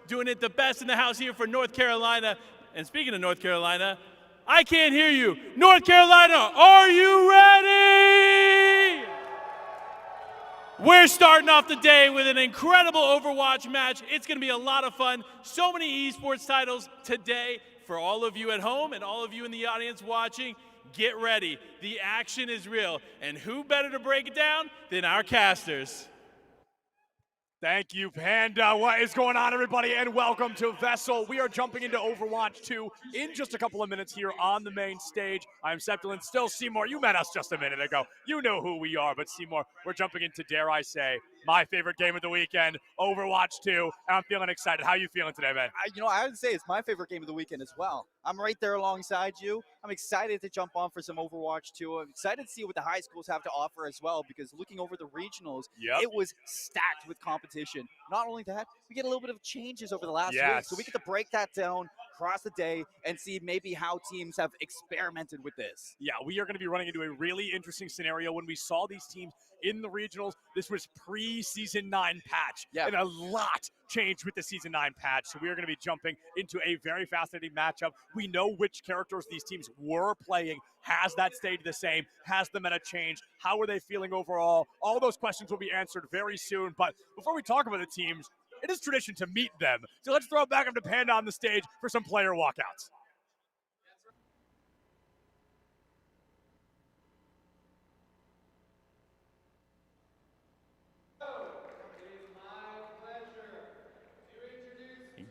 doing it the best in the house here for North Carolina. And speaking of North Carolina, I can't hear you. North Carolina, are you ready? We're starting off the day with an incredible Overwatch match. It's going to be a lot of fun. So many esports titles today for all of you at home and all of you in the audience watching. Get ready. The action is real. And who better to break it down than our casters? Thank you, Panda. What is going on, everybody, and welcome to VESL. We are jumping into Overwatch 2 in just a couple of minutes here on the main stage. I'm Septulin, still Seymour. You met us just a minute ago. You know who we are, but Seymour, we're jumping into, dare I say, my favorite game of the weekend, Overwatch 2, and I'm feeling excited. How are you feeling today, man? I would say it's my favorite game of the weekend as well. I'm right there alongside you. I'm excited to jump on for some Overwatch 2. I'm excited to see what the high schools have to offer as well, because looking over the regionals, it was stacked with competition. Not only that, we get a little bit of changes over the last week, so we get to break that down across the day and see maybe how teams have experimented with this. Yeah, we are going to be running into a really interesting scenario. When we saw these teams in the regionals, this was pre-Season 9 patch, and a lot changed with the Season 9 patch. So we are going to be jumping into a very fascinating matchup. We know which characters these teams were playing. Has that stayed the same? Has the meta changed? How are they feeling overall? All those questions will be answered very soon. But before we talk about the teams, it is tradition to meet them. So let's throw it back up to Panda on the stage for some player walkouts.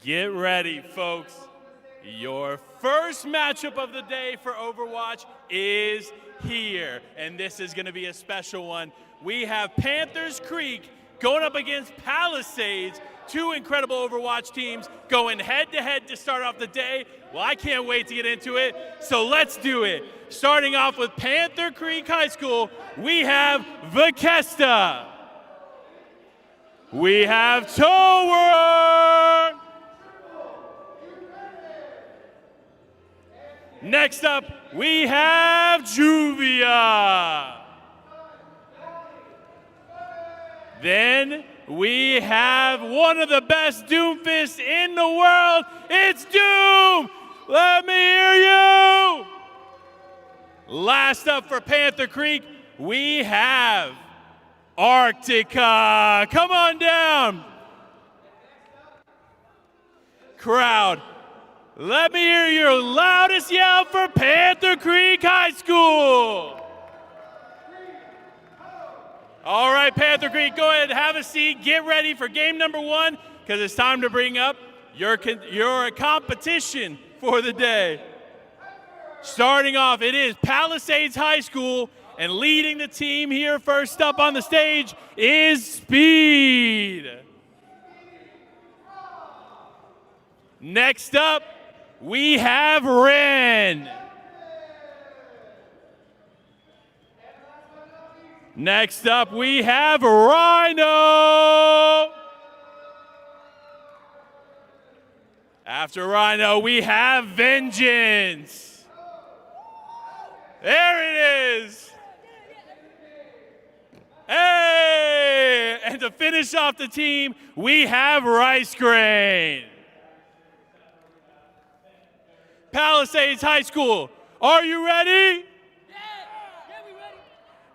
Get ready, folks. Your first matchup of the day for Overwatch is here, and this is going to be a special one. We have Panthers Creek going up against Palisades, two incredible Overwatch teams going head-to-head to start off the day. Well, I can't wait to get into it, so let's do it. Starting off with Panther Creek High School, we have Vakesta. We have Tower. Next up, we have Juvia. Then we have one of the best Doomfists in the world. It's Doom. Let me hear you. Last up for Panther Creek, we have Arctica. Come on down. Crowd, let me hear your loudest yell for Panther Creek High School. All right, Panther Creek, go ahead, have a seat, get ready for game number one, because it's time to bring up your competition for the day. Starting off, it is Palisades High School, and leading the team here first up on the stage is Speed. Next up, we have Ren. Next up, we have Rhino. After Rhino, we have Vengeance. There it is. Hey! And to finish off the team, we have Rice Grain. Palisades High School, are you ready?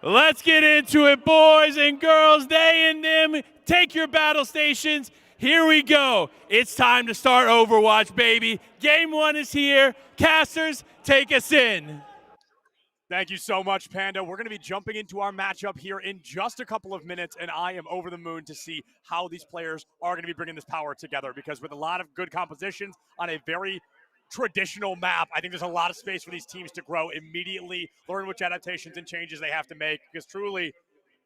Let's get into it, boys and girls, they and them. Take your battle stations. Here we go. It's time to start Overwatch, baby. Game one is here. Casters, take us in. Thank you so much, Panda. We're going to be jumping into our matchup here in just a couple of minutes, and I am over the moon to see how these players are going to be bringing this power together, because with a lot of good compositions on a very traditional map, I think there's a lot of space for these teams to grow immediately, learn which adaptations and changes they have to make, because truly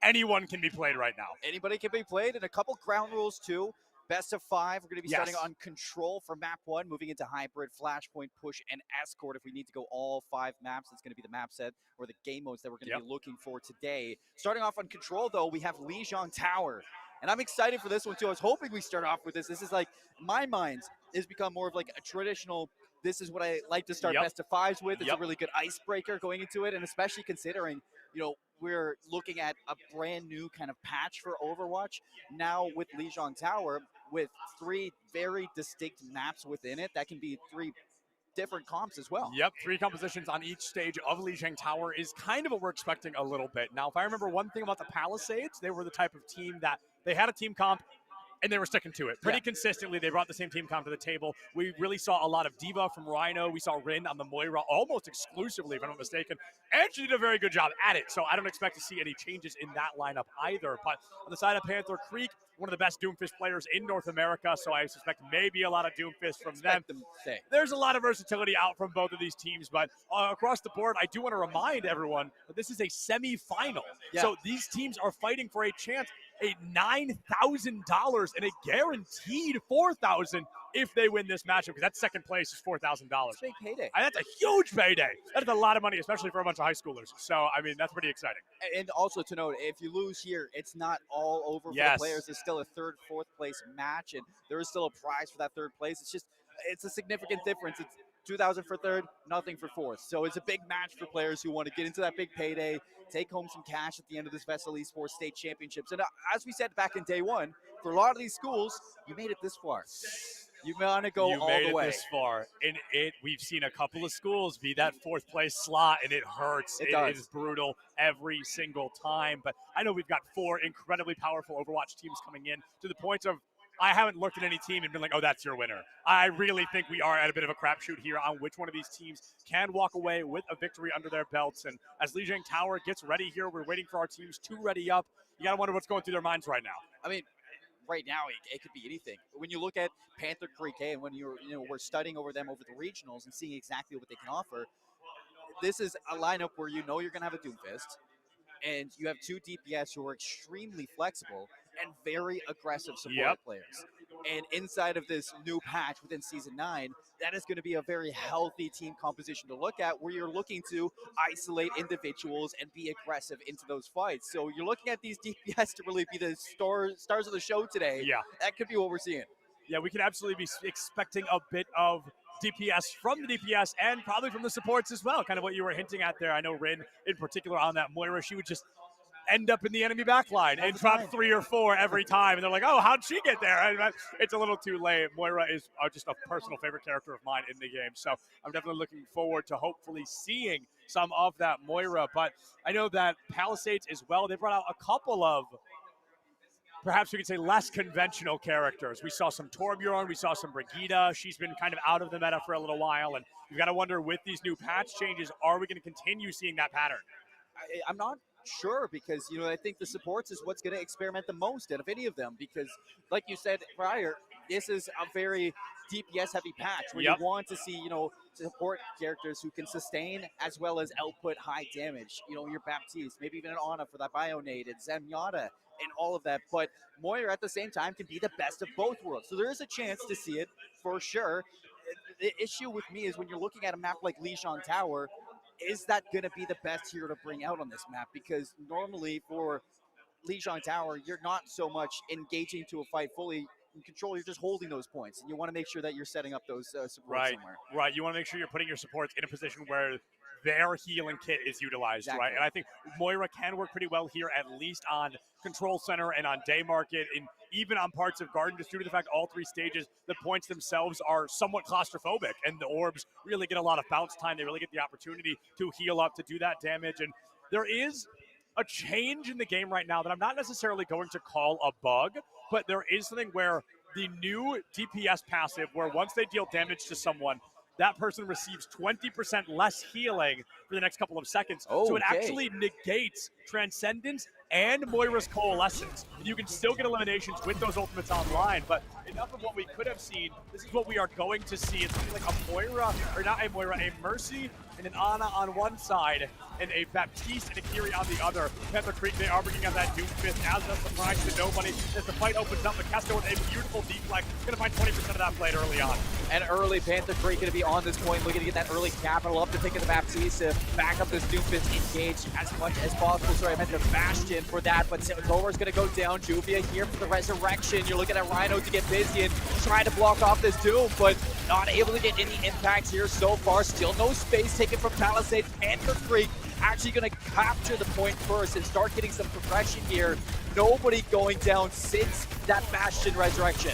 anyone can be played right now. Anybody can be played, and a couple ground rules too. Best of 5. We're going to be starting on Control for map 1, moving into Hybrid, Flashpoint, Push, and Escort. If we need to go all 5 maps, it's going to be the map set or the game modes that we're going to be looking for today. Starting off on Control, though, we have Lijiang Tower. And I'm excited for this one, too. I was hoping we start off with this. This is like, my mind has become more of like a traditional, this is what I like to start best of 5s with. It's a really good icebreaker going into it, and especially considering, we're looking at a brand new kind of patch for Overwatch now with Lijiang Tower, with 3 very distinct maps within it that can be 3 different comps as well. Yep, 3 compositions on each stage of Lijiang Tower is kind of what we're expecting a little bit. Now, if I remember one thing about the Palisades, they were the type of team that they had a team comp and they were sticking to it pretty consistently. They brought the same team comp to the table. We really saw a lot of Diva from Rhino. We saw Rin on the Moira almost exclusively, if I'm not mistaken. And she did a very good job at it. So I don't expect to see any changes in that lineup either. But on the side of Panther Creek, one of the best Doomfist players in North America, so I suspect maybe a lot of Doomfist from them. There's a lot of versatility out from both of these teams, but across the board, I do want to remind everyone that this is a semi-final. So these teams are fighting for a chance, a $9,000 and a guaranteed $4,000 if they win this matchup, because that second place is $4,000. That's a big payday. And that's a huge payday. That's a lot of money, especially for a bunch of high schoolers. So, I mean, that's pretty exciting. And also to note, if you lose here, it's not all over for the players. There's still a 3rd, 4th place match, and there is still a prize for that 3rd place. It's a significant difference. It's 2,000 for 3rd, nothing for 4th. So it's a big match for players who want to get into that big payday, take home some cash at the end of this VESL State Championships. And as we said back in day one, for a lot of these schools, you made it this far. You want to go all the way. You made it this far, and we've seen a couple of schools be that 4th place slot, and it hurts. It is brutal every single time. But I know we've got 4 incredibly powerful Overwatch teams coming in to the point of I haven't looked at any team and been like, oh, that's your winner. I really think we are at a bit of a crapshoot here on which one of these teams can walk away with a victory under their belts. And as Lijiang Tower gets ready here, we're waiting for our teams to ready up. You got to wonder what's going through their minds right now. I mean, right now, it could be anything. When you look at Panther Creek, and when we're studying over them over the regionals and seeing exactly what they can offer, this is a lineup where you're going to have a Doomfist, and you have 2 DPS who are extremely flexible and very aggressive support players. And inside of this new patch within Season 9, that is going to be a very healthy team composition to look at, where you're looking to isolate individuals and be aggressive into those fights. So you're looking at these DPS to really be the stars of the show today. Yeah. That could be what we're seeing. Yeah, we can absolutely be expecting a bit of DPS from the DPS and probably from the supports as well, kind of what you were hinting at there. I know Rin, in particular, on that Moira, she would just end up in the enemy backline and drop 3 or 4 every time. And they're like, oh, how'd she get there? And it's a little too late. Moira is just a personal favorite character of mine in the game. So I'm definitely looking forward to hopefully seeing some of that Moira. But I know that Palisades as well, they brought out a couple of, perhaps we could say, less conventional characters. We saw some Torbjorn, we saw some Brigitte. She's been kind of out of the meta for a little while. And you've got to wonder, with these new patch changes, are we going to continue seeing that pattern? I'm not sure, because I think the supports is what's going to experiment the most out of any of them, because like you said prior, this is a very DPS heavy patch where you want to see support characters who can sustain as well as output high damage. Your Baptiste, maybe even an Ana for that Bionade, and Zenyatta and all of that. But Moira at the same time can be the best of both worlds, so there is a chance to see it for sure. The issue with me is when you're looking at a map like Lijiang Tower, is that going to be the best hero to bring out on this map? Because normally for Lijiang Tower, you're not so much engaging to a fight fully in control. You're just holding those points, and you want to make sure that you're setting up those supports somewhere. Right. You want to make sure you're putting your supports in a position where their healing kit is utilized, right? And I think Moira can work pretty well here, at least on Control Center and on Day Market, and even on parts of Garden, just due to the fact all 3 stages, the points themselves are somewhat claustrophobic, and the orbs really get a lot of bounce time. They really get the opportunity to heal up, to do that damage. And there is a change in the game right now that I'm not necessarily going to call a bug, but there is something where the new DPS passive, where once they deal damage to someone, that person receives 20% less healing for the next couple of seconds. So it actually negates Transcendence and Moira's Coalescence. You can still get eliminations with those ultimates online, but enough of what we could have seen. This is what we are going to see. It's going to be like a Moira, or not a Moira, a Mercy and an Ana on one side, and a Baptiste and a Kiri on the other. Panther Creek, they are bringing out that Doomfist as a surprise to nobody. As the fight opens up, Makesto with a beautiful deflect. Going to find 20% of that plate early on. And early, Panther Creek going to be on this point, looking to get that early capital up to take the Baptiste to back up this Doomfist, engage as much as possible. Sorry, I meant the Bastion. in for that, but Gover's going to go down. Juvia here for the resurrection. You're looking at Rhino to get busy and try to block off this Doom, but not able to get any impact here so far. Still no space taken from Palisades. Panther Creek actually going to capture the point first and start getting some progression here. Nobody going down since that Bastion resurrection.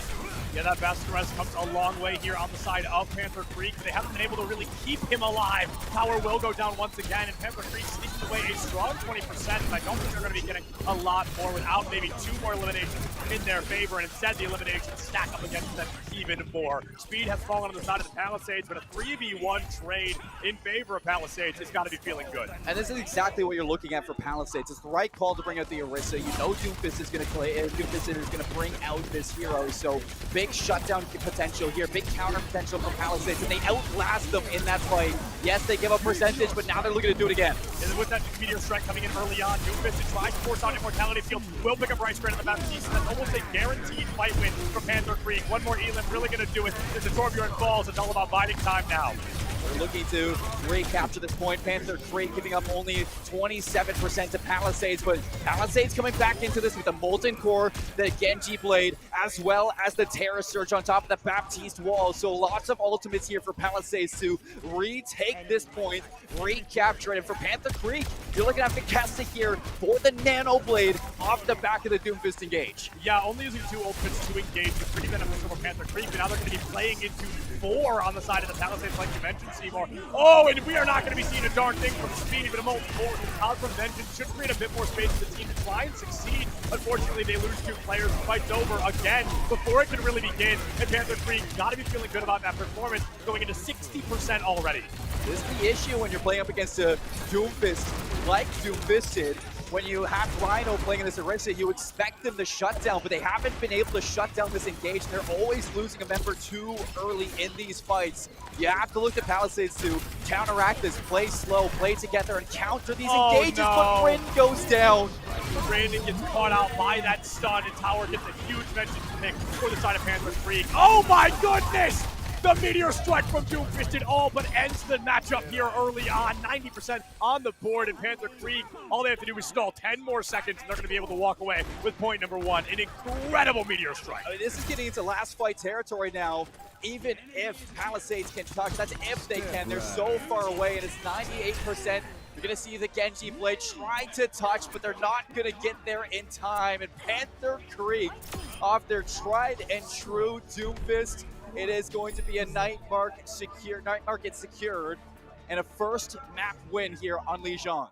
Yeah, that Bastion Res comes a long way here on the side of Panther Creek. They haven't been able to really keep him alive. Power will go down once again, and Panther Creek sneaking away a strong 20%, and I don't think they're going to be getting a lot more without maybe 2 more eliminations in their favor, and instead the eliminations stack up against them even more. Speed has fallen on the side of the Palisades, but a 3v1 trade in favor of Palisades has got to be feeling good. And this is exactly what you're looking at for Palisades. It's the right call to bring out the Orisa. You know Doomfist is going to play, Doomfist is going to bring out this hero, so big shutdown potential here, big counter potential for Palisades, and they outlast them in that fight. Yes, they give up percentage, but now they're looking to do it again. And with that Meteor Strike coming in early on, Doomfist tries to force out Immortality Field, will pick up Rice Grant on the Baptiste, and that's almost a guaranteed fight win for Panther Creek. One more Elim really going to do it. There's a Torbjorn falls. It's all about biding time now. We're looking to recapture this point. Panther Creek giving up only 27% to Palisades, but Palisades coming back into this with the Molten Core, the Genji Blade, as well as the Terror Surge on top of the Baptiste Wall. So lots of ultimates here for Palisades to retake this point, recapture it. And for Panther Creek, you're looking at Vicasta here for the Nano Blade off the back of the Doomfist engage. Yeah, only using 2 ultimates to engage, but pretty beneficial for Panther Creek, but now they're going to be playing into 4 on the side of the Palisades, like you mentioned, Seymour. Oh, and we are not going to be seeing a darn thing from Speed, but a Molten Core out from Vengeance should create a bit more space for the team to try and succeed. Unfortunately, they lose 2 players. The fight's over again before it can really begin, and Panther Creek got to be feeling good about that performance, going into 60% already. This is the issue when you're playing up against a Doomfist like Doomfist did. When you have Rhino playing in this Orisa, you expect them to shut down, but they haven't been able to shut down this engage, and they're always losing a member too early in these fights. You have to look to Palisades to counteract this, play slow, play together, and counter these engages, but Rin goes down. Brandon gets caught out by that stun, and Tower gets a huge vengeance pick for the side of Panther Creek. Oh my goodness! The Meteor Strike from Doomfist it all but ends the matchup here early on. 90% on the board, and Panther Creek, all they have to do is stall 10 more seconds, and they're going to be able to walk away with point number 1. An incredible Meteor Strike. I mean, this is getting into last fight territory now. Even if Palisades can touch, that's if they can. They're so far away, and it's 98%. You're going to see the Genji Blade try to touch, but they're not going to get there in time. And Panther Creek, off their tried and true Doomfist, it is going to be a night market secured, and a first map win here on Lijiang.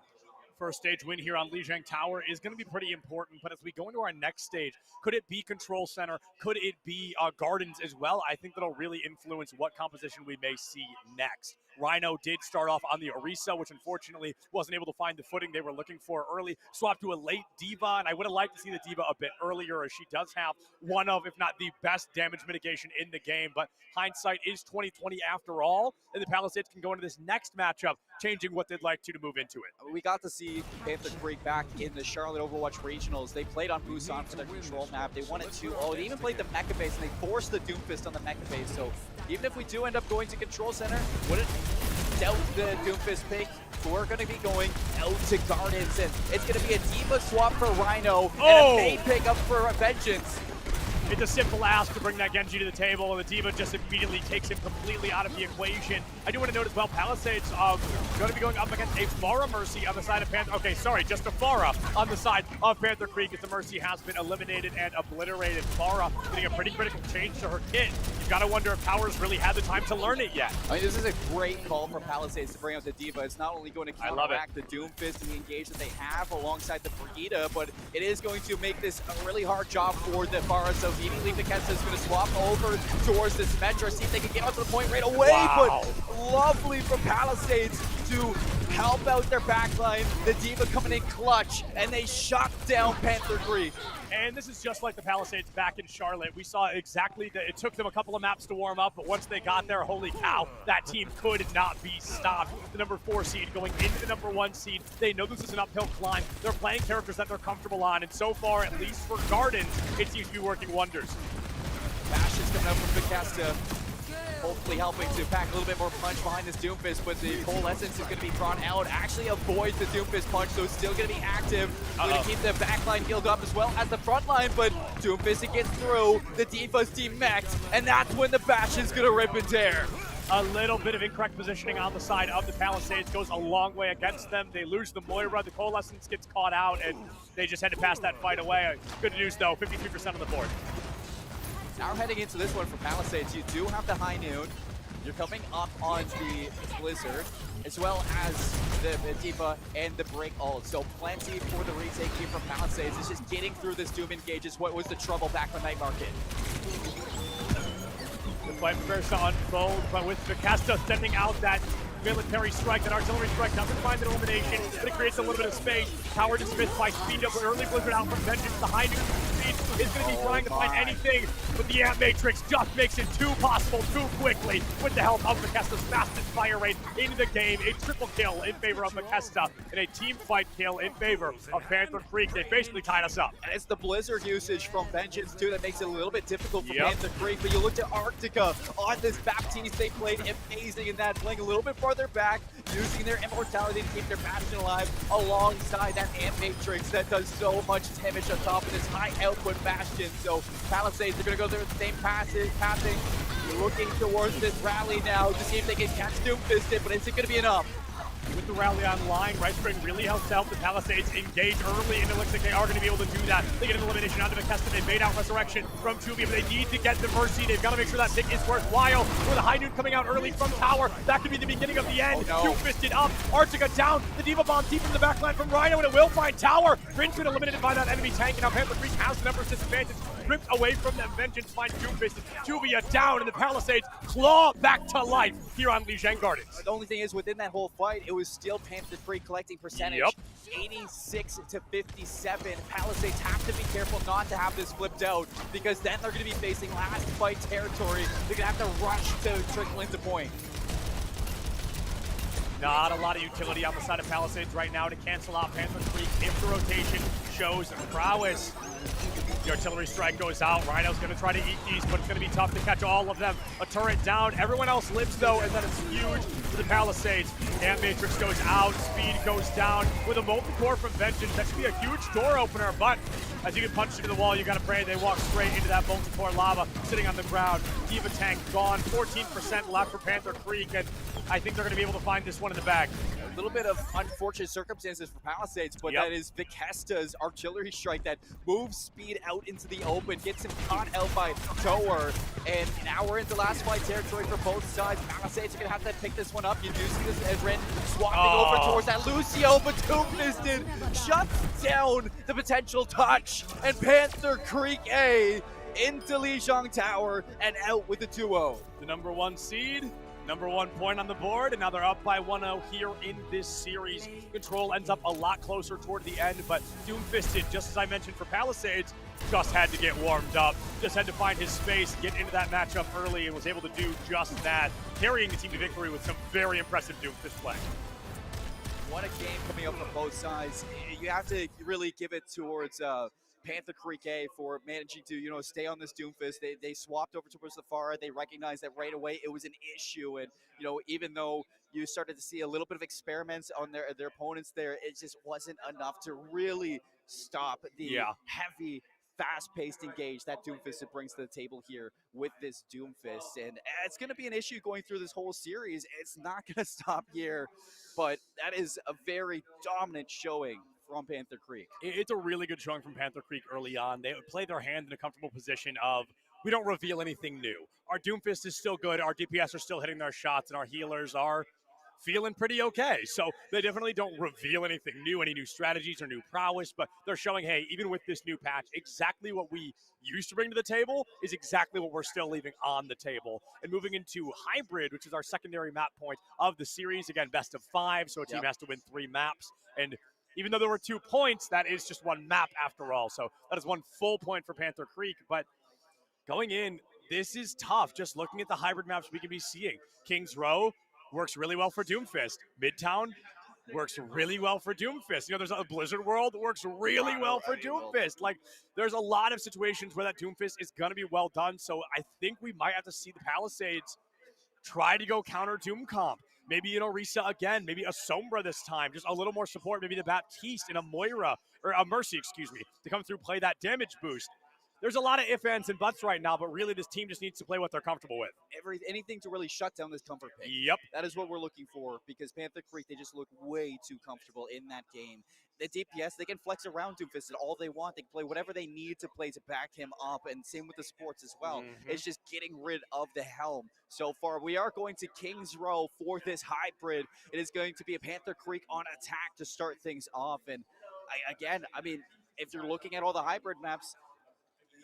First stage win here on Lijiang Tower is going to be pretty important, but as we go into our next stage, could it be Control Center? Could it be Gardens as well? I think that'll really influence what composition we may see next. Rhino did start off on the Orisa, which unfortunately wasn't able to find the footing they were looking for early. Swapped to a late Diva, and I would have liked to see the Diva a bit earlier, as she does have one of, if not the best damage mitigation in the game. But hindsight is 2020 after all, and the Palisades can go into this next matchup changing what they'd like to move into it. We got to see Panther Creek back in the Charlotte Overwatch Regionals. They played on Busan for their control map. They won it 2-0. They even played the Mecha base, and they forced the Doomfist on the Mecha base. So even if we do end up going to Control Center, wouldn't doubt the Doomfist pick. We're going to be going out to Gardens, and it's going to be a Diva swap for Rhino and a Fade pick up for Vengeance. It's a simple ask to bring that Genji to the table, and the Diva just immediately takes him completely out of the equation. I do want to note as well, Palisades going to be going up against a Pharah Mercy on the side of Panther. Okay, sorry, just a Pharah on the side of Panther Creek, as the Mercy has been eliminated and obliterated. Pharah getting a pretty critical change to her kit. You've got to wonder if Towers really had the time to learn it yet. I mean, this is a great call for Palisades to bring out the Diva. It's not only going to counteract the Doomfist and the engage that they have alongside the Brigitte, but it is going to make this a really hard job for the Pharah. So immediately Vicasta is going to swap over towards this Metro, see if they can get onto the point right away. Wow. But lovely from Palisades to help out their backline. The Diva coming in clutch, and they shut down Panther Creek. And this is just like the Palisades back in Charlotte. We saw exactly that. It took them a couple of maps to warm up, but once they got there, holy cow, that team could not be stopped. The number 4 seed going into the number 1 seed. They know this is an uphill climb. They're playing characters that they're comfortable on, and so far, at least for Gardens, it seems to be working wonders. Bash is coming up from Vicasta. hopefully helping to pack a little bit more punch behind this Doomfist, but the Coalescence is going to be brought out, actually avoids the Doomfist punch, so it's still going to be active. Going to keep the backline healed up as well as the front line, but Doomfist gets through, the Divas demeched, and that's when the Bash is going to rip and tear. A little bit of incorrect positioning on the side of the Palisades goes a long way against them. They lose the Moira, the Coalescence gets caught out, and they just had to pass that fight away. Good news though, 53% on the board. Now heading into this one for Palisades, you do have the High Noon. You're coming up on the Blizzard, as well as the Diva and the Break Ult. So plenty for the retake here from Palisades. It's just getting through this Doom engage is what was the trouble back on Night Market. The fight prepares to unfold, but with Vicesta sending out that military strike, that artillery strike doesn't find an elimination, but it creates a little bit of space. Power dismissed by speed up, early Blizzard out from Vengeance. The High Noon speed is going to be trying to find anything, but the Amp Matrix just makes it too possible too quickly with the help of Vicesta's fastest fire rate into the game. A triple kill in favor of Vicesta and a team fight kill in favor of Panther Creek. They basically tied us up. And it's the Blizzard usage from Vengeance too that makes it a little bit difficult for Panther Creek, but you look at Arctica on this Baptiste, they played amazing in that, playing a little bit farther back, using their immortality to keep their Bastion alive alongside that Amp Matrix that does so much damage on top of this high output Bastion. So Palisades are going to go through the same passing, looking towards this rally now to see if they can catch Doomfisted, but is it going to be enough? With the rally online, Right Spring really helps to help the Palisades engage early, and it looks like they are going to be able to do that. They get an elimination onto Vicesta. They made out Resurrection from Juvia, but they need to get the Mercy. They've got to make sure that pick is worthwhile. With the High Noon coming out early from Tower, that could be the beginning of the end. Oh, no. Doomfisted up, Arctica down, the Diva Bomb deep in the backline from Rhino, and it will find Tower. Grin's been eliminated by that enemy tank, and now Panther Creek has numbers disadvantage. Ripped away from them, Vengeance finds Doomfisted. Juvia down, and the Palisades claw back to life here on Lijiang Gardens. The only thing is, within that whole fight, it was still Panther Creek collecting percentage. 86 to 57. Palisades have to be careful not to have this flipped out, because then they're going to be facing last fight territory. They're going to have to rush to trickle into point. Not a lot of utility on the side of Palisades right now to cancel out Panther Creek if the rotation shows prowess. The artillery strike goes out. Rhino's going to try to eat these, but it's going to be tough to catch all of them. A turret down. Everyone else lives, though, and then it's huge for the Palisades. Amp Matrix goes out. Speed goes down. With a molten core from Vengeance, that should be a huge door opener, but as you get punched into the wall, you got to pray they walk straight into that molten core lava sitting on the ground. Diva tank gone. 14% left for Panther Creek, and I think they're going to be able to find this one in the bag. A little bit of unfortunate circumstances for Palisades, but that is Vicesta's artillery strike that moves Speed out into the open, gets him caught out by Tower, and now we're into last fight territory for both sides. Palisades are going to have to pick this one up. You do see this as Ren swapping over towards that Lucio, but Doomfisted shuts down the potential touch, and Panther Creek A into Lijiang Tower and out with the 2-0. The number one seed, number 1 point on the board, and now they're up by 1-0 here in this series. Control ends up a lot closer toward the end, but Doomfisted, just as I mentioned for Palisades, just had to get warmed up, just had to find his space, get into that matchup early, and was able to do just that, carrying the team to victory with some very impressive Doomfist play. What a game coming up from both sides. You have to really give it towards Panther Creek A for managing to, stay on this Doomfist. They swapped over towards the far. They recognized that right away it was an issue. And, even though you started to see a little bit of experiments on their opponents there, it just wasn't enough to really stop the heavy, fast-paced engage that Doomfist brings to the table here with this Doomfist. And it's going to be an issue going through this whole series. It's not going to stop here, but that is a very dominant showing from Panther Creek. It's a really good showing from Panther Creek early on. They play their hand in a comfortable position of, we don't reveal anything new. Our Doomfist is still good, our DPS are still hitting their shots, and our healers are feeling pretty okay. So they definitely don't reveal anything new, any new strategies or new prowess, but they're showing, hey, even with this new patch, exactly what we used to bring to the table is exactly what we're still leaving on the table. And moving into Hybrid, which is our secondary map point of the series, again, best of 5, so a team has to win 3 maps. And even though there were 2 points, that is just 1 map after all. So that is 1 full point for Panther Creek. But going in, this is tough. Just looking at the hybrid maps we can be seeing. Kings Row works really well for Doomfist. Midtown works really well for Doomfist. There's a Blizzard World works really well for Doomfist. Like, there's a lot of situations where that Doomfist is going to be well done. So I think we might have to see the Palisades try to go counter Doom comp. Maybe, Risa again, maybe a Sombra this time, just a little more support, maybe the Baptiste and a Moira, or a Mercy, excuse me, to come through, play that damage boost. There's a lot of ifs, ands, and buts right now, but really this team just needs to play what they're comfortable with. Anything to really shut down this comfort pick. Yep. That is what we're looking for, because Panther Creek, they just look way too comfortable in that game. The DPS, they can flex around Doomfist all they want. They can play whatever they need to play to back him up, and same with the supports as well. It's just getting rid of the helm so far. We are going to Kings Row for this hybrid. It is going to be a Panther Creek on attack to start things off. And I mean, if you're looking at all the hybrid maps,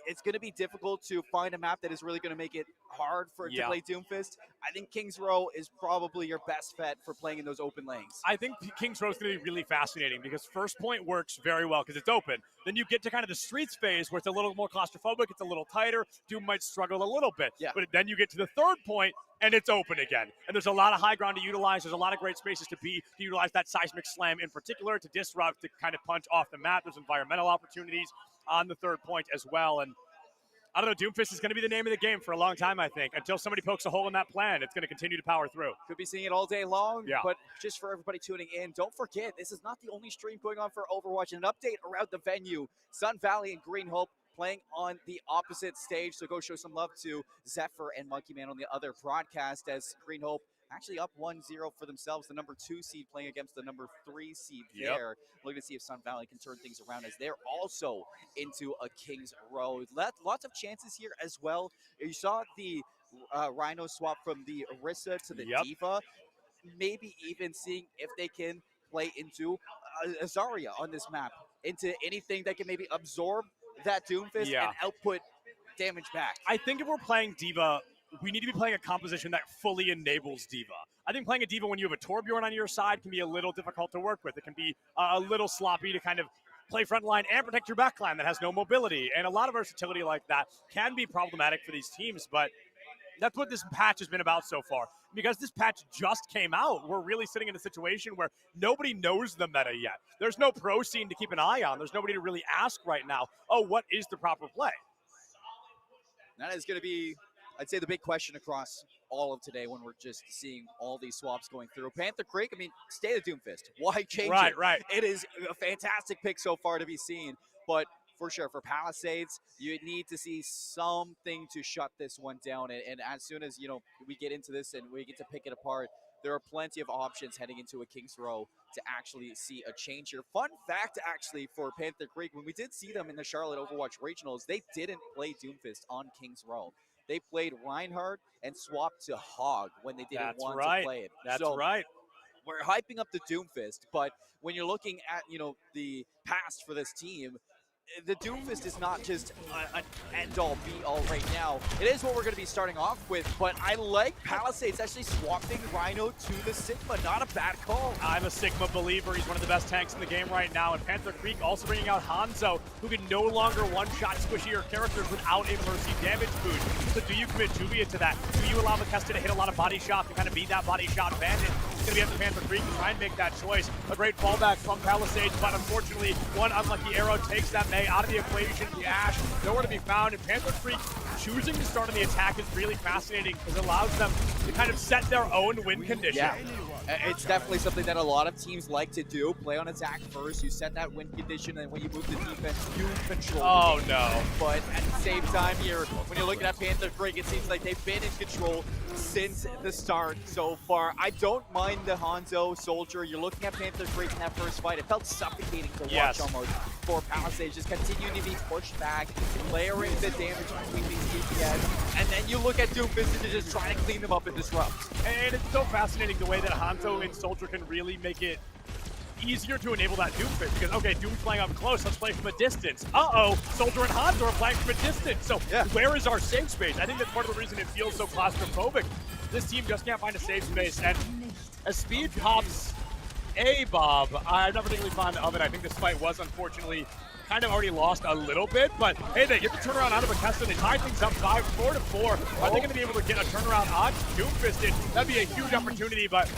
it's going to be difficult to find a map that is really going to make it hard to play Doomfist. I think Kings Row is probably your best bet for playing in those open lanes. I think Kings Row is going to be really fascinating because first point works very well because it's open. Then you get to kind of the streets phase where it's a little more claustrophobic, it's a little tighter. Doom might struggle a little bit. Yeah. But then you get to the third point and it's open again. And there's a lot of high ground to utilize. There's a lot of great spaces to utilize that seismic slam in particular to disrupt, to kind of punch off the map. There's environmental opportunities on the third point as well. And I don't know, Doomfist is going to be the name of the game for a long time, I think. Until somebody pokes a hole in that plan, it's going to continue to power through. Could be seeing it all day long, yeah. But just for everybody tuning in, don't forget, this is not the only stream going on for Overwatch. And an update around the venue, Sun Valley and Green Hope playing on the opposite stage. So go show some love to Zephyr and Monkey Man on the other broadcast, as Green Hope actually up 1-0 for themselves. The number 2 seed playing against the number 3 seed there. Looking to see if Sun Valley can turn things around, as they're also into a Kings Row. Lots of chances here as well. You saw the Rhino swap from the Orisa to the Diva. Maybe even seeing if they can play into Azaria on this map, into anything that can maybe absorb that Doomfist and output damage back. I think if we're playing Diva, we need to be playing a composition that fully enables Diva. I think playing a Diva when you have a Torbjorn on your side can be a little difficult to work with. It can be a little sloppy to kind of play front line and protect your back line that has no mobility. And a lot of versatility like that can be problematic for these teams, but that's what this patch has been about so far. Because this patch just came out, we're really sitting in a situation where nobody knows the meta yet. There's no pro scene to keep an eye on. There's nobody to really ask right now, oh, what is the proper play? That is going to be, I'd say, the big question across all of today when we're just seeing all these swaps going through. Panther Creek, I mean, stay the Doomfist. Why change it? Right. It is a fantastic pick so far to be seen, but for sure, for Palisades, you need to see something to shut this one down. And as soon as, we get into this and we get to pick it apart, there are plenty of options heading into a Kings Row to actually see a change here. Fun fact, actually, for Panther Creek, when we did see them in the Charlotte Overwatch Regionals, they didn't play Doomfist on Kings Row. They played Reinhardt and swapped to Hog when they didn't want to play it. That's right. We're hyping up the Doomfist, but when you're looking at, the past for this team, the Doomfist is not just an end-all, be-all right now. It is what we're going to be starting off with, but I like Palisades actually swapping Rhino to the Sigma. Not a bad call. I'm a Sigma believer. He's one of the best tanks in the game right now. And Panther Creek also bringing out Hanzo, who can no longer one-shot squishier characters without a Mercy damage boost. So do you commit Juvia to that? Do you allow Makesta to hit a lot of body shots and kind of beat that body shot bandit? It's going to be up to Panther Creek to try and make that choice. A great fallback from Palisades, but unfortunately, one unlucky arrow takes that May out of the equation. The Ash, nowhere to be found. And Panther Creek choosing to start on the attack is really fascinating because it allows them to kind of set their own win condition. Yeah. It's definitely something that a lot of teams like to do. Play on attack first, you set that win condition, and when you move to defense, you control. Oh, no. But at the same time here, when you're looking at Panther Creek, it seems like they've been in control since the start so far. I don't mind the Hanzo Soldier. You're looking at Panther Creek in that first fight. It felt suffocating to watch almost for Palisades, just continuing to be pushed back, layering the damage between these DPS, and then you look at Doomfist and just trying to clean them up and disrupt. And it's so fascinating the way that Hanzo and Soldier can really make it easier to enable that Doomfist, because, okay, Doom's playing up close, let's play from a distance. Soldier and Hanzo are playing from a distance, so where is our safe space? I think that's part of the reason it feels so claustrophobic. This team just can't find a safe space, and as Speed pops Bob, I'm not particularly fond of it. I think this fight was unfortunately kind of already lost a little bit, but hey, they get the turnaround out of Makesta. They tie things up 4-4. Are they going to be able to get a turnaround on Doomfisted? That'd be a huge opportunity, but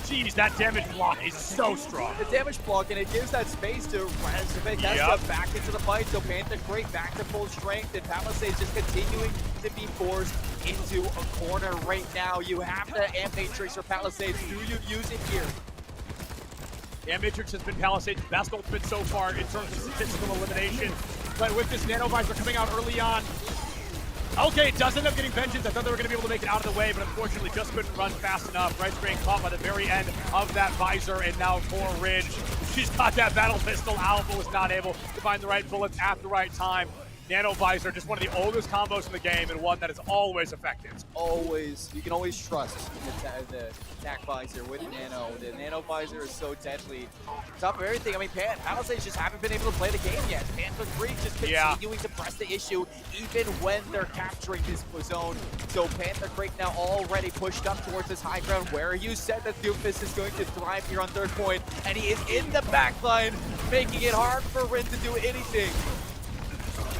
geez, that damage block is so strong. The damage block, and it gives that space to Makesta back into the fight. So Panther Creek back to full strength, and Palisades just continuing to be forced into a corner right now. You have the Amp Matrix or Palisades. Do you use it here? Yeah, Matrix has been Palisades' best ultimate so far in terms of statistical elimination. But with this Nano Visor coming out early on, okay, it does end up getting Vengeance. I thought they were going to be able to make it out of the way, but unfortunately just couldn't run fast enough. Right being caught by the very end of that Visor, and now Core Ridge. She's got that battle pistol. Alpha was not able to find the right bullets at the right time. Nano Visor, just one of the oldest combos in the game, and one that is always effective. Always, you can always trust the attack visor with Nano. The Nano Visor is so deadly. Top of everything, I mean, Palisades just haven't been able to play the game yet. Panther Creek just continuing to press the issue, even when they're capturing this zone. So Panther Creek now already pushed up towards this high ground, where you said that Doomfist is going to thrive here on third point, and he is in the back line, making it hard for Rin to do anything.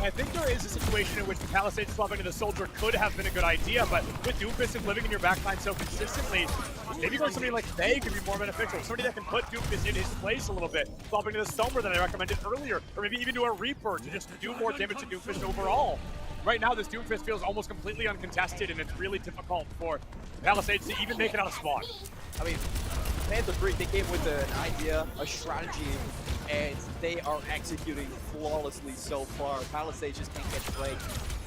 I think there is a situation in which the Palisades swapping to the Soldier could have been a good idea, but with Doomfist living in your backline so consistently, maybe going somebody like Faye could be more beneficial. Somebody that can put Doomfist in his place a little bit, swapping to the Sombra that I recommended earlier, or maybe even to a Reaper to just do more damage to Doomfist overall. Right now, this Doomfist feels almost completely uncontested, and it's really difficult for Palisades to even make it out of spawn. I mean, Panther Creek, they came with an idea, a strategy, and they are executing flawlessly so far. Palisades just can't get break,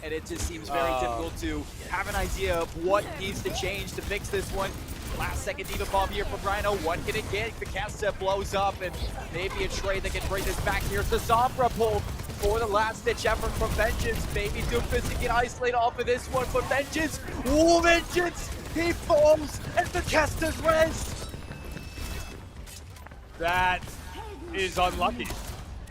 and it just seems very difficult to have an idea of what needs to change to fix this one. Last second Diva Bomb here from Rhino. What can it get? The Casta blows up, and maybe a trade that can bring this back here. The Sombra pull for the last ditch effort from Vengeance. Maybe Doomfist can get isolated off of this one, but Vengeance, ooh, Vengeance, he falls, and the Casta's res. That is unlucky.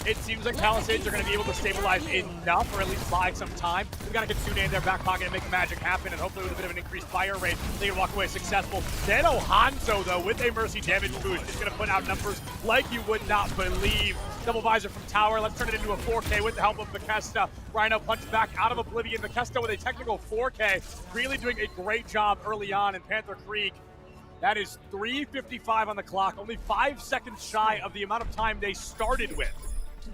It seems like Palisades are going to be able to stabilize enough, or at least buy some time. We've got to get Tsune in their back pocket and make the magic happen, and hopefully with a bit of an increased fire rate, they can walk away successful. Nano Hanzo, though, with a Mercy damage boost, is going to put out numbers like you would not believe. Double visor from Tower. Let's turn it into a 4K with the help of Makesta. Rhino punches back out of Oblivion. Makesta with a technical 4K, really doing a great job early on in Panther Creek. That is 3:55 on the clock, only 5 seconds shy of the amount of time they started with.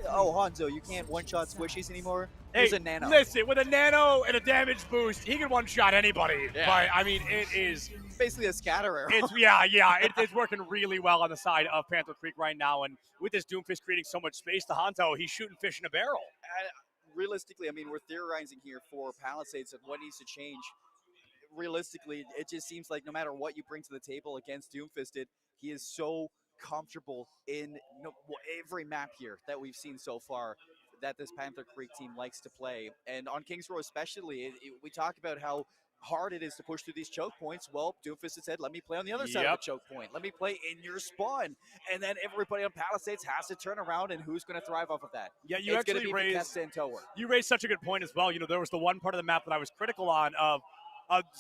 Oh, Hanzo, you can't one-shot squishies anymore? Hey, there's a Nano. Listen, with a Nano and a damage boost, he can one-shot anybody. Yeah. But, I mean, it is... Basically a scatterer. It's working really well on the side of Panther Creek right now. And with this Doomfist creating so much space to Hanzo, he's shooting fish in a barrel. Realistically, I mean, we're theorizing here for Palisades of what needs to change. Realistically, it just seems like no matter what you bring to the table against Doomfisted, he is so comfortable in every map here that we've seen so far that this Panther Creek team likes to play. And on Kings Row especially, we talk about how hard it is to push through these choke points. Well, Doomfist has said, let me play on the other side of the choke point. Let me play in your spawn. And then everybody on Palisades has to turn around, and who's going to thrive off of that? Yeah, you actually raised such a good point as well. You know, there was the one part of the map that I was critical on of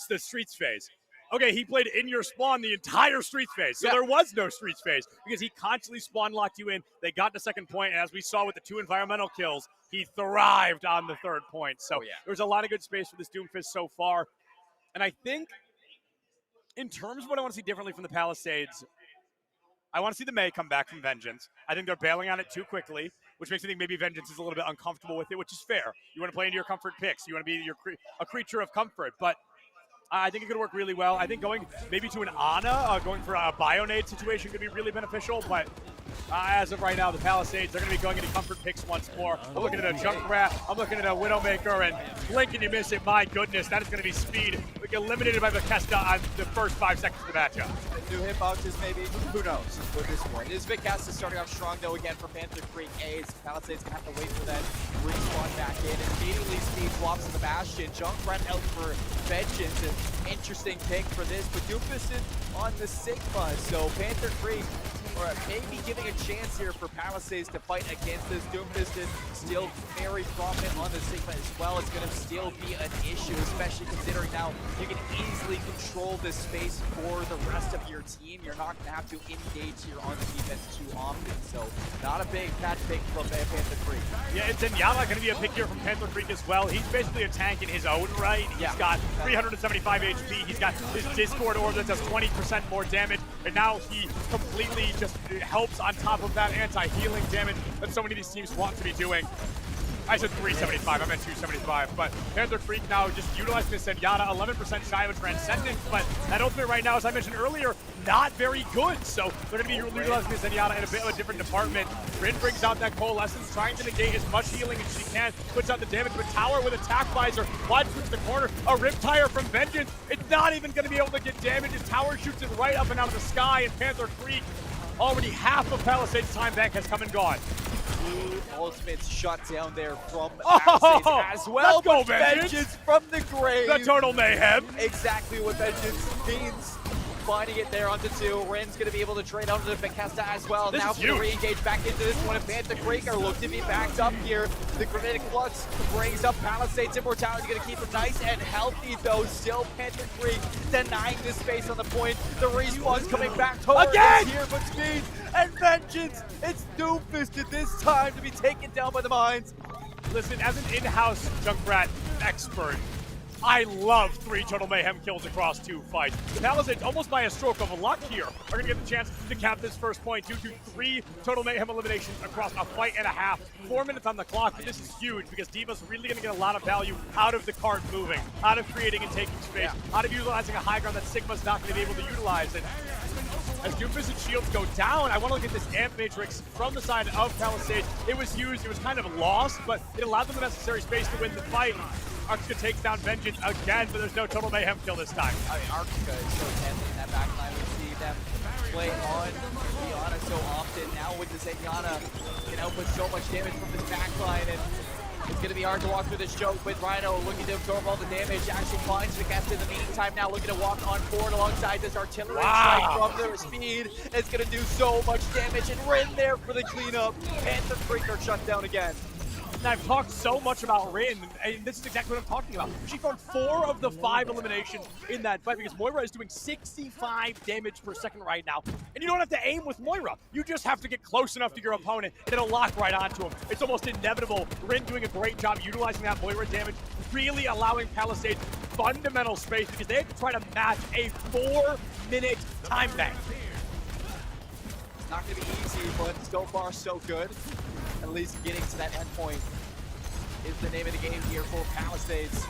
the Streets phase. Okay, he played in your spawn the entire Streets phase, so there was no Streets phase because he constantly spawn locked you in. They got the second point, and as we saw with the 2 environmental kills, he thrived on the third point. So there's a lot of good space for this Doomfist so far. And I think in terms of what I want to see differently from the Palisades, I want to see the Mei come back from Vengeance. I think they're bailing on it too quickly, which makes me think maybe Vengeance is a little bit uncomfortable with it, which is fair. You want to play into your comfort picks. You want to be a creature of comfort. But I think it could work really well. I think going maybe to an Ana, going for a Bionade situation could be really beneficial. But as of right now, the Palisades, they're going to be going into comfort picks once more. I'm looking at a Junkrat. I'm looking at a Widowmaker, and blink and you miss it. My goodness, that is going to be speed. We get eliminated by Makesta on the first 5 seconds of the matchup. New hitboxes, maybe. Who knows with this one? This Vikasta starting off strong, though, again for Panther Creek. Palisades going to have to wait for that respawn back in. And immediately Steve flops to the Bastion. Junkrat out for Vengeance. An interesting pick for this, but Doomfist on the Sigma. So Panther Creek, or maybe giving a chance here for Palisades to fight against this. Doomfist still very prominent on the Sigma as well. It's going to still be an issue, especially considering now you can easily control this space for the rest of your team. You're not going to have to engage here on the defense too often. So not a big bad pick from Panther Creek. Yeah, and Zenyatta going to be a pick here from Panther Creek as well. He's basically a tank in his own right. He's got 375 HP. He's got his Discord orb that does 20% more damage. And now he completely just helps on top of that anti-healing damage that so many of these teams want to be doing. I said 375, I meant 275. But Panther Creek now just utilizing the Zenyatta, 11% shy of a Transcendent. But that ultimate right now, as I mentioned earlier, not very good. So they're going to be utilizing the Zenyatta in a bit of a different department. Rin brings out that Coalescence, trying to negate as much healing as she can, puts out the damage. But Tower with Attack Visor, wide switch to the corner, a Rip Tire from Vengeance. It's not even going to be able to get damage as Tower shoots it right up and out of the sky. And Panther Creek, already half of Palisades' time bank has come and gone. Ultimates shut down there from Palisades as well. Let's go, Vengeance from the grave. The total mayhem. Exactly what Vengeance means. Finding it there onto 2. Ren's going to be able to trade onto the Bethesda as well. This now is going to huge. re-engage back into this one. And Panther Creek are looking to be backed up here. The Granitic Flux brings up Palisades. Immortality going to keep them nice and healthy, though. Still Panther Creek denying this space on the point. The respawn's coming back. Tower Again! is here, but Speed and Vengeance. It's Doomfisted this time to be taken down by the mines. Listen, as an in-house Junkrat expert, I love 3 total mayhem kills across 2 fights. The Palisades, almost by a stroke of luck here, are going to get the chance to cap this first point due to 3 total mayhem eliminations across a fight and a half. 4 minutes on the clock, but this is huge because D.Va's really going to get a lot of value out of the cart moving, out of creating and taking space, out of utilizing a high ground that Sigma's not going to be able to utilize. And as Doomfist and Shields go down, I want to look at this Amp Matrix from the side of Palisades. It was used, it was kind of lost, but it allowed them the necessary space to win the fight. Arctica takes down Vengeance again, but there's no total mayhem kill this time. I mean, Arctica is so deadly in that backline. We see them play on Zenyatta so often. Now with the Zenyatta, can output so much damage from this backline, and it's going to be hard to walk through this choke with Rhino looking to absorb all the damage. Actually finds the guest in the meantime now, looking to walk on forward alongside this artillery strike from their speed. It's going to do so much damage, and Rin there for the cleanup. Panther Creek are shut down again. And I've talked so much about Rin, and this is exactly what I'm talking about. She found 4 of the 5 eliminations in that fight because Moira is doing 65 damage per second right now. And you don't have to aim with Moira. You just have to get close enough to your opponent, and it'll lock right onto him. It's almost inevitable. Rin doing a great job utilizing that Moira damage, really allowing Palisades fundamental space because they have to try to match a 4-minute time bank. It's not going to be easy, but so far so good. At least getting to that endpoint is the name of the game here for Palisades.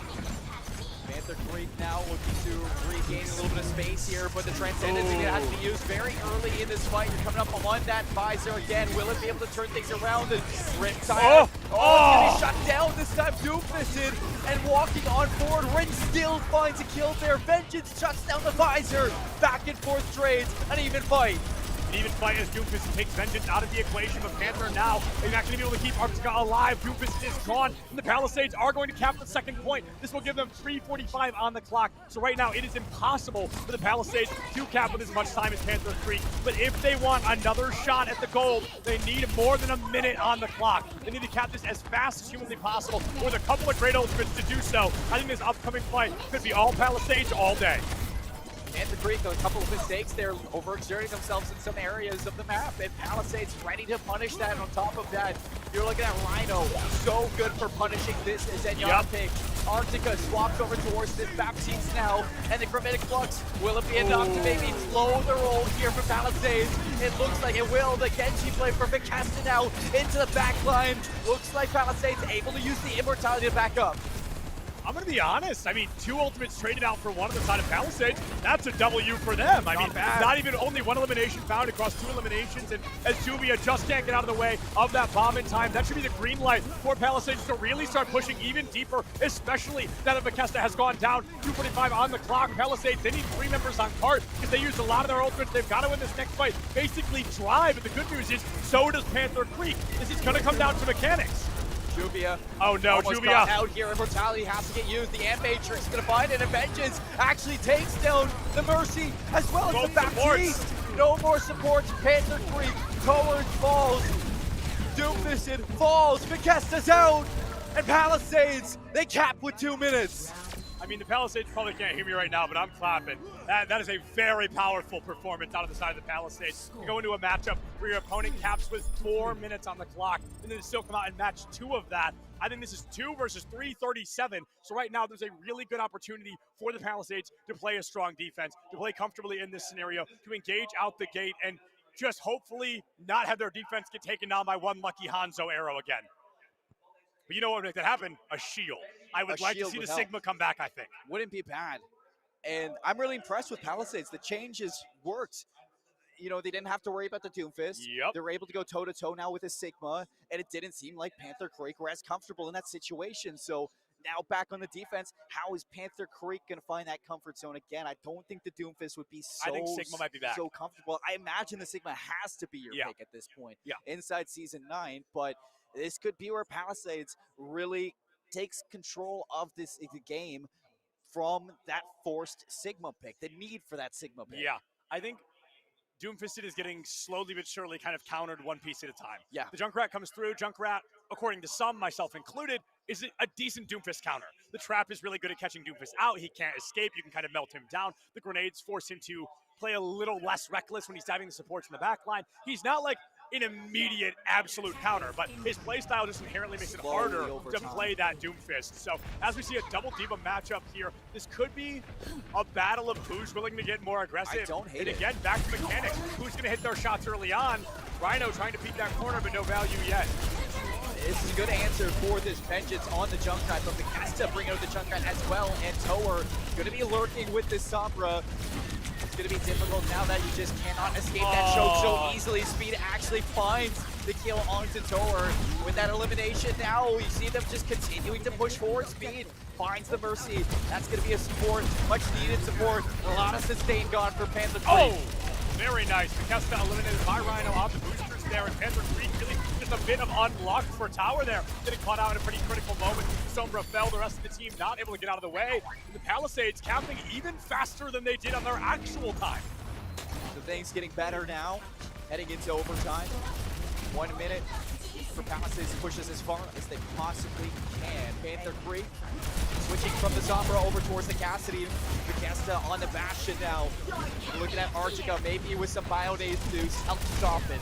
Panther Creek now looking to regain a little bit of space here, but the Transcendence is going to have to be used very early in this fight. You're coming up on that visor again. Will it be able to turn things around? And Rip Tire. It's going to be shut down this time. Doomfisted and walking on forward. Rin still finds a kill there. Vengeance shuts down the visor. Back and forth trades. An even fight. Even fight as Doomfist takes Vengeance out of the equation, but Panther now is not going to be able to keep Arctica alive. Doomfist is gone, and the Palisades are going to cap the second point. This will give them 3:45 on the clock. So right now, it is impossible for the Palisades to cap with as much time as Panther Creek. But if they want another shot at the gold, they need more than a minute on the clock. They need to cap this as fast as humanly possible with a couple of great ultimates to do so. I think this upcoming fight could be all Palisades all day. Panther Creek, a couple of mistakes there, overexerting themselves in some areas of the map, and Palisades ready to punish that. On top of that, you're looking at Rhino, so good for punishing this Zenyatta pick. Arctica swaps over towards this Baptiste now, and the Chromatic Flux, will it be enough to maybe slow the roll here for Palisades? It looks like it will. The Genji play for Vicasta now into the back line. Looks like Palisades able to use the Immortality to back up. I'm going to be honest. I mean, 2 ultimates traded out for 1 on the side of Palisades. That's a W for them. I mean, not even only 1 elimination found across 2 eliminations. And as Juvia just can't get out of the way of that bomb in time, that should be the green light for Palisades to really start pushing even deeper, especially now that Vicasta has gone down. 2:45 on the clock. Palisades, they need 3 members on cart because they used a lot of their ultimates. They've got to win this next fight. Basically drive. But the good news is, so does Panther Creek. This is going to come down to mechanics. Juvia. Oh no, Juvia out here. Immortality has to get used. The Amp Matrix is going to find it, and Vengeance actually takes down the Mercy as well as the Baptiste. No more support. Panther Creek towards falls. Doomfisted falls. Vicesta's out, and Palisades, they cap with 2 minutes. I mean, the Palisades probably can't hear me right now, but I'm clapping. That is a very powerful performance out of the side of the Palisades. You go into a matchup where your opponent caps with 4 minutes on the clock, and then still come out and match 2 of that. I think this is 2 versus 3:37. So right now, there's a really good opportunity for the Palisades to play a strong defense, to play comfortably in this scenario, to engage out the gate, and just hopefully not have their defense get taken down by one lucky Hanzo arrow again. But you know what would make that happen? A shield. I would like to see the Sigma come back, I think. Wouldn't be bad. And I'm really impressed with Palisades. The changes worked. You know, they didn't have to worry about the Doomfist. Yep. They were able to go toe-to-toe now with a Sigma, and it didn't seem like Panther Creek were as comfortable in that situation. So now back on the defense, how is Panther Creek going to find that comfort zone again? I don't think the Doomfist would be I think Sigma might be back. so comfortable. I imagine the Sigma has to be your pick at this point inside Season 9, but this could be where Palisades really takes control of the game from that forced Sigma pick, the need for that Sigma pick. Yeah, I think Doomfisted is getting slowly but surely kind of countered one piece at a time. Yeah. The Junkrat comes through. Junkrat, according to some, myself included, is a decent Doomfist counter. The trap is really good at catching Doomfist out. He can't escape. You can kind of melt him down. The grenades force him to play a little less reckless when he's diving the supports from the back line. He's not like an immediate absolute counter, but his playstyle just inherently makes it harder to play that Doomfist. So as we see a double D.Va matchup here, this could be a battle of who's willing to get more aggressive. I don't hate it. And again, back to mechanics. Who's going to hit their shots early on? Rhino trying to peek that corner, but no value yet. This is a good answer for this Vengeance on the Junkrat, but Bethesda bring out the Junkrat as well, and Tower going to be lurking with this Sombra. It's going to be difficult now that you just cannot escape that choke so easily. Speed actually finds the kill onto Tower. With that elimination now, you see them just continuing to push forward. Speed finds the Mercy. That's going to be a support, much needed support. A lot of sustain gone for Panther Creek. Oh, very nice. Bethesda eliminated by Rhino on the boosters there, and Panther Creek really just a bit of unluck for Tower there. Getting caught out at a pretty critical moment. Sombra fell, the rest of the team not able to get out of the way. And the Palisades capping even faster than they did on their actual time. So things getting better now, heading into overtime. 1 minute for Palisades to push us as far as they possibly can. Panther Creek switching from the Sombra over towards the Cassidy. Bethesda on the Bastion now. Looking at Archica, maybe with some Bionase to help soften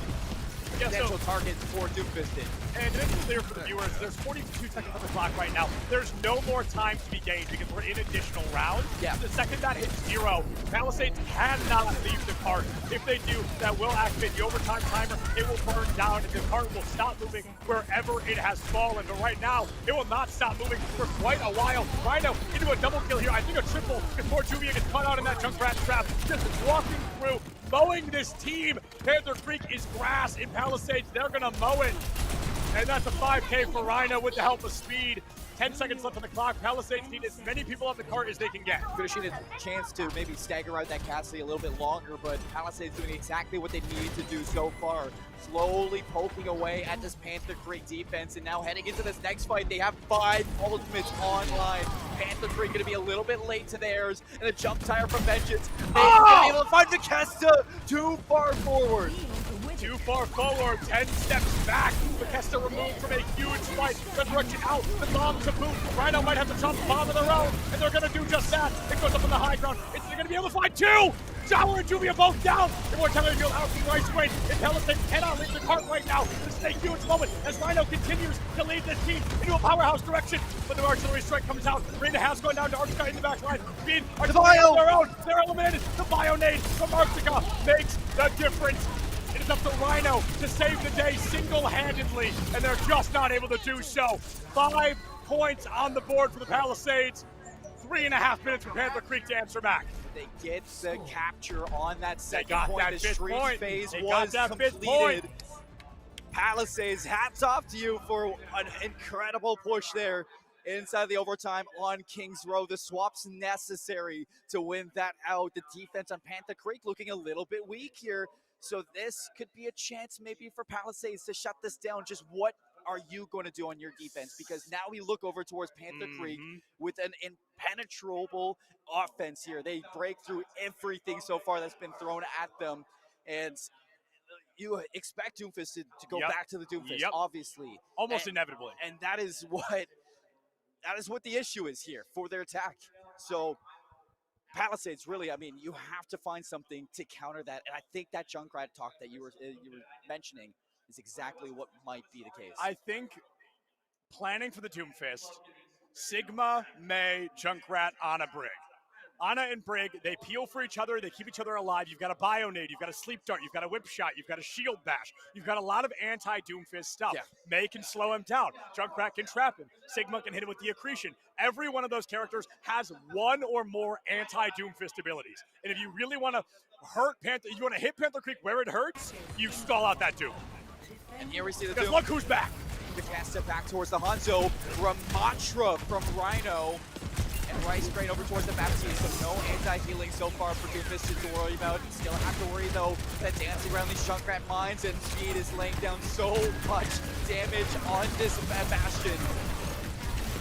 potential target for Doomfisted. And to make it clear for the viewers, there's 42 seconds on the clock right now. There's no more time to be gained because we're in additional rounds. Yeah. The second that hits 0, Palisades cannot leave the cart. If they do, that will activate the overtime timer. It will burn down and the cart will stop moving wherever it has fallen. But right now, it will not stop moving for quite a while. Rhino into a double kill here. I think a triple before Juvia gets caught out in that Junkrat trap. Just walking through, mowing this team. Panther Creek is grass in Palisades. They're gonna mow it. And that's a 5K for Rhino with the help of Speed. 10 seconds left on the clock. Palisades need as many people on the cart as they can get. Could have seen a chance to maybe stagger out that Cassidy a little bit longer, but Palisades doing exactly what they need to do so far. Slowly poking away at this Panther Creek defense, and now heading into this next fight, they have 5 ultimates online. Panther Creek gonna be a little bit late to theirs, and a jump tire from Vengeance. They're gonna be able to find Bethesda too far forward. Too far forward, 10 steps back. Bethesda removed from a huge fight. Resurrection out, the bomb to boot. Rhino might have to drop the bomb of their own, and they're gonna do just that. It goes up on the high ground. They're gonna be able to find 2! Shower and Juvia both down. Immortality Field out from right straight. And Palisades cannot leave the cart right now. This is a huge moment as Rhino continues to lead this team into a powerhouse direction. But the artillery strike comes out. Rena has going down to Arctica in the back line. Speed, artillery on their own. They're eliminated. The bio nade from Arctica makes the difference. It is up to Rhino to save the day single-handedly, and they're just not able to do so. 5 points on the board for the Palisades. 3.5 minutes for Panther Creek to answer back. They get the capture on that second point. That the fifth streak point. phase They was got that fifth completed. point. Palisades, hats off to you for an incredible push there inside the overtime on Kings Row. The swap's necessary to win that out. The defense on Panther Creek looking a little bit weak here. So this could be a chance maybe for Palisades to shut this down. Just what are you going to do on your defense? Because now we look over towards Panther Creek with an impenetrable offense here. They break through everything so far that's been thrown at them. And you expect Doomfist to go back to the Doomfist, obviously. Almost inevitably. And that is what the issue is here for their attack. So Palisades, really, I mean, you have to find something to counter that. And I think that Junkrat talk that you were mentioning is exactly what might be the case. I think planning for the Doomfist, Sigma, May, Junkrat on a brig. Ana and Brig, they peel for each other, they keep each other alive. You've got a Bionade, you've got a Sleep Dart, you've got a Whip Shot, you've got a Shield Bash. You've got a lot of anti-Doomfist stuff. Yeah. May can slow him down. Junkrat can trap him. Sigma can hit him with the Accretion. Every one of those characters has one or more anti-Doomfist abilities. And if you really want to hurt Panther, you want to hit Panther Creek where it hurts, you stall out that Doom. And here we see the Because Doom. look who's back. The cast step back towards the Hanzo. Ramatra from Rhino. And Rice Grain over towards the map team, so no anti-healing so far for Doomfist to worry about. Still have to worry though that dancing around these Junkrat mines, and Speed is laying down so much damage on this Bastion.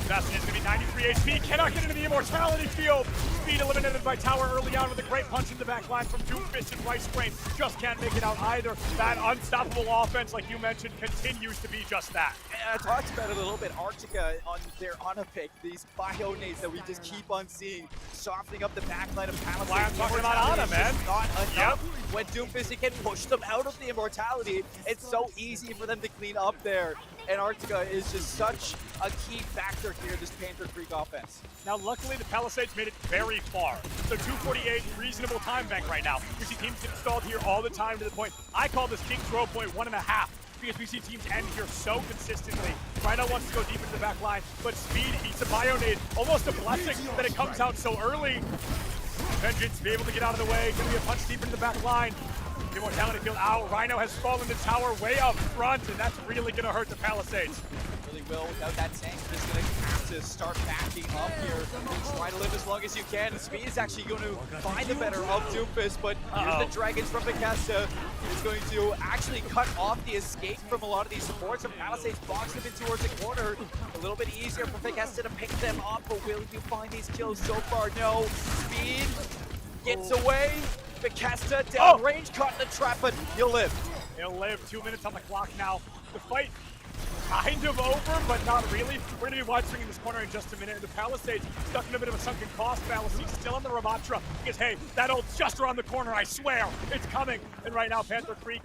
Bastion is going to be 93 HP, cannot get into the Immortality field. Speed eliminated by Tower early on with a great punch in the back line from Doomfist and Rice Grain. Just can't make it out either. That unstoppable offense, like you mentioned, continues to be just that. And I talked about it a little bit, Arctica on their Ana pick, these Bionades that we just keep on seeing, softening up the back line of Palisade. Why I'm talking about Ana, man. Not enough. When Doomfist can push them out of the Immortality, it's so easy for them to clean up there. And Arctica is just such a key factor here, this Panther Creek offense. Now, luckily, the Palisades made it very far. So 248, reasonable time bank right now. We see teams get installed here all the time to the point. I call this King's Row point 1.5 because we see teams end here so consistently. Rhino wants to go deep into the back line, but Speed eats a Bionade. Almost a blessing that it comes out so early. Vengeance be able to get out of the way. Gonna be a punch deep into the back line. Immortality field out. Rhino has fallen to tower way up front, and that's really gonna hurt the Palisades. Really will. Without that tank, just going to have to start backing up here and try to live as long as you can. And Speed is actually going to find the better of Doomfist, but here's the Dragons from Bethesda. Is going to actually cut off the escape from a lot of these supports, and Palisades box them in towards the corner. A little bit easier for Bethesda to pick them up, but will you find these kills so far? No. Speed gets away. Bethesda down range, caught in the trap, but he'll live. He'll live. 2 minutes on the clock now. The fight kind of over, but not really. We're going to be watching in this corner in just a minute. And the Palisades stuck in a bit of a sunken cost fallacy, still on the Ramatra, because, hey, that ult's just around the corner, I swear. It's coming. And right now, Panther Creek,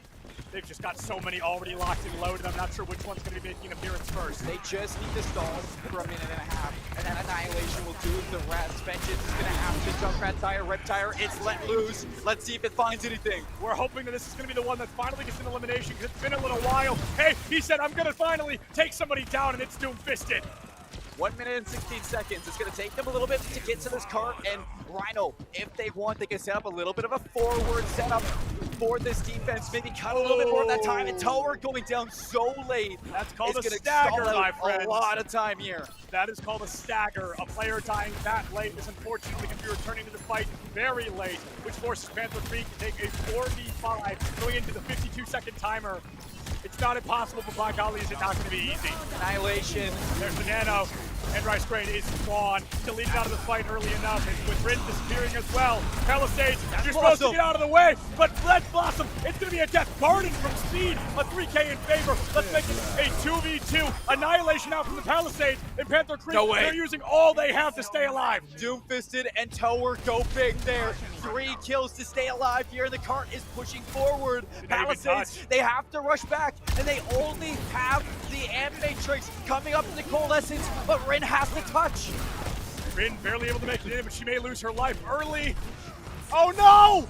they've just got so many already locked and loaded. I'm not sure which one's going to be making an appearance first. They just need to stall for a minute and a half, and then Annihilation will do the rest. Vengeance is going to have to Junkrat tire, Reptire. It's let loose. Let's see if it finds anything. We're hoping that this is going to be the one that finally gets an elimination, because it's been a little while. Hey, he said, I'm going to finally take somebody down, and it's Doomfisted. 1 minute and 16 seconds. It's going to take them a little bit to get to this cart, and Rhino, if they want, they can set up a little bit of a forward setup for this defense. Maybe cut a little bit more of that time. And Tower going down so late. That's called a gonna stagger, stall my out friend. A lot of time here. That is called a stagger. A player dying that late is unfortunately going to be returning to the fight very late, which forces Panther Creek to take a 4v5 going into the 52-second timer. It's not impossible, but by golly, is it not going to be easy. Annihilation. There's the Nano, and Rice Grain is gone. Deleted out of the fight early enough, and with Rin disappearing as well. Palisades, you're supposed to get out of the way, but let's Blossom. It's going to be a Death Garden from Speed, a 3K in favor. Let's make it a 2v2. Annihilation out from the Palisades, and Panther Creek, they're using all they have to stay alive. Doomfisted and Tower go big there. 3 kills to stay alive here. The cart is pushing forward. Palisades, they have to rush back, and they only have the Animatrix coming up in the Coalescence, but Rin has the touch. Rin barely able to make it in, but she may lose her life early. Oh no!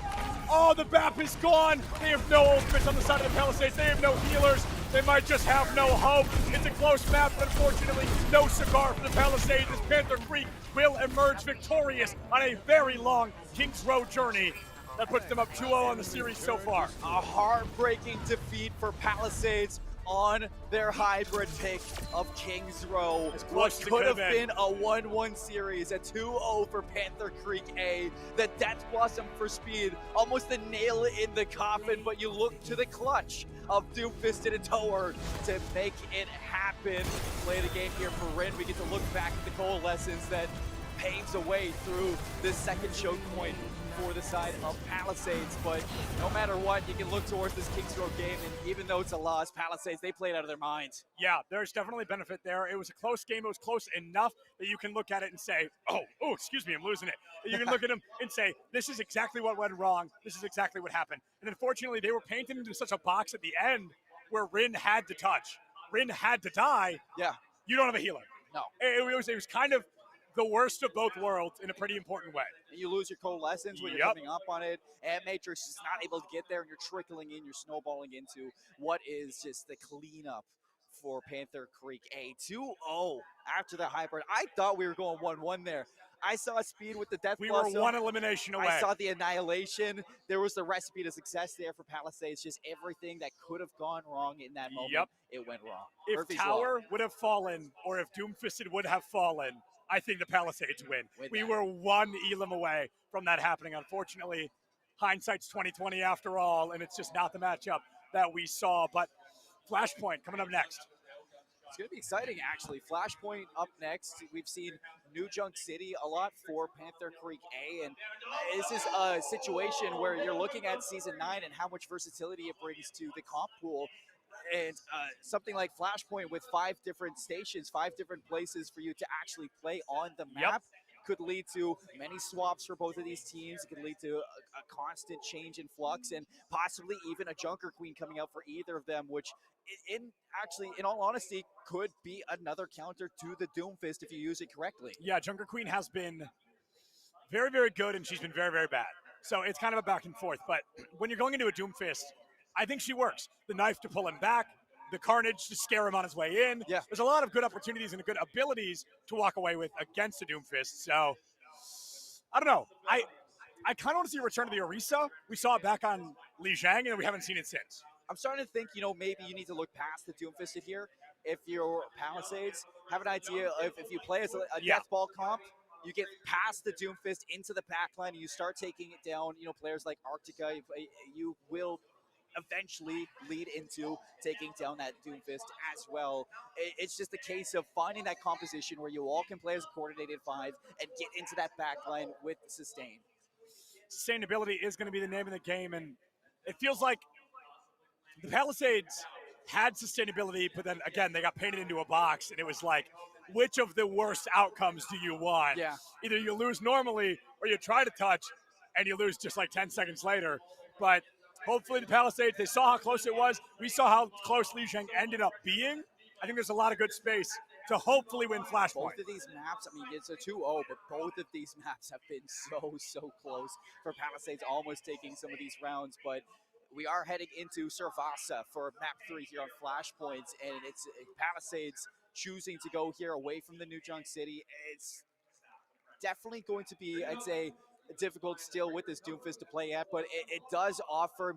Oh, the BAP is gone. They have no ultimates on the side of the Palisades. They have no healers. They might just have no hope. It's a close map, but unfortunately, no cigar for the Palisades as Panther Creek will emerge victorious on a very long Kings Row journey. That puts them up 2-0 on the series so far. A heartbreaking defeat for Palisades on their hybrid pick of Kings Row. What could have been a 1-1 series, a 2-0 for Panther Creek A. The Death Blossom for Speed, almost a nail in the coffin, but you look to the clutch of Doomfisted and Tower to make it happen. Play the game here for Rin. We get to look back at the Coalescence that paves a way through this second choke point for the side of Palisades, but no matter what, you can look towards this Kings Row game, and even though it's a loss, Palisades, they played out of their minds. Yeah, there's definitely benefit there. It was a close game. It was close enough that you can look at it and say, oh, excuse me, I'm losing it. You can look at them and say, this is exactly what went wrong. This is exactly what happened. And unfortunately, they were painted into such a box at the end where Rin had to touch. Rin had to die. Yeah. You don't have a healer. No. It was kind of the worst of both worlds in a pretty important way. And you lose your coalescence when you're coming up on it, and Matrix is not able to get there, and you're trickling in, you're snowballing into what is just the cleanup for Panther Creek. A 2-0 after the hybrid. I thought we were going 1-1 there. I saw Speed with the death blossom. We were one elimination away. I saw the annihilation. There was the recipe to success there for Palisades. Just everything that could have gone wrong in that moment, it went wrong. If Murphy's Tower Law. would have fallen, or if Doomfisted would have fallen, I think the Palisades win. We were one elim away from that happening. Unfortunately, hindsight's 20/20 after all, and it's just not the matchup that we saw. But Flashpoint coming up next. It's going to be exciting, actually. Flashpoint up next. We've seen New Junk City a lot for Panther Creek A, and this is a situation where you're looking at Season 9 and how much versatility it brings to the comp pool. And something like Flashpoint with 5 different stations, 5 different places for you to actually play on the map could lead to many swaps for both of these teams. It could lead to a constant change in flux, and possibly even a Junker Queen coming out for either of them, which in all honesty, could be another counter to the Doomfist if you use it correctly. Yeah, Junker Queen has been very, very good, and she's been very, very bad. So it's kind of a back and forth. But when you're going into a Doomfist, I think she works. The knife to pull him back, the carnage to scare him on his way in. Yeah. There's a lot of good opportunities and good abilities to walk away with against a Doomfist. So, I don't know. I kind of want to see a return to the Orisa. We saw it back on Li Zhang, and we haven't seen it since. I'm starting to think, maybe you need to look past the Doomfisted here. If you're Palisades, have an idea if you play as a death ball comp, you get past the Doomfist into the backline, and you start taking it down. Players like Arctica, you will eventually lead into taking down that Doomfist as well. It's just a case of finding that composition where you all can play as a coordinated 5 and get into that backline with sustain. Sustainability is going to be the name of the game, and it feels like the Palisades had sustainability, but then again, they got painted into a box, and it was like, which of the worst outcomes do you want? Yeah. Either you lose normally, or you try to touch, and you lose just like 10 seconds later. But hopefully the Palisades, they saw how close it was. We saw how close Li Zhang ended up being. I think there's a lot of good space to hopefully win Flashpoint. Both of these maps, it's a 2-0, but both of these maps have been so close for Palisades almost taking some of these rounds. But we are heading into Servasa for map 3 here on Flashpoint, and it's Palisades choosing to go here away from the New Junk City. It's definitely going to be, I'd say, difficult still with this Doomfist to play at, but it does offer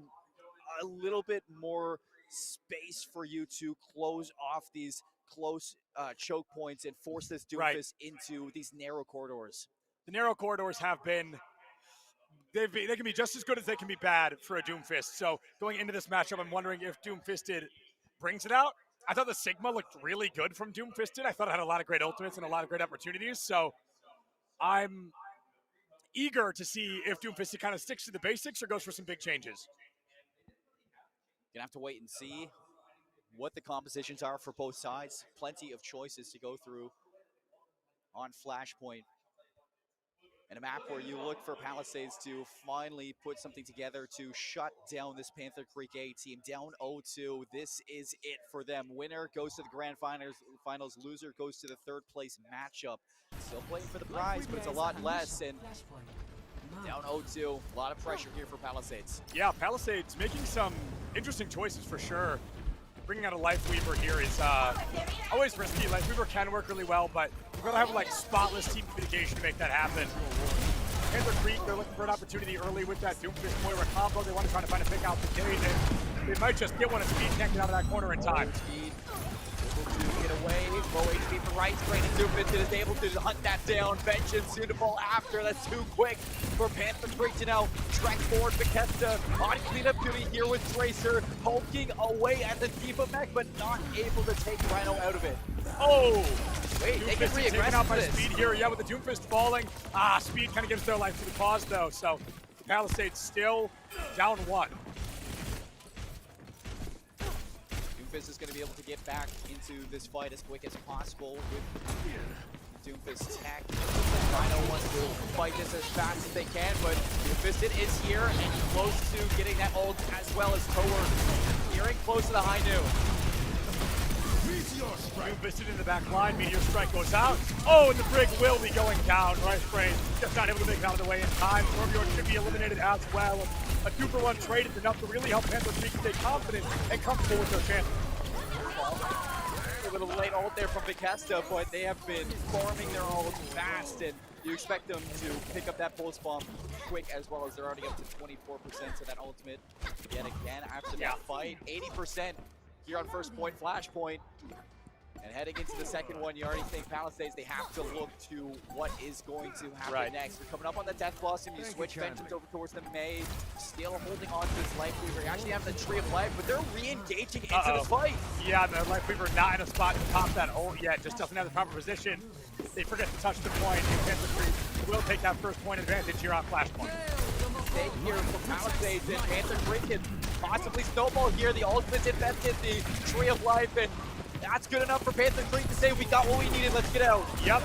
a little bit more space for you to close off these close choke points and force this Doomfist into these narrow corridors. The narrow corridors have been, they can be just as good as they can be bad for a Doomfist. So going into this matchup, I'm wondering if Doomfisted brings it out. I thought the Sigma looked really good from Doomfisted. I thought it had a lot of great ultimates and a lot of great opportunities. So I'm eager to see if Doomfisted kind of sticks to the basics or goes for some big changes. Gonna have to wait and see what the compositions are for both sides. Plenty of choices to go through on Flashpoint. And a map where you look for Palisades to finally put something together to shut down this Panther Creek A team. Down 0-2. This is it for them. Winner goes to the grand finals. Loser goes to the third place matchup. Still playing for the prize, but it's a lot less. And down 0-2. A lot of pressure here for Palisades. Yeah, Palisades making some interesting choices for sure. Bringing out a Lifeweaver here is always risky. Lifeweaver can work really well, but you've got to have spotless team communication to make that happen. Panther Creek, they're looking for an opportunity early with that Doomfist Moira combo. They want to try to find a pick out the gate, and they might just get one of Speed can't get out of that corner in time. Speed able to get away. Low HP for right. Brandon Doomfist is able to hunt that down. Vengeance soon to fall after. That's too quick for Panther Creek to now track forward. Bethesda on cleanup duty here with Tracer, poking away at the Diva mech, but not able to take Rhino out of it. Oh! Wait, they can taken out by Speed here. Yeah, with the Doomfist falling. Speed kind of gives their life to the cause, though. So the Palisades still down 1. Doomfist is going to be able to get back into this fight as quick as possible with Doomfist tech. Rhino wants to fight this as fast as they can, but Doomfist is here and close to getting that ult as well as Tower. Gearing close to the high noon. Visited in the back line, Meteor Strike goes out. Oh, and the Brig will be going down. Right Brain just not able to make it out of the way in time. Torbjorn should be eliminated as well. A 2-for-1 trade is enough to really help Panther Creek stay confident and comfortable with their chances. A little late ult there from Bethesda, but they have been farming their ult fast, and you expect them to pick up that pulse bomb quick, as well as they're already up to 24% to that ultimate. Yet again, after that fight, 80% here on first point, Flashpoint. And heading into the second one, you already think Palisades, they have to look to what is going to happen next. We're coming up on the Death Blossom, you switch Vengeance over towards the May, still holding on to this Lifeweaver. You actually have the Tree of Life, but they're re-engaging into the fight. Yeah, the Lifeweaver not in a spot to top that ult yet, just doesn't have the proper position. They forget to touch the point, and Panther Creek will take that first point advantage here on Flashpoint. Mistake here from Palisades, and Panther Creek can possibly snowball here. The ultimate's invested, the Tree of Life, and that's good enough for Panther Creek to say, we got what we needed, let's get out. Yep,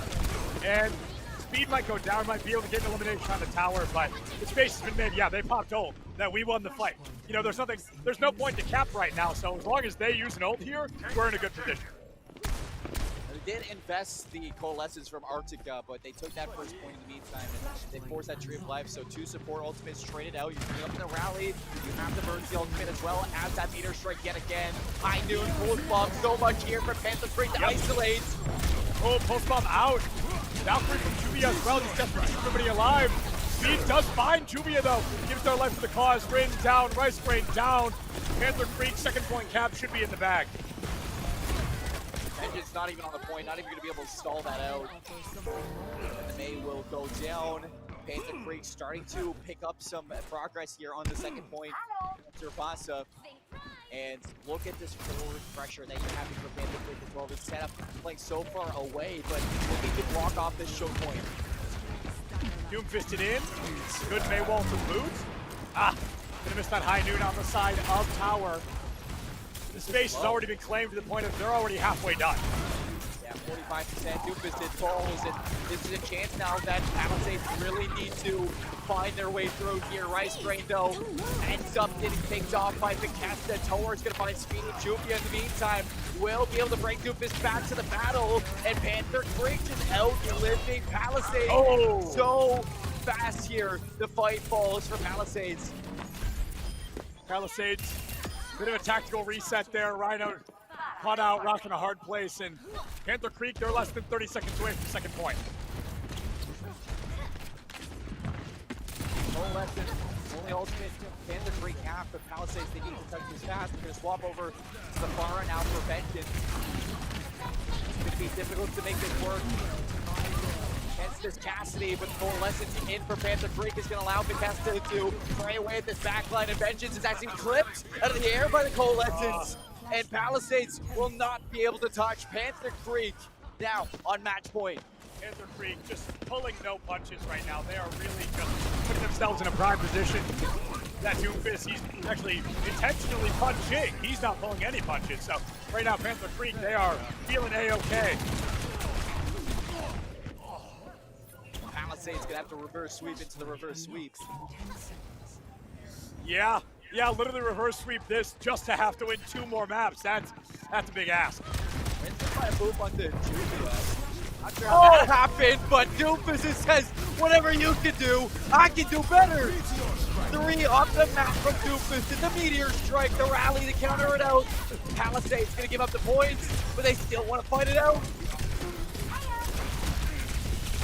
and speed might go down, might be able to get an elimination on the tower, but the space has been made. Yeah, they popped ult, that we won the fight. You know, there's no point to cap right now, so as long as they use an ult here, we're in a good position. They did invest the Coalescence from Arctica, but they took that first point in the meantime, and they forced that Tree of Life, so 2 support ultimates traded out. You bring up the rally, you have the Mercy ultimate as well as that Meteor Strike yet again. High Noon, Pulse Bomb, so much here for Panther Creek to isolate. Oh, Pulse Bomb out. Valkyrie from Juvia as well, just desperate to keep everybody alive. Speed does find Juvia though, gives their life for the cause. Rain down, Rice Rain down. Panther Creek second point cap should be in the bag. Vengeance not even on the point, not even going to be able to stall that out. And the May will go down. Panther Creek starting to pick up some progress here on the second point. Turbasa. And look at this forward pressure that you're having for Panther Creek as well. The setup playing so far away, but looking to block off this choke point. Doomfisted in. Good Maywall to boot. Gonna miss that High Noon on the side of tower. The space has already been claimed to the point of they're already halfway done. Yeah, 45% Doomfisted falls, and this is a chance now that Palisades really need to find their way through here. Rice Drain, though, ends up getting picked off by Bethesda. Towar's gonna find Speedy Juvia in the meantime. Will be able to bring Doomfist back to the battle, and Panther Creek is outliving Palisades. So fast here, the fight falls for Palisades. Palisades, bit of a tactical reset there. Rhino caught out, rock in a hard place, and Panther Creek, they're less than 30 seconds away from second point. Only ultimate Panther Creek half, but Palisades, they need to touch this fast. They're going to swap over to the Farah now for Vengeance. It's going to be difficult to make this work. Hence this Cassidy, but Coalescence in for Panther Creek is going to allow Bethesda to pray away at this backline, and Vengeance is actually clipped out of the air by the Coalescence. And Palisades will not be able to touch Panther Creek now on match point. Panther Creek just pulling no punches right now. They are really just putting themselves in a prime position. That Doomfist, he's actually intentionally punching. He's not pulling any punches. So right now, Panther Creek, they are feeling A-okay. Palisades gonna have to reverse sweep into the reverse sweep. Yeah, literally reverse sweep this just to have to win 2 more maps. That's a big ask. Wins by a move onto Juvia. Not sure how that happened, but Doomfist says, whatever you can do, I can do better. 3 off the map from Doomfist, and the Meteor Strike, the rally to counter it out. Palisades gonna give up the points, but they still want to fight it out.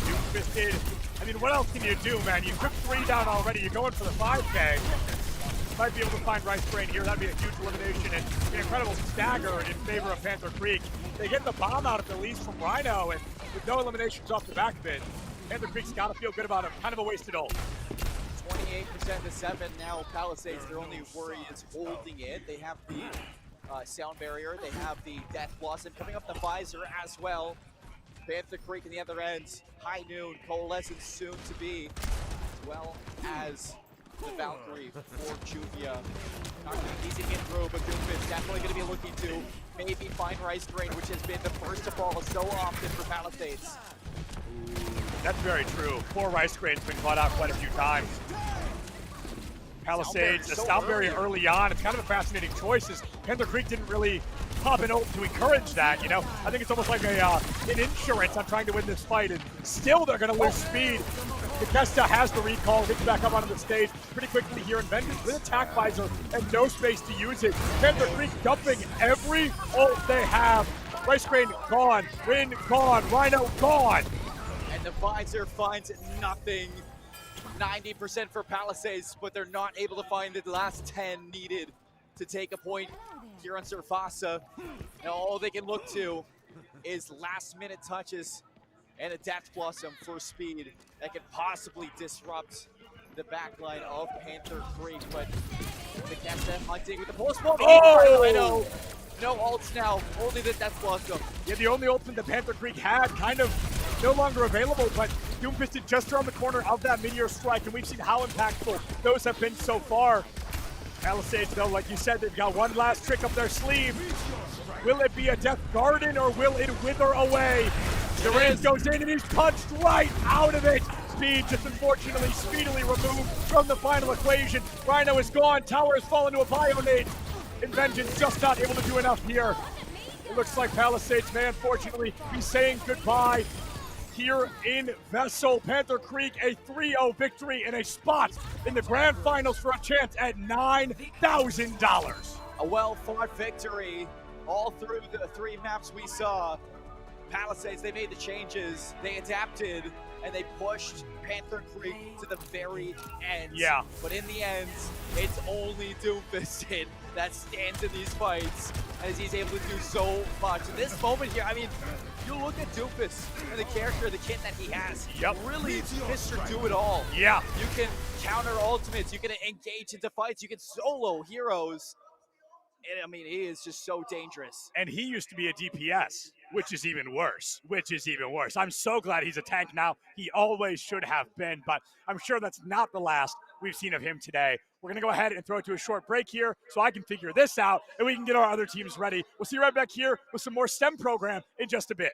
Doomfisted. I mean, what else can you do, man? You took 3 down already. You're going for the 5K. Might be able to find Rice Brain here. That'd be a huge elimination and an incredible stagger in favor of Panther Creek. They get the bomb out of the least from Rhino, and with no eliminations off the back of it, Panther Creek's got to feel good about it. Kind of a wasted ult. 28% to 7 now. Palisades, their only worry is holding it. They have the sound barrier. They have the Death Blossom coming up the visor as well. Panther Creek in the other end. High Noon, Coalescence soon to be, as well as the Valkyrie for Juvia. Not going to be easy to get through, but Doomfist definitely going to be looking to maybe find Rice Drain, which has been the first to fall so often for Palisades. That's very true. Poor Rice Grain's been caught out quite a few times. Palisades, the Soundberry early on. It's kind of a fascinating choice, as Panther Creek didn't really pop an ult to encourage that, you know? I think it's almost like an insurance on trying to win this fight, and still they're going to lose speed. Bethesda has the recall, gets back up onto the stage pretty quickly here, and Vengeance with attack visor and no space to use it. Panther Creek dumping every ult they have. Rice Grain gone, Rin gone, Rhino gone. And the visor finds nothing. 90% for Palisades, but they're not able to find the last 10 needed to take a point here on Surfasa. Now all they can look to is last-minute touches and a Death Blossom for speed that could possibly disrupt the backline of Panther Creek, but Bethesda hunting with the pulse bomb. Oh! Rhino. No ults now, only the Death Blossom. Yeah, the only ultimate that Panther Creek had kind of no longer available, but Doomfisted just around the corner of that Meteor Strike, and we've seen how impactful those have been so far. Palisades, though, like you said, they've got one last trick up their sleeve. Will it be a Death Garden, or will it wither away? Durant goes in, and he's punched right out of it. Speed just unfortunately speedily removed from the final equation. Rhino is gone, Tower has fallen to a Bionade, and Vengeance just not able to do enough here. It looks like Palisades may unfortunately be saying goodbye here in VESL. Panther Creek a 3-0 victory and a spot in the grand finals for a chance at $9,000. A well-fought victory all through the 3 maps we saw. Palisades, they made the changes, they adapted, and they pushed Panther Creek to the very end. Yeah. But in the end, it's only Doomfisted that stands in these fights, as he's able to do so much. In this moment here, I mean, you look at Doofus and the character, the kit that he has. Yep. Really, Mr. Do-It-All. Yeah. You can counter ultimates, you can engage into fights, you can solo heroes. And, I mean, he is just so dangerous. And he used to be a DPS, which is even worse, I'm so glad he's a tank now. He always should have been, but I'm sure that's not the last we've seen of him today. We're going to go ahead and throw it to a short break here so I can figure this out and we can get our other teams ready. We'll see you right back here with some more STEM program in just a bit.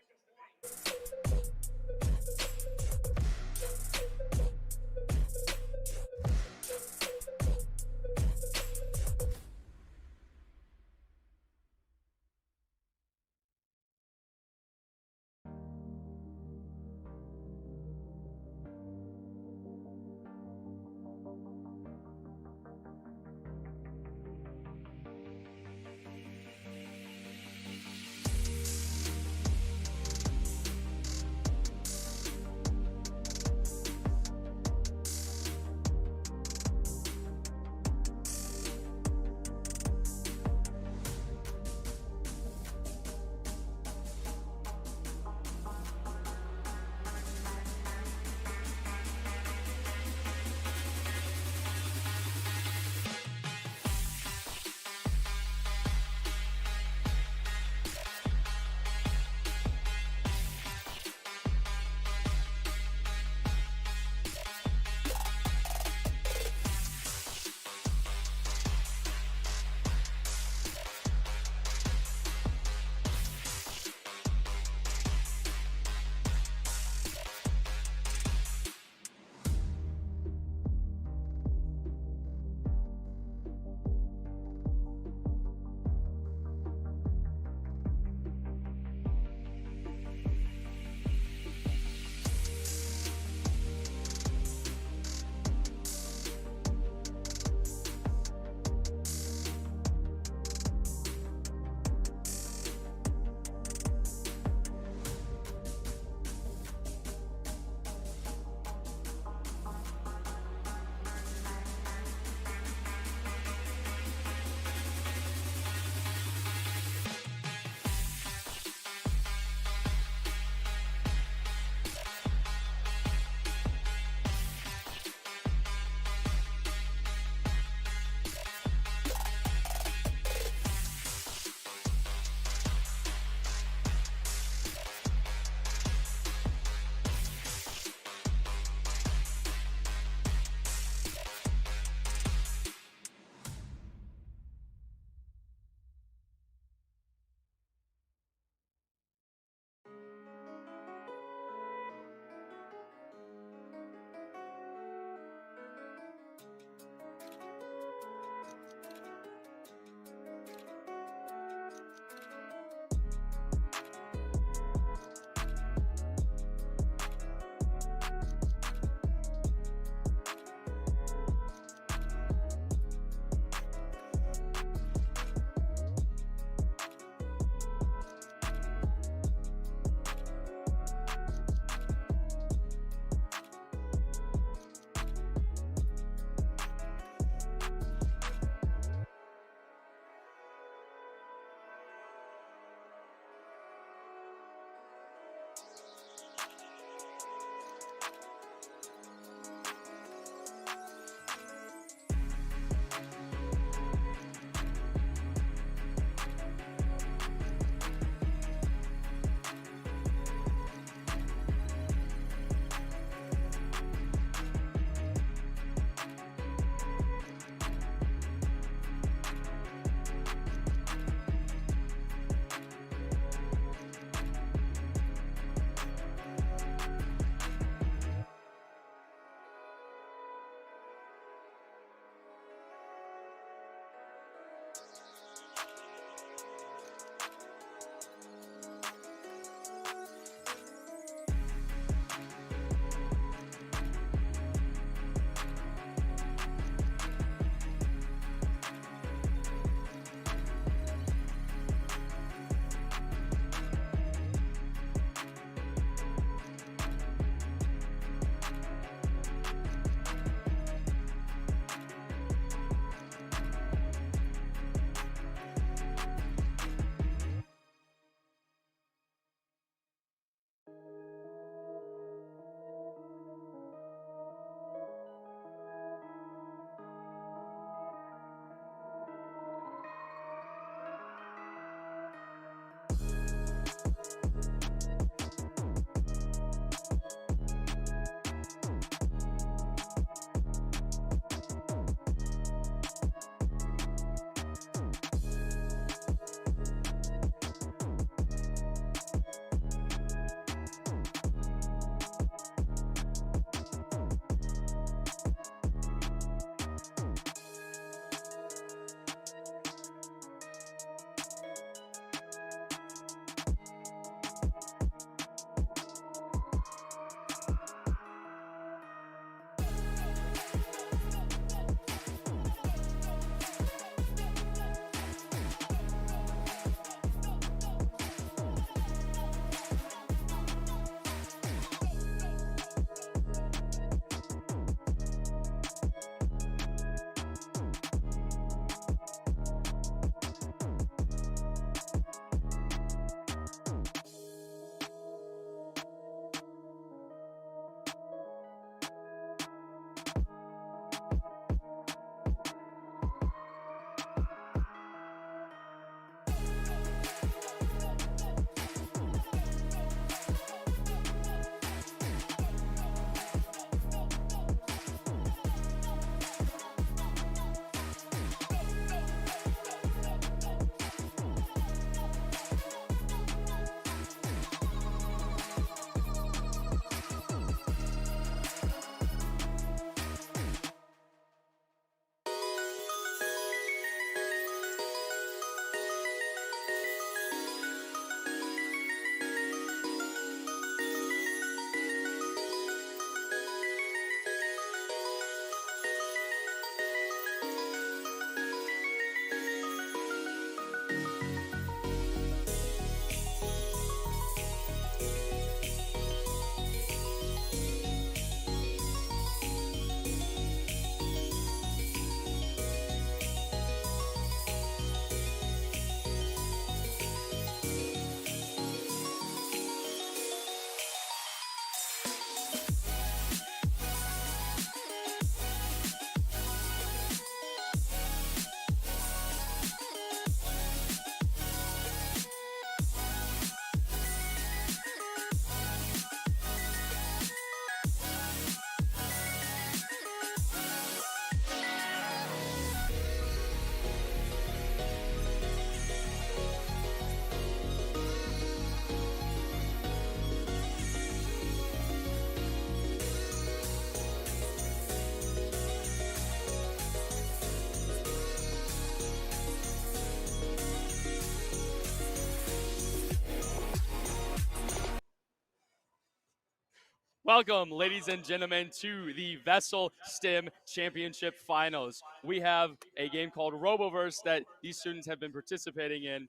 Welcome, ladies and gentlemen, to the VESL STEM Championship Finals. We have a game called Roboverse that these students have been participating in,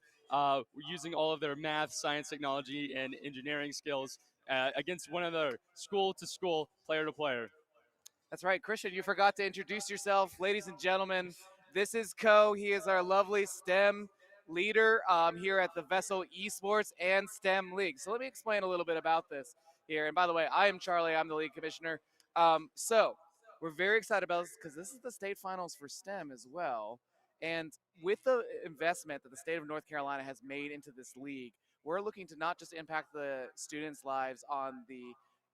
using all of their math, science, technology, and engineering skills against one another, school to school, player to player. That's right, Christian, you forgot to introduce yourself. Ladies and gentlemen, this is Ko. He is our lovely STEM leader here at the VESL Esports and STEM League. So let me explain a little bit about this here. And by the way, I am Charlie. I'm the league commissioner. So we're very excited about this because this is the state finals for STEM as well. And with the investment that the state of North Carolina has made into this league, we're looking to not just impact the students' lives on the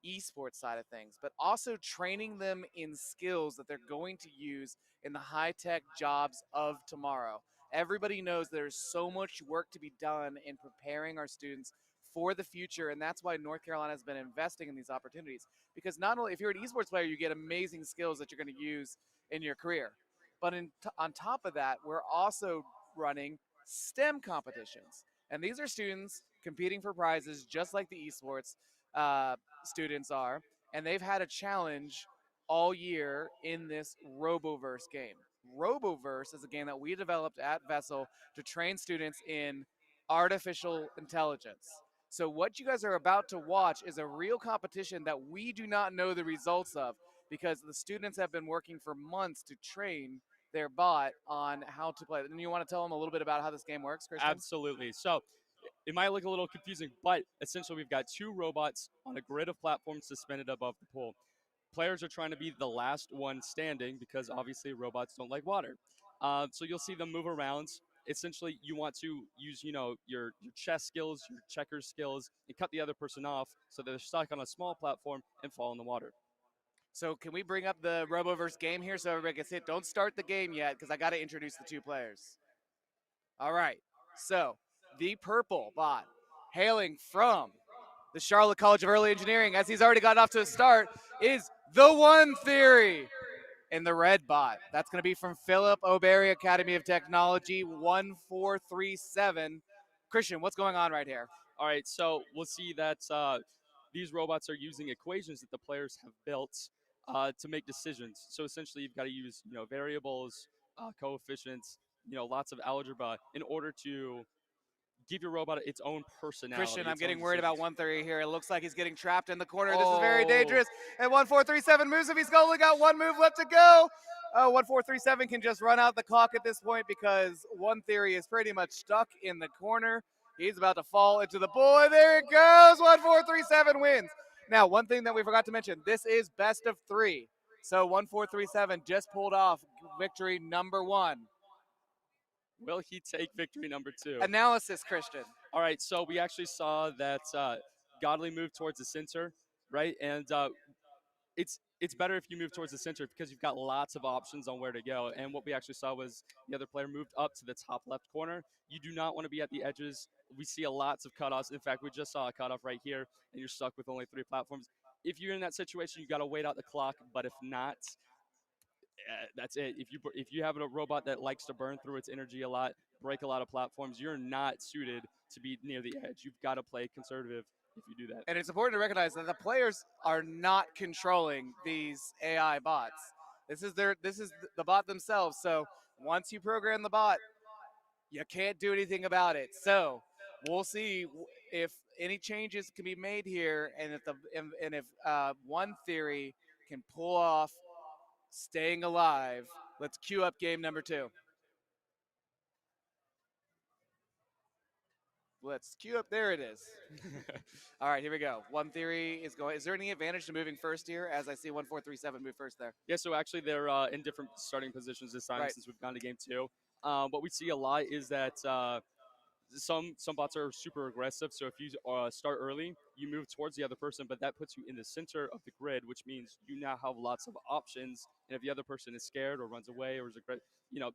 esports side of things, but also training them in skills that they're going to use in the high-tech jobs of tomorrow. Everybody knows there's so much work to be done in preparing our students for the future, and that's why North Carolina has been investing in these opportunities. Because not only if you're an esports player, you get amazing skills that you're going to use in your career, but on top of that, we're also running STEM competitions. And these are students competing for prizes just like the esports students are, and they've had a challenge all year in this Roboverse game. Roboverse is a game that we developed at VESL to train students in artificial intelligence. So what you guys are about to watch is a real competition that we do not know the results of because the students have been working for months to train their bot on how to play. And you want to tell them a little bit about how this game works, Christian? Absolutely. So it might look a little confusing, but essentially we've got two robots on a grid of platforms suspended above the pool. Players are trying to be the last one standing because obviously robots don't like water. So you'll see them move around. Essentially, you want to use, your chess skills, your checkers skills, and cut the other person off so they're stuck on a small platform and fall in the water. So can we bring up the Roboverse game here so everybody can see it? Don't start the game yet because I got to introduce the two players. All right. So the purple bot, hailing from the Charlotte College of Early Engineering, as he's already gotten off to a start, is the One Theory. And the red bot, that's going to be from Philip O'Berry Academy of Technology, 1437. Christian, what's going on right here? All right, so we'll see that these robots are using equations that the players have built to make decisions. So essentially, you've got to use variables, coefficients, lots of algebra in order to give your robot its own personality. Christian, I'm its own getting worried about decisions. 130 here. It looks like he's getting trapped in the corner. This is Oh. very dangerous. And 1437 moves him. He's only got one move left to go. 1437 can just run out the clock at this point because One Theory is pretty much stuck in the corner. He's about to fall into the boy. There it goes. 1437 wins. Now, one thing that we forgot to mention, this is best of 3. So 1437 just pulled off victory number 1. Will he take victory number 2? Analysis, Christian. All right, so we actually saw that Godly moved towards the center, right? And it's better if you move towards the center because you've got lots of options on where to go. And what we actually saw was the other player moved up to the top left corner. You do not want to be at the edges. We see lots of cutoffs. In fact, we just saw a cutoff right here, and you're stuck with only 3 platforms. If you're in that situation, you got to wait out the clock. But if not, that's it. If you have a robot that likes to burn through its energy a lot, break a lot of platforms, you're not suited to be near the edge. You've got to play conservative if you do that. And it's important to recognize that the players are not controlling these AI bots. This is the bot themselves. So once you program the bot, you can't do anything about it. So we'll see if any changes can be made here, and if One Theory can pull off staying alive. Let's queue up game number 2. Let's queue up. There it is. All right, here we go. One Theory is going. Is there any advantage to moving first here? As I see 1437 move first there. Yeah, so actually they're in different starting positions this time since we've gone to game 2. What we see a lot is that some bots are super aggressive. So if you start early, you move towards the other person, but that puts you in the center of the grid, which means you now have lots of options. And if the other person is scared or runs away or is aggressive,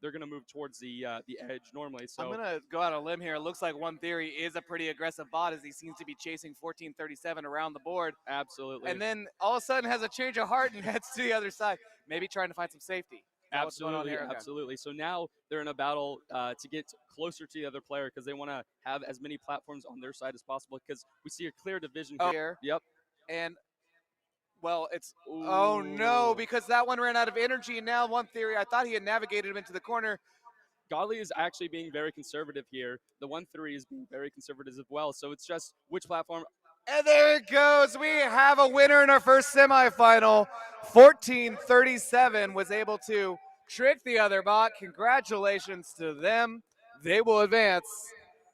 they're going to move towards the edge normally. So I'm going to go out on a limb here. It looks like One Theory is a pretty aggressive bot as he seems to be chasing 1437 around the board. Absolutely. And then all of a sudden has a change of heart and heads to the other side, maybe trying to find some safety. Absolutely, absolutely. So now they're in a battle to get closer to the other player because they want to have as many platforms on their side as possible because we see a clear division here. Yep. And Well, it's oh no, because that one ran out of energy. And now one theory, I thought he had navigated him into the corner. Godly is actually being very conservative here. The 1-3 is being very conservative as well. So it's just which platform. And there it goes. We have a winner in our first semifinal. 1437 was able to trick the other bot. Congratulations to them. They will advance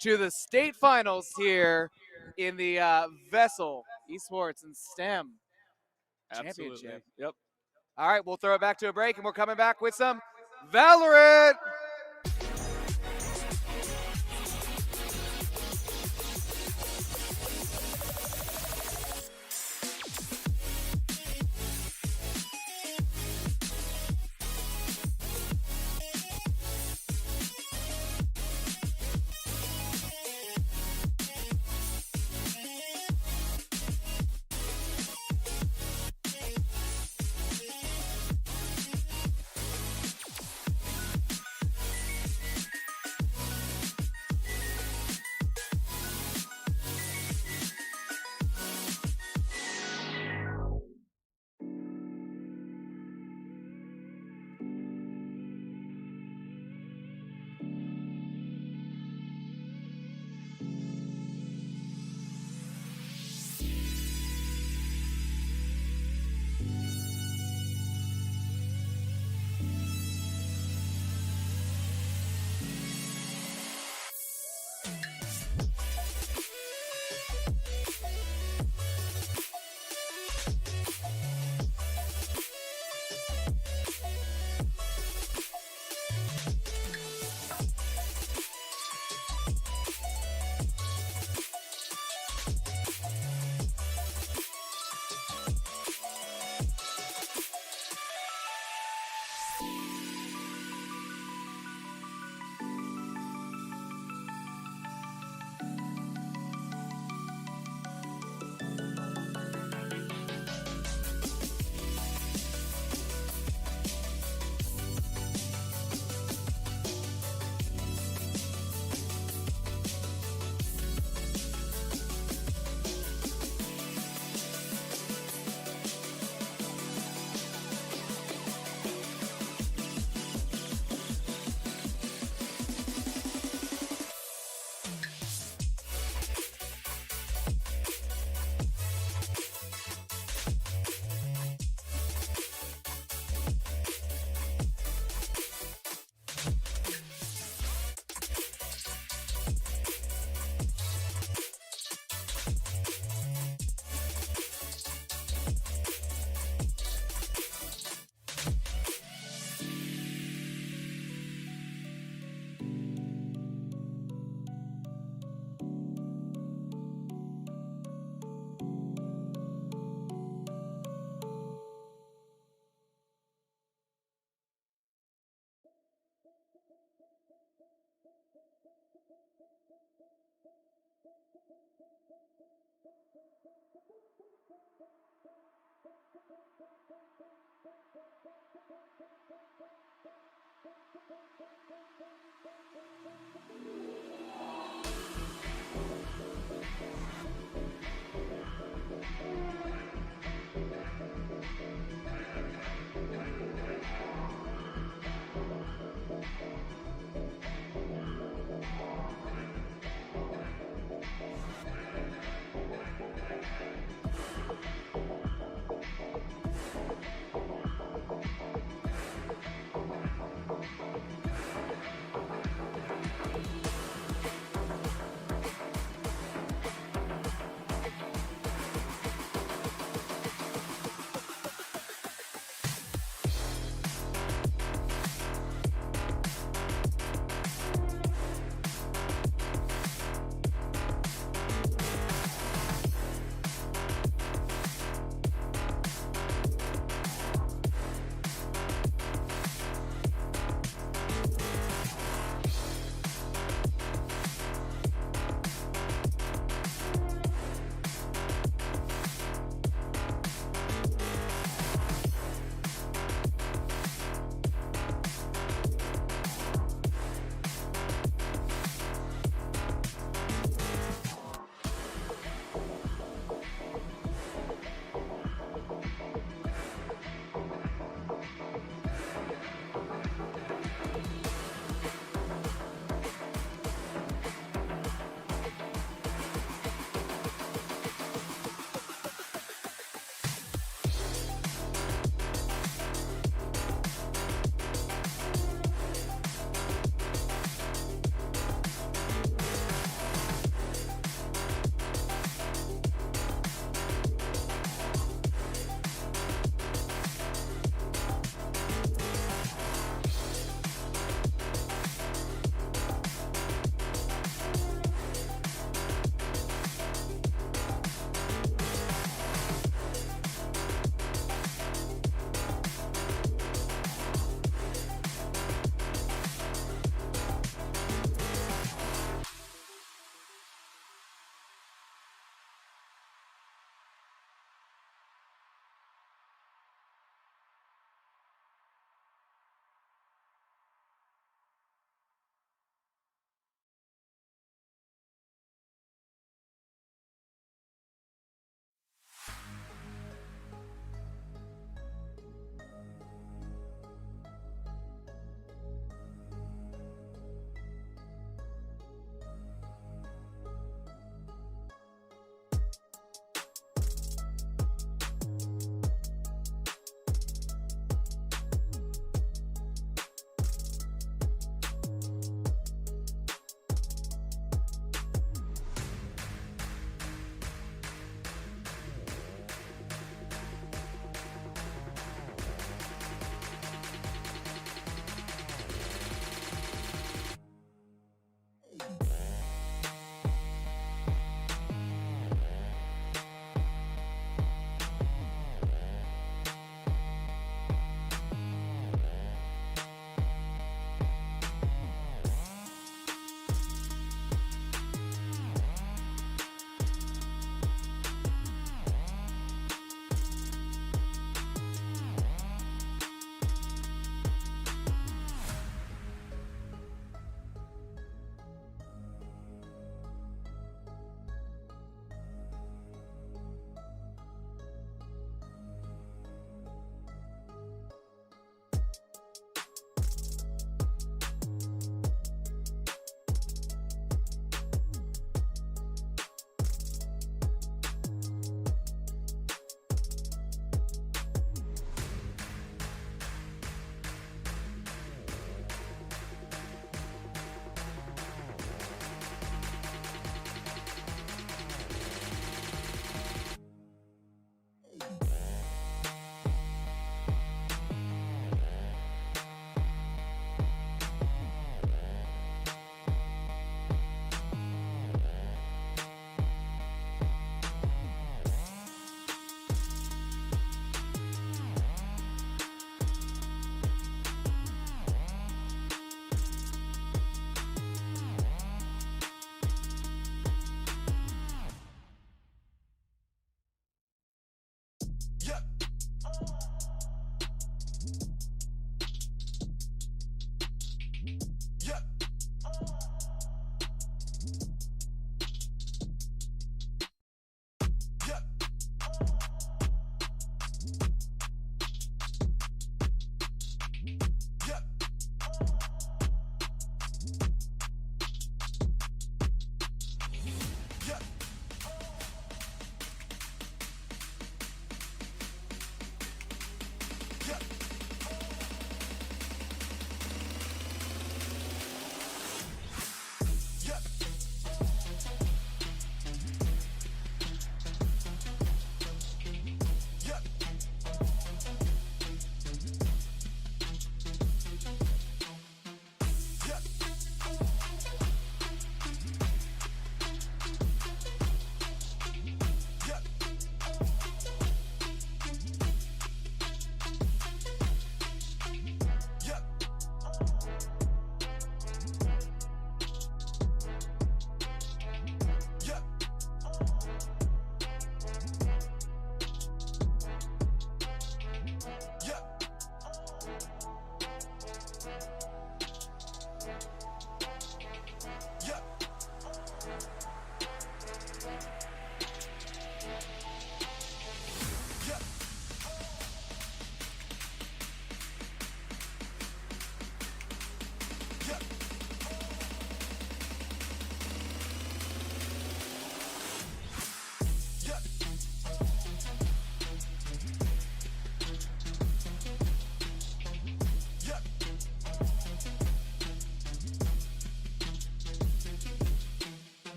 to the state finals here in the VESL Esports and STEM Absolutely. Championship. Yep. All right, we'll throw it back to a break, and we're coming back with some Valorant.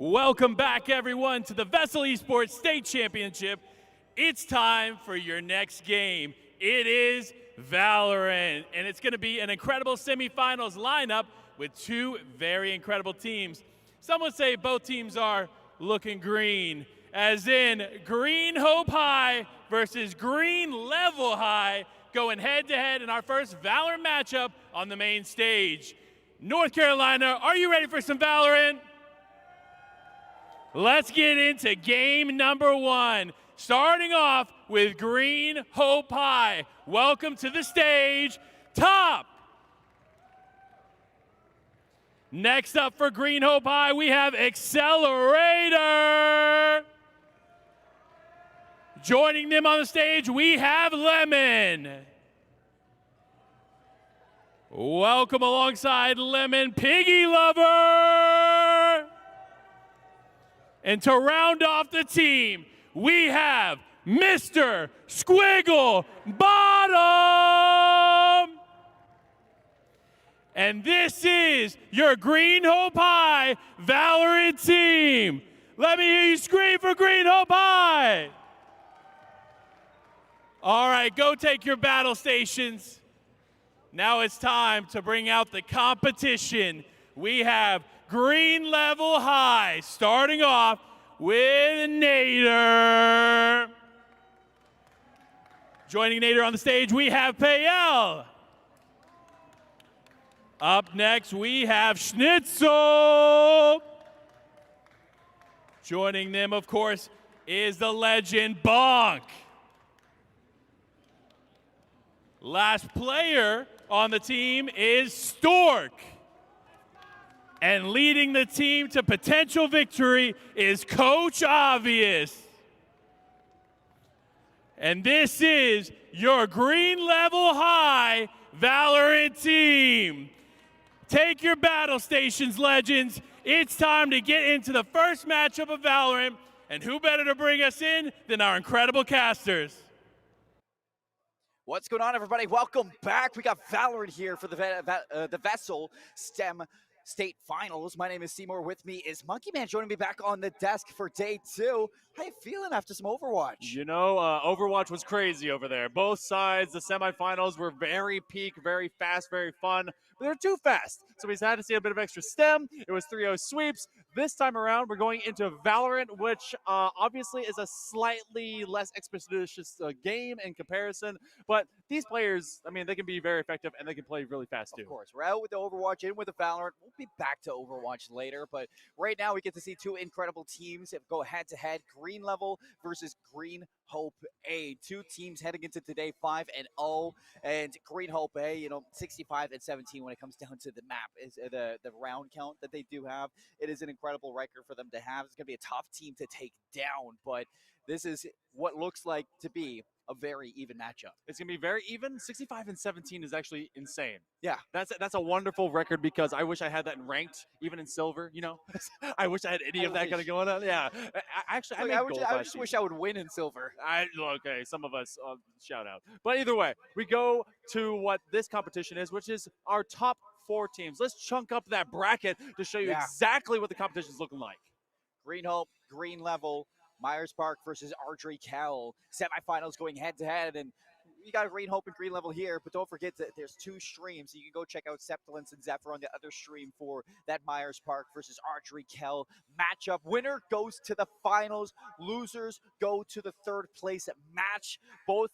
Welcome back, everyone, to the VESL Esports State Championship. It's time for your next game. It is Valorant, and it's going to be an incredible semifinals lineup with two very incredible teams. Some would say both teams are looking green, as in Green Hope High versus Green Level High, going head-to-head in our first Valorant matchup on the main stage. North Carolina, are you ready for some Valorant? Let's get into game number one. Starting off with Green Hope High. Welcome to the stage, Top. Next up for Green Hope High, we have Accelerator. Joining them on the stage, we have Lemon. Welcome alongside Lemon, Piggy Lover. And to round off the team, we have Mr. Squiggle Bottom. And this is your Green Hope High Valorant team. Let me hear you scream for Green Hope High. All right, go take your battle stations. Now it's time to bring out the competition. We have Green Level High, starting off with Nader. Joining Nader on the stage, we have Payel. Up next, we have Schnitzel. Joining them, of course, is the legend Bonk. Last player on the team is Stork. And leading the team to potential victory is Coach Obvious. And this is your Green Level High Valorant team. Take your battle stations, legends. It's time to get into the first matchup of Valorant. And who better to bring us in than our incredible casters? What's going on, everybody? Welcome back. We got Valorant here for the VESL State Finals. My name is Seymour. With me is Monkey Man, joining me back on the desk for day two. How you feeling after some Overwatch? You know, Overwatch was crazy over there. Both sides, the semifinals were very peak, very fast, very fun. But they're too fast. So we had to see a bit of extra stem. It was 3-0 sweeps. This time around, we're going into Valorant, which obviously is a slightly less expeditious game in comparison. But these players, I mean, they can be very effective and they can play really fast too. Of course, we're out with the Overwatch, in with the Valorant. We'll be back to Overwatch later, but right now we get to see two incredible teams go head-to-head. Green Level versus Green Hope A. Two teams heading into today 5-0, and Green Hope A, you know, 65-17 when it comes down to the map is the round count that they do have. It is an incredible record for them to have. It's going to be a tough team to take down, but this is what looks like to be a very even matchup. It's going to be very even. 65-17 is actually insane. Yeah. That's a wonderful record because I wish I had that in ranked, even in silver, you know. I wish I had any of that kind of going on. Yeah. I just wish I would win in silver. Okay, some of us, shout out. But either way, we go to what this competition is, which is our top 4 teams. Let's chunk up that bracket to show you exactly what the competition is looking like. Green Hope, Green Level, Myers Park versus Ardrey Kell. Semifinals going head-to-head, and we got Green Hope and Green Level here, but don't forget that there's 2 streams. So you can go check out Septilence and Zephyr on the other stream for that Myers Park versus Ardrey Kell matchup. Winner goes to the finals. Losers go to the 3rd place match. Both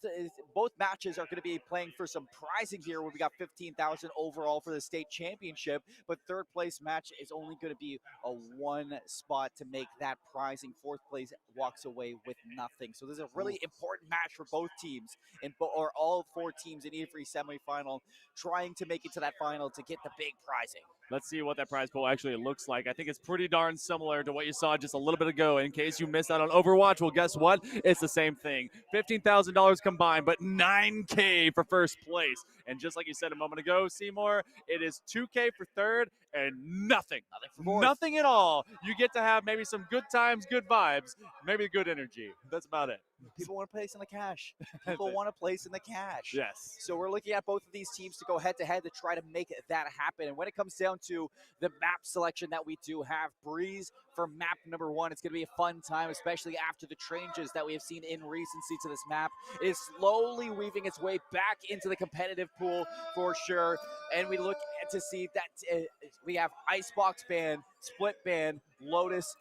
matches are going to be playing for some prizing here, where we got $15,000 overall for the state championship, but 3rd place match is only going to be a 1 spot to make that prizing. 4th place walks away with nothing. So this is a really important match for both teams, or all 4 teams in every semifinal trying to make it to that final to get the big prizing. Let's see what that prize pool actually looks like. I think it's pretty darn similar to what you saw just a little bit ago. In case you missed out on Overwatch, well, guess what? It's the same thing. $15,000 combined, but $9K for 1st place. And just like you said a moment ago, Seymour, it is $2K for 3rd and nothing. For 4th. Nothing at all. You get to have maybe some good times, good vibes, maybe good energy. That's about it. People want to place in the cash. People want to place in the cash. Yes. So we're looking at both of these teams to go head-to-head to try to make that happen. And when it comes down to the map selection that we do have, Breeze for map number 1, it's going to be a fun time, especially after the changes that we have seen in recency to this map. It is slowly weaving its way back into the competitive pool for sure. And we look to see that we have Icebox ban, Split ban, Lotus,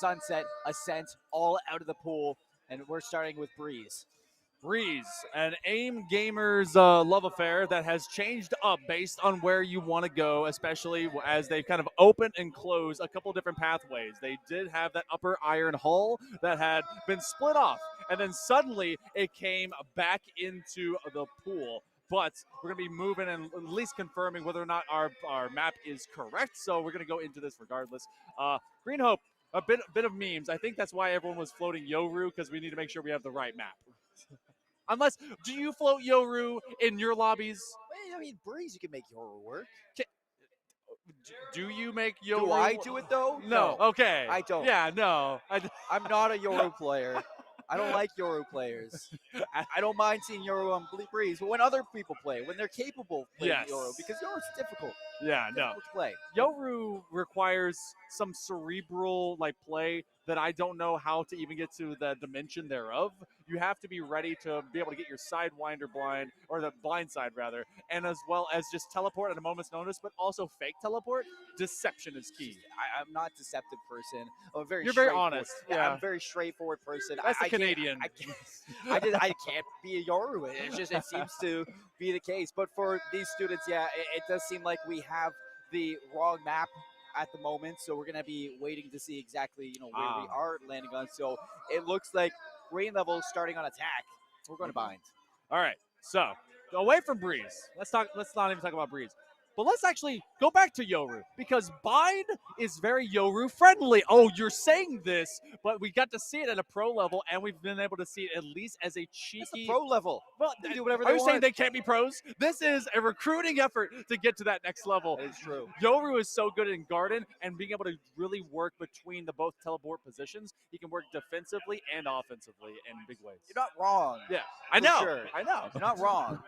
Sunset, Ascent, all out of the pool. And we're starting with Breeze. Breeze, an AIM Gamers love affair that has changed up based on where you want to go, especially as they kind of open and close a couple different pathways. They did have that upper iron hull that had been split off, and then suddenly it came back into the pool. But we're going to be moving and at least confirming whether or not our map is correct, so we're going to go into this regardless. Green Hope, a bit of memes. I think that's why everyone was floating Yoru, because we need to make sure we have the right map. Unless, do you float Yoru in your lobbies? Well, I mean, Breeze, you can make Yoru work. Do you make Yoru? Do I do it, though? No. Okay. I don't. Yeah, no. I'm not a Yoru player. I don't like Yoru players. I don't mind seeing Yoru on Breeze, but when other people play, when they're capable of playing Yoru, because Yoru's difficult. Yeah, no. Difficult to play. Yoru requires some cerebral play that I don't know how to even get to the dimension thereof. You have to be ready to be able to get your sidewinder blind, or the blind side rather, and as well as just teleport at a moment's notice, but also fake teleport. Deception is key. I'm not a deceptive person. You're very honest. Yeah. I'm a very straightforward person. That's the Canadian. I can't be a Yoru. It seems to be the case. But for these students, it does seem like we have the wrong map at the moment, so we're going to be waiting to see exactly where we are landing on. So it looks like green level starting on attack. We're going to bind. All right, so away from Breeze. Let's not even talk about Breeze. But let's actually go back to Yoru, because Bind is very Yoru friendly. Oh, you're saying this, but we got to see it at a pro level, and we've been able to see it at least as a cheeky. It's a pro level. Well, they do whatever are they you want. saying they can't be pros? This is a recruiting effort to get to that next level. It's true. Yoru is so good in Garden and being able to really work between the both teleport positions. He can work defensively and offensively in big ways. You're not wrong. Yeah, I know. Sure. I know. You're not wrong.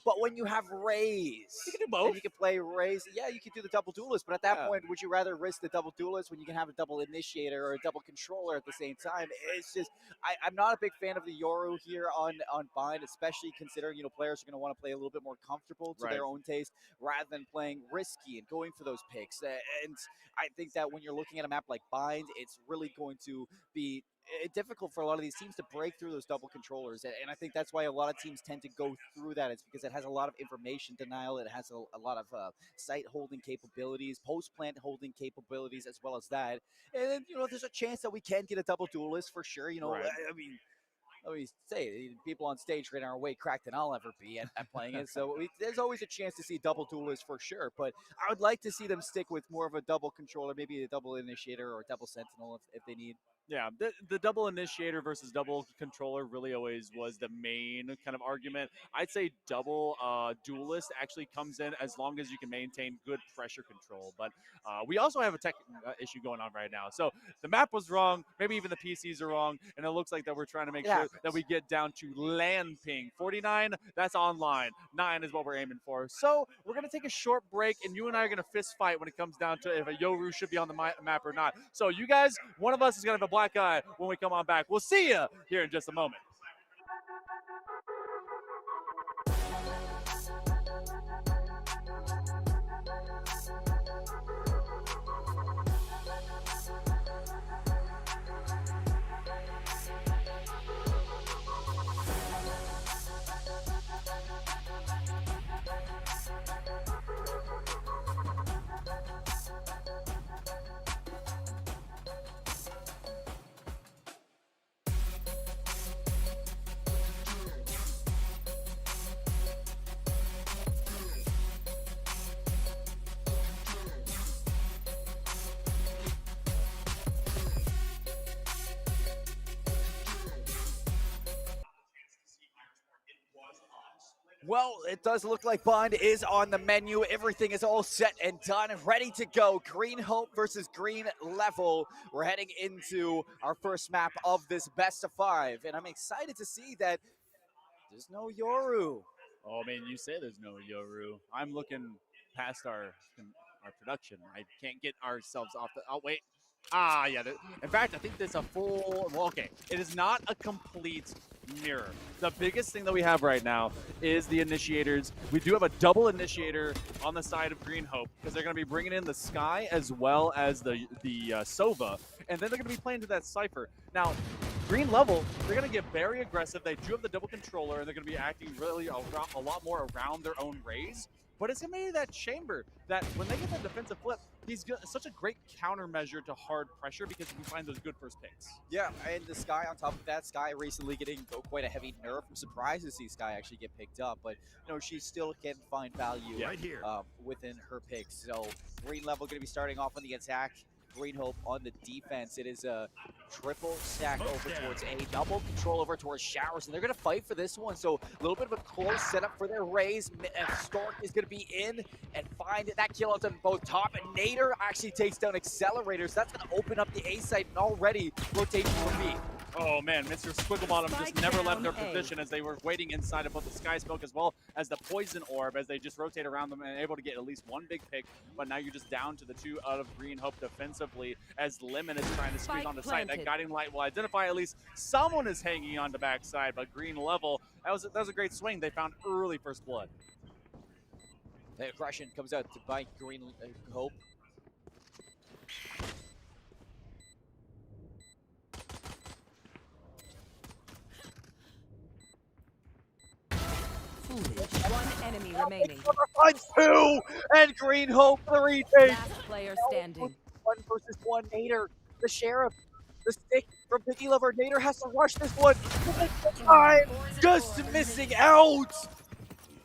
But when you have Raze, you can do both. You can play Raze. Yeah, you can do the double duelist. But at that point, would you rather risk the double duelist when you can have a double initiator or a double controller at the same time? It's just, I'm not a big fan of the Yoru here on Bind, especially considering players are going to want to play a little bit more comfortable to their own taste rather than playing risky and going for those picks. And I think that when you're looking at a map like Bind, it's really going to be difficult for a lot of these teams to break through those double controllers, and I think that's why a lot of teams tend to go through that. It's because it has a lot of information denial, it has a lot of site holding capabilities, post plant holding capabilities, as well as that. And then there's a chance that we can get a double duelist for sure. I mean, let me say, people on stage right now are way cracked than I'll ever be at playing it. So there's always a chance to see double duelists for sure. But I would like to see them stick with more of a double controller, maybe a double initiator or a double sentinel if they need. Yeah, the double initiator versus double controller really always was the main kind of argument. I'd say double duelist actually comes in as long as you can maintain good pressure control. But we also have a tech issue going on right now. So the map was wrong. Maybe even the PCs are wrong. And it looks like that we're trying to make sure that we get down to land ping. 49, that's online. 9 is what we're aiming for. So we're going to take a short break, and you and I are going to fist fight when it comes down to if a Yoru should be on the map or not. So you guys, one of us is going to have a black eye when we come on back. We'll see you here in just a moment. Well, it does look like Bond is on the menu. Everything is all set and done, ready to go. Green Hope versus Green Level. We're heading into our first map of this best of 5, and I'm excited to see that there's no Yoru. Oh, man, you say there's no Yoru. I'm looking past our production. I can't get ourselves off the. Oh, wait. Ah, yeah. In fact, I think there's a full. Well, okay. It is not a complete mirror. The biggest thing that we have right now is the initiators. We do have a double initiator on the side of Green Hope because they're going to be bringing in the Sky as well as the Sova, and then they're going to be playing to that Cypher. Now, Green Level, they're going to get very aggressive. They do have the double controller, and they're going to be acting really a lot more around their own rays. But it's going to be that Chamber that when they get that defensive flip, he's such a great countermeasure to hard pressure because you can find those good first picks. Yeah, and the Sky on top of that, Sky recently getting quite a heavy nerf. I'm surprised to see Sky actually get picked up, but she still can find value right here. Within her picks. So Green Level going to be starting off on the attack. Green Hope on the defense. It is a triple stack over towards A, double control over towards Showers, and they're going to fight for this one. So a little bit of a close setup for their Rays. Stork is going to be in and find that kill out on both top, and Nader actually takes down Accelerators. That's going to open up the A site and already rotation for B. Oh man, Mr. Squigglebottom just never left their position as they were waiting inside of both the Sky Smoke as well as the Poison Orb as they just rotate around them and able to get at least one big pick. But now you're just down to the 2 out of Green Hope defensively as Lemon is trying to squeeze onto site. That Guiding Light will identify at least someone is hanging on the backside, but Green Level, that was a great swing. They found early first blood. The aggression comes out to bite Green Hope. One enemy remaining. Finds 2, and Green Hope the retake. Last player standing. 1 versus 1. Nader, the Sheriff, the stick from Picky Lover. Nader has to rush this one. Time, just missing out.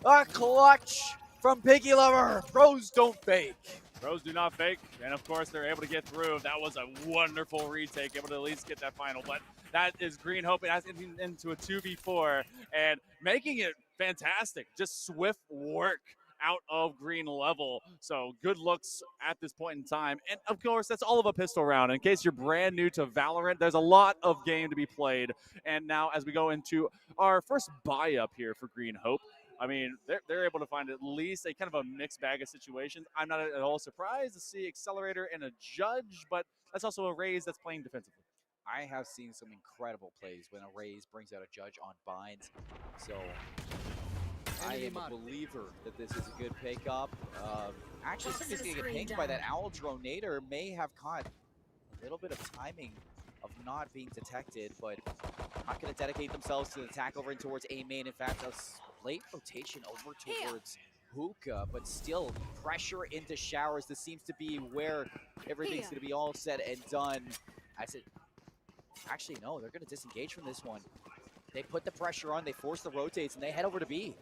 A clutch from Piggy Lover. Pros don't fake. Pros do not fake, and of course they're able to get through. That was a wonderful retake, able to at least get that final. But that is Green Hope into a 2v4 and making it fantastic. Just swift work out of Green Level. So good looks at this point in time. And of course, that's all of a pistol round. In case you're brand new to Valorant, there's a lot of game to be played. And now as we go into our first buy up here for Green Hope, I mean, they're able to find at least a kind of a mixed bag of situations. I'm not at all surprised to see Accelerator and a Judge, but that's also a Raze that's playing defensively. I have seen some incredible plays when a Raze brings out a Judge on binds. So I am a believer that this is a good pickup. Actually, somebody's going to get pinged by that Owl Drone. Nader may have caught a little bit of timing of not being detected, but not going to dedicate themselves to the attack over and towards A main. In fact, a late rotation over towards Hookah, but still pressure into Showers. This seems to be where everything's going to be all said and done. I said, actually, no, they're going to disengage from this one. They put the pressure on, they force the rotates, and they head over to B.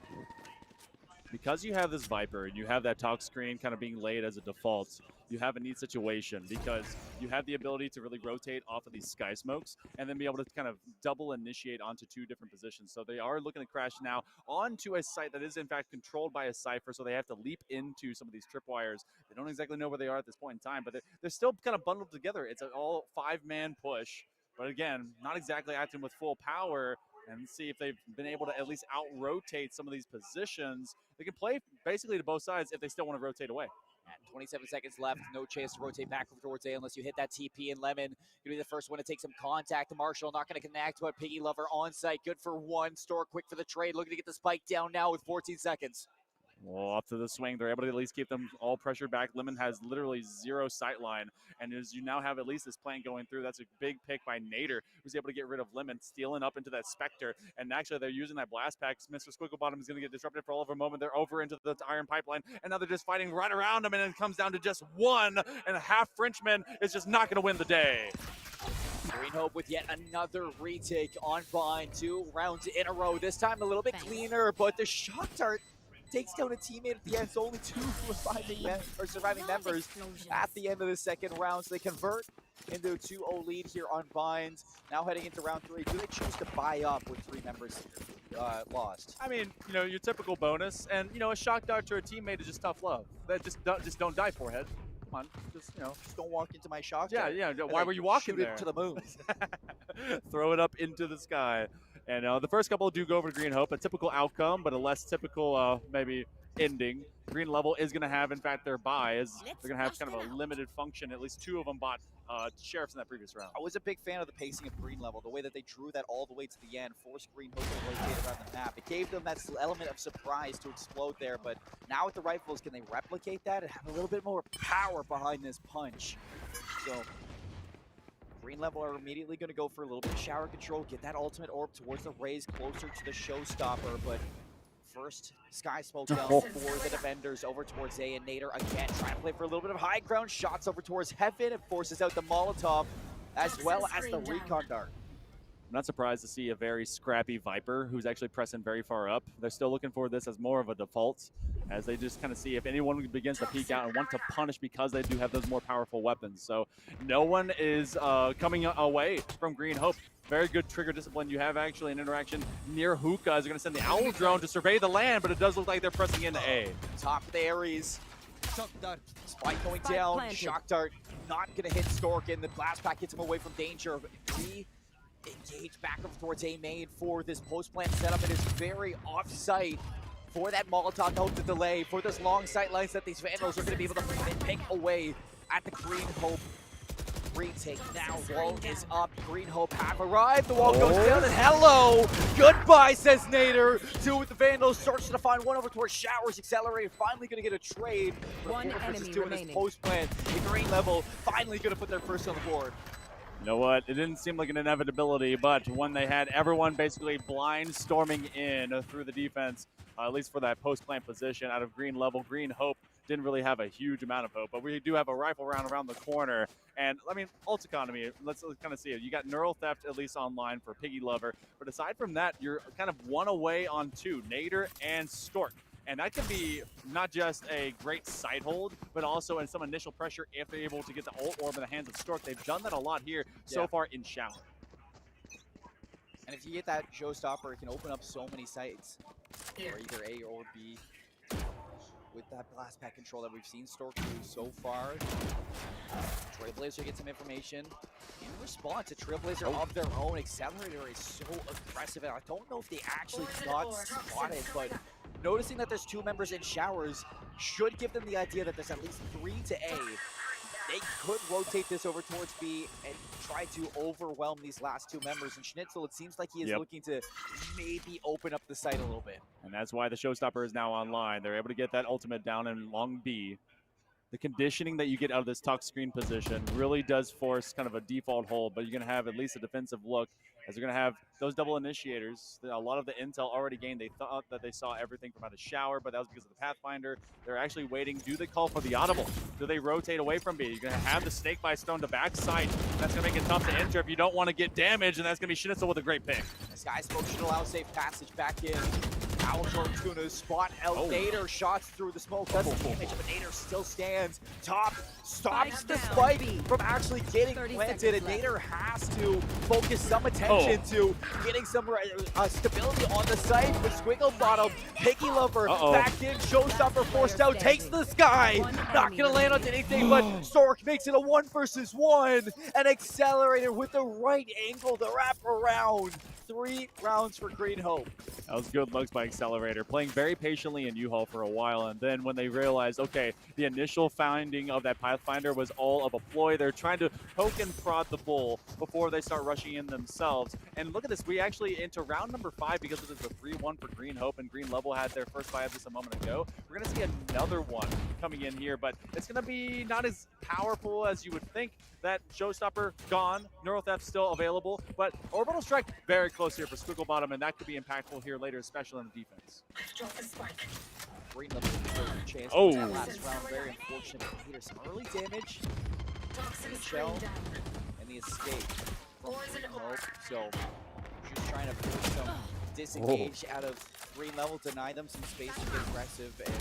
Because you have this Viper and you have that talk screen kind of being laid as a default, you have a neat situation because you have the ability to really rotate off of these Sky Smokes and then be able to kind of double initiate onto 2 different positions. So they are looking to crash now onto a site that is in fact controlled by a Cypher, so they have to leap into some of these tripwires. They don't exactly know where they are at this point in time, but they're still kind of bundled together. It's an all 5-man push, but again, not exactly acting with full power. And see if they've been able to at least out-rotate some of these positions. They can play basically to both sides if they still want to rotate away. And 27 seconds left, no chance to rotate back towards A unless you hit that TP, and Lemon going to be the first one to take some contact. Marshall not going to connect, but Piggy Lover on site, good for 1. Store quick for the trade, looking to get the spike down now with 14 seconds. Well, up to the swing, they're able to at least keep them all pressured back. Lemon has literally 0 sightline, and as you now have at least this plan going through, that's a big pick by Nader, who's able to get rid of Lemon, stealing up into that Spectre, and actually they're using that blast pack. Mr. Squigglebottom is going to get disrupted for all of a moment. They're over into the Iron Pipeline, and now they're just fighting right around him, and it comes down to just 1, and a half Frenchman is just not going to win the day. Green Hope with yet another retake on bind, 2 rounds in a row. This time a little bit cleaner, but the Shock Dart takes down a teammate at the end. So only 2 surviving members at the end of the second round. So they convert into a 2-0 lead here on binds. Now heading into round 3. Do they choose to buy up with 3 members here? lost? I mean, your typical bonus, and a shock dart to a teammate is just tough love. That just don't die, forehead. Come on, just Just don't walk into my shock. Yeah, dart. yeah. And Why then were you walking shoot there? it to the moon. Throw it up into the sky. And the first couple do go over to Green Hope. A typical outcome, but a less typical maybe ending. Green Level is going to have, in fact, their buy. They're going to have kind of a limited function. At least 2 of them bought Sheriffs in that previous round. I was a big fan of the pacing of Green Level, the way that they drew that all the way to the end, forced Green Hope to rotate around the map. It gave them that element of surprise to explode there, but now with the rifles, can they replicate that and have a little bit more power behind this punch? So Green Level are immediately going to go for a little bit of shower control, get that ultimate orb towards the Raze, closer to the showstopper, but first, Sky Smoke down for the defenders over towards A, and Nader again trying to play for a little bit of high ground. Shots over towards Heaven. It forces out the Molotov as well as the Recon Dart. I'm not surprised to see a very scrappy Viper who's actually pressing very far up. They're still looking for this as more of a default, as they just kind of see if anyone begins to peek out and want to punish because they do have those more powerful weapons. So no one is coming away from Green Hope. Very good trigger discipline. You have actually an interaction near Hookah as they're going to send the Owl drone to survey the land, but it does look like they're pressing into A. Top of the Ares. Spike going down. planted. Shock Dart not going to hit Stork, and the blast pack gets him away from danger. Engage back over towards A main for this post-plant setup. It is very off-site for that Molotov note to delay, for this long sight lines that these Vandals are going to be able to pick away at the Green Hope retake. Now wall is up. Green Hope have arrived. The wall goes down, and hello, goodbye, says Nader. 2 with the Vandals, search to find one over towards Showers. Accelerator finally going to get a trade. One 4 versus enemy 2 in this remaining. post-plant. The Green Level finally going to put their first on the board. You know what? It didn't seem like an inevitability, but when they had everyone basically blind storming in through the defense, at least for that post-plant position out of Green Level, Green Hope didn't really have a huge amount of hope. But we do have a rifle round around the corner. And, I mean, ult economy, let's kind of see it. You got Neural Theft at least online for Piggy Lover. But aside from that, you're kind of 1 away on 2, Nader and Stork. And that can be not just a great sight hold, but also in some initial pressure if they're able to get the ult orb in the hands of Stork. They've done that a lot here so far in Shower. And if you get that showstopper, it can open up so many sites for either A or B. With that blast pack control that we've seen Stork do so far, Trailblazer gets some information. In response, a Trailblazer of their own. Accelerator is so aggressive, and I don't know if they actually got spotted, but noticing that there's 2 members in Showers should give them the idea that there's at least 3 to A. They could rotate this over towards B and try to overwhelm these last 2 members. And Schnitzel, it seems like he is looking to maybe open up the site a little bit. And that's why the showstopper is now online. They're able to get that ultimate down in long B. The conditioning that you get out of this tuck screen position really does force kind of a default hold, but you're going to have at least a defensive look as they're going to have those double initiators. A lot of the intel already gained. They thought that they saw everything from out of Shower, but that was because of the Pathfinder. They're actually waiting. Do they call for the audible? Do they rotate away from B? You're going to have the Snake by Stone to backside. That's going to make it tough to enter if you don't want to get damaged, and that's going to be Schnitzel with a great pick. The Sky Smoke should allow safe passage back in. Owlstorm's going to spot out Nader. Shots through the smoke. Doesn't damage, but Nader still stands. Top stops the spike from actually getting planted, and Nader has to focus some attention to getting some stability on the site. With Squiggle Bottom, Piggy Lover back in. Showstopper forced out, takes the sky. Not going to land on anything, but Stork makes it a 1 versus 1. An Accelerator with the right angle to wrap around. 3 rounds for Green Hope. That was good looks by Accelerator, playing very patiently in U-Haul for a while, and then when they realized, okay, the initial finding of that Pathfinder was all of a ploy, they're trying to poke and prod the bull before they start rushing in themselves. And look at this, we actually into round number 5, because it is a 3-1 for Green Hope, and Green Level had their first 5 just a moment ago. We're going to see another one coming in here, but it's going to be not as powerful as you would think. That Showstopper gone, Neural Theft still available, but Orbital Strike very close here for Squiggle Bottom, and that could be impactful here later, especially on the defense. Green Level a chance to that last round. Very unfortunate. Peter, some early damage. The shell and the escape from Green Hope. So just trying to force some disengage out of Green Level, deny them some space to get aggressive, and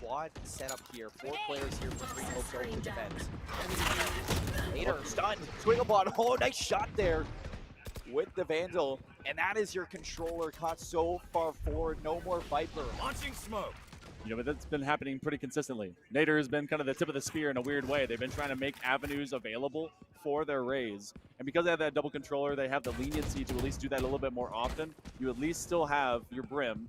quad setup here. 4 players here for Green Hope going to defense. Nader stunned. Swigglebot. Oh, nice shot there with the Vandal. And that is your controller caught so far forward. No more Viper. Launching smoke. You know, but that's been happening pretty consistently. Nader has been kind of the tip of the spear in a weird way. They've been trying to make avenues available for their Rays. And because they have that double controller, they have the leniency to at least do that a little bit more often. You at least still have your Brim,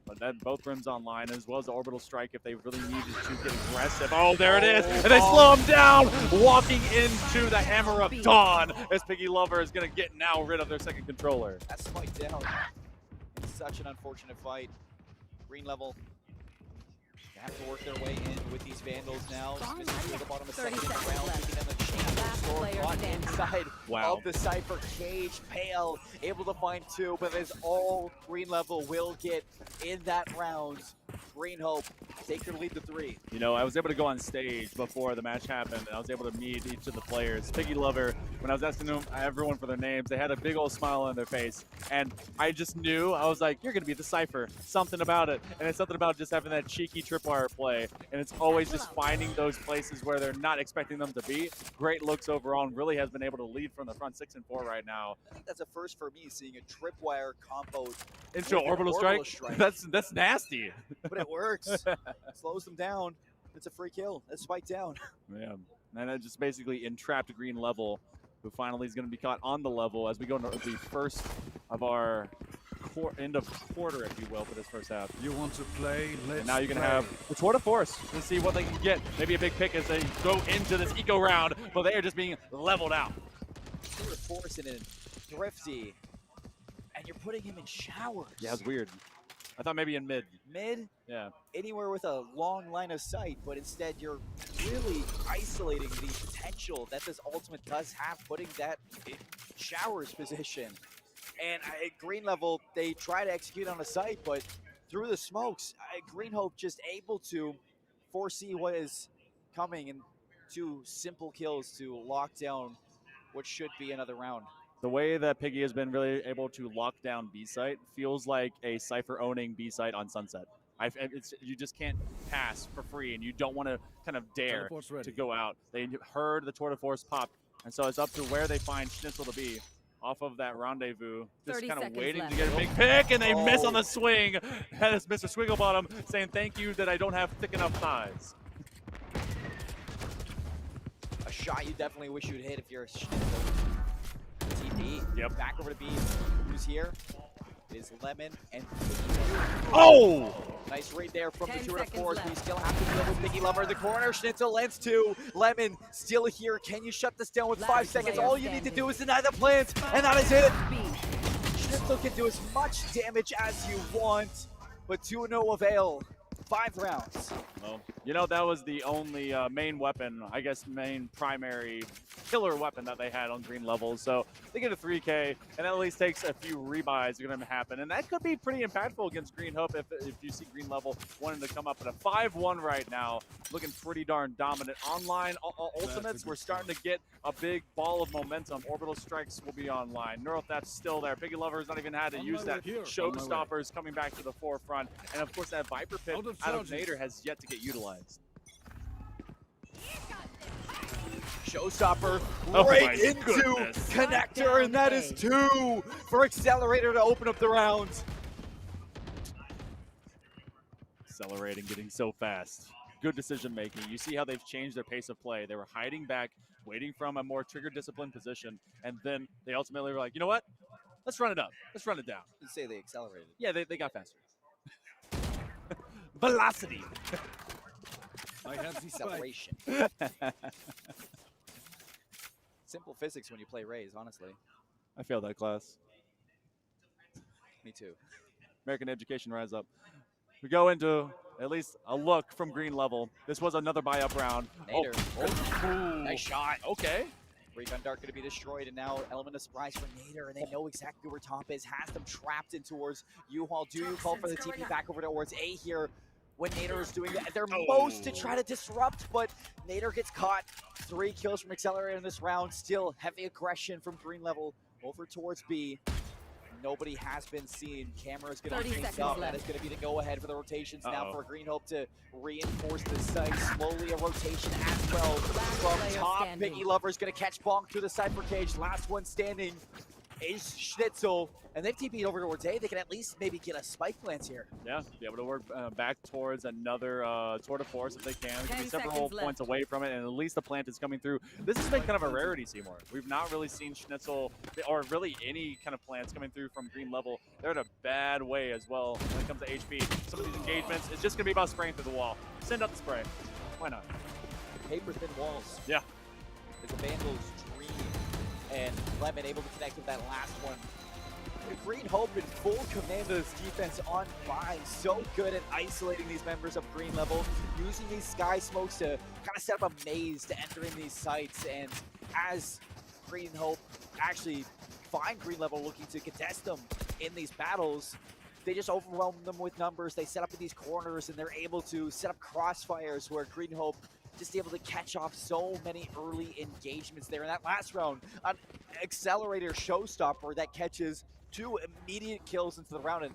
but then both Brims online, as well as the Orbital Strike if they really needed to get aggressive. Oh, there it is, and they slow him down, walking into the Hammer of Dawn, as Piggy Lover is going to get now rid of their second controller. That's spiked down. It's such an unfortunate fight. Green level. They have to work their way in with these Vandals now. Specifically at the bottom of the second round, giving them a chance to score caught inside of the Cypher cage. Pale able to find two, but it's all Green level will get in that round. Green Hope take their lead to 3. You know, I was able to go on stage before the match happened, and I was able to meet each of the players. Piggy Lover, when I was asking them, everyone for their names, they had a big old smile on their face, and I just knew, I was like, you're going to be the Cypher, something about it. And it's something about just having that cheeky tripwire play, and it's always just finding those places where they're not expecting them to be. Great looks overall, and really has been able to lead from the front 6 and 4 right now. I think that's a first for me, seeing a tripwire combo into an orbital strike. That's nasty. But it works. Slows them down. It's a free kill. It's spiked down. Yeah, and that just basically entrapped Green level, who finally is going to be caught on the level as we go into the first of our end of quarter, if you will, for this first half. You want to play? Let's and now you're going to play. have the tour de force to see what they can get. Maybe a big pick as they go into this eco round, but they are just being leveled out. Tour de force in it. Thrifty. And you're putting him in showers. Yeah, it's weird. I thought maybe in mid. Mid? Yeah. Anywhere with a long line of sight, but instead you're really isolating the potential that this ultimate does have, putting that in showers position. And at Green level, they try to execute on a sight, but through the smokes, Green Hope just able to foresee what is coming, and 2 simple kills to lock down what should be another round. The way that Piggy has been really able to lock down B-site feels like a Cypher owning B-site on Sunset. You just can't pass for free, and you don't want to kind of dare to go out. They heard the tour de force pop, and so it's up to where they find Schnitzel to be off of that rendezvous. Just kind of waiting to get a big pick, and they miss on the swing. That is Mr. Swigglebottom saying thank you that I don't have thick enough thighs. A shot you definitely wish you'd hit if you're a Schnitzel. TP. Yep. Back over to B. Who's here? It is Lemon and Oh! Nice read there from the tour de force. We still have to deal with Piggy Lover in the corner. Schnitzel lands 2. Lemon still here. Can you shut this down with 5 seconds? All you need to do is deny the plant, and that is it. Schnitzel can do as much damage as you want, but to no avail. 5 rounds. Well, you know, that was the only main weapon, I guess main primary killer weapon that they had on Green level. So they get a 3K, and that at least takes a few rebuys are going to happen. And that could be pretty impactful against Green Hope if you see Green level wanting to come up at a 5-1 right now. Looking pretty darn dominant. Online ultimates, we're starting to get a big ball of momentum. Orbital Strikes will be online. Neurotheft's still there. Piggy Lover's not even had to use that. Showstoppers coming back to the forefront. And of course that Viper Pit out of Nader has yet to get utilized. Showstopper right into connector, and that is 2 for Accelerator to open up the round. Accelerating, getting so fast. Good decision making. You see how they've changed their pace of play. They were hiding back, waiting from a more trigger disciplined position, and then they ultimately were like, you know what? Let's run it up. Let's run it down. Let's say they accelerated. Yeah, they got faster. Velocity. I have the Acceleration. Simple physics when you play Rays, honestly. I failed that class. Me too. American education, rise up. We go into at least a look from Green level. This was another buy-up round. Nader. Oh. Nice shot. Okay. Recon Dart going to be destroyed, and now element of surprise for Nader, and they know exactly where top is. Has them trapped in towards U-Haul. Do you call for the TP back over towards A here when Nader is doing their most to try to disrupt, but Nader gets caught. 3 kills from Accelerator in this round. Still heavy aggression from Green level over towards B. Nobody has been seen. Camera's going to change up. That is going to be the go-ahead for the rotations now for Green Hope to reinforce the site. Slowly a rotation as well from top. Piggy Lover's going to catch Bonk through the Cypher cage. Last one standing. is Schnitzel, and they've TP'd over towards A. They can at least maybe get a spike plant here. Yeah, be able to work back towards another tour de force if they can. They can be 10 several seconds points left. away from it, and at least the plant is coming through. This has been kind of a rarity, Seymour. We've not really seen Schnitzel, or really any kind of plants coming through from green level. They're in a bad way as well when it comes to HP. Some of these engagements, it's just going to be about spraying through the wall. Send up the spray. Why not? Paper thin walls. Yeah. Is a Vandal's dream, and Lemon able to connect with that last one. Green Hope in full command of this defense on buy. So good at isolating these members of green level, using these sky smokes to kind of set up a maze to enter in these sites. And as Green Hope actually find green level looking to contest them in these battles, they just overwhelm them with numbers. They set up in these corners, and they're able to set up crossfires where Green Hope just able to catch off so many early engagements there. In that last round, an accelerator showstopper that catches 2 immediate kills into the round and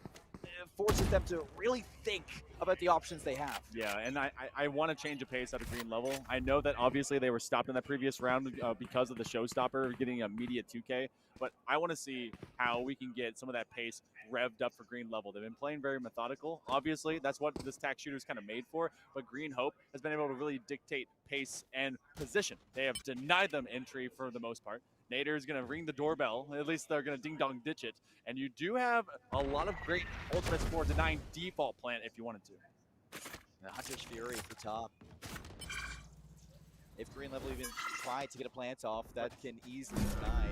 forces them to really think about the options they have. Yeah, and I want to change the pace at a green level. I know that obviously they were stopped in that previous round because of the showstopper getting immediate 2K, but I want to see how we can get some of that pace revved up for green level. They've been playing very methodical. Obviously, that's what this tack shooter is kind of made for, but Green Hope has been able to really dictate pace and position. They have denied them entry for the most part. Nader is going to ring the doorbell. At least they're going to ding-dong ditch it. And you do have a lot of great ultimates for denying default plant if you wanted to. The Hunter's Fury for top. If green level even tried to get a plant off, that can easily deny.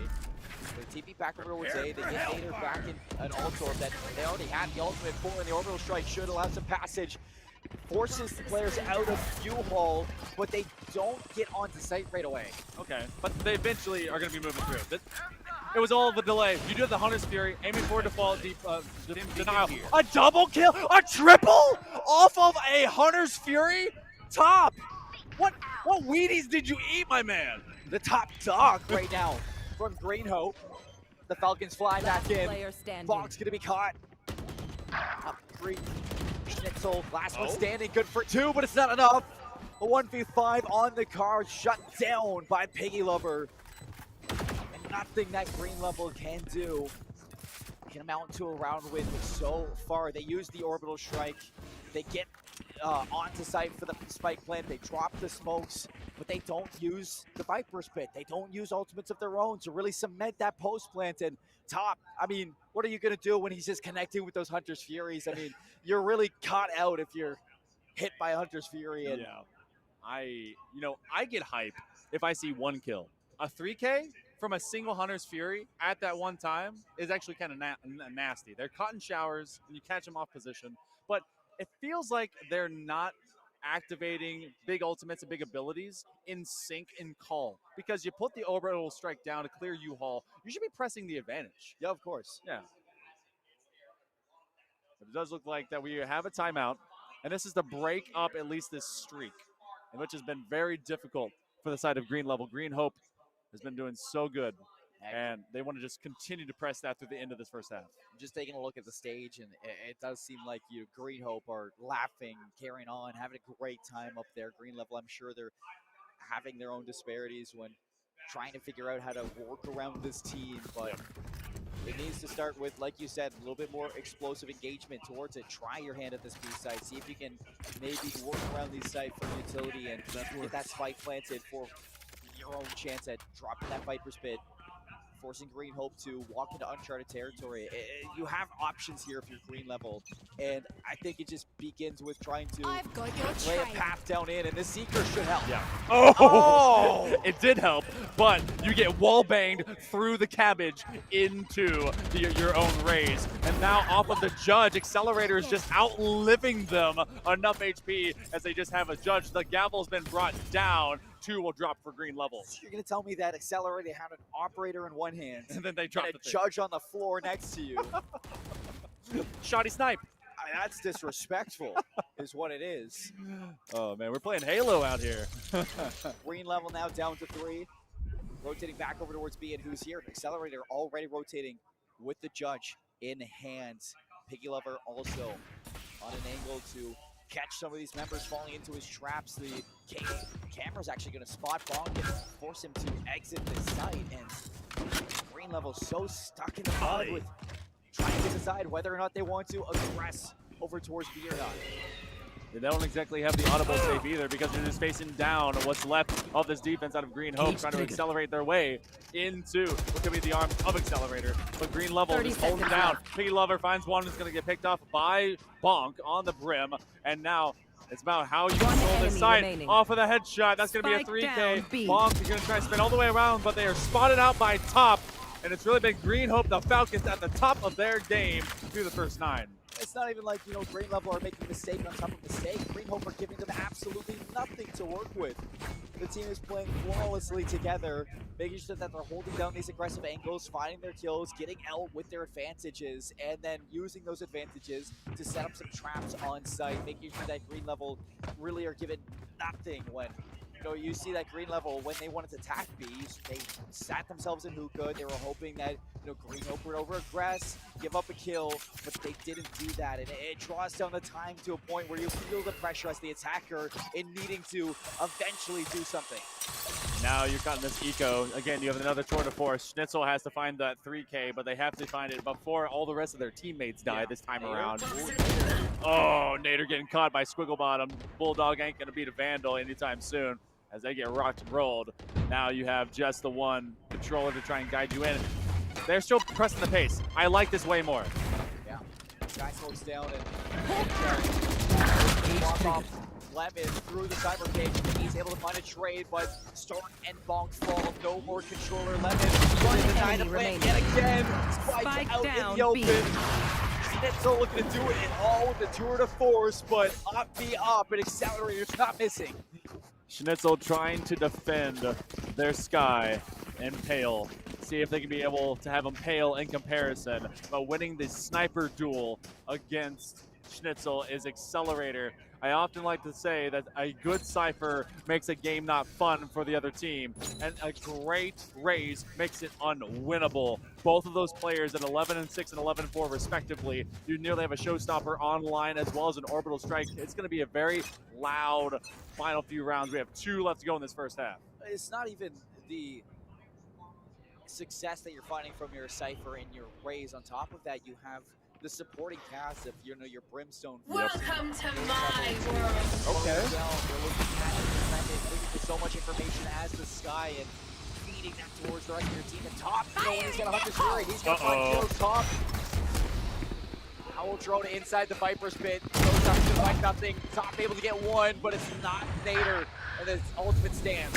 They TP back over towards A. They get Nader back in an ult orb that they already had the ultimate for, and the orbital strike should allow some passage. Forces the players out of fuel hall, but they don't get onto site right away. Okay, but they eventually are going to be moving through. It was all the delay. You do have the Hunter's Fury, aiming for default denial. A double kill? A triple off of a Hunter's Fury? Top! What Wheaties did you eat, my man? The top dog right now from Green Hope. The Falcons fly back in. Player standing. Fox gonna be caught. Up 3. Schnitzel, last one standing, good for 2, but it's not enough. A 1v5 on the card, shut down by Piggy Lover. And nothing that green level can do can amount to a round win so far. They use the orbital strike. They get onto site for the spike plant. They drop the smokes, but they don't use the Viper's Pit. They don't use ultimates of their own to really cement that post plant. And top, I mean, what are you going to do when he's just connecting with those Hunter's Furies? I mean, you're really caught out if you're hit by a Hunter's Fury. And yeah, I get hype if I see 1 kill. A 3K from a single Hunter's Fury at that one time is actually kind of nasty. They're caught in showers, and you catch them off position, but it feels like they're not activating big ultimates and big abilities in sync and call, because you put the orbital strike down to clear U-Haul, you should be pressing the advantage. yeah, of course. Yeah. But it does look like that we have a timeout, and this is to break up at least this streak, which has been very difficult for the side of green level. Green Hope has been doing so good, and they want to just continue to press that through the end of this first half. Just taking a look at the stage, and it does seem like Green Hope are laughing, carrying on, having a great time up there. Green level, I'm sure they're having their own disparities when trying to figure out how to work around this team, but it needs to start with, like you said, a little bit more explosive engagement towards it. Try your hand at this B side. See if you can maybe work around these sites for utility and get that spike planted for your own chance at dropping that Viper's Pit, forcing Green Hope to walk into uncharted territory. You have options here if you're green level, and I think it just begins with trying to lay a path down in, and the Seeker should help. Yeah. Oh! It did help, but you get wall banged through the cabbage into your own raise. And now off of the Judge, Accelerator is just outliving them enough HP as they just have a Judge. The gavel's been brought down. 2 will drop for green level. So you're going to tell me that Accelerator had an operator in one hand and then they dropped and a Judge on the floor next to you. Shoddy snipe. I mean, that's disrespectful is what it is. Oh, man, we're playing Halo out here. Green level now down to 3. Rotating back over towards B, and who's here? Accelerator already rotating with the Judge in hand. Piggy Lover also on an angle to catch some of these members falling into his traps. The camera's actually going to spot bomb him, force him to exit the site, and Green Level so stuck in the mud with trying to decide whether or not they want to aggress over towards B or not. They don't exactly have the audible safe either because they're just facing down what's left of this defense out of Green Hope, trying to accelerate their way into what could be the arms of Accelerator. But Green Level just holding down. Piggy Lover finds one that's going to get picked off by Bonk on the brim. And now it's about how you control this side. Off of the headshot. That's going to be a 3K. Bonk is going to try to spin all the way around, but they are spotted out by Top. And it's really been Green Hope, the Falcons, at the top of their game through the first 9. It's not even like, you know, Green Level are making mistake on top of mistake. Green Hope are giving them absolutely nothing to work with. The team is playing flawlessly together, making sure that they're holding down these aggressive angles, finding their kills, getting out with their advantages, and then using those advantages to set up some traps on site, making sure that Green Level really are given nothing when, you know, you see that Green Level, when they wanted to attack B, they sat themselves in hookah. They were hoping that, you know, Green Hope would over-aggress, give up a kill, but they didn't do that. And it draws down the time to a point where you feel the pressure as the attacker in needing to eventually do something. Now you're caught in this eco. Again, you have another tour de force. Schnitzel has to find that 3K, but they have to find it before all the rest of their teammates die this time around. Oh, Nader getting caught by Squiggle Bottom. Bulldog ain't going to beat a Vandal anytime soon as they get rocked and rolled. Now you have just the one controller to try and guide you in. They're still pressing the pace. I like this way more. Yeah. Guy slows down and walk off Lemon through the cyber cage. He's able to find a trade, but Stark and Bonk fall. No more controller. Lemon running the Dynamite yet again. Spike out in the open. Schnitzel looking to do it all with the tour de force, but up be up, and Accelerator's not missing. Schnitzel trying to defend their Sky and Pale. See if they can be able to have them Pale in comparison. But winning the sniper duel against Schnitzel is Accelerator. I often like to say that a good Cypher makes a game not fun for the other team, and a great Raze makes it unwinnable. Both of those players at 11-6 and 11-4 respectively, you nearly have a showstopper online as well as an orbital strike. It's going to be a very loud final few rounds. We have 2 left to go in this first half. It's not even the success that you're finding from your Cypher and your Raze. On top of that, you have the supporting cast of, you know, your Brimstone. Welcome to my world. Okay. Well, we're looking at looking for so much information as the Sky and feeding that towards the rest of your team. And Top, you know, he's gonna hunt his fury. He's gonna find kills. Top. Owl drone inside the Viper's pit. Goes up to find nothing. Top able to get one, but it's not Nader. And his ultimate stance.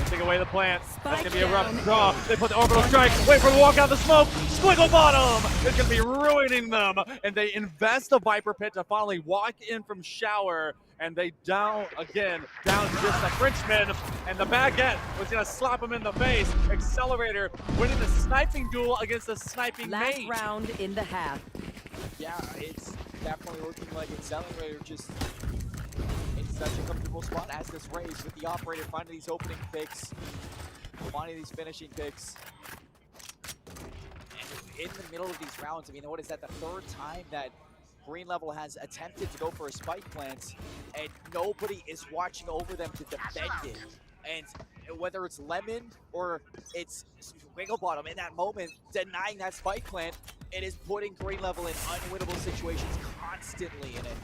Take away the plant. That's going to be a rough draw. They put the orbital strike. Wait for the walk out the smoke. Squiggle Bottom is going to be ruining them. And they invest the Viper Pit to finally walk in from shower. And they down just the Frenchman. And the Baguette was going to slap him in the face. Accelerator winning the sniping duel against the sniping mage. Last round in the half. Yeah, it's definitely looking like Accelerator just in such a comfortable spot as this Raze with the operator finding these opening picks, finding these finishing picks. And in the middle of these rounds, I mean, what is that, the 3rd time that Green Level has attempted to go for a spike plant, and nobody is watching over them to defend it. And whether it's Lemon or it's Wigglebottom in that moment denying that spike plant, it is putting Green Level in unwinnable situations constantly in it.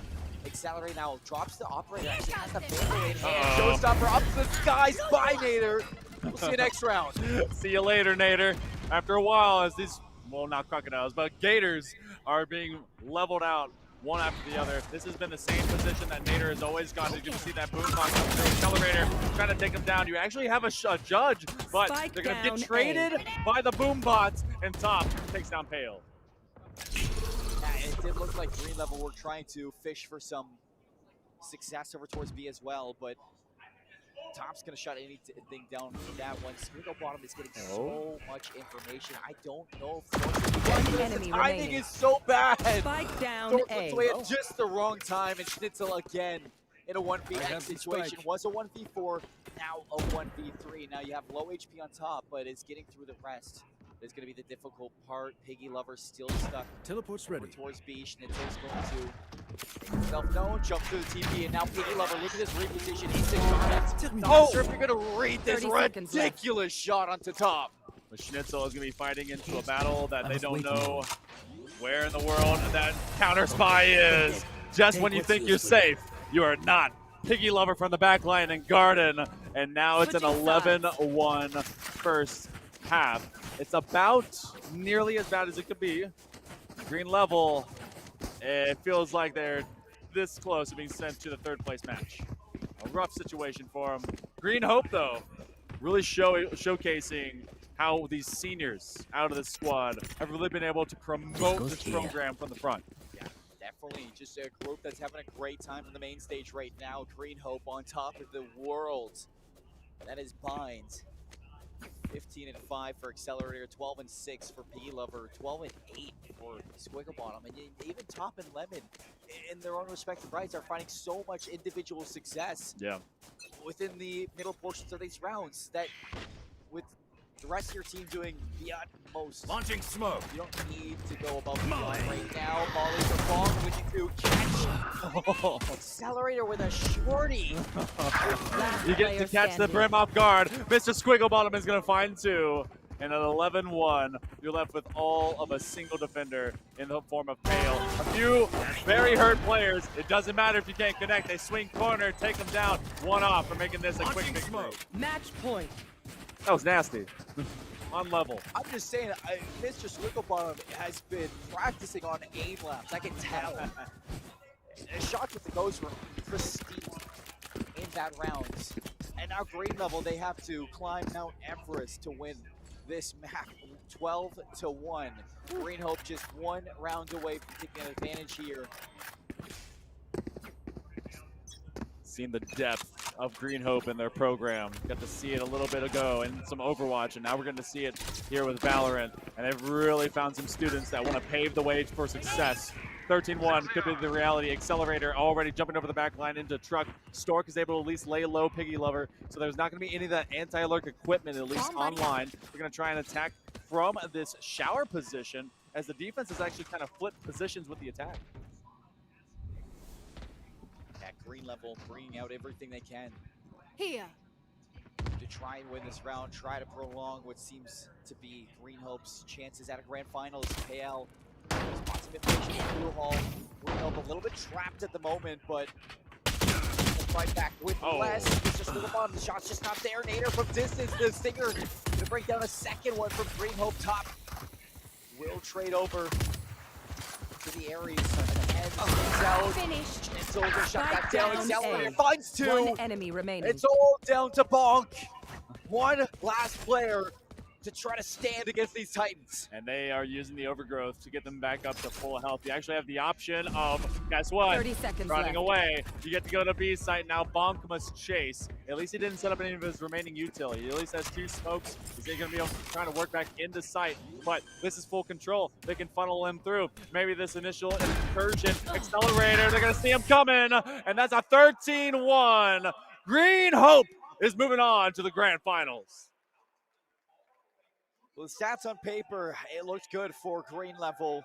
Accelerate now, drops the operator, actually has the Vandal in hand. Showstopper up to the skies by Nader. We'll see you next round. See you later, Nader. After a while, as these, well, not crocodiles, but gators are being leveled out one after the other. This has been the same position that Nader has always gone. You can see that boombox up to the Accelerator trying to take him down. You actually have a judge, but they're going to get traded by the boombots, and Top takes down Pale. Yeah, it did look like Green Level were trying to fish for some success over towards B as well, but Top's going to shut anything down from that one. Squiggle Bottom is getting so much information. I don't know if the timing is so bad. Spike down A. Away at just the wrong time, and Schnitzel again in a 1v8 situation. Was a 1v4, now a 1v3. Now you have low HP on Top, but it's getting through the rest. It's going to be the difficult part. Piggy Lover still stuck. Teleport's ready. Towards B. Schnitzel's going to make himself known, jump to the TP, and now Piggy Lover, look at this reposition. He's not sure if you're going to read this ridiculous shot onto Top. But Schnitzel is going to be fighting into a battle that they don't know where in the world that counter spy is. Just when you think you're safe, you are not. Piggy Lover from the back line and Garden, and now it's an 11-1 first half. It's about nearly as bad as it could be. Green Level, it feels like they're this close to being sent to the third place match. A rough situation for them. Green Hope, though, really showcasing how these seniors out of the squad have really been able to promote this program from the front. Yeah, definitely. Just a group that's having a great time on the main stage right now. Green Hope on top of the world. That is Binds. 15-5 for Accelerator, 12-6 for Piggy Lover, 12-8 for Squigglebottom, and even Top and Lemon, in their own respective rights, are finding so much individual success within the middle portions of these rounds that, with the rest of your team doing the utmost. Launching smoke. You don't need to go above the line right now. Molly's a bomb with you catch. Accelerator with a shorty. You get to catch the brim off guard. Mr. Squigglebottom is going to find two. And at 11-1, you're left with all of a single defender in the form of Pale. A few very hurt players. It doesn't matter if you can't connect. They swing corner, take them down. One off for making this a quick victory. Match point. That was nasty. On level. I'm just saying, Mr. Squigglebottom has been practicing on aim laps. I can tell. Shots with the ghost were pristine in that round. And now Green Level, they have to climb Mount Everest to win this map. 12-1. Green Hope just one round away from taking an advantage here. Seen the depth of Green Hope in their program. Got to see it a little bit ago in some Overwatch, and now we're going to see it here with Valorant. And they've really found some students that want to pave the way for success. 13-1 could be the reality. Accelerator already jumping over the back line into truck. Stork is able to at least lay low Piggy Lover, so there's not going to be any of that anti-lurk equipment, at least online. We're going to try and attack from this shower position as the defense has actually kind of flipped positions with the attack. Green Level bringing out everything they can Here. to try and win this round, try to prolong what seems to be Green Hope's chances at a grand finals. Pale spots him in Blue Hall. Green Hope a little bit trapped at the moment, but fight back with less. It's just a little bottom. The shot's just not there. Nader from distance. The Stinger to break down a second one from Green Hope top. Will trade over to the Ares. Out. Finished. Soldier shot back down. Down Accelerator A. finds two. One enemy remaining. It's all down to Bonk. One last player to try to stand against these Titans. And they are using the overgrowth to get them back up to full health. You actually have the option of, guess what? 30 seconds running left. away. You get to go to B site. Now Bonk must chase. At least he didn't set up any of his remaining utility. He at least has two smokes. He's going to be trying to work back into sight. But this is full control. They can funnel him through. Maybe this initial incursion. Accelerator. They're going to see him coming. And that's a 13-1. Green Hope is moving on to the grand finals. Well, the stats on paper, it looked good for Green Level.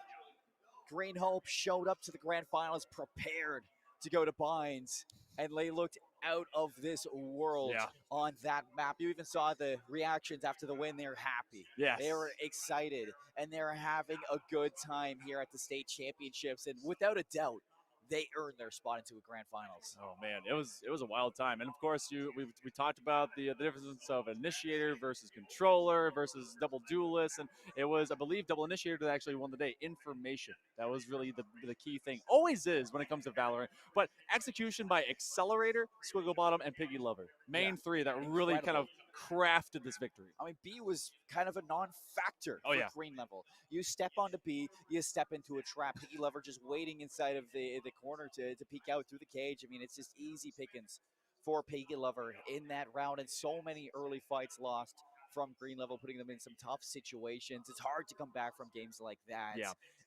Green Hope showed up to the grand finals prepared to go to Binds, and they looked out of this world on that map. You even saw the reactions after the win. They were happy. Yes. They were excited, and they're having a good time here at the state championships, and without a doubt, they earned their spot into a grand finals. Oh man, it was a wild time, and of course we talked about the difference of initiator versus controller versus double duelist, and it was, I believe, double initiator that actually won the day. Information, that was really the key thing. Always is when it comes to Valorant, but execution by Accelerator, Squigglebottom, and Piggy Lover, main three that really kind of crafted this victory. I mean, B was kind of a non-factor for Green Level. You step onto B, you step into a trap. Piggy Lover just waiting inside of the corner to peek out through the cage. I mean, it's just easy pickings for Piggy Lover in that round, and so many early fights lost from Green Level, putting them in some tough situations. It's hard to come back from games like that.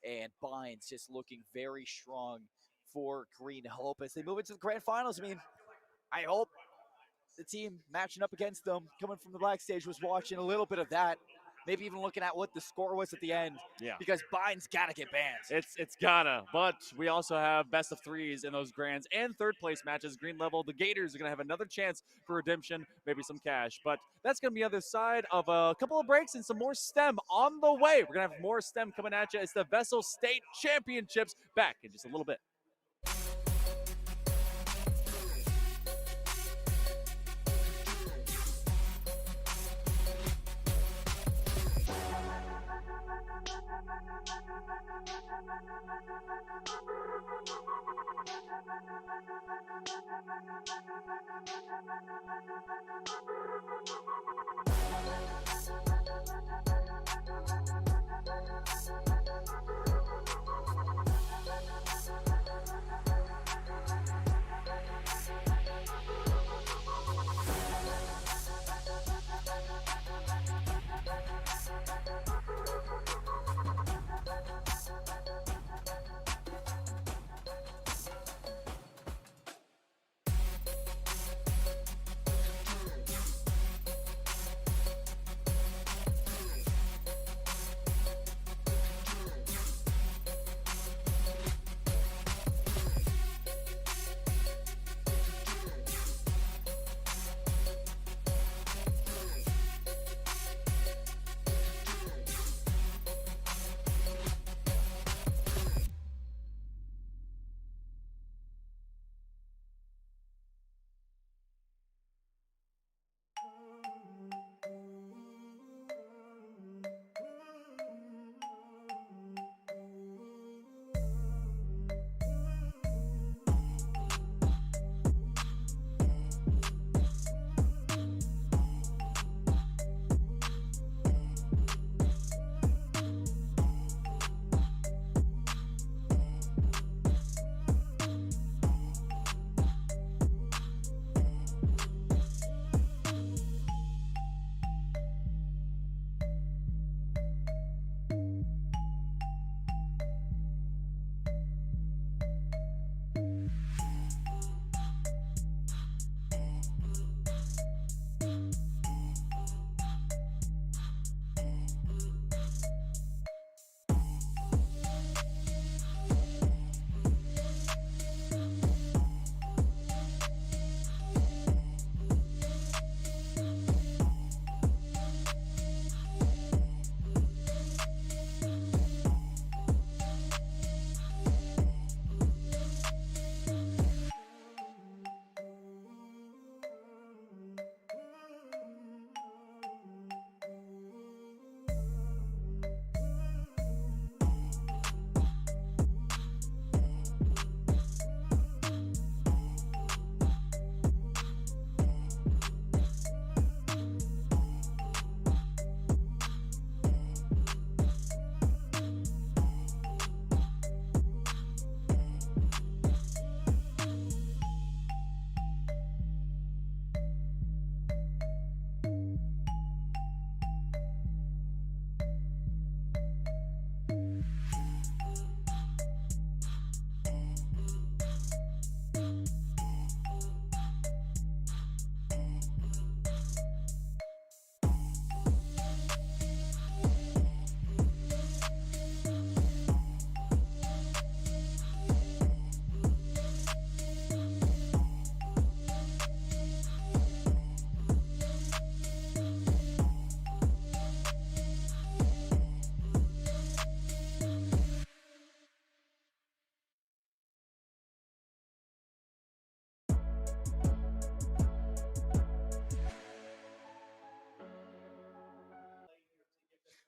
And Binds just looking very strong for Green Hope as they move into the grand finals. I mean, I hope the team matching up against them, coming from the black stage, was watching a little bit of that. maybe even looking at what the score was at the end. Yeah. Because Biden's got to get banned. It's gotta, but we also have best of threes in those grands and third place matches. Green level, the Gators are gonna have another chance for redemption, maybe some cash. But that's gonna be the other side of a couple of breaks and some more STEM on the way. We're gonna have more STEM coming at you. It's the VESL State Championships back in just a little bit.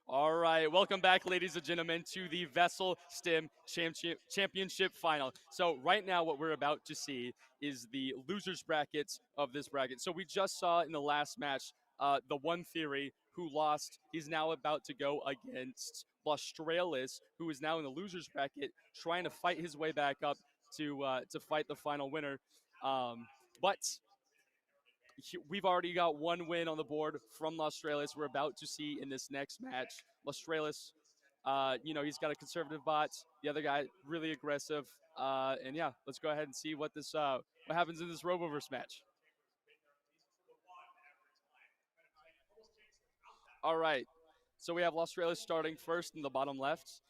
All right, welcome back, ladies and gentlemen, to the VESL STEM Championship Final. So right now, what we're about to see is the losers brackets of this bracket. So we just saw in the last match, the one theory who lost. He's now about to go against Australis, who is now in the losers bracket, trying to fight his way back up to fight the final winner. But we've already got one win on the board from Australis. We're about to see in this next match, Australis, he's got a conservative bot. The other guy, really aggressive. And yeah, let's go ahead and see what happens in this Roboverse match. All right. So we have Australia starting first in the bottom left.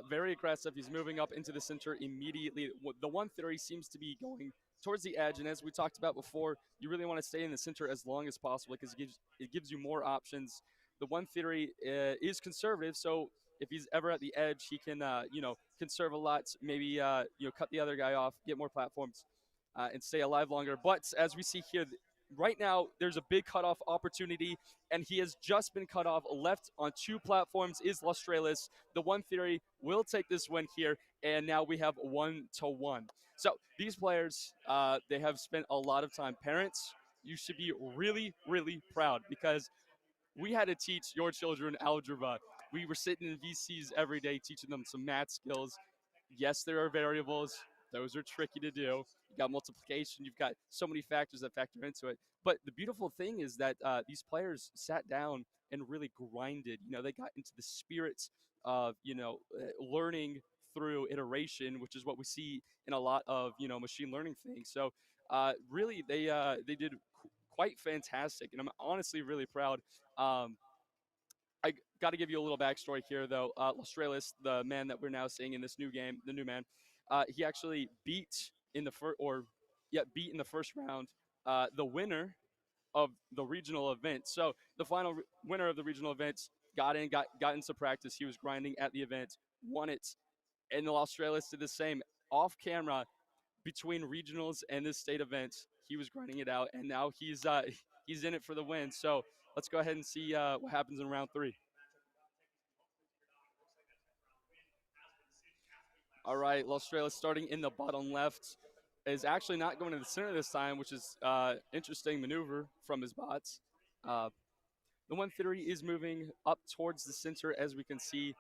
Very aggressive. He's moving up into the center immediately. The one theory seems to be going towards the edge, and as we talked about before, you really want to stay in the center as long as possible because it gives you more options. The one theory is conservative, so if he's ever at the edge, he can conserve a lot, maybe cut the other guy off, get more platforms, and stay alive longer. But as we see here, right now there's a big cutoff opportunity, and he has just been cut off. Left on 2 platforms is Australis. The one theory will take this win here, and now we have 1-1. So these players, they have spent a lot of time. Parents, you should be really, really proud because we had to teach your children algebra. We were sitting in VCs every day teaching them some math skills. Yes, there are variables. Those are tricky to do. You got multiplication. You've got so many factors that factor into it. But the beautiful thing is that these players sat down and really grinded. They got into the spirit of, learning through iteration, which is what we see in a lot of, machine learning things. So really, they did quite fantastic, and I'm honestly really proud. I got to give you a little backstory here, though. Australis, the man that we're now seeing in this new game, the new man, he actually beat in the first round the winner of the regional event. So the final winner of the regional event got into practice. He was grinding at the event, won it, and the Australis did the same off camera between regionals and this state event. He was grinding it out, and now he's in it for the win. So let's go ahead and see what happens in round 3. All right, Australia starting in the bottom left is actually not going to the center this time, which is interesting maneuver from his bots. The one theory is moving up towards the center, as we can see.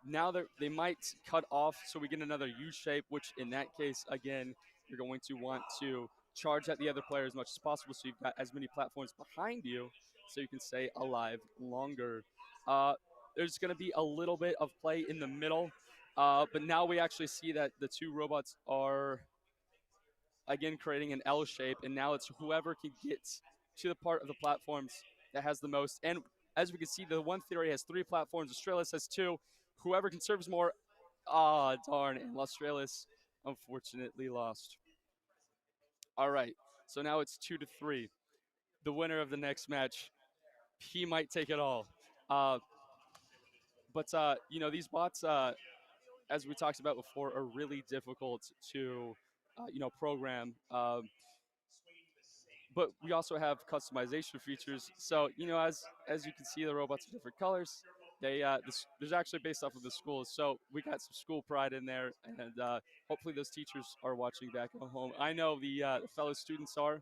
Now they might cut off, so we get another U shape, which in that case, again, you're going to want to charge at the other player as much as possible so you've got as many platforms behind you so you can stay alive longer. There's going to be a little bit of play in the middle, but now we actually see that the 2 robots are, again, creating an L shape, and now it's whoever can get to the part of the platforms that has the most. And as we can see, the one theory has 3 platforms. Australis has 2. Whoever conserves more, darn, and Australis unfortunately lost. All right, so now it's 2-3. The winner of the next match, he might take it all. But these bots, as we talked about before, are really difficult to, program. But we also have customization features. So, as you can see, the robots are different colors. There's actually based off of the schools. So we got some school pride in there, and hopefully those teachers are watching back at home. I know the fellow students are.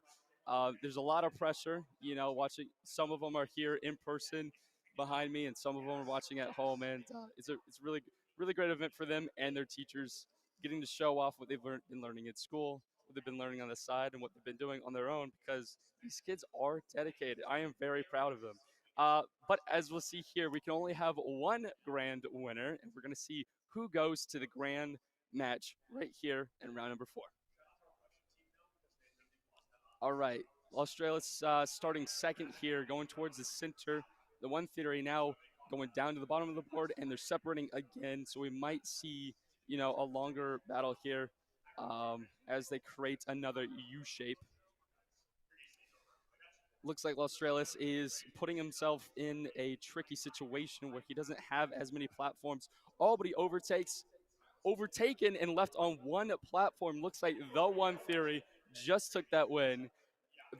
There's a lot of pressure, watching. Some of them are here in person behind me, and some of them are watching at home. And it's really, really great event for them and their teachers, getting to show off what they've been learning at school, what they've been learning on the side, and what they've been doing on their own, because these kids are dedicated. I am very proud of them. But as we'll see here, we can only have one grand winner, and we're going to see who goes to the grand match right here in round number 4. All right, Australia's starting second here, going towards the center. The one theory now going down to the bottom of the board, and they're separating again, so we might see, a longer battle here as they create another U shape. Looks like Australis is putting himself in a tricky situation where he doesn't have as many platforms. Oh, but he overtaken and left on one platform. Looks like the one theory just took that win.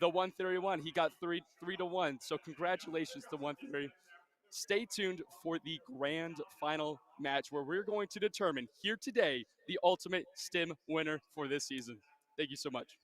The one theory won. He got 3-1. So congratulations to one theory. Stay tuned for the grand final match where we're going to determine here today the ultimate STEM winner for this season. Thank you so much.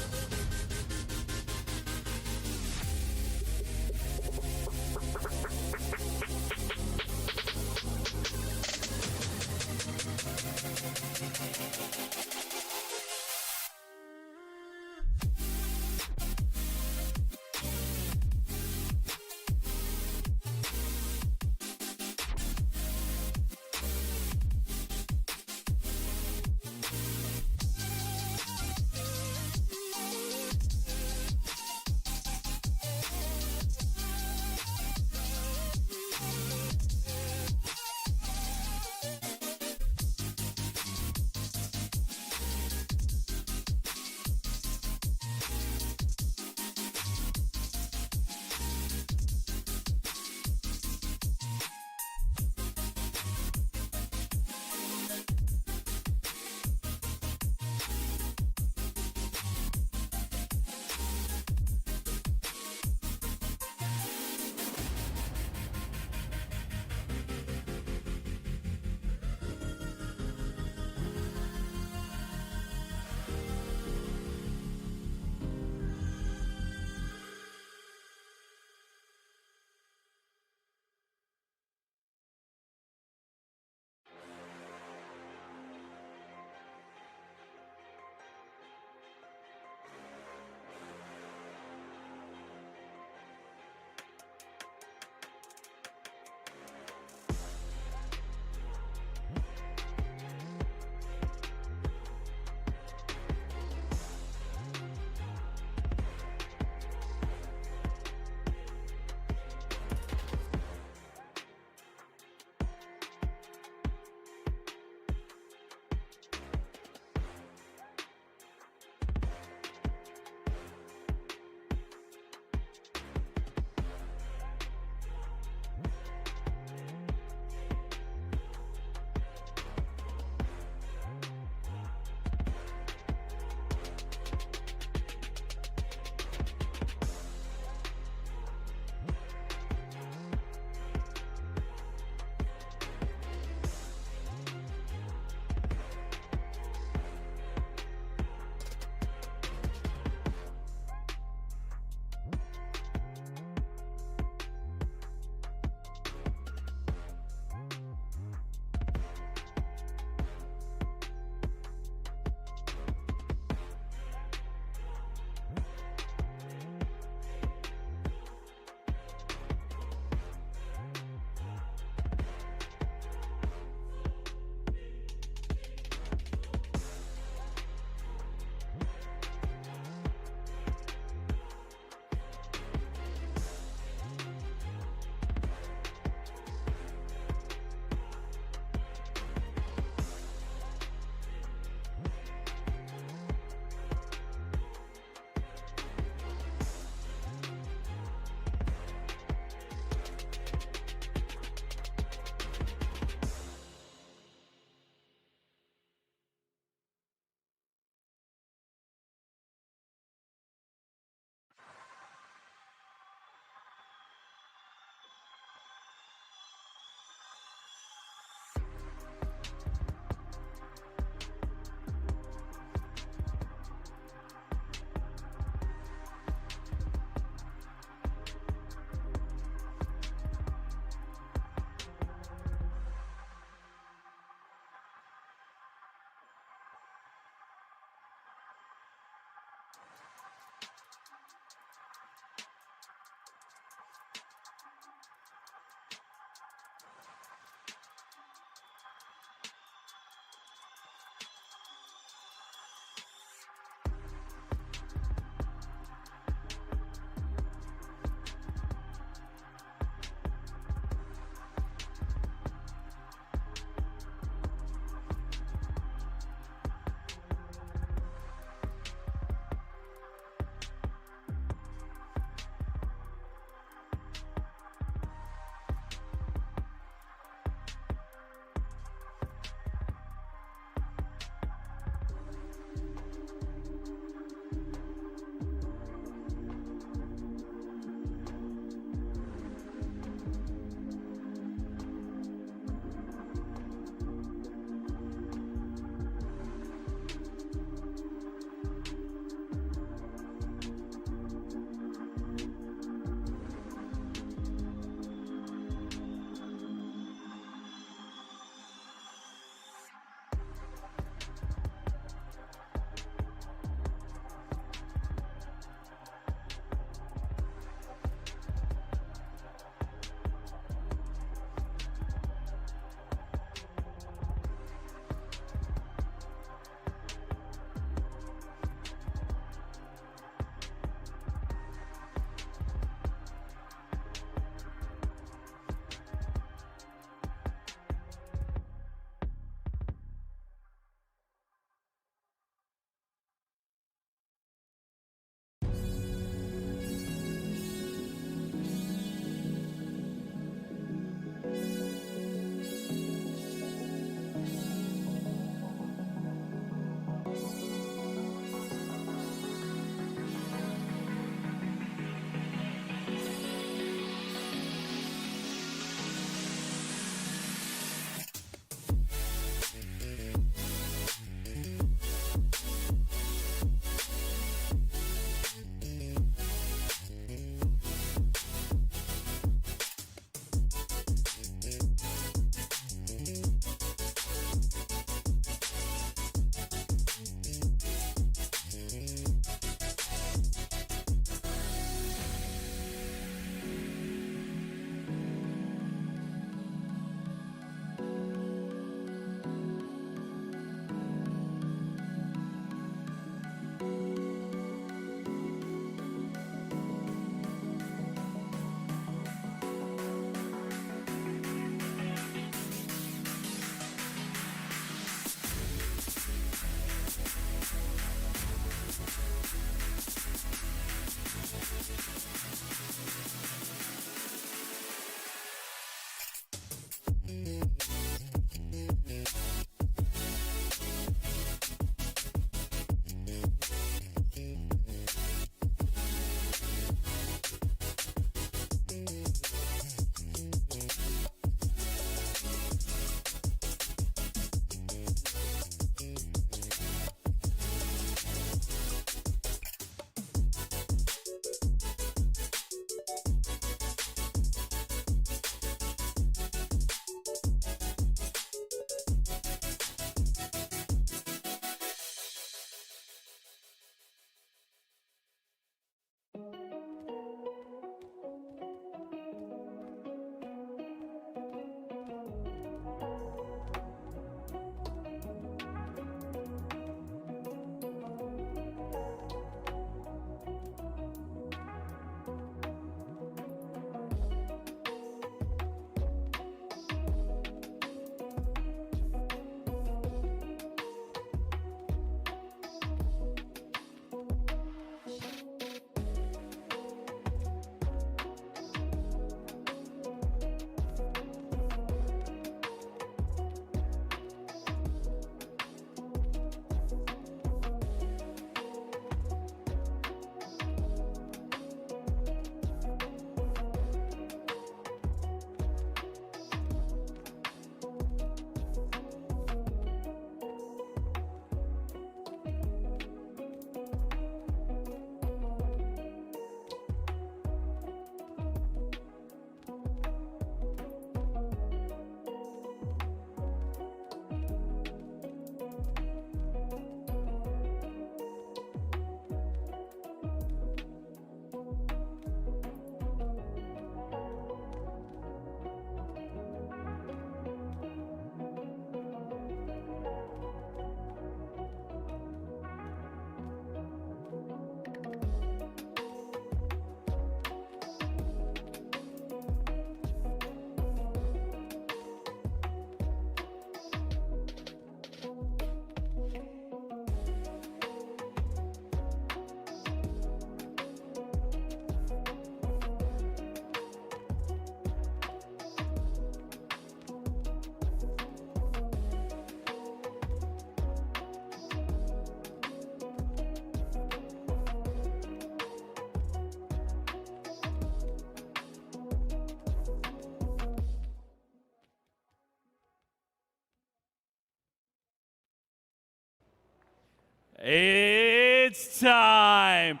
It's time.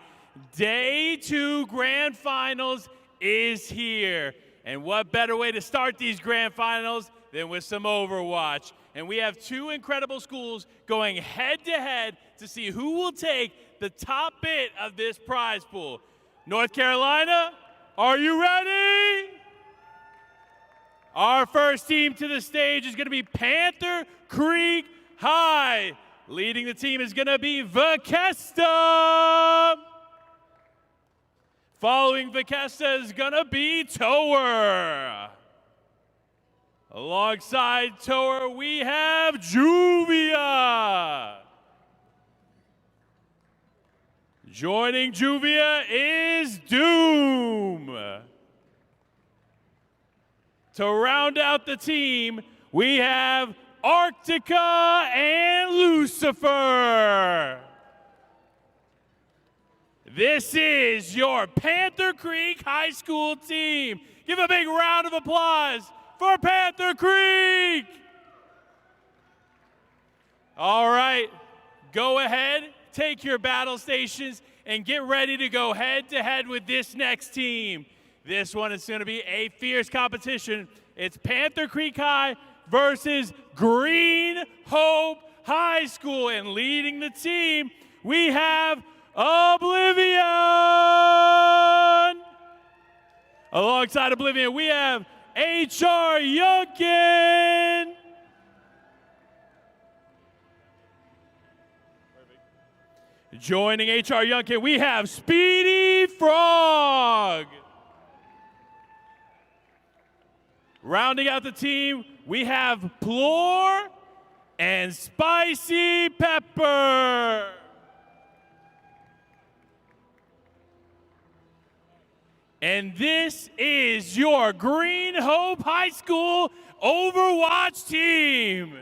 Day 2 grand finals is here. And what better way to start these grand finals than with some Overwatch? And we have 2 incredible schools going head to head to see who will take the top bit of this prize pool. North Carolina, are you ready? Our first team to the stage is going to be Panther Creek High. Leading the team is going to be Vakesta. Following Vakesta is going to be Tower. Alongside Tower, we have Juvia. Joining Juvia is Doom. To round out the team, we have Arctica and Lucifer. This is your Panther Creek High School team. Give a big round of applause for Panther Creek. All right, go ahead, take your battle stations, and get ready to go head to head with this next team. This one is going to be a fierce competition. It's Panther Creek High versus Green Hope High School. And leading the team, we have Oblivion. Alongside Oblivion, we have HR Yunkin. Joining HR Yunkin, we have Speedy Frog. Rounding out the team, we have Plore and Spicy Pepper. And this is your Green Hope High School Overwatch team.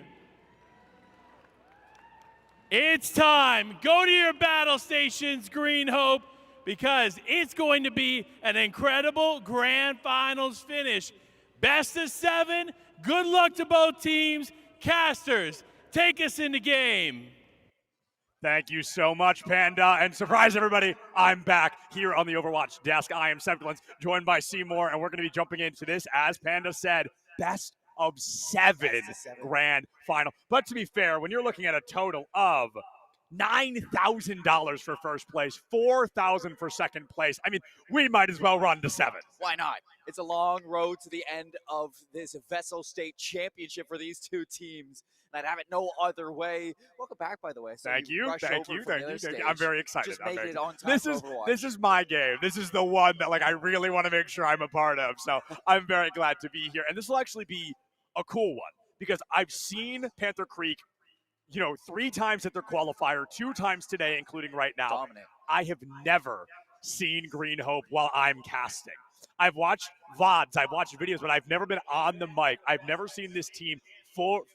It's time. Go to your battle stations, Green Hope, because it's going to be an incredible grand finals finish. Best of 7, good luck to both teams. Casters, take us in the game. Thank you so much, Panda. And surprise, everybody, I'm back here on the Overwatch desk. I am Semblance, joined by Seymour, and we're going to be jumping into this, as Panda said, best of 7 grand final. But to be fair, when you're looking at a total of $9,000 for first place, $4,000 for second place, I mean, we might as well run to 7. Why not? It's a long road to the end of this VESL State Championship for these 2 teams. And I'd have it no other way. Welcome back, by the way. So Thank you. Thank you. I'm very excited. Just make it on time. This is my game. This is the one that I really want to make sure I'm a part of. So I'm very glad to be here. And this will actually be a cool one because I've seen Panther Creek 3 times at their qualifier, 2 times today, including right now. Dominant. I have never seen Green Hope while I'm casting. I've watched VODs, I've watched videos, but I've never been on the mic. I've never seen this team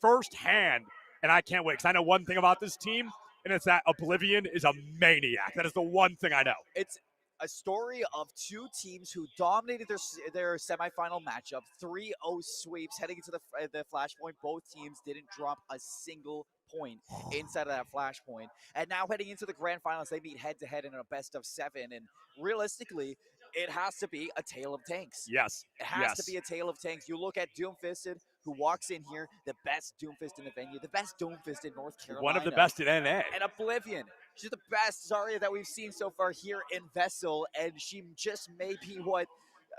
firsthand, and I can't wait because I know one thing about this team, and it's that Oblivion is a maniac. That is the one thing I know. It's a story of 2 teams who dominated their semifinal matchup, 3-0 sweeps heading into the flashpoint. Both teams didn't drop a single point inside of that flashpoint. And now heading into the grand finals, they meet head to head in a best of 7. And realistically, it has to be a tale of tanks. Yes. It has to be a tale of tanks. You look at Doomfisted, who walks in here, the best Doomfist in the venue, the best Doomfist in North Carolina. One of the best in NA. And Oblivion. She's the best Zarya that we've seen so far here in VESL, and she just may be what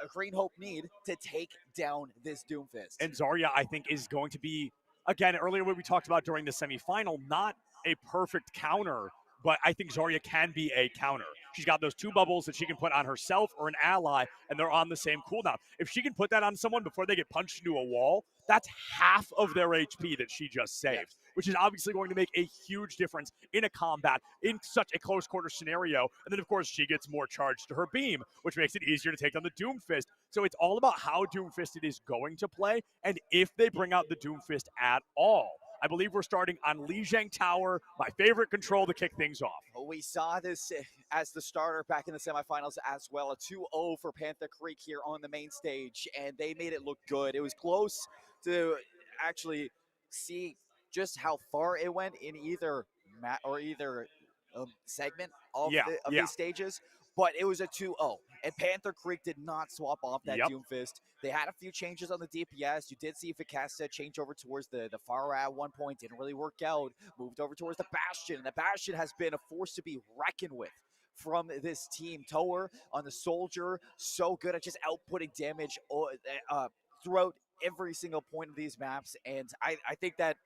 Green Hope need to take down this Doomfist. And Zarya, I think, is going to be, again, earlier what we talked about during the semifinal, not a perfect counter, but I think Zarya can be a counter. She's got those 2 bubbles that she can put on herself or an ally, and they're on the same cooldown. If she can put that on someone before they get punched into a wall, that's half of their HP that she just saved, which is obviously going to make a huge difference in a combat, in such a close quarter scenario. And then, of course, she gets more charge to her beam, which makes it easier to take down the Doomfist. So it's all about how Doomfisted is going to play, and if they bring out the Doomfist at all. I believe we're starting on Lijiang Tower, my favorite control to kick things off. We saw this as the starter back in the semifinals as well. A 2-0 for Panther Creek here on the main stage, and they made it look good. It was close to actually see just how far it went in either segment of, Yeah, these stages. But it was a 2-0, and Panther Creek did not swap off that Doomfist. They had a few changes on the DPS. You did see Vicasta change over towards the Far at one point. Didn't really work out. Moved over towards the Bastion. And the Bastion has been a force to be reckoned with from this team. Tower on the Soldier, so good at just outputting damage throughout every single point of these maps. And I think that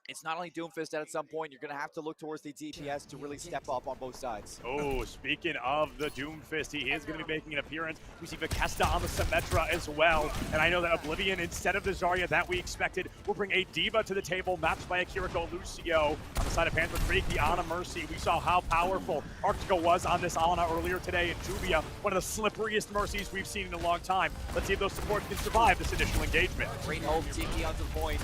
it's not only Doomfist that at some point you're going to have to look towards the DPS to really step up on both sides. Oh, speaking of the Doomfist, he is going to be making an appearance. We see Vicasta on the Symmetra as well. And I know that Oblivion, instead of the Zarya that we expected, will bring a Diva to the table, matched by Akiriko Lucio. On the side of Panther Creek, the Ana Mercy. We saw how powerful Arctica was on this Ana earlier today in Jubia, one of the slipperiest Mercies we've seen in a long time. Let's see if those supports can survive this initial engagement. Great hold, Tiki onto the point.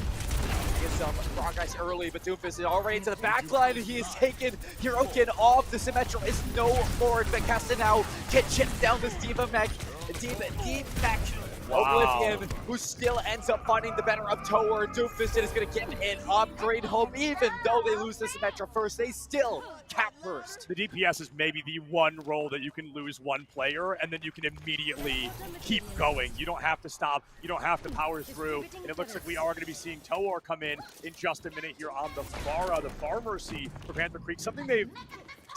Get some progress early, but Doomfist is already into the backline, and he is taken Hirokin off. The Symmetra is no more. Vicasta now can chip down this Diva mech. Deep mech. Oblivion, who still ends up finding the better of Tower. Doomfist is going to get an upgrade home, even though they lose the Symmetra first. They still cap first. The DPS is maybe the one role that you can lose one player, and then you can immediately keep going. You don't have to stop. You don't have to power through. And it looks like we are going to be seeing Tower come in just a minute here on the Pharah, the Far Mercy for Panther Creek. Something they've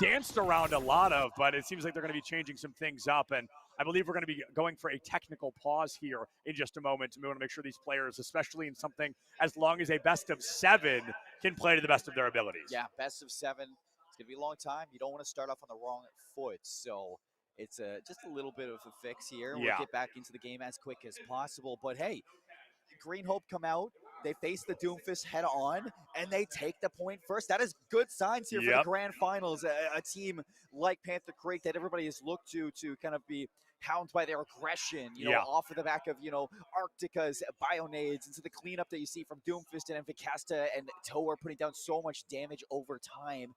danced around a lot of, but it seems like they're going to be changing some things up. And I believe we're going to be going for a technical pause here in just a moment. We want to make sure these players, especially in something as long as a best of 7, can play to the best of their abilities. Yeah, best of 7. It's going to be a long time. You don't want to start off on the wrong foot. So it's just a little bit of a fix here. We'll get back into the game as quick as possible. But hey, Green Hope come out. They face the Doomfist head on, and they take the point first. That is good signs here for the grand finals. A team like Panther Creek that everybody has looked to kind of be hounded by their aggression, you know, off of the back of, you know, Arctica's Bionades, into the cleanup that you see from Doomfist and Vicasta and Tower putting down so much damage over time.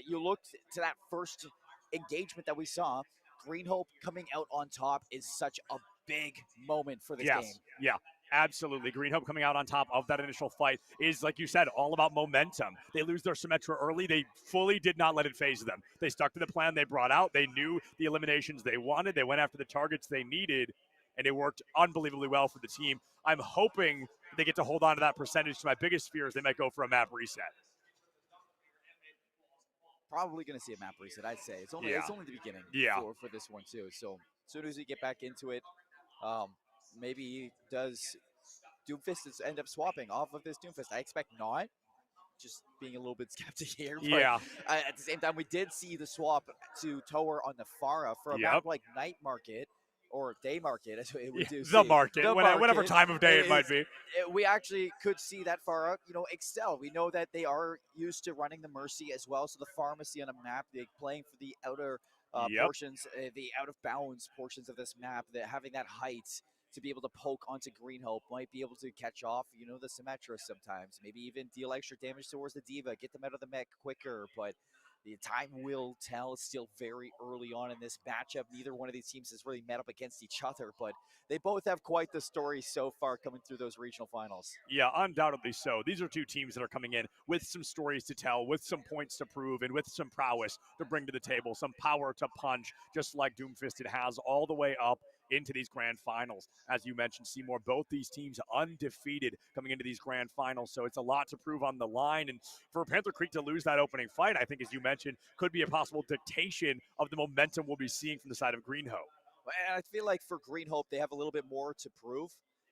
You looked to that first engagement that we saw. Green Hope coming out on top is such a big moment for this game. Yeah. Absolutely. Green Hope coming out on top of that initial fight is, like you said, all about momentum. They lose their Symmetra early. They fully did not let it phase them. They stuck to the plan they brought out. They knew the eliminations they wanted. They went after the targets they needed, and it worked unbelievably well for the team. I'm hoping they get to hold on to that percentage. To my biggest fear is they might go for a map reset. Probably going to see a map reset, I'd say. It's only the beginning for this one, too. So as soon as we get back into it, maybe does Doomfist end up swapping off of this Doomfist? I expect not. Just being a little bit skeptic here. But at the same time, we did see the swap to Tower on the Pharah for a map like Night Market or Day Market, as we do see. The market, whatever time of day it might be. We actually could see that Pharah, you know, excel. We know that they are used to running the Mercy as well. So the pharmacy on a map, they're playing for the outer portions, the out of bounds portions of this map, that having that height to be able to poke onto Green Hope, might be able to catch off, you know, the Symmetra sometimes. Maybe even deal extra damage towards the Diva, get them out of the mech quicker. But the time will tell. It's still very early on in this matchup. Neither one of these teams has really met up against each other, but they both have quite the story so far coming through those regional finals. Yeah, undoubtedly so. These are two teams that are coming in with some stories to tell, with some points to prove, and with some prowess to bring to the table, some power to punch, just like Doomfist has all the way up into these grand finals. As you mentioned, Seymour, both these teams undefeated coming into these grand finals, so it's a lot to prove on the line. And for Panther Creek to lose that opening fight, I think, as you mentioned, could be a possible dictation of the momentum we'll be seeing from the side of Green Hope. And I feel like for Green Hope, they have a little bit more to prove.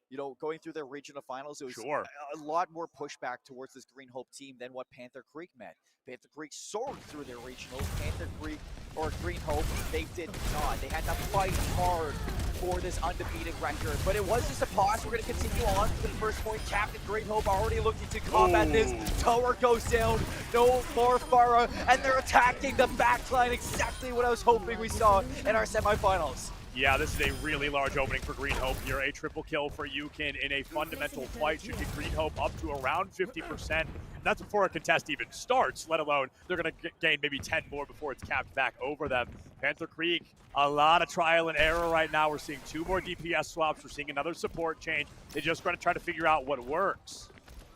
You know, going through their regional finals, it was a lot more pushback towards this Green Hope team than what Panther Creek meant. Panther Creek soared through their regionals. Panther Creek, or Green Hope, they did not. They had to fight hard for this undefeated record. But it was just a pause. We're going to continue on to the first point. Captain Green Hope already looking to combat this. Tower goes down. No more Pharah. And they're attacking the backline. Exactly what I was hoping we saw in our semifinals. Yeah, this is a really large opening for Green Hope here. A triple kill for Yukin in a fundamental fight should get Green Hope up to around 50%. That's before a contest even starts, let alone they're going to gain maybe 10 more before it's capped back over them. Panther Creek, a lot of trial and error right now. We're seeing 2 more DPS swaps. We're seeing another support change. They're just going to try to figure out what works.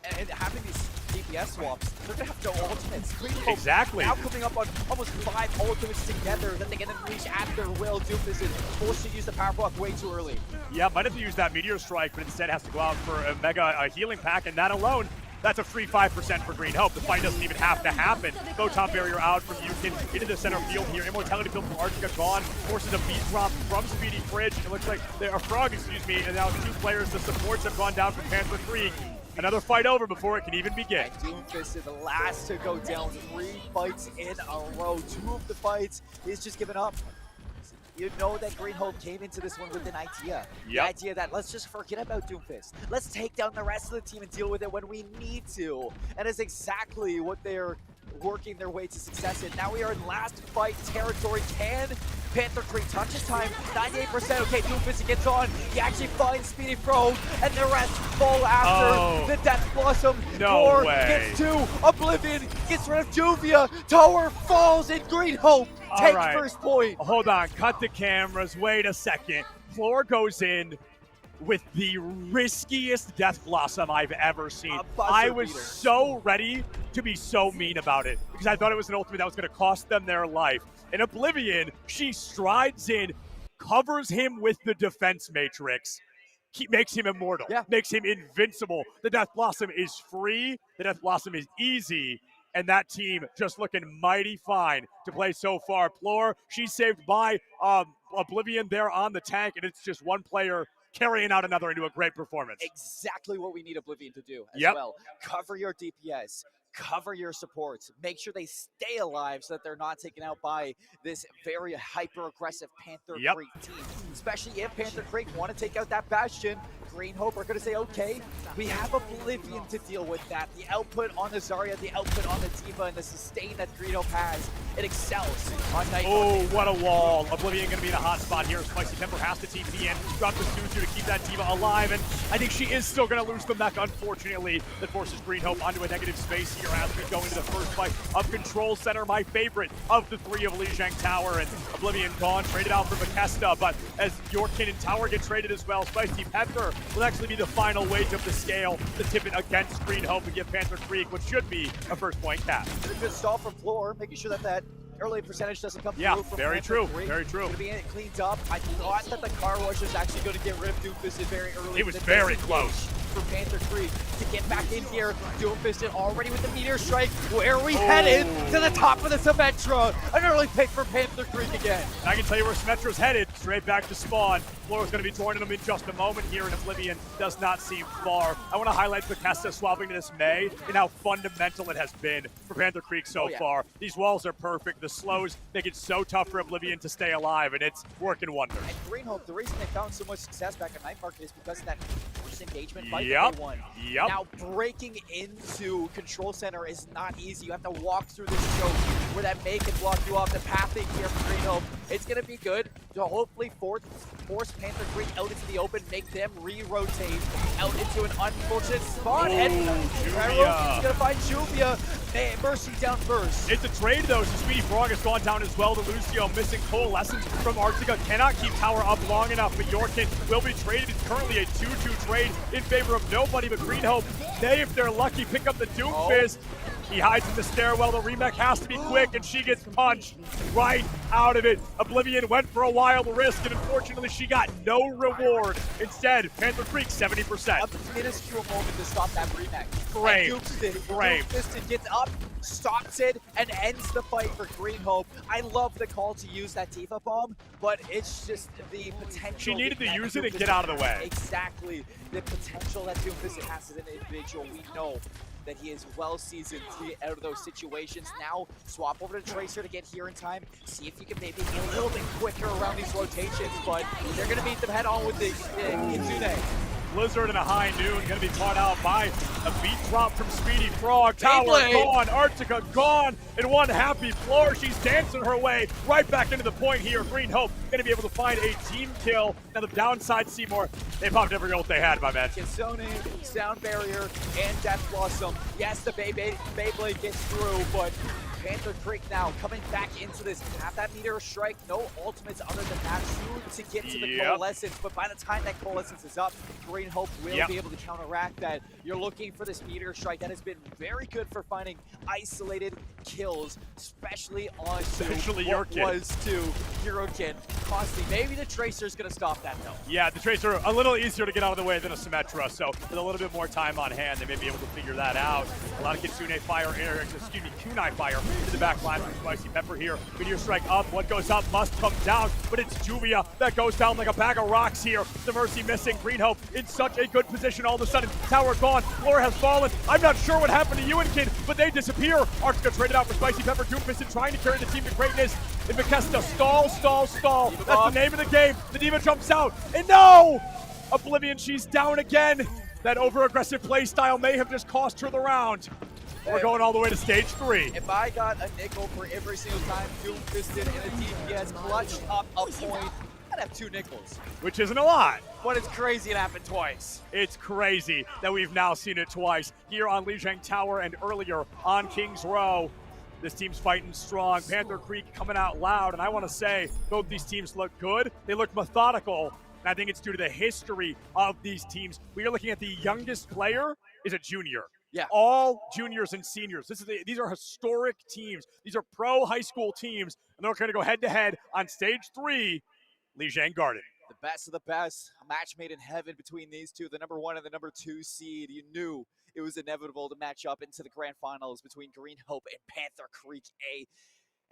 And having these DPS swaps, they're gonna have no ultimates. Green Hope Exactly. now coming up on almost 5 ultimates together that they can unleash at their will. Doofus is forced to use the power block way too early. Yeah, might have to use that Meteor Strike, but instead has to go out for a mega healing pack, and that alone, that's a free 5% for Green Hope. The fight doesn't even have to happen. Photon Barrier out from Yukin into the center field here. Immortality build from Arctica gone. Forces a beat drop from Speedy Fridge. It looks like they are Frog, excuse me, and now 2 players. The supports have gone down from Panther Creek. Another fight over before it can even begin. And Doomfist is the last to go down. 3 fights in a row. 2 of the fights is just given up. You know that Green Hope came into this one with an idea. The idea that let's just forget about Doomfist. Let's take down the rest of the team and deal with it when we need to. And it's exactly what they're working their way to success in. Now we are in last fight territory. Can Panther Creek touch his time? 98%. Okay, Doomfist gets on. He actually finds Speedy Frog, and the rest fall after. The Death Blossom. No way. Gets 2. Oblivion gets rid of Juvia. Tower falls, and Green Hope takes first point. Hold on, cut the cameras. Wait a second. Floor goes in with the riskiest Death Blossom I've ever seen. I was so ready to be so mean about it because I thought it was an ultimate that was going to cost them their life. In Oblivion, she strides in, covers him with the defense matrix, makes him immortal, makes him invincible. The Death Blossom is free, the Death Blossom is easy, and that team just looking mighty fine to play so far. Plore, she's saved by Oblivion there on the tank, and it's just one player carrying out another into a great performance. Exactly what we need Oblivion to do as well. Cover your DPS. Cover your supports. Make sure they stay alive so that they're not taken out by this very hyper-aggressive Panther Creek team. Especially if Panther Creek want to take out that Bastion. Green Hope are going to say, okay, we have Oblivion to deal with that. The output on the Zarya, the output on the D.Va, and the sustain that Green Hope has, it excels on Night. Oh, what a wall. Oblivion going to be in a hot spot here. Spicy Temper has to TP in, drop the Suzu to keep that D.Va alive, and I think she is still going to lose the mech, unfortunately. That forces Green Hope onto a negative space here as we go into the first fight of Control Center, my favorite of the 3 of Lijiang Tower, and Oblivion gone, traded out for Bethesda, but as Yorkin and Tower get traded as well, Spicy Pepper will actually be the final weight of the scale to tip it against Green Hope and give Panther Creek what should be a first point cap. A good stall from Floor, making sure that early percentage doesn't come through from very Panther true, Creek. very true. Gonna be cleaned up. I thought that the car wash was actually going to get rid of Doomfist very early. It was very close. For Panther Creek to get back in here. Doomfist already with the Meteor Strike. Where are we headed? To the top of the Symmetra. An early pick for Panther Creek again. And I can tell you where Symmetra's headed. Straight back to spawn. Floor is going to be joining them in just a moment here, and Oblivion does not seem far. I want to highlight Bethesda swapping to this May and how fundamental it has been for Panther Creek so far. These walls are perfect. The slows make it so tough for Oblivion to stay alive, and it's working wonders. And Green Hope, the reason they found so much success back at Night Market is because of that first engagement fight that they won. Now breaking into Control Center is not easy. You have to walk through this choke where that May can block you off. The pathing here for Green Hope, it's going to be good to hopefully force Panther Creek out into the open, make them re-rotate out into an unfortunate spot. And Rokin's going to find Juvia. Mercy down first. It's a trade though, so Speedy Frog has gone down as well. The Lucio missing Coalescence from Arctica cannot keep Tower up long enough, but Yorkin will be traded. It's currently a 2-2 trade in favor of nobody but Green Hope. They, if they're lucky, pick up the Doomfist. He hides in the stairwell. The remake has to be quick, and she gets punched right out of it. Oblivion went for a wild risk, and unfortunately, she got no reward. Instead, Panther Creek, 70%. A minuscule moment to stop that remake. Framed. Doomfist gets up, stops it, and ends the fight for Green Hope. I love the call to use that D.Va bomb, but it's just the potential. She needed to use it and get out of the way. Exactly. The potential that Doomfist has as an individual, we know that he is well seasoned to get out of those situations. Now, swap over to Tracer to get here in time. See if you can maybe be a little bit quicker around these rotations, but they're going to meet them head on with the Kitsune. Blizzard and a high noon going to be caught out by a beat drop from Speedy Frog. Tower gone, Arctica gone, and one happy Floor. She's dancing her way right back into the point here. Green Hope going to be able to find a team kill. Now the downside, Seymour, they popped every ult they had, my man. Kitsune, Sound Barrier, and Death Blossom. Yes, the Beyblade gets through, but Panther Creek now coming back into this. Have that meteor strike, no ultimates other than that. Soon to get to the coalescence, but by the time that coalescence is up, Green Hope will be able to counteract that. You're looking for this meteor strike that has been very good for finding isolated kills, especially on your kid. Was to Hirokin. Costly. Maybe the Tracer's going to stop that though. Yeah, the Tracer a little easier to get out of the way than a Symmetra, so with a little bit more time on hand, they may be able to figure that out. A lot of Kitsune fire, kunai fire to the back line from Spicy Pepper here. Meteor strike up, what goes up must come down, but it's Juvia that goes down like a bag of rocks here. The Mercy missing, Green Hope in such a good position all of a sudden. Tower gone, floor has fallen. I'm not sure what happened to UNCG, but they disappear. Arctica traded out for Spicy Pepper, Doomfisted trying to carry the team to greatness. And Bethesda, stall. That's the name of the game. The Diva jumps out, and no! Oblivion, she's down again. That over-aggressive play style may have just cost her the round. We're going all the way to stage 3. If I got a nickel for every single time Doomfisted and a DPS clutched up a point, I'd have 2 nickels. Which isn't a lot. But it's crazy it happened twice. It's crazy that we've now seen it twice. Here on Lijiang Tower and earlier on Kings Row. This team's fighting strong. Panther Creek coming out loud. And I want to say both these teams look good. They look methodical. And I think it's due to the history of these teams. We are looking at the youngest player is a junior. Yeah. All juniors and seniors. These are historic teams. These are pro high school teams. And they're going to go head-to-head on stage 3, Lijiang Garden. The best of the best. A match made in heaven between these two. The number 1 and the number 2 seed. You knew it was inevitable to match up into the grand finals between Green Hope and Panther Creek A.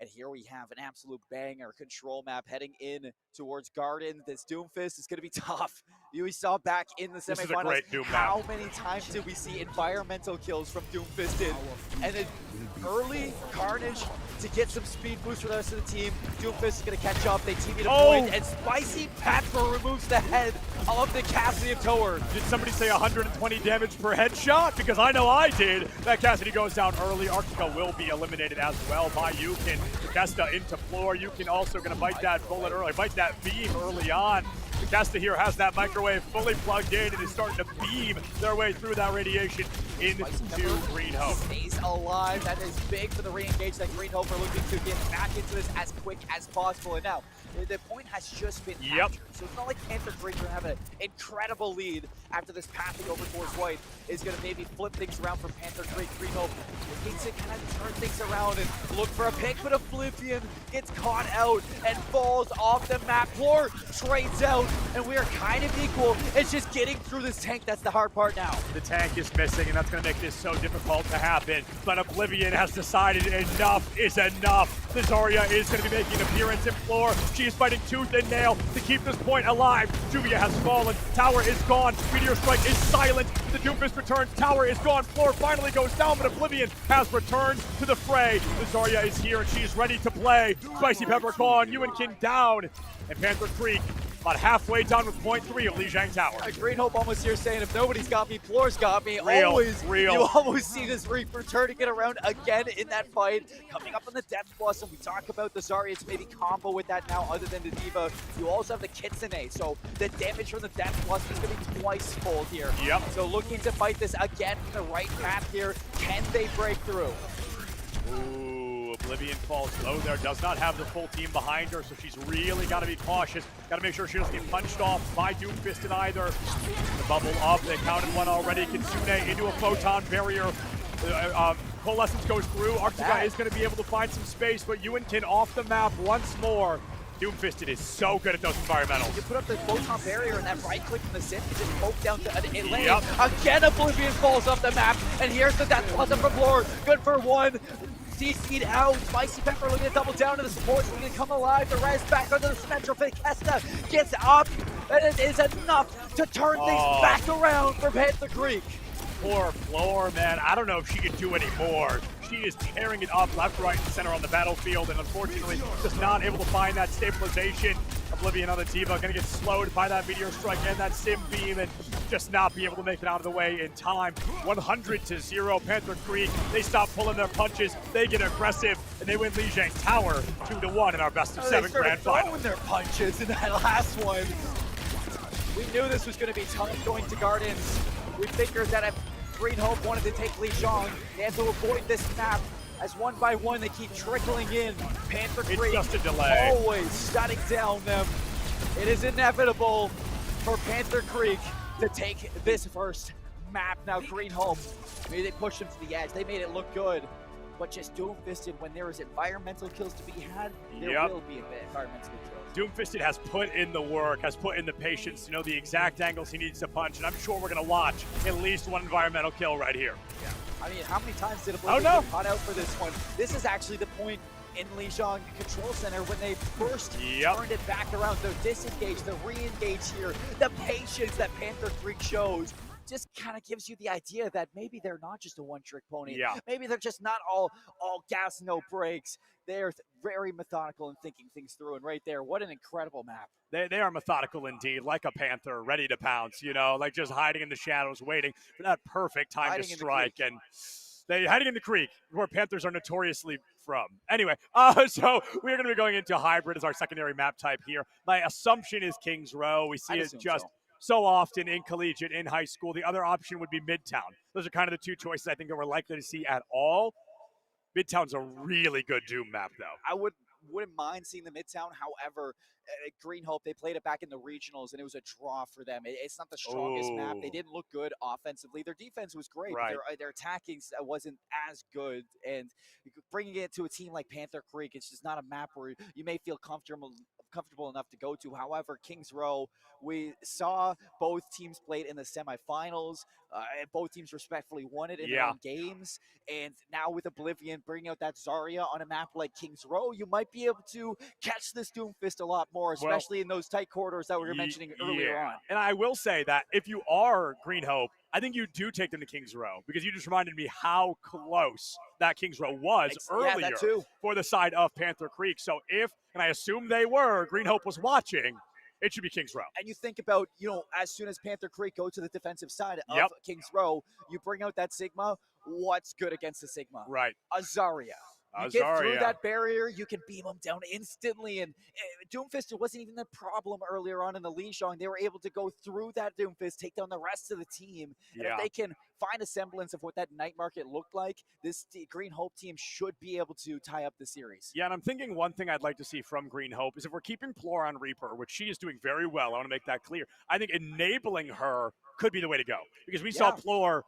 And here we have an absolute banger control map heading in towards Garden. This Doomfist is going to be tough. We saw back in the semifinals. This is a great Doom how map. many times did we see environmental kills from Doomfisted? And then early Carnage to get some speed boost for the rest of the team. Doomfist is going to catch up. They team a point, and Spicy Pepper removes the head of the Cassidy of Tower. Did somebody say 120 damage per headshot? Because I know I did. That Cassidy goes down early. Arctica will be eliminated as well by Yukin. Bethesda into floor. Yukin also going to bite that bullet early, bite that beam early on. Bethesda here has that microwave fully plugged in and is starting to beam their way through that radiation into Green Hope. Stays alive. That is big for the re-engage that Green Hope are looking to get back into this as quick as possible. And now, the point has just been captured. So it's not like Panther Creek are going to have an incredible lead after this pathing over towards White is going to maybe flip things around for Panther Creek. Green Hope needs to kind of turn things around and look for a pick, but Oblivion gets caught out and falls off the map. Floor trades out, and we are kind of equal. It's just getting through this tank that's the hard part now. The tank is missing, and that's going to make this so difficult to happen. But Oblivion has decided enough is enough. The Zarya is going to be making an appearance in floor. She is fighting tooth and nail to keep this point alive. Juvia has fallen. Tower is gone. Meteor Strike is silent. The Doomfist returns. Tower is gone. Floor finally goes down, but Oblivion has returned to the fray. The Zarya is here, and she is ready to play. Spicy Pepper gone. UNCG down. And Panther Creek about halfway done with point 3 of Lijiang Tower. Green Hope almost here saying, if nobody's got me, Floor's got me. Real. You almost see this return to get around again in that fight. Coming up on the Death Blossom, we talk about the Zarya to maybe combo with that now other than the Diva. You also have the Kitsune, so the damage from the Death Blossom is going to be twice fold here. Yep. So looking to fight this again from the right path here. Can they break through? Ooh, Oblivion falls low there, does not have the full team behind her, so she's really got to be cautious. Got to make sure she doesn't get punched off by Doomfisted either. The bubble up, they counted one already. Kitsune into a photon barrier. Coalescence goes through. Arctica is going to be able to find some space, but UNCG off the map once more. Doomfisted is so good at those environmentals. You put up the photon barrier and that right click from the Sith, you just poke down to a lane. Yep. Again, Oblivion falls off the map, and here's the Death Blossom from Lord. Good for one. CC'd out. Spicy Pepper looking to double down to the supports, looking to come alive. The res back under the Symmetra. Kesta gets up, and it is enough to turn things back around for Panther Creek. Poor Floor, man. I don't know if she can do any more. She is tearing it up left, right, and center on the battlefield, and unfortunately just not able to find that stabilization. Oblivion on the Diva going to get slowed by that Meteor Strike and that Sim Beam, and just not be able to make it out of the way in time. 100-0, Panther Creek. They stop pulling their punches. They get aggressive, and they win Lijiang Tower 2-1 in our best of 7 grand final. Throwing their punches in that last one. We knew this was going to be tough going to Gardens. We figured that if Green Hope wanted to take Lijiang, they had to avoid this map. as one by one they keep trickling in. Panther It's Creek just a delay. always shutting down them. It is inevitable for Panther Creek to take this first map. Now Green Hope, maybe they pushed them to the edge. They made it look good. But just Doomfisted, when there is environmental kills to be had, there will be environmental kills. Doomfisted has put in the work, has put in the patience to know the exact angles he needs to punch, and I'm sure we're going to watch at least one environmental kill right here. Yeah. I mean, how many times did Oblivion get caught out for this one? This is actually the point in Lijiang Control Center when they first turned it back around. The disengage, the re-engage here, the patience that Panther Creek shows just kind of gives you the idea that maybe they're not just a one-trick pony. Maybe they're just not all gas, no brakes. They're very methodical in thinking things through. And right there, what an incredible map. They are methodical indeed, like a panther, ready to pounce, you know, like just hiding in the shadows, waiting for that perfect time to strike. And they hiding in the creek, where panthers are notoriously from. Anyway, so we're going to be going into hybrid as our secondary map type here. My assumption is Kings Row. We see it just so often in collegiate, in high school. The other option would be Midtown. Those are kind of the two choices I think that we're likely to see at all. Midtown's a really good Doom map, though. I wouldn't mind seeing the Midtown. However, Green Hope, they played it back in the regionals, and it was a draw for them. It's not the strongest map. They didn't look good offensively. Their defense was great. But their attacking wasn't as good. And bringing it to a team like Panther Creek, it's just not a map where you may feel comfortable enough to go to. However, Kings Row, we saw both teams played in the semifinals. Both teams respectfully won it in their own games. And now with Oblivion bringing out that Zarya on a map like Kings Row, you might be able to catch this Doomfist a lot more, especially in those tight corridors that we were mentioning earlier on. And I will say that if you are Green Hope, I think you do take them to Kings Row, because you just reminded me how close that Kings Row was earlier for the side of Panther Creek. So if, and I assume they were, Green Hope was watching, it should be Kings Row. And you think about, as soon as Panther Creek go to the defensive side of Kings Row, you bring out that Sigma. What's good against the Sigma? Right. A Zarya. You get through that barrier, you can beam them down instantly. And Doomfist, it wasn't even the problem earlier on in the Lijiang. They were able to go through that Doomfist, take down the rest of the team. And if they can find a semblance of what that night market looked like, this Green Hope team should be able to tie up the series. Yeah, and I'm thinking one thing I'd like to see from Green Hope is if we're keeping Plor on Reaper, which she is doing very well, I want to make that clear. I think enabling her could be the way to go. Because we saw Plor,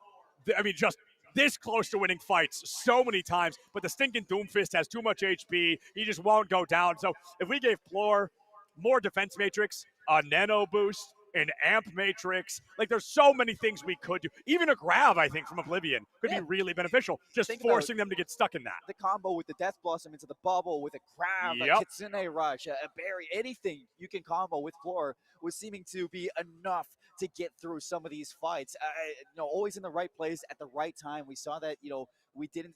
just this close to winning fights so many times, but the stinking Doomfist has too much HP. He just won't go down. So if we gave Plor more defense matrix, a nano boost, an amp matrix, like there's so many things we could do. Even a grab, I think, from Oblivion could be really beneficial, just forcing them to get stuck in that. The combo with the Death Blossom into the bubble, with a grab, a Kitsune Rush, a berry, anything you can combo with Plor was seeming to be enough to get through some of these fights. Always in the right place at the right time. We saw that, we didn't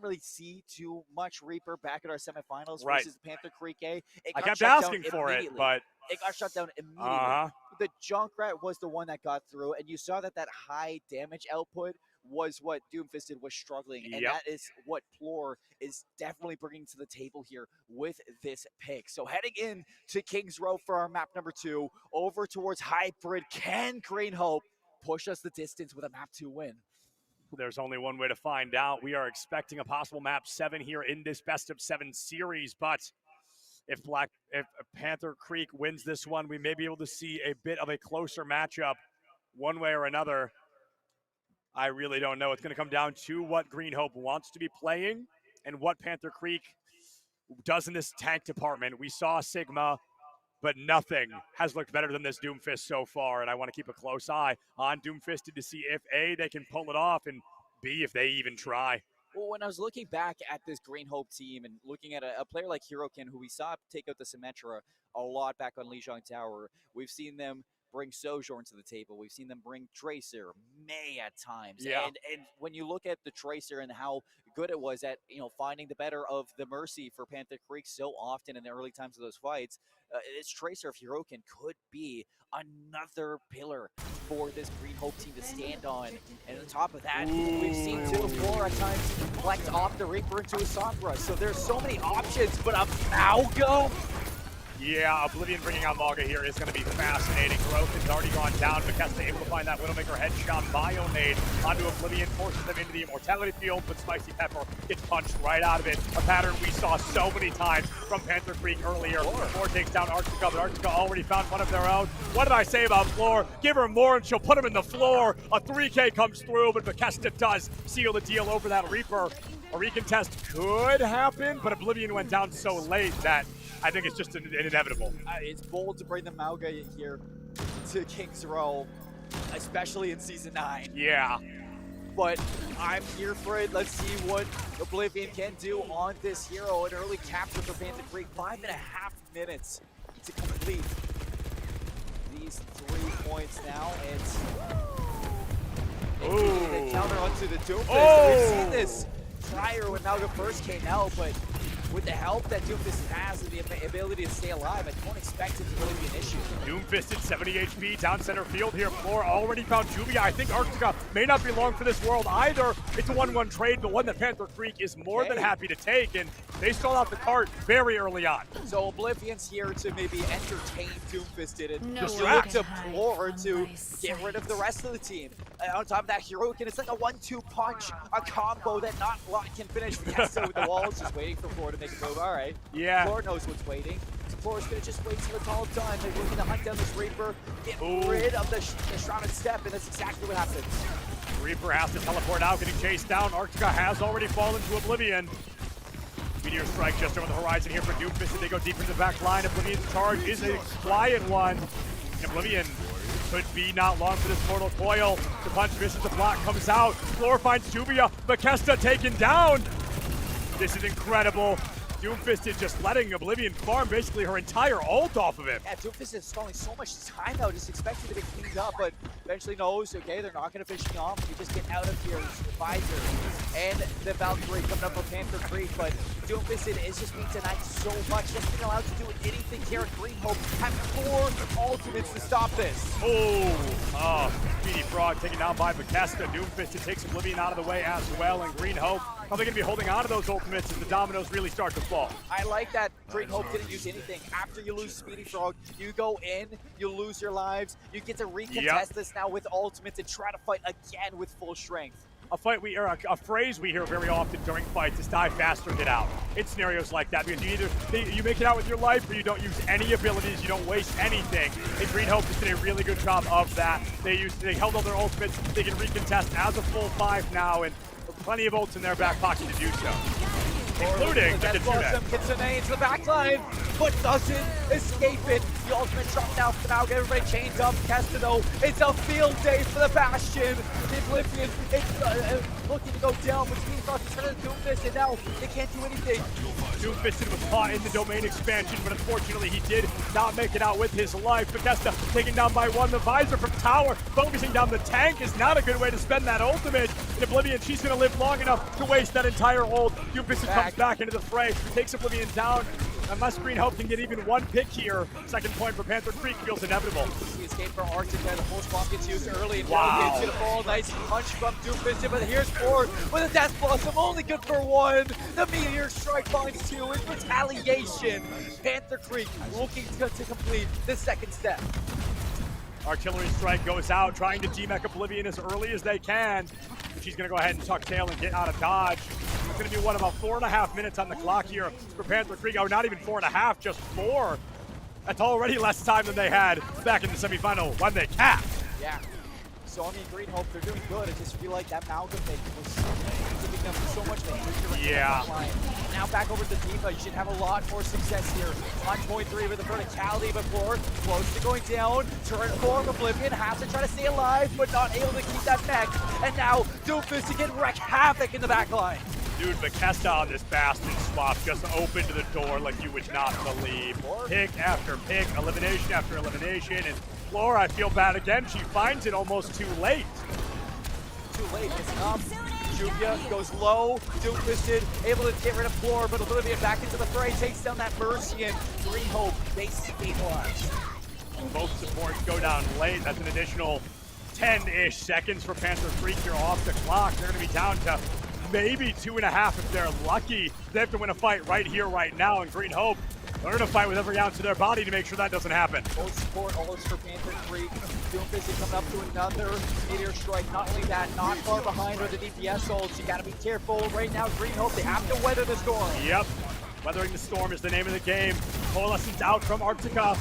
really see too much Reaper back at our semifinals versus Panther Creek A. I kept asking for it, but it got shut down immediately. The Junkrat was the one that got through, and you saw that high damage output was what Doomfisted was struggling, and that is what Plor is definitely bringing to the table here with this pick. So heading in to Kings Row for our map number 2, over towards Hybrid. Can Green Hope push us the distance with a map 2 win? There's only one way to find out. We are expecting a possible map 7 here in this best of 7 series, but if Panther Creek wins this one, we may be able to see a bit of a closer matchup one way or another. I really don't know. It's going to come down to what Green Hope wants to be playing and what Panther Creek does in this tank department. We saw Sigma, but nothing has looked better than this Doomfist so far, and I want to keep a close eye on Doomfisted to see if A, they can pull it off, and B, if they even try. Well, when I was looking back at this Green Hope team and looking at a player like Hirokin, who we saw take out the Symmetra a lot back on Lijiang Tower, we've seen them bring Sojourn to the table. We've seen them bring Tracer, May at times. And when you look at the Tracer and how good it was at, finding the better of the Mercy for Panther Creek so often in the early times of those fights, this Tracer of Hirokin could be another pillar for this Green Hope team to stand on. And on top of that, we've seen Plor at times collect off the Reaper into a Sombra. So there's so many options, but Amalgam Yeah, Oblivion bringing out Maga here is going to be fascinating. Growth has already gone down. Bethesda able to find that Widowmaker headshot Bionade onto Oblivion, forces them into the Immortality field, but Spicy Pepper gets punched right out of it. A pattern we saw so many times from Panther Creek earlier. Floor takes down Arctica, but Arctica already found one of their own. What did I say about Floor? Give her more and she'll put him in the floor. A 3K comes through, but Bethesda does seal the deal over that Reaper. A recontest could happen, but Oblivion went down so late that I think it's just an inevitable. It's bold to bring the Mauga here to King's Row, especially in Season 9. Yeah. But I'm here for it. Let's see what Oblivion can do on this hero. An early capture for Panther Creek. 5.5 minutes to complete these 3 points now. It's the counter onto the Doomfist. We've seen this prior when Mauga first came out, but with the help that Doomfist has and the ability to stay alive, I don't expect it to really be an issue. Doomfist at 70 HP, down center field here. Floor already found Juvia. I think Arctica may not be long for this world either. It's a 1-1 trade, but one that Panther Creek is more than happy to take, and they stole out the cart very early on. So Oblivion's here to maybe entertain Doomfisted and No just one look can to hide Floor from to my get rid of the sight. rest of the team. On top of that, Heroic, and it's like a 1-2 punch, a combo that not a lot can finish. Fiesta with the walls, just waiting for Floor to make a move. All right. Yeah. Floor knows what's waiting. Floor's gonna just wait till it's all done. They're looking to hunt down this Reaper, get rid of the Shrouded Step, and that's exactly what happens. Reaper has to teleport out, getting chased down. Arctica has already fallen to Oblivion. Meteor Strike just over the horizon here for Doomfist, and they go deep into the back line. Oblivion's charge is a quiet one. And Oblivion could be not long for this Mortal Coil. The punch misses, the block comes out. Floor finds Juvia. Bethesda taken down. This is incredible. Doomfist is just letting Oblivion farm basically her entire ult off of him. Yeah, Doomfist is stalling so much time now, just expecting to get cleaned up, but eventually knows, okay, they're not going to finish me off. You just get out of here, Visor, and the Valkyrie coming up for Panther Creek, but Doomfist is just being denied so much, just being allowed to do anything here. Greenhope have 4 ultimates to stop this. Speedy Frog taken down by Bethesda. Doomfist takes Oblivion out of the way as well, and Greenhope probably going to be holding on to those ultimates as the dominoes really start to fall. I like that Greenhope didn't use anything. After you lose Speedy Frog, you go in, you lose your lives, you get to recontest this now with ultimates and try to fight again with full strength. A phrase we hear very often during fights is die faster, get out. In scenarios like that, because you make it out with your life or you don't use any abilities, you don't waste anything. And Greenhope just did a really good job of that. They held all their ultimates, they can recontest as a full 5 now, and plenty of ults in their back pocket to do so. Including the Blossom gets an A into the backline, but doesn't escape it. The ultimate drop down for now. Everybody chained up. Castano, it's a field day for the Bastion. The Oblivion, it's looking to go down, but Speedy Frog is trying to Doomfist, and now they can't do anything. Doomfist was caught in the domain expansion, but unfortunately he did not make it out with his life. Bethesda taken down by 1. The Visor from Tower, focusing down the tank is not a good way to spend that ultimate. In Oblivion, she's going to live long enough to waste that entire ult. Doomfist comes back into the fray, takes Oblivion down. Unless Greenhope can get even 1 pick here, second point for Panther Creek feels inevitable. The escape for Arctica, the full spawn gets used early and Wow. gets to the ball. Nice punch from Doomfist, but here's Ford with a Death Blossom, only good for 1. The Meteor Strike finds 2 in retaliation. Panther Creek looking to complete the second step. Artillery Strike goes out, trying to demech Oblivion as early as they can. But she's going to go ahead and tuck tail and get out of dodge. It's going to be about 4.5 minutes on the clock here for Panther Creek. Oh, not even 4.5, just 4. That's already less time than they had back in the semifinal when they capped. Yeah. So, I mean, Greenhope, they're doing good. I just feel like that Malcolm thing was giving them so much behavior. Yeah. Now back over to Diva. You should have a lot more success here. On point 3 with the verticality before. Close to going down. Turn for Oblivion. Has to try to stay alive, but not able to keep that mech. And now Doomfist again wreak havoc in the back line. Dude, Bethesda on this Bastion swap just opened the door like you would not believe. Pick after pick, elimination after elimination, and Floor, I feel bad again. She finds it almost too late. Too late, it's up. Juvia goes low, Doomfisted, able to get rid of Floor, but Oblivion back into the fray, takes down that Mercy, and Greenhope, they stabilize. Both supports go down late. That's an additional 10-ish seconds for Panther Creek here off the clock. They're going to be down to maybe 2.5 if they're lucky. They have to win a fight right here, right now, and Greenhope They're gonna fight with every ounce of their body to make sure that doesn't happen. Full support, all is for Panther Creek. Doomfist is coming up to another meteor strike. Not only that, not far behind are the DPS ults. You gotta be careful. Right now, Green Hope, they have to weather the storm. Yep. Weathering the storm is the name of the game. Coalescence out from Arctica.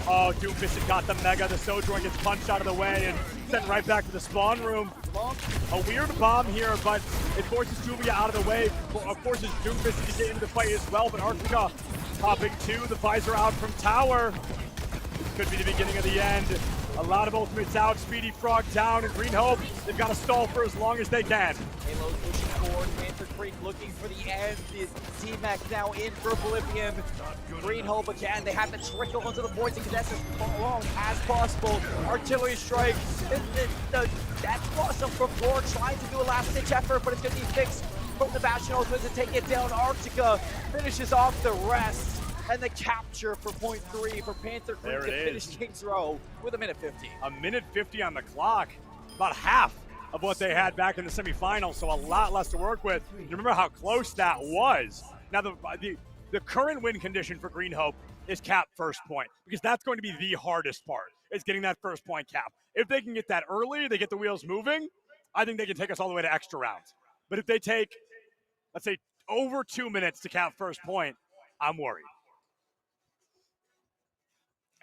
Oh, Doomfist got the Mega. The Sojourn gets punched out of the way and sent right back to the spawn room. A weird bomb here, but it forces Juvia out of the way. Of course, it's Doomfist to get into the fight as well, but Arctica popping 2, the visor out from tower. This could be the beginning of the end. A lot of ultimates out, Speedy Frog down, and Green Hope, they've got to stall for as long as they can. Halo's pushing forward, Panther Creek looking for the end. The T-Mac now in for Oblivion. Green Hope again, they have to trickle onto the points and contest as long as possible. Artillery strike, that's awesome from 4, trying to do a last-ditch effort, but it's going to be fixed from the Bastion ultimate to take it down. Arctica finishes off the rest. And the capture for point 3 for Panther Creek to finish Kings Row with 1:50. 1:50 on the clock. About half of what they had back in the semifinals, so a lot less to work with. You remember how close that was. Now the current win condition for Green Hope is cap first point, because that's going to be the hardest part, is getting that first point cap. If they can get that early, they get the wheels moving, I think they can take us all the way to extra rounds. But if they take, let's say, over 2 minutes to cap first point, I'm worried.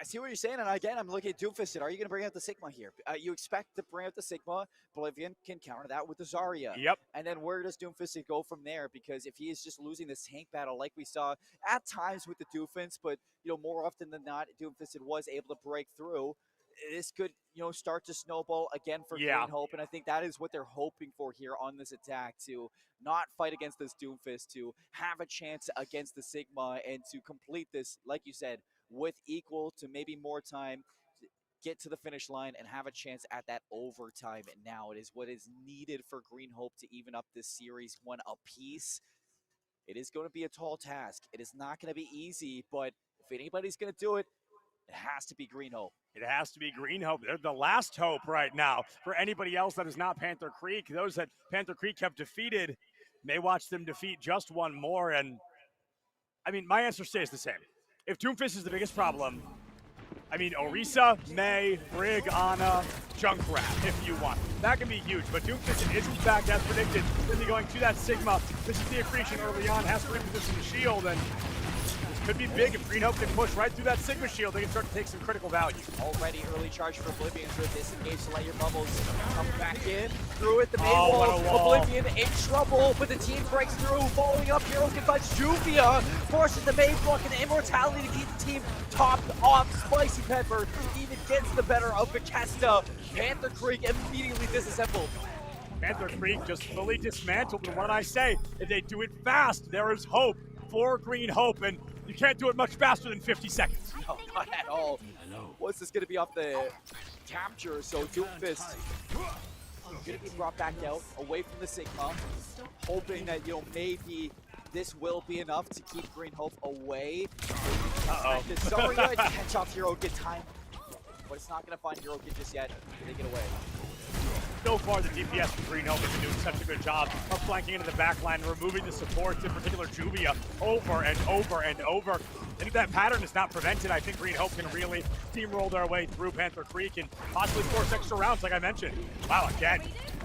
I see what you're saying, and again, I'm looking at Doomfist. Are you going to bring out the Sigma here? You expect to bring out the Sigma. Oblivion can counter that with the Zarya. Yep. And then where does Doomfist go from there? Because if he is just losing this tank battle like we saw at times with the Doofense, but more often than not, Doomfist was able to break through. This could, start to snowball again for Green Hope, and I think that is what they're hoping for here on this attack, to not fight against this Doomfist, to have a chance against the Sigma, and to complete this, like you said, with equal to maybe more time, get to the finish line and have a chance at that overtime. And now it is what is needed for Green Hope to even up this series 1 apiece. It is going to be a tall task. It is not going to be easy, but if anybody's going to do it, it has to be Green Hope. It has to be Green Hope. They're the last hope right now for anybody else that is not Panther Creek. Those that Panther Creek have defeated may watch them defeat just one more. And I mean, my answer stays the same. If Doomfist is the biggest problem, I mean, Orisa, May, Brig, Ana, Junkrat, if you want. That can be huge, but Doomfist is in fact, as predicted, really going to that Sigma. This is the accretion early on, has to reposition the shield, and this could be big if Green Hope can push right through that Sigma shield. They can start to take some critical value. Already early charge for Oblivion to disengage to let your bubbles come back in. Through it, the main wall. Oblivion in trouble, but the team breaks through. Following up, Hero finds Juvia, forces the main block and the immortality to keep the team topped off. Spicy Pepper even gets the better of Bethesda. Panther Creek immediately disassembled. Panther Creek just fully dismantled, and what did I say? If they do it fast, there is hope for Green Hope, and you can't do it much faster than 50 seconds. No, not at all. What's this going to be off the capture? So Doomfist going to be brought back out, away from the Sigma, hoping that, maybe this will be enough to keep Green Hope away. The Zarya catch off Hero Kid time, but it's not going to find Hero Kid just yet. They get away. So far, the DPS from Green Hope has been doing such a good job of flanking into the back line, removing the supports, in particular Juvia, over and over and over. And if that pattern is not prevented, I think Green Hope can really steamroll their way through Panther Creek and possibly force extra rounds, like I mentioned. Wow, again.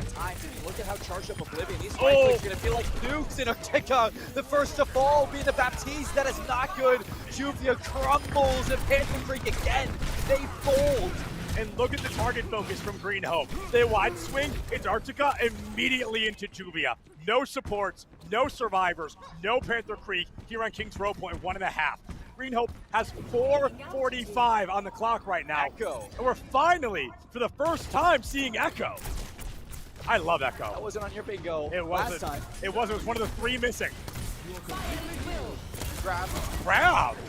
Time. Look at how charged up Oblivion. These are going to feel like nukes in Arctica. The first to fall being the Baptiste. That is not good. Juvia crumbles, and Panther Creek again. They fold. And look at the target focus from Green Hope. They wide swing, it's Arctica immediately into Juvia. No supports, no survivors, no Panther Creek here on Kings Row point 1.5. Green Hope has 4:45 on the clock right now. Echo. And we're finally, for the first time, seeing Echo. I love Echo. That wasn't on your bingo last time. It wasn't. It was one of the 3 missing. Grab.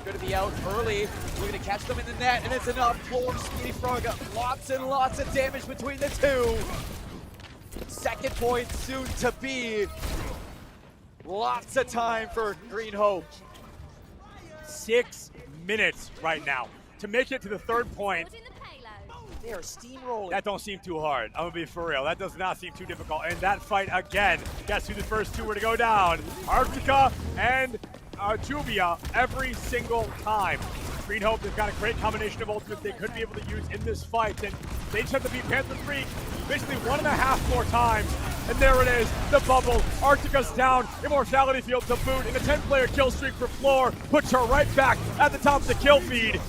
Going to be out early. We're going to catch them in the net, and it's enough for Speedy Frog. Lots and lots of damage between the two. Second point soon to be. Lots of time for Green Hope. 6 minutes right now to make it to the third point. They are steamrolling. That don't seem too hard. I'm gonna be for real. That does not seem too difficult. And that fight again. Guess who the first two were to go down? Arctica and Juvia every single time. Green Hope, they've got a great combination of ultimates they could be able to use in this fight, and they just have to beat Panther Creek basically 1.5 more times. And there it is, the bubble. Arctica's down, Immortality Field to boot, and a 10-player kill streak for Floor puts her right back at the top of the kill feed.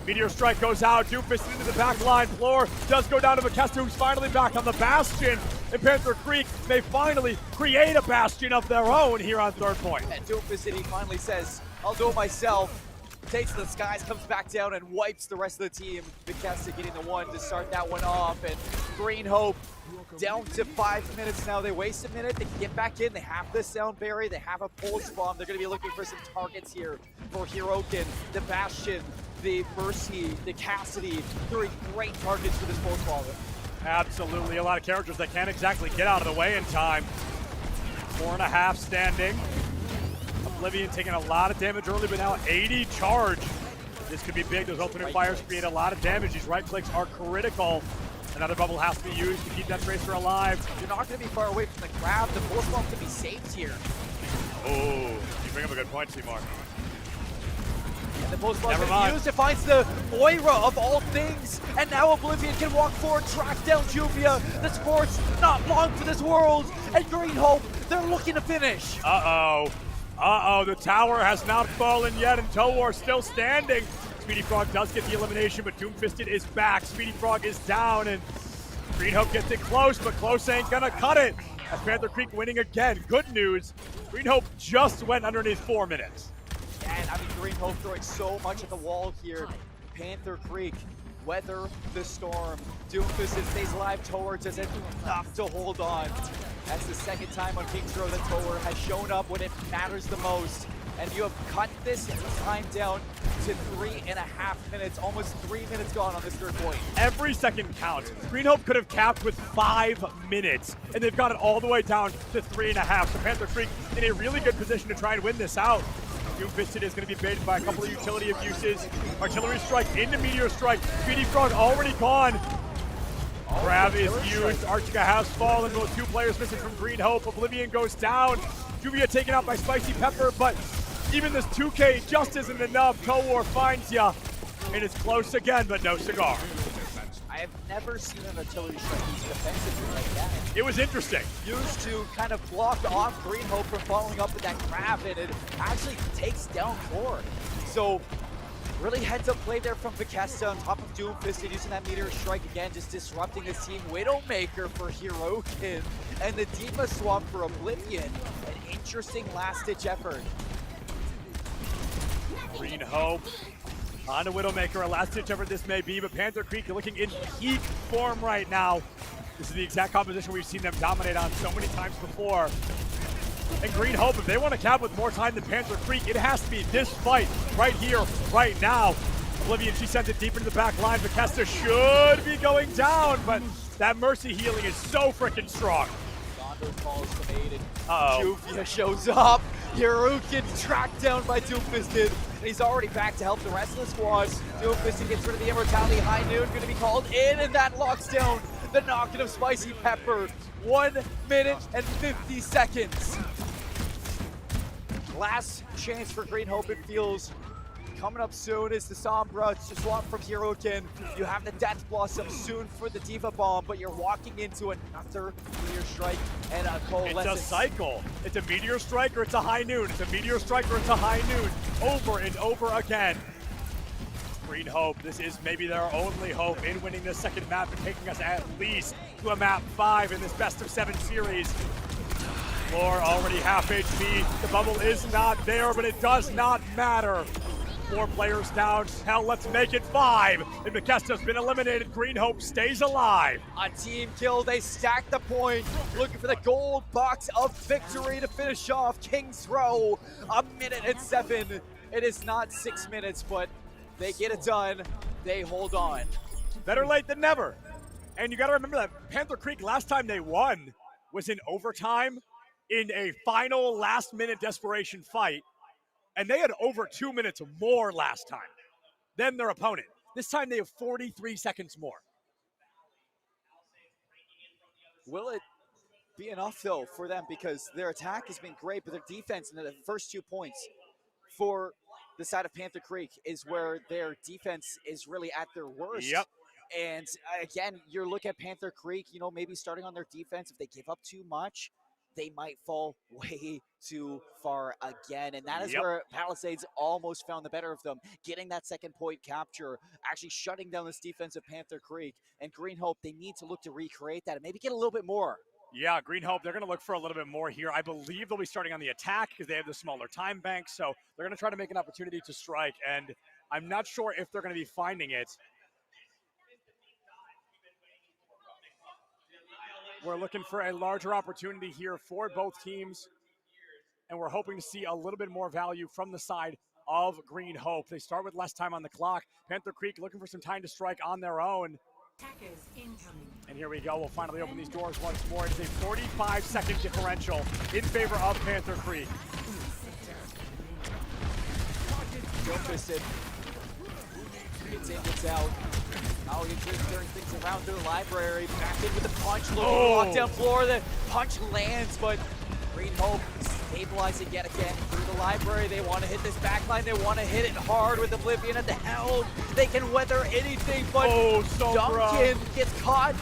Meteor Strike goes out, Doomfist into the back line. Floor does go down to Makesta, who's finally back on the Bastion. And Panther Creek, they finally create a Bastion of their own here on third point. And Doomfist, he finally says, I'll do it myself. Takes the skies, comes back down and wipes the rest of the team. Makesta getting the one to start that one off. And Green Hope down to 5 minutes now. They waste a minute, they can get back in. They have the sound barrier, they have a pulse bomb. They're gonna be looking for some targets here for Hirokin, the Bastion, the Mercy, the Cassidy. 3 great targets for this pulse bomb. Absolutely, a lot of characters that can't exactly get out of the way in time. 4.5 standing. Oblivion taking a lot of damage early, but now 80 charge. This could be big. Those alternate fires create a lot of damage. These right clicks are critical. Another bubble has to be used to keep that Tracer alive. You're not going to be far away from the grab. The pulse bomb could be saved here. Oh, you bring up a good point, Seymour. And the pulse bomb is used. It finds the Moira of all things. And now Oblivion can walk forward, track down Juvia. The sport's not long for this world. And Green Hope, they're looking to finish. Uh-oh, the tower has not fallen yet, and Towar still standing. Speedy Frog does get the elimination, but Doomfisted is back. Speedy Frog is down, and Green Hope gets it close, but close ain't gonna cut it. As Panther Creek winning again. Good news, Green Hope just went underneath 4 minutes. And I mean, Green Hope throwing so much at the wall here. Panther Creek, weather the storm. Doomfisted stays alive. Towar does enough to hold on. That's the second time on Greensboro that Towar has shown up when it matters the most. And you have cut this time down to 3.5 minutes, almost 3 minutes gone on this third point. Every second counts. Green Hope could have capped with 5 minutes, and they've got it all the way down to 3.5. So Panther Creek in a really good position to try and win this out. Doomfisted is going to be baited by a couple of utility abuses. Artillery strike into Meteor Strike. Speedy Frog already gone. Grab is used. Arctica has fallen. Those 2 players missing from Green Hope. Oblivion goes down. Juvia taken out by Spicy Pepper, but even this 2K just isn't enough. Towar finds ya, and it's close again, but no cigar. I have never seen an artillery strike used defensively like that. It was interesting. Used to kind of block off Green Hope from following up with that grab, and it actually takes down 4. So really heads up play there from Makesta on top of Doomfisted, using that Meteor Strike again, just disrupting this team. Widowmaker for Hirokin, and the Diva swap for Oblivion. An interesting last-ditch effort. Green Hope on to Widowmaker, a last-ditch effort this may be, but Panther Creek are looking in peak form right now. This is the exact composition we've seen them dominate on so many times before. And Green Hope, if they want to cap with more time than Panther Creek, it has to be this fight right here, right now. Oblivion, she sends it deep into the back line. Makesta should be going down, but that Mercy healing is so freaking strong. Gondo falls to aid, and Juvia shows up. Hirokin tracked down by Doomfisted, and he's already back to help the rest of the squad. Doomfisted gets rid of the Immortality. High Noon going to be called in, and that locks down the knocking of Spicy Pepper. 1 minute and 50 seconds. Last chance for Green Hope, it feels. Coming up soon is the Sombra swap from Hirokin. You have the Death Blossom soon for the Diva Bomb, but you're walking into another Meteor Strike and a Coalescence. It's a cycle. It's a Meteor Strike or it's a High Noon. It's a Meteor Strike or it's a High Noon. Over and over again. Green Hope, this is maybe their only hope in winning this second map and taking us at least to a map 5 in this best of 7 series. Floor already half HP. The bubble is not there, but it does not matter. 4 players down. Hell, let's make it 5. And Makesta's been eliminated. Green Hope stays alive. A team kill. They stack the point. Looking for the gold box of victory to finish off King's Row. 1 minute and 7. It is not 6 minutes, but they get it done. They hold on. Better late than never. And you got to remember that Panther Creek, last time they won was in overtime in a final last-minute desperation fight. And they had over 2 minutes more last time than their opponent. This time they have 43 seconds more. Will it be enough, though, for them? Because their attack has been great, but their defense in the first 2 points for the side of Panther Creek is where their defense is really at their worst. Yep. And again, you're looking at Panther Creek, maybe starting on their defense. If they give up too much, they might fall way too far again. And that is where Palisades almost found the better of them, getting that second point capture, actually shutting down this defense of Panther Creek. And Green Hope, they need to look to recreate that and maybe get a little bit more. Yeah, Green Hope, they're going to look for a little bit more here. I believe they'll be starting on the attack because they have the smaller time bank. So they're going to try to make an opportunity to strike. And I'm not sure if they're going to be finding it. We're looking for a larger opportunity here for both teams, and we're hoping to see a little bit more value from the side of Green Hope. They start with less time on the clock. Panther Creek looking for some time to strike on their own. And here we go. We'll finally open these doors once more. It's a 45-second differential in favor of Panther Creek. Joe Fisted. Gets in, gets out. Oh, he just turns things around through the library. Back in with the punch. Lockdown floor. The punch lands, but Green Hope stabilizing yet again through the library. They want to hit this backline. They want to hit it hard with Oblivion at the helm. They can weather anything, but Duncan gets caught.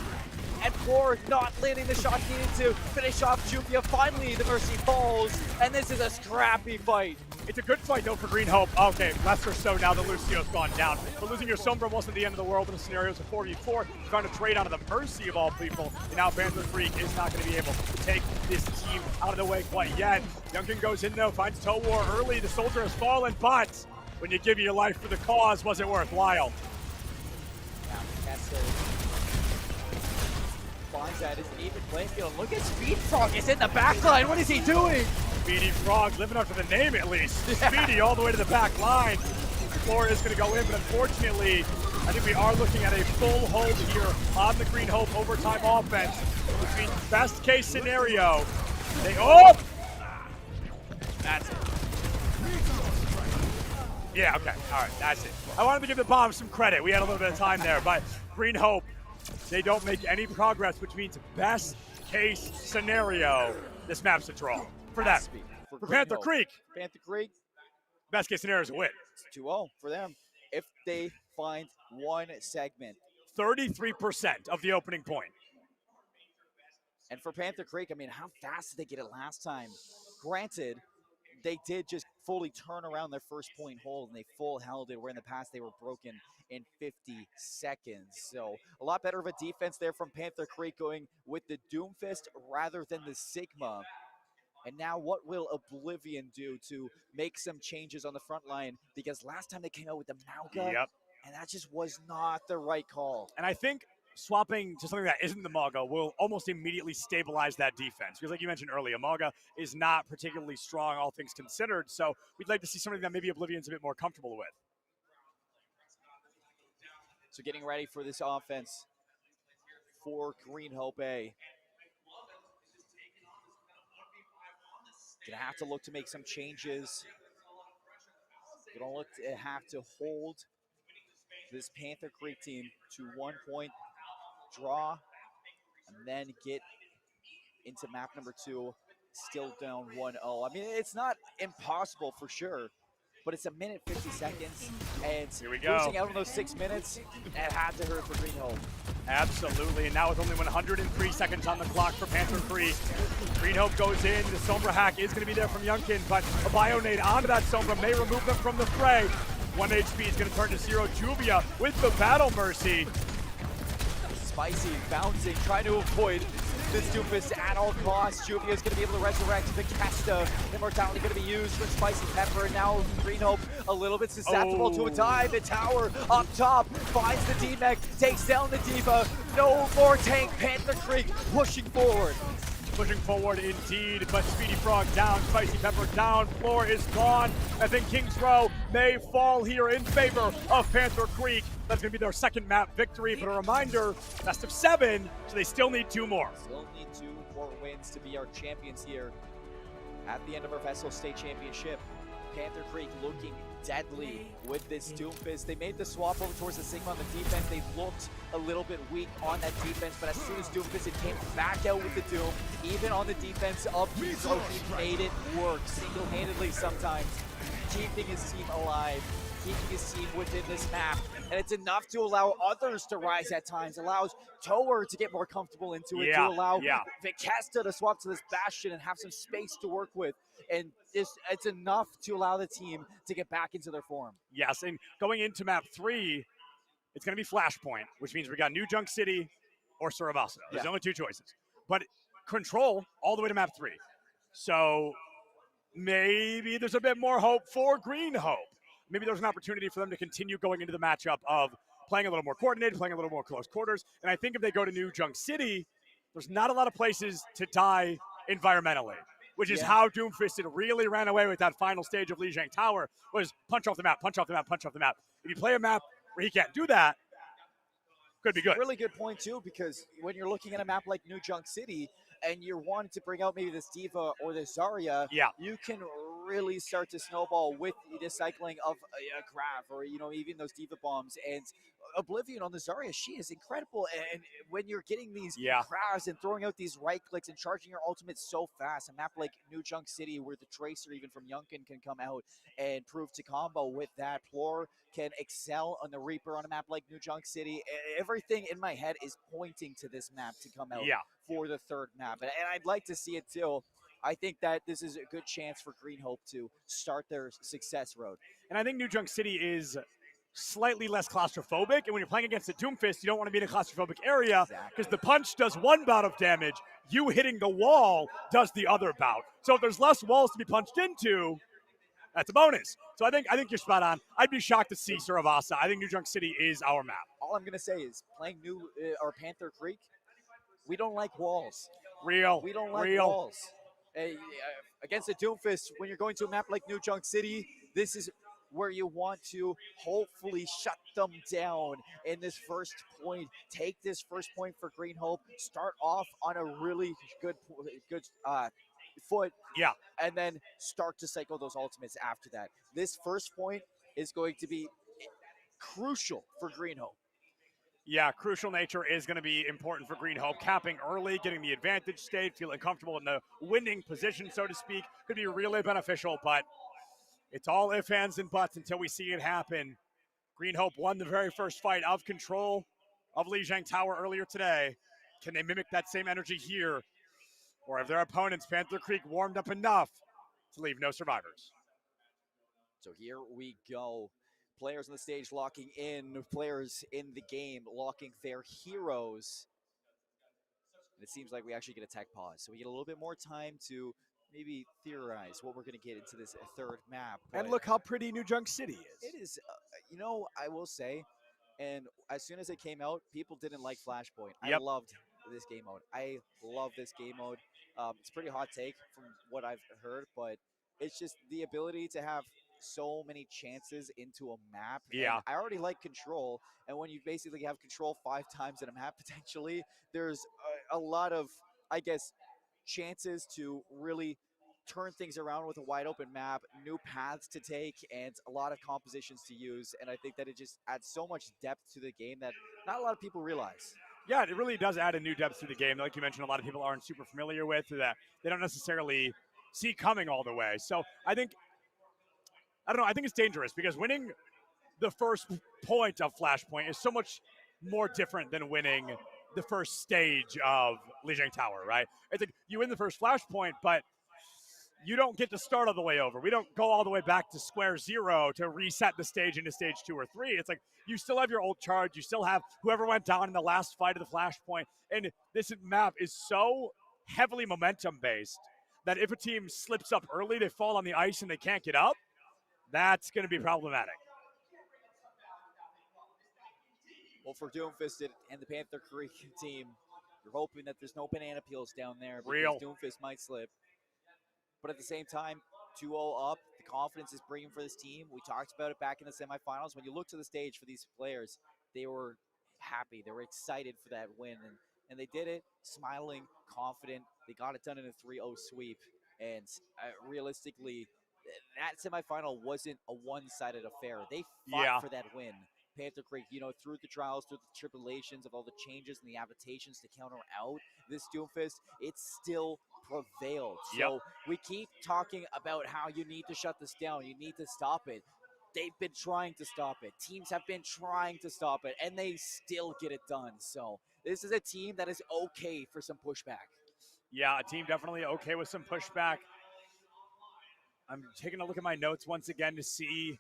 And Floor not landing the shot needed to finish off Jupia. Finally, the Mercy falls, and this is a scrappy fight. It's a good fight, though, for Green Hope. Okay, less or so now that Lucio's gone down. But losing your Sombra wasn't the end of the world in the scenarios of 4v4. Trying to trade out of the Mercy of all people. And now Panther Creek is not going to be able to take this team out of the way quite yet. Duncan goes in, though, finds Toe War early. The soldier has fallen, but when you give your life for the cause, was it worthwhile? Yeah, finds that as an even playing field. Look at Speed Frog, is in the backline. What is he doing? Speedy Frog, living up to the name at least. Speedy all the way to the back line. The floor is going to go in, but unfortunately, I think we are looking at a full hold here on the Green Hope overtime offense. Which means best case scenario, that's it. Yeah, okay, all right, that's it. I wanted to give the bomb some credit. We had a little bit of time there, but Green Hope, they don't make any progress, which means best case scenario, this map's a draw for them. For Panther Creek. Panther Creek. Best case scenario is a win. It's 2-0 for them if they find one segment. 33% of the opening point. And for Panther Creek, I mean, how fast did they get it last time? Granted, they did just fully turn around their first point hold and they full held it, where in the past they were broken in 50 seconds. So a lot better of a defense there from Panther Creek, going with the Doomfist rather than the Sigma. And now what will Oblivion do to make some changes on the front line? Because last time they came out with the Mauga, and that just was not the right call. And I think swapping to something that isn't the Mauga will almost immediately stabilize that defense. Because like you mentioned earlier, Mauga is not particularly strong, all things considered. So we'd like to see something that maybe Oblivion's a bit more comfortable with. So getting ready for this offense for Green Hope A. Gonna have to look to make some changes. Gonna look to have to hold this Panther Creek team to 1 point draw, and then get into map number 2, still down 1-0. I mean, it's not impossible for sure, but it's 1:50 seconds, and here we go. Losing out on those 6 minutes, that had to hurt for Green Hope. Absolutely, and now with only 103 seconds on the clock for Panther Creek, Green Hope goes in. The Sombra hack is going to be there from Youngkin, but a Bionade onto that Sombra may remove them from the fray. 1 HP is going to turn to 0. Juvia with the Battle Mercy. Spicy, bouncing, trying to avoid this Doomfist at all costs. Juvia is going to be able to resurrect the Kesta. Immortality going to be used for Spicy Pepper. And now Green Hope a little bit susceptible to a dive. The tower up top finds the D-Mech, takes down the Diva. No more tank. Panther Creek pushing forward. Pushing forward indeed, but Speedy Frog down, Spicy Pepper down, floor is gone. I think Kings Row may fall here in favor of Panther Creek. That's going to be their second map victory, but a reminder, best of 7, so they still need 2 more. Still need 2 more wins to be our champions here at the end of our VESL State Championship. Panther Creek looking deadly with this Doomfist. They made the swap over towards the Sigma on the defense. They looked a little bit weak on that defense, but as soon as Doomfist, it came back out with the Doom. Even on the defense of Kings Row, he made it work single-handedly sometimes. keeping his team alive, keeping his team within this map. And it's enough to allow others to rise at times, allows Tower to get more comfortable into it, to allow Vicesta to swap to this Bastion and have some space to work with. And it's enough to allow the team to get back into their form. Yes, and going into map 3, it's going to be Flashpoint, which means we got New Junk City or Surabasa. There's only 2 choices. But Control all the way to map 3. So maybe there's a bit more hope for Green Hope. Maybe there's an opportunity for them to continue going into the matchup of playing a little more coordinated, playing a little more close quarters. And I think if they go to New Junk City, there's not a lot of places to die environmentally, which is how Doomfisted really ran away with that final stage of Lijiang Tower, was punch off the map, punch off the map, punch off the map. If you play a map where he can't do that, could be good. Really good point, too, because when you're looking at a map like New Junk City and you're wanting to bring out maybe this D.Va or this Zarya, you can really start to snowball with the cycling of a Grav or, even those D.Va bombs. And Oblivion on the Zarya, she is incredible. And when you're getting these Gravs and throwing out these right clicks and charging your ultimate so fast, a map like New Junk City where the Tracer even from Yunkin can come out and prove to combo with that. Plor can excel on the Reaper on a map like New Junk City. Everything in my head is pointing to this map to come out for the third map. And I'd like to see it too. I think that this is a good chance for Green Hope to start their success road. And I think New Junk City is slightly less claustrophobic. And when you're playing against a Doomfist, you don't want to be in a claustrophobic area because the punch does one bout of damage. You hitting the wall does the other bout. So if there's less walls to be punched into, that's a bonus. So I think you're spot on. I'd be shocked to see Suravasa. I think New Junk City is our map. All I'm going to say is playing or Panther Creek, we don't like walls. We don't like walls. Against a Doomfist, when you're going to a map like New Junk City, this is where you want to hopefully shut them down in this first point. Take this first point for Green Hope. Start off on a really good foot. And then start to cycle those ultimates after that. This first point is going to be crucial for Green Hope. Yeah, crucial nature is going to be important for Green Hope. Capping early, getting the advantage state, feeling comfortable in the winning position, so to speak, could be really beneficial, but it's all ifs, ands, and buts until we see it happen. Green Hope won the very first fight of Control of Lijiang Tower earlier today. Can they mimic that same energy here? Or have their opponents, Panther Creek, warmed up enough to leave no survivors? So here we go. Players on the stage locking in, players in the game locking their heroes. And it seems like we actually get a tech pause. So we get a little bit more time to maybe theorize what we're going to get into this third map. And look how pretty New Junk City is. It is, I will say, and as soon as it came out, people didn't like Flashpoint. I loved this game mode. I love this game mode. It's a pretty hot take from what I've heard, but it's just the ability to have so many chances into a map. And I already like Control, and when you basically have Control 5 times in a map potentially, there's a lot of, I guess, chances to really turn things around with a wide open map, new paths to take, and a lot of compositions to use. And I think that it just adds so much depth to the game that not a lot of people realize. Yeah, it really does add a new depth to the game. Like you mentioned, a lot of people aren't super familiar with that. They don't necessarily see coming all the way. So I think it's dangerous because winning the first point of Flashpoint is so much more different than winning the first stage of Lijiang Tower, right? It's like you win the first Flashpoint, but you don't get to start all the way over. We don't go all the way back to square zero to reset the stage into stage 2 or 3. It's like you still have your old charge. You still have whoever went down in the last fight of the Flashpoint. And this map is so heavily momentum-based that if a team slips up early, they fall on the ice and they can't get up, that's going to be problematic. Well, for Doomfisted and the Panther Creek team, you're hoping that there's no banana peels down there because Doomfist might slip. But at the same time, 2-0 up, the confidence is bringing for this team. We talked about it back in the semifinals. When you look to the stage for these players, they were happy. They were excited for that win. And they did it, smiling, confident. They got it done in a 3-0 sweep. And realistically, that semifinal wasn't a one-sided affair. They fought for that win. Panther Creek, through the trials, through the tribulations of all the changes and the adaptations to counter out this Doomfist, it still prevailed. So we keep talking about how you need to shut this down, you need to stop it. They've been trying to stop it. Teams have been trying to stop it, and they still get it done. So this is a team that is okay for some pushback. Yeah, a team definitely okay with some pushback. I'm taking a look at my notes once again to see,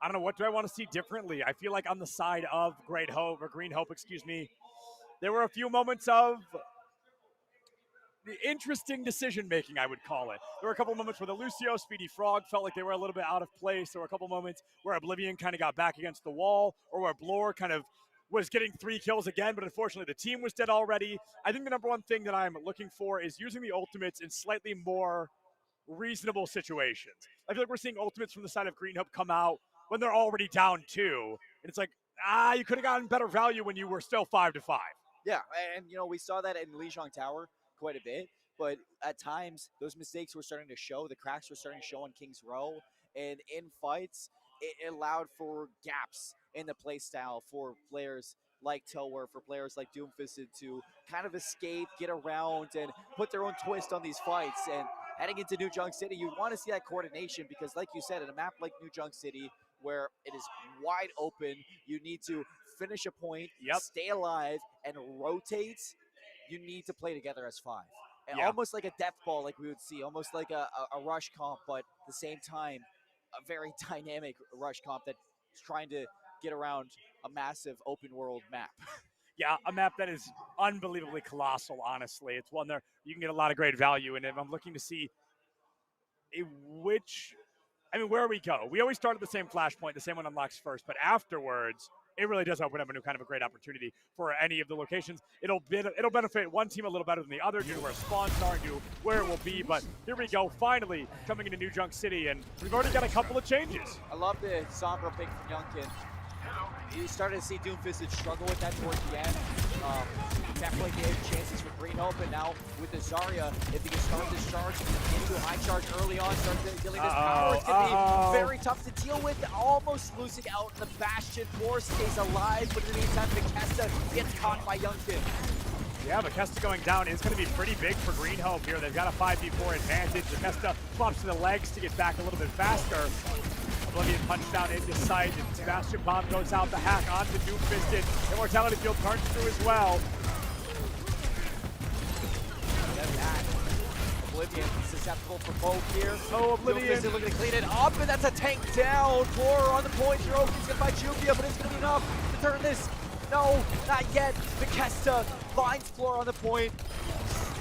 I don't know, what do I want to see differently? I feel like on the side of Green Hope, there were a few moments of the interesting decision-making, I would call it. There were a couple of moments where the Lucio, Speedy Frog felt like they were a little bit out of place. There were a couple of moments where Oblivion kind of got back against the wall, or where Blore kind of was getting 3 kills again, but unfortunately the team was dead already. I think the number one thing that I'm looking for is using the ultimates in slightly more reasonable situations. I feel like we're seeing ultimates from the side of Green Hope come out when they're already down 2. And it's like, you could have gotten better value when you were still 5-5. Yeah, and we saw that in Lijiang Tower quite a bit, but at times those mistakes were starting to show. The cracks were starting to show on King's Row, and in fights, it allowed for gaps in the play style for players like Tower, for players like Doomfisted to kind of escape, get around, and put their own twist on these fights. And heading into New Junk City, you want to see that coordination because, like you said, in a map like New Junk City, where it is wide open, you need to finish a point, stay alive, and rotate. You need to play together as 5. And almost like a death ball like we would see, almost like a rush comp, but at the same time, a very dynamic rush comp that's trying to get around a massive open world map. Yeah, a map that is unbelievably colossal, honestly. It's one there you can get a lot of great value in it. I'm looking to see where we go. We always start at the same flashpoint, the same one unlocks first, but afterwards, it really does open up a new kind of a great opportunity for any of the locations. It'll benefit one team a little better than the other due to where spawns are and due to where it will be. But here we go, finally coming into New Junk City, and we've already got a couple of changes. I love the Sombra pick from Youngkin. You started to see Doomfisted struggle with that towards the end. Definitely gave chances for Green Hope, and now with the Zarya, if he can start this charge into a high charge early on, start dealing this power, it's going to be very tough to deal with. Almost losing out in the Bastion. Floor stays alive, but in the meantime, Mikesta gets caught by Youngkin. Yeah, Mikesta going down is going to be pretty big for Green Hope here. They've got a 5v4 advantage. Mikesta flops to the legs to get back a little bit faster. Oblivion punch down into sight, and Sebastian Bomb goes out the hack onto Doomfisted. Immortality Field turns through as well. Oblivion susceptible for both here. Oh, Oblivion. Doomfisted looking to clean it up, and that's a tank down. Floor on the point. Heroki's going to fight Juvia, but it's going to be enough to turn this. No, not yet. Mikesta finds Floor on the point.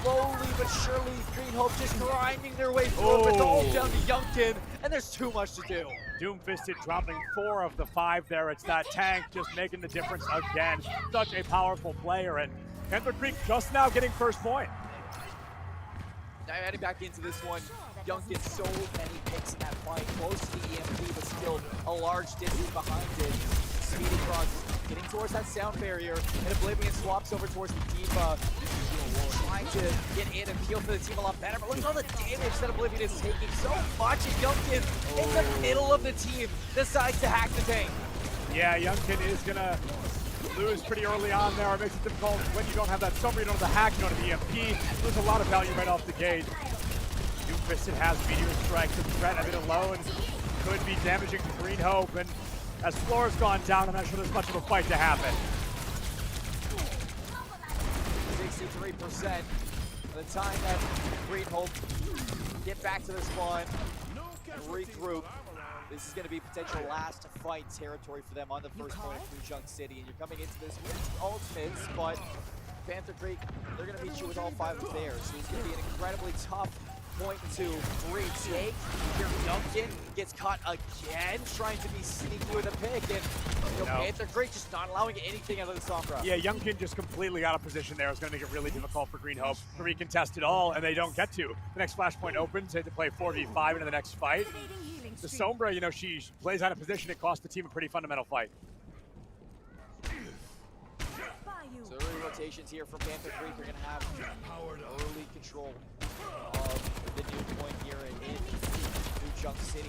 Slowly but surely, Green Hope just grinding their way through, but it's all down to Youngkin, and there's too much to do. Doomfisted dropping 4 of the 5 there. It's that tank just making the difference again. Such a powerful player, and Panther Creek just now getting first point. Now heading back into this one, Youngkin so many picks in that fight, close to the EMP, but still a large distance behind it. Speedy Frog getting towards that sound barrier, and Oblivion swaps over towards the D.Va. Trying to get in and peel for the team a lot better, but look at all the damage that Oblivion is taking. So much, and Youngkin in the middle of the team decides to hack the tank. Yeah, Youngkin is going to lose pretty early on there. It makes it difficult when you don't have that Sombra, you don't have the hack, you don't have the EMP. Lose a lot of value right off the gate. Doomfisted has Meteor Strike, the threat of it alone could be damaging to Green Hope, and as Floor's gone down, I'm not sure there's much of a fight to happen. 63%. By the time that Green Hope get back to the spawn and regroup, this is going to be potential last fight territory for them on the first point of New Junk City. And you're coming into this with ultimates, but Panther Creek, they're going to meet you with all 5 of theirs. So it's going to be an incredibly tough point to retake. Here Youngkin gets caught again, trying to be sneaky with a pick, and Panther Creek just not allowing anything out of the Sombra. Yeah, Youngkin just completely out of position there. It's going to make it really difficult for Green Hope to recontest it all, and they don't get to. The next flashpoint opens, they have to play 4v5 into the next fight. The Sombra, she plays out of position. It cost the team a pretty fundamental fight. So early rotations here from Panther Creek. We're going to have early control of the new point here in New Junk City.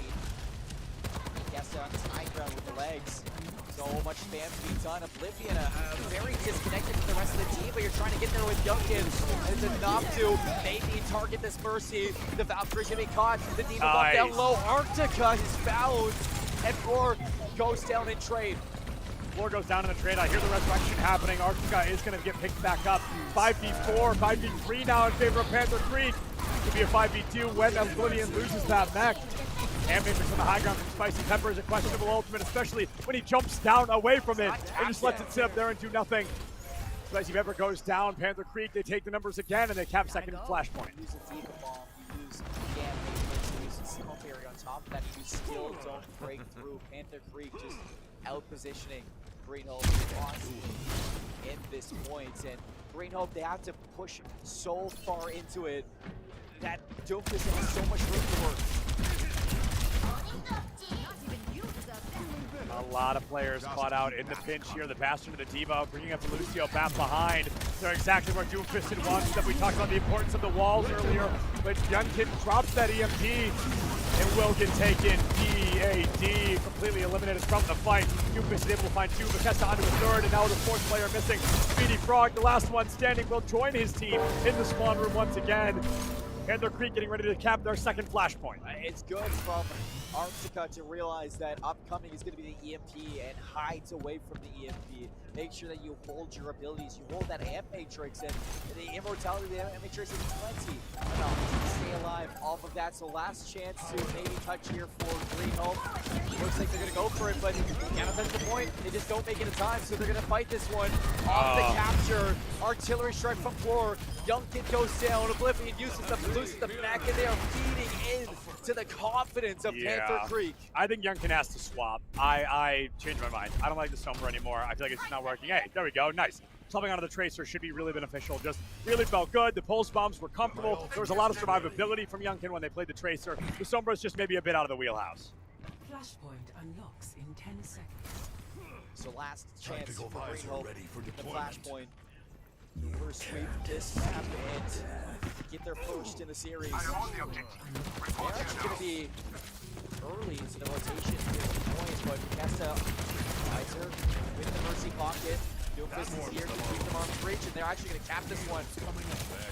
Kesta on the high ground with the legs. So much spam being done. Oblivion, very disconnected from the rest of the team, but you're trying to get there with Youngkin. And it's enough to maybe target this Mercy. The Valkyrie's gonna be caught. The Diva bomb down low. Arctica is found. And Floor goes down in trade. Floor goes down in the trade. I hear the resurrection happening. Arctica is going to get picked back up. 5v4, 5v3 now in favor of Panther Creek. Could be a 5v2 when Oblivion loses that mech. Hammakers from the high ground from Spicy Tepper is a questionable ultimate, especially when he jumps down away from it and just lets it sit up there and do nothing. Spicy Tepper goes down. Panther Creek, they take the numbers again and they cap second flashpoint. You use a Diva bomb, you use Hammakers, you use a single barrier on top of that, you still don't break through. Panther Creek just out positioning Green Hope in this point, and Green Hope, they have to push so far into it that Doomfist has so much room to work. A lot of players caught out in the pinch here. The Bastion to the Diva, bringing up the Lucio back behind. They're exactly where Doomfisted wants them. We talked about the importance of the walls earlier, but Youngkin drops that EMP and will get taken. DAD completely eliminated from the fight. Doomfisted able to find two, Bethesda onto a third, and now the fourth player missing. Speedy Frog, the last one standing, will join his team in the spawn room once again. Panther Creek getting ready to cap their second flashpoint. It's good from Arctica to realize that upcoming is going to be the EMP and hides away from the EMP. Make sure that you hold your abilities, you hold that Amp Matrix, and the immortality of the Amp Matrix is plenty enough to stay alive off of that. So last chance to maybe touch here for Green Hope. Looks like they're going to go for it, but that's the point. They just don't make it in time, so they're going to fight this one. Off the capture, artillery strike from Floor. Youngkin goes down, Oblivion uses the back, and they are feeding in to the confidence of Panther Creek. I think Youngkin has to swap. I changed my mind. I don't like the Sombra anymore. I feel like it's not working. Hey, there we go, nice. Swapping onto the Tracer should be really beneficial. Just really felt good. The pulse bombs were comfortable. There was a lot of survivability from Youngkin when they played the Tracer. The Sombra's just maybe a bit out of the wheelhouse. Flashpoint unlocks in 10 seconds. So last chance Tactical for Green visor Hope, ready for the deployment. flashpoint. We're sweep this map and get their first in the series. They're actually going to be early into the rotation at this point, but Kesta, Kaiser with the Mercy pocket. Doomfist is here to keep them on reach, and they're actually going to cap this one.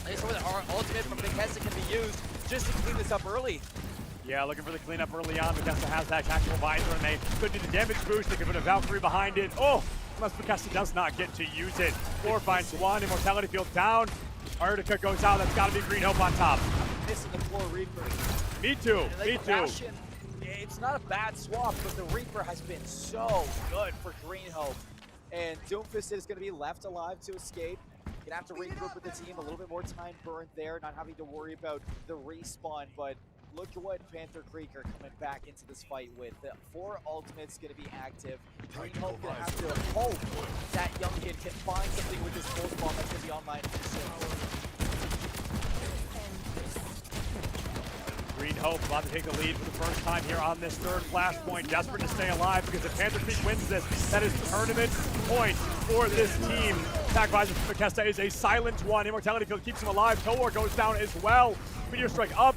This is where the ultimate from Bethesda can be used just to clean this up early. Yeah, looking for the cleanup early on. Bethesda has that tactical visor, and they could do the damage boost. They could put a Valkyrie behind it. Oh, unless Bethesda does not get to use it. Floor finds one. Immortality field down. Arctica goes out. That's got to be Green Hope on top. I'm missing the Floor Reaper. Me too. Like Me too. Bastion, it's not a bad swap, but the Reaper has been so good for Green Hope. And Doomfist is going to be left alive to escape. Gonna have to regroup with the team, a little bit more time burned there, not having to worry about the respawn, but look at what Panther Creek are coming back into this fight with. The 4 ultimates gonna be active. Green Hope gonna have to hope that Youngkin can find something with this pulse bomb that's gonna be online soon. Green Hope about to take the lead for the first time here on this third flashpoint, desperate to stay alive because if Panther Creek wins this, that is tournament point for this team. Attack visor from Bethesda is a silent one. Immortality field keeps him alive. Towar goes down as well. Meteor strike up.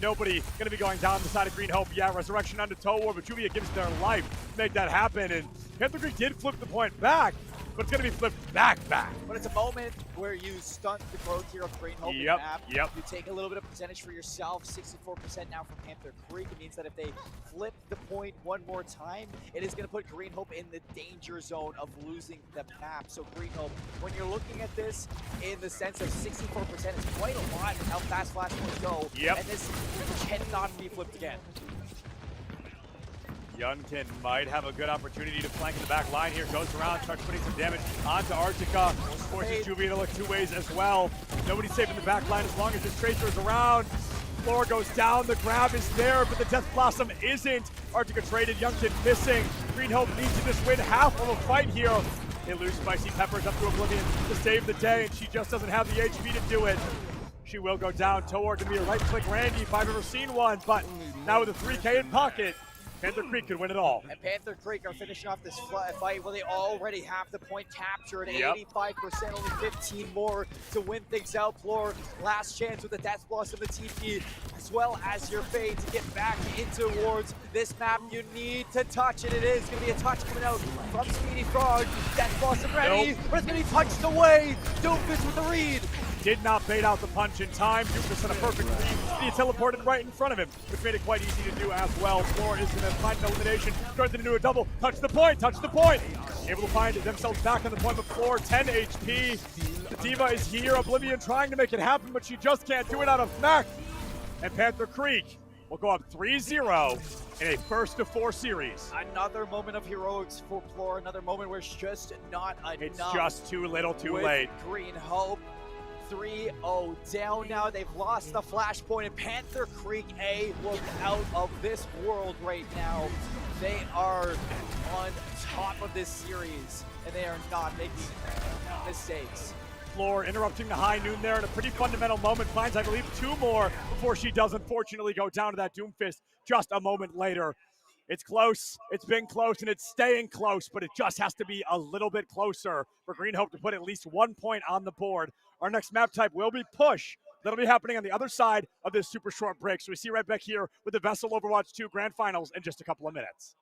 Nobody going to be going down the side of Green Hope. Yeah, resurrection onto Towar, but Juvia gives their life to make that happen. And Panther Creek did flip the point back, but it's going to be flipped back. But it's a moment where you stunt the growth here of Green Hope in the map. You take a little bit of percentage for yourself, 64% now for Panther Creek. It means that if they flip the point one more time, it is going to put Green Hope in the danger zone of losing the map. So Green Hope, when you're looking at this in the sense of 64%, it's quite a lot with how fast flashpoints go. And this cannot be flipped again. Youngkin might have a good opportunity to flank in the back line here. Goes around, starts putting some damage onto Arctica. Forces Juvia to look 2 ways as well. Nobody's safe in the back line as long as this Tracer is around. Floor goes down, the grab is there, but the Death Blossom isn't. Arctica traded, Youngkin missing. Green Hope needs to just win half of a fight here. They lose Spicy Peppers up to Oblivion to save the day, and she just doesn't have the HP to do it. She will go down. Towar gonna be a right-click Randy if I've ever seen one, but now with a 3K in pocket, Panther Creek could win it all. And Panther Creek are finishing off this fight where they already have the point captured. Yep. 85%, only 15 more to win things out. Floor, last chance with the Death Blossom, the TP, as well as your fade to get back into towards this map. You need to touch it. It is going to be a touch coming out from Speedy Frog. Death Blossom ready, but it's going to be touched away. Doofus with the read. Did not bait out the punch in time. Doofus had a perfect read. He teleported right in front of him, which made it quite easy to do as well. Floor is going to find an elimination, turns it into a double. Touch the point, touch the point. Able to find themselves back on the point, but Floor 10 HP. The Diva is here. Oblivion trying to make it happen, but she just can't do it out of mech. And Panther Creek will go up 3-0 in a first-to-4 series. Another moment of heroics for Floor. Another moment where it's just not enough. It's just too little too with late. Green Hope. 3-0 down now. They've lost the flashpoint, and Panther Creek A look out of this world right now. They are on top of this series, and they are not making mistakes. Floor interrupting the high noon there in a pretty fundamental moment. Finds, I believe, 2 more before she does unfortunately go down to that Doomfist just a moment later. It's close, it's been close, and it's staying close, but it just has to be a little bit closer for Green Hope to put at least 1 point on the board. Our next map type will be Push. That'll be happening on the other side of this super short break. So we see right back here with the VESL Overwatch 2 Grand Finals in just a couple of minutes.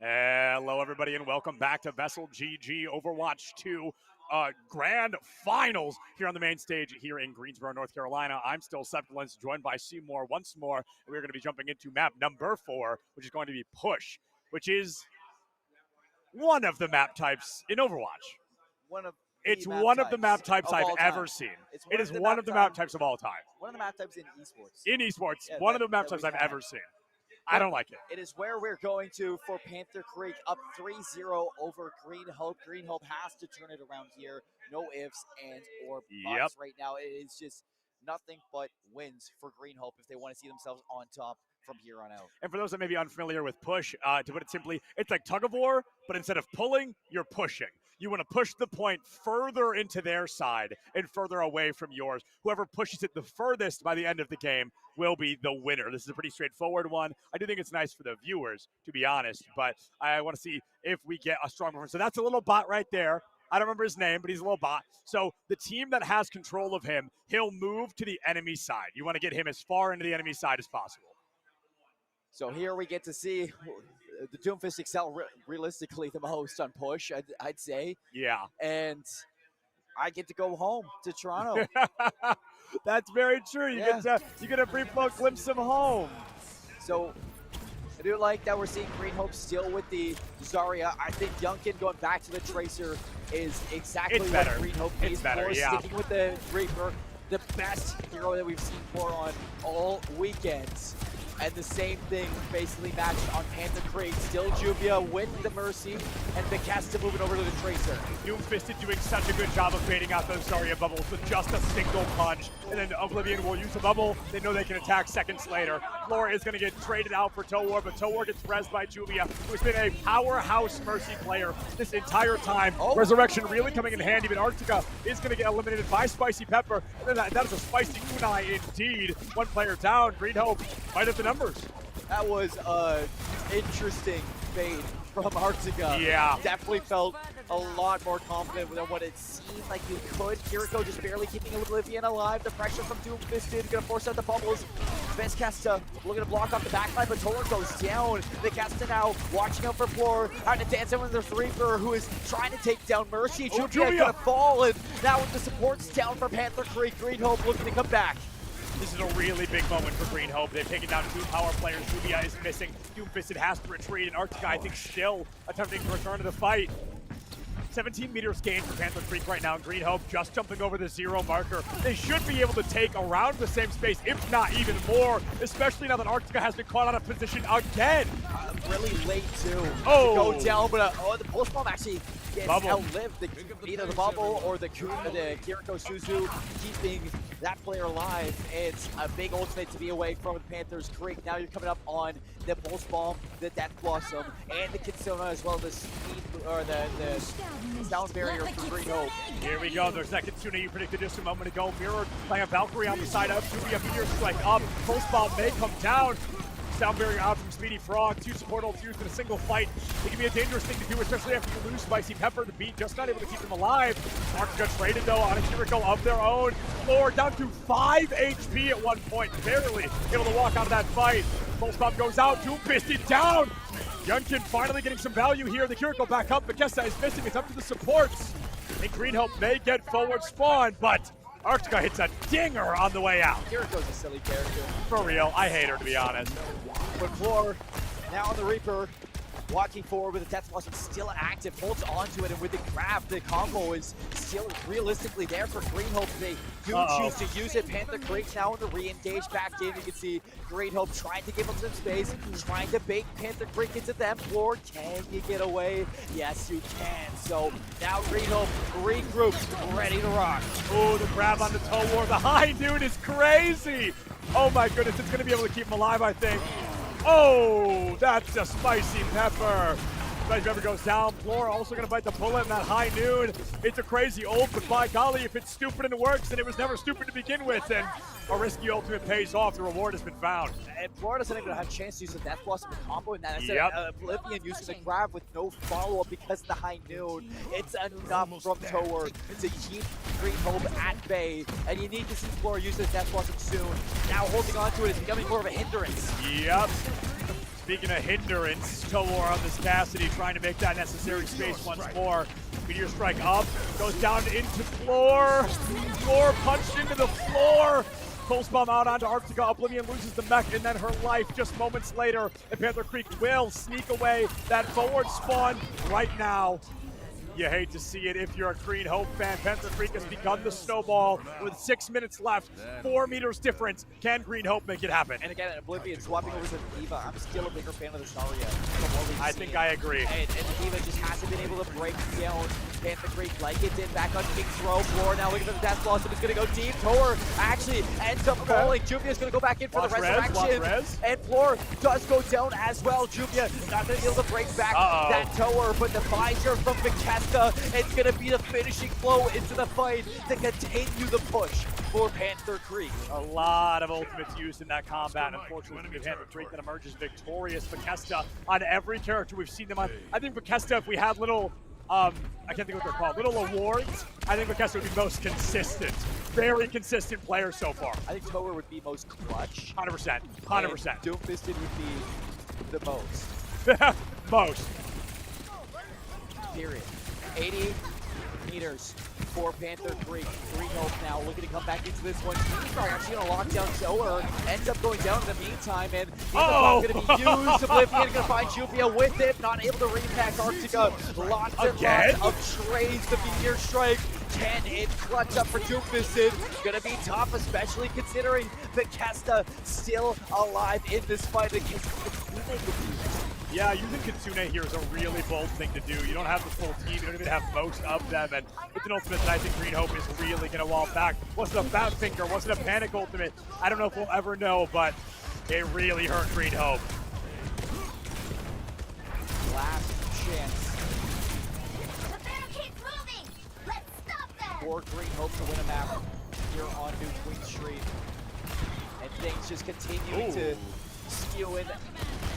Hello, everybody, and welcome back to VESL GG Overwatch 2 Grand Finals here on the main stage here in Greensboro, North Carolina. I'm still Sepulence, joined by Seymour once more, and we're going to be jumping into map number 4, which is going to be Push, which is one of the map types in Overwatch. It's one of the map types I've ever seen. It is one of the map types of all time. One of the map types in esports. In esports, Yeah, one of the map types I've ever seen. I don't like it. It is where we're going to for Panther Creek, up 3-0 over Green Hope. Green Hope has to turn it around here. No ifs, ands, or buts right now. It is just nothing but wins for Green Hope if they want to see themselves on top from here on out. And for those that may be unfamiliar with Push, to put it simply, it's like tug of war, but instead of pulling, you're pushing. You want to push the point further into their side and further away from yours. Whoever pushes it the furthest by the end of the game will be the winner. This is a pretty straightforward one. I do think it's nice for the viewers, to be honest, but I want to see if we get a strong performance. So that's a little bot right there. I don't remember his name, but he's a little bot. So the team that has control of him, he'll move to the enemy side. You want to get him as far into the enemy side as possible. So here we get to see the Doomfist excel realistically the most on Push, I'd say. Yeah. And I get to go home to Toronto. That's very true. You get a brief glimpse of home. So I do like that we're seeing Green Hope still with the Zarya. I think Yunkin going back to the Tracer is exactly what Green Hope needs. It's better, yeah. Sticking with the Reaper, the best hero that we've seen for on all weekends. And the same thing basically matched on Panther Creek. Still Juvia with the Mercy, and Bethesda moving over to the Tracer. Doomfisted doing such a good job of baiting out those Zarya bubbles with just a single punch. And then Oblivion will use a bubble. They know they can attack seconds later. Flora is going to get traded out for Towar, but Towar gets rezzed by Juvia, who's been a powerhouse Mercy player this entire time. Resurrection really coming in handy, but Arctica is going to get eliminated by Spicy Pepper. And then that is a spicy kunai indeed. One player down. Green Hope might have the numbers. That was interesting fade from Arctica. Yeah. Definitely felt a lot more confident than what it seemed like you could. Kiriko just barely keeping Oblivion alive. The pressure from Doomfisted gonna force out the bubbles. Veskasta looking to block off the backline, but Tor goes down. Veskasta now watching out for Floor, trying to dance in with the Reaper, who is trying to take down Mercy. Juvia gonna fall, and now with the supports down for Panther Creek, Green Hope looking to come back. This is a really big moment for Green Hope. They've taken down 2 power players. Juvia is missing. Doomfisted has to retreat, and Arctica, I think, still attempting to return to the fight. 17 meters gained for Panther Creek right now. Green Hope just jumping over the 0 marker. They should be able to take around the same space, if not even more, especially now that Arctica has been caught out of position again. Really late, too. Oh. To go down, but the pulse bomb actually gets outlived. Either the bubble or the Kiriko Suzu keeping that player alive. It's a big ultimate to be away from Panther's Creek. Now you're coming up on the pulse bomb, the Death Blossom, and the Kitsuna, as well as the speed or the sound barrier for Green Hope. Here we go. There's that Kitsuna you predicted just a moment ago. Mirrored by a Valkyrie on the side of Juvia. Meteor strike up. Pulse bomb may come down. sound barrier out from Speedy Frog. 2 support ults used in a single fight. It can be a dangerous thing to do, especially after you lose Spicy Pepper. The beat just not able to keep them alive. Arctica traded though on a Kiriko of their own. Floor down to 5 HP at one point, barely able to walk out of that fight. Pulse Bomb goes out, Doomfisted down. Yunkin finally getting some value here. The Kiriko back up, but Kessa is missing. It's up to the supports. And Green Hope may get forward spawn, but Arctica hits a dinger on the way out. Kiriko's a silly character. For real, I hate her to be honest. But Floor, now on the Reaper, walking forward with the Death Blossom still active, holds onto it, and with the grab, the combo is still realistically there for Green Hope. They do choose to use it. Panther Creek's now in the re-engage back in. You can see Green Hope trying to give him some space, trying to bait Panther Creek into them. Floor, can you get away? Yes, you can. So now Green Hope regrouped, ready to rock. Oh, the grab on the toe war. The high dude is crazy. Oh my goodness, it's gonna be able to keep him alive, I think. Oh, that's a Spicy Pepper. Spicy Pepper goes down. Floor also going to bite the bullet in that high noon. It's a crazy ult, but by golly, if it's stupid and it works, then it was never stupid to begin with. And a risky ultimate pays off. The reward has been found. And Floor doesn't even have a chance to use the Death Blossom combo in that. Instead of Oblivion using the grab with no follow-up because of the high noon. It's enough from Tower to keep Green Hope at bay. And you need to see Floor use the Death Blossom soon. Now holding on to it is becoming more of a hindrance. Yep. Speaking of hindrance, Towar on this Cassidy trying to make that necessary space once more. Meteor Strike up, goes down into Floor. Floor punched into the floor. Pulse Bomb out onto Arctica. Oblivion loses the mech and then her life just moments later. And Panther Creek will sneak away that forward spawn right now. You hate to see it if you're a Green Hope fan. Panther Creek has begun the snowball with 6 minutes left. 4 meters difference. Can Green Hope make it happen? And again, Oblivion swapping over to D.Va. I'm still a bigger fan of the Zarya. I think I agree. And D.Va just hasn't been able to break down Panther Creek like it did back on King's Row. Floor now looking for the Death Blossom. It's going to go deep. Tower actually ends up falling. Juvia's going to go back in for the resurrection. And Floor does go down as well. Juvia not going to be able to break back that Tower, but the visor from Vikesta. It's going to be the finishing blow into the fight to continue the push for Panther Creek. A lot of ultimates used in that combat. Unfortunately, it's Panther Creek that emerges victorious. Vikesta on every character we've seen them on. I think Vikesta, if we had little, I can't think what they're called, little awards, I think Vikesta would be most consistent. Very consistent player so far. I think Tower would be most clutch. 100%. 100%. Doomfisted would be the most. Most. Period. 80 meters for Panther Creek. Green Hope now looking to come back into this one. Sorry, actually going to lock down Tower. Ends up going down in the meantime, and he's going to be used. Oblivion going to find Juvia with it. Not able to repack Arctica. Lots and lots of trades. The Meteor Strike. Can it clutch up for Doomfisted? Gonna be tough, especially considering Vikesta still alive in this fight against Yeah, using Kitsune here is a really bold thing to do. You don't have the full team, you don't even have most of them, and it's an ultimate that I think Green Hope is really going to wall back. Was it a Bat Finger? Was it a Panic ultimate? I don't know if we'll ever know, but it really hurt Green Hope. Last chance for Green Hope to win a map here on New Queen Street. And things just continue to skew in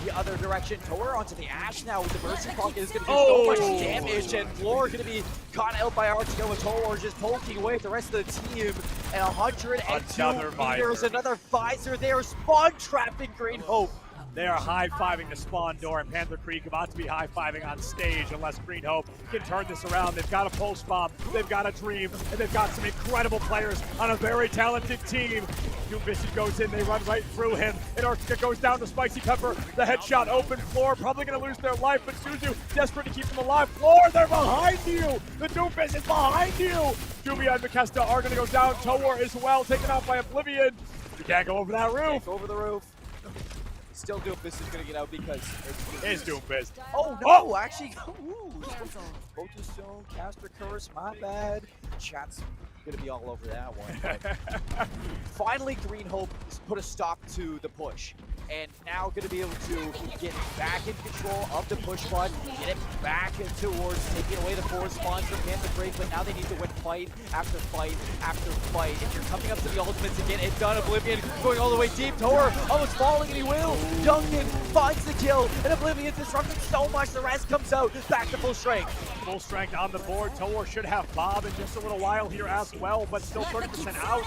the other direction. Tower onto the Ash now with the Mercy Pocket is going to do so much damage, and Floor going to be caught out by Arctica with Tower just poking away at the rest of the team. And 102 meters, another visor there, spawn trapping Green Hope. They are high-fiving the spawn door, and Panther Creek about to be high-fiving on stage unless Green Hope can turn this around. They've got a Pulse Bomb, they've got a Dream, and they've got some incredible players on a very talented team. Doomfisted goes in, they run right through him, and Arctica goes down to Spicy Pepper. The headshot open. Floor probably going to lose their life, but Suzu desperate to keep them alive. Floor, they're behind you! The Doomfist is behind you! Juvia and Vikesta are going to go down. Tower as well, taken out by Oblivion. You can't go over that roof. Over the roof. Still Doomfist is going to get out because it's Doomfist. Oh no, actually, Photo Stone, Caster Curse, my bad. Chat's going to be all over that one. But finally, Green Hope put a stop to the push. And now going to be able to get back in control of the push button, get it back in towards taking away the forward spawns from Panther Creek, but now they need to win fight after fight after fight. If you're coming up to the ultimate to get it done, Oblivion going all the way deep, Tor almost falling, and he will. Duncan finds the kill, and Oblivion disrupting so much, the rest comes out, back to full strength. Full strength on the board. Tor should have Bob in just a little while here as well, but still 30% out.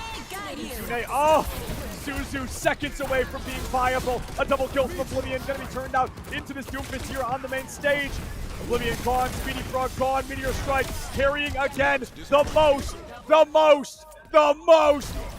Sune, oh, Suzu seconds away from being viable. A double kill from Oblivion, gonna be turned out into this Doomfist here on the main stage. Oblivion gone, Speedy Frog gone, Meteor Strike carrying again. The most.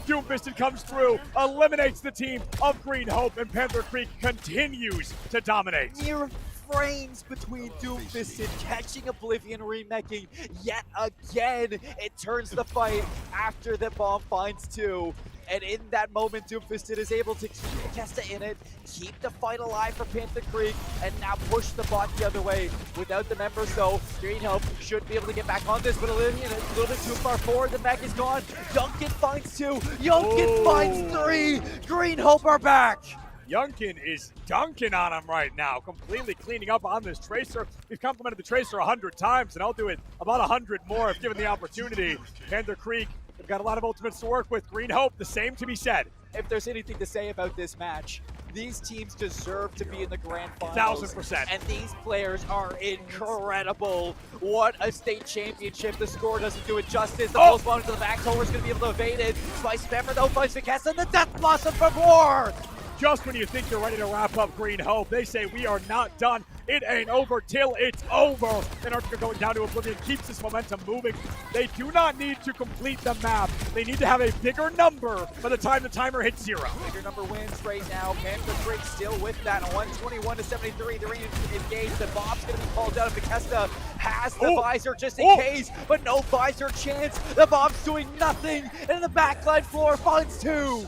Doomfisted comes through, eliminates the team of Green Hope, and Panther Creek continues to dominate. Mere frames between Doomfisted catching Oblivion, remaking yet again. It turns the fight after the bomb finds two. And in that moment, Doomfisted is able to keep Kesta in it, keep the fight alive for Panther Creek, and now push the bot the other way without the members. So Green Hope should be able to get back on this, but Oblivion is a little bit too far forward. The mech is gone. Duncan finds two. Yunkin finds three. Green Hope are back. Yunkin is dunking on him right now, completely cleaning up on this Tracer. We've complimented the Tracer 100 times, and I'll do it about 100 more if given the opportunity. Panther Creek, they've got a lot of ultimates to work with. Green Hope, the same to be said. If there's anything to say about this match, these teams deserve to be in the grand finals. 1000%. And these players are incredible. What a state championship. The score doesn't do it justice. The pulse bomb to the back. Tower's going to be able to evade it. Spicy Pepper, though, finds the cast, and the Death Blossom from War. Just when you think you're ready to wrap up Green Hope, they say we are not done. It ain't over till it's over. Antarctica going down to Oblivion keeps this momentum moving. They do not need to complete the map. They need to have a bigger number by the time the timer hits 0. Bigger number wins right now. Panther Creek still with that. 121-73. They're engaged. The bomb's going to be called out. Bethesda has the visor just in case, but no visor chance. The bomb's doing nothing. And the backline floor finds two.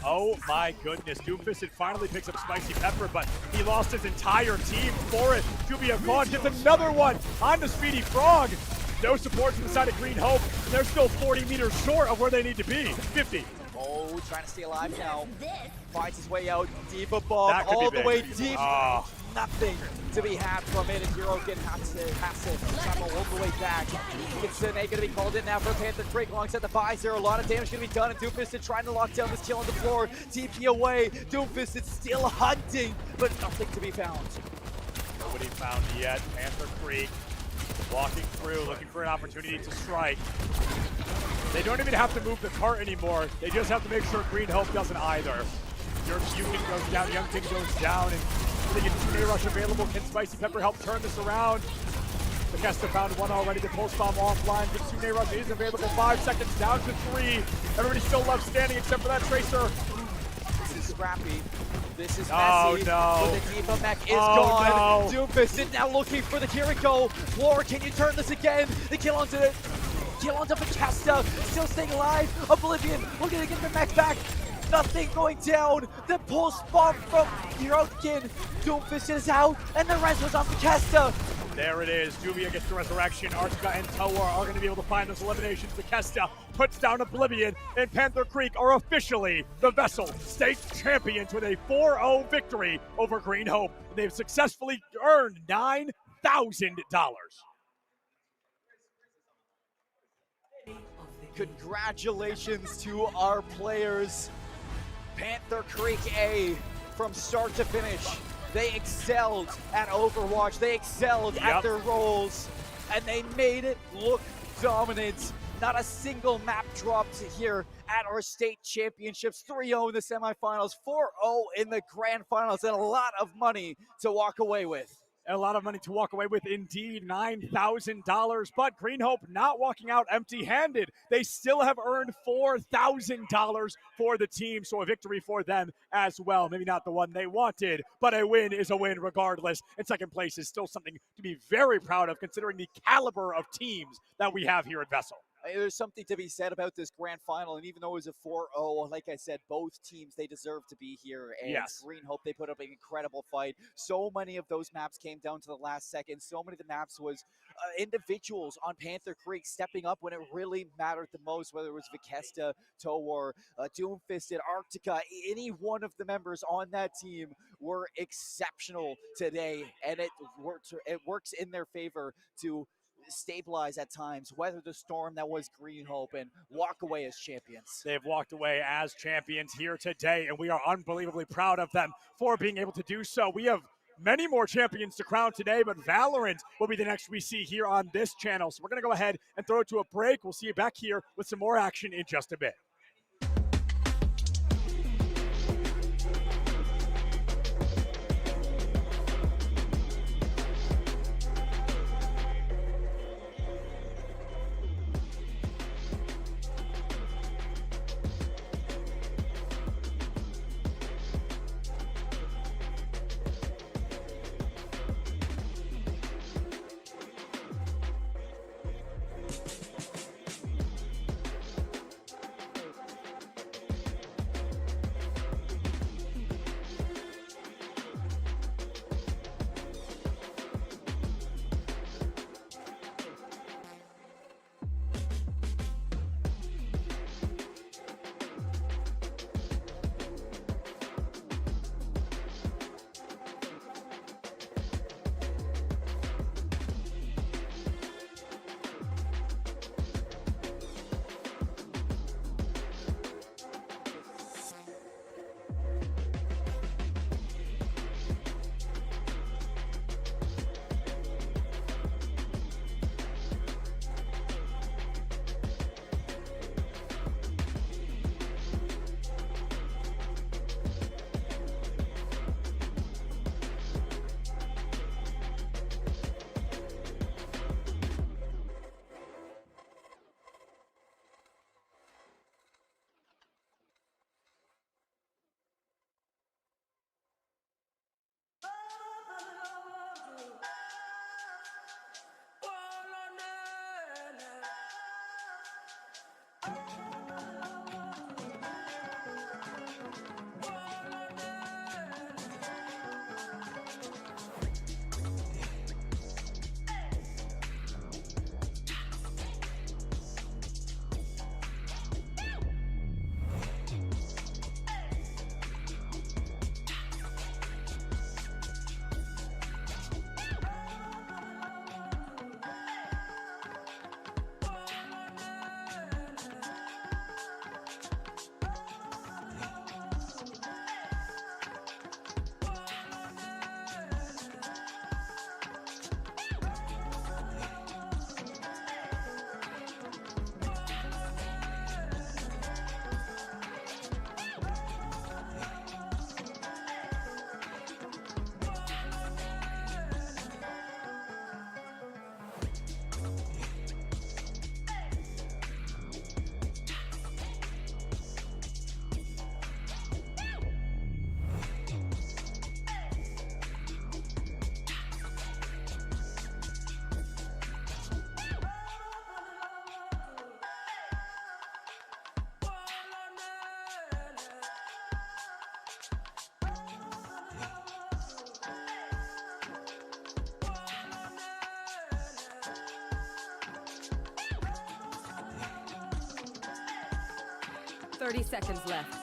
Oh my goodness, Doomfisted finally picks up Spicy Pepper, but he lost his entire team for it. Jubia Vaughn gets another one on the Speedy Frog. No support from the side of Green Hope. They're still 40 meters short of where they need to be. 50. Oh, trying to stay alive now. Finds his way out. Diva bomb all the way deep. Nothing to be had from it, and Euro again has to travel all the way back. Kitsune going to be called in now for Panther Creek alongside the visor. A lot of damage going to be done, and Doomfisted trying to lock down this kill on the floor. TP away. Doomfisted still hunting, but nothing to be found. Nobody found yet. Panther Creek walking through, looking for an opportunity to strike. They don't even have to move the cart anymore. They just have to make sure Green Hope doesn't either. Your Yunkin goes down, Youngkin goes down, and they get Tune Rush available. Can Spicy Pepper help turn this around? Bethesda found one already. The pulse bomb offline. Tune Rush is available. 5 seconds down to 3. Everybody still left standing except for that Tracer. This is scrappy. This is messy. Oh no. But the Diva mech is gone. No. Doomfisted now looking for the Kiriko. Floor, can you turn this again? The kill onto it. Kill onto Bethesda. Still staying alive. Oblivion looking to get the mech back. Nothing going down. The pulse bomb from Hirokin. Doomfisted is out, and the rest was off Bethesda. There it is. Juvia gets the resurrection. Archka and Toa are going to be able to find those eliminations. Bethesda puts down Oblivion, and Panther Creek are officially the VESL State Champions with a 4-0 victory over Green Hope. They've successfully earned $9,000. Congratulations to our players. Panther Creek A, from start to finish, they excelled at Overwatch. They excelled at their roles, and they made it look dominant. Not a single map dropped here at our state championships. 3-0 in the semifinals, 4-0 in the grand finals, and a lot of money to walk away with. A lot of money to walk away with, indeed, $9,000. But Green Hope not walking out empty-handed. They still have earned $4,000 for the team, so a victory for them as well. Maybe not the one they wanted, but a win is a win regardless. And second place is still something to be very proud of, considering the caliber of teams that we have here at VESL. There's something to be said about this grand final, and even though it was a 4-0, like I said, both teams, they deserve to be here. And Yes. Green Hope, they put up an incredible fight. So many of those maps came down to the last second. So many of the maps was individuals on Panther Creek stepping up when it really mattered the most, whether it was Vikesta, Towar, Doomfisted, Arctica, any one of the members on that team were exceptional today, and it works in their favor to stabilize at times, weather the storm that was Green Hope, and walk away as champions. They've walked away as champions here today, and we are unbelievably proud of them for being able to do so. We have many more champions to crown today, but Valorant will be the next we see here on this channel. So we're going to go ahead and throw it to a break. We'll see you back here with some more action in just a bit. Thirty seconds left.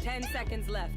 Ten seconds left.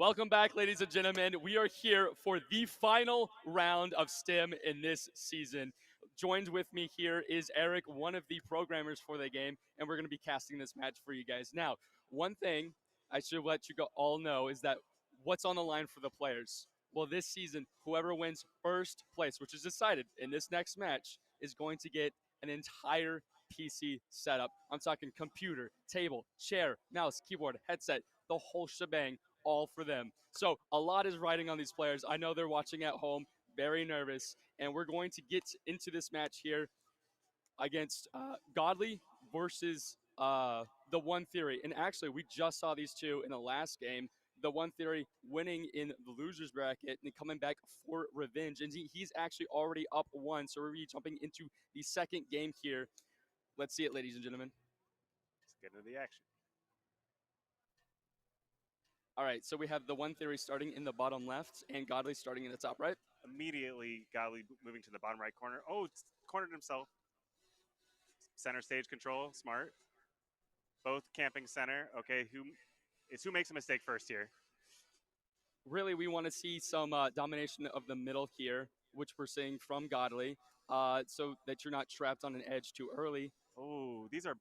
Welcome back, ladies and gentlemen. We are here for the final round of STEM in this season. Joined with me here is Eric, one of the programmers for the game, and we're going to be casting this match for you guys. Now, one thing I should let you all know is that what's on the line for the players? Well, this season, whoever wins first place, which is decided in this next match, is going to get an entire PC setup. I'm talking computer, table, chair, mouse, keyboard, headset, the whole shebang, all for them. So a lot is riding on these players. I know they're watching at home, very nervous, and we're going to get into this match here against Godly versus the One Theory. And actually, we just saw these two in the last game. The One Theory winning in the losers bracket and coming back for revenge. And he's actually already up one. So we're going to be jumping into the second game here. Let's see it, ladies and gentlemen. Let's get into the action. All right, so we have the One Theory starting in the bottom left and Godly starting in the top right. Immediately, Godly moving to the bottom right corner. Oh, it's cornered himself. Center stage control, smart. Both camping center. Okay, who makes a mistake first here? Really, we want to see some domination of the middle here, which we're seeing from Godly, so that you're not trapped on an edge too early. Oh, these are...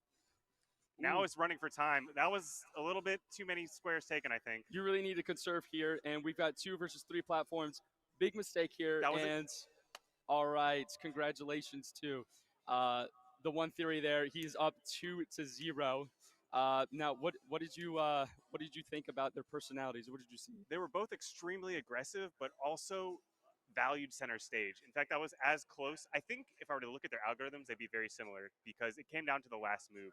Now it's running for time. That was a little bit too many squares taken, I think. You really need to conserve here, and we've got 2 versus 3 platforms. Big mistake here, and all right, congratulations to the One Theory there. He's up 2-0. Now, what did you think about their personalities? What did you see? They were both extremely aggressive, but also valued center stage. In fact, I was as close. I think if I were to look at their algorithms, they'd be very similar because it came down to the last move.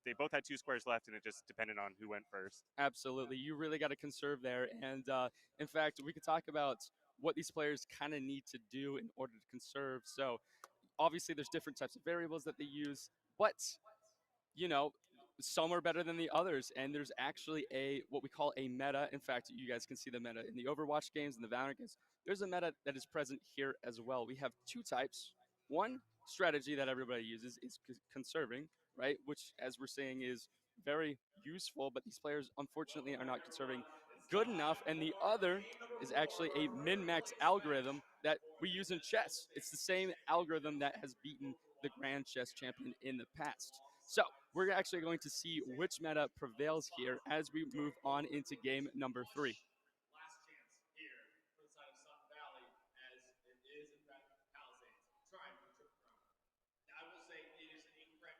They both had 2 squares left, and it just depended on who went first. Absolutely. You really got to conserve there. And in fact, we could talk about what these players kind of need to do in order to conserve. So obviously, there's different types of variables that they use, but, you know, some are better than the others. And there's actually what we call a meta. In fact, you guys can see the meta in the Overwatch games and the Valorant games. There's a meta that is present here as well. We have 2 types. One strategy that everybody uses is conserving, right? Which, as we're saying, is very useful, but these players, unfortunately, are not conserving good enough. And the other is actually a min-max algorithm that we use in chess. It's the same algorithm that has beaten the Grand Chess Champion in the past. So we're actually going to see which meta prevails here as we move on into game number 3.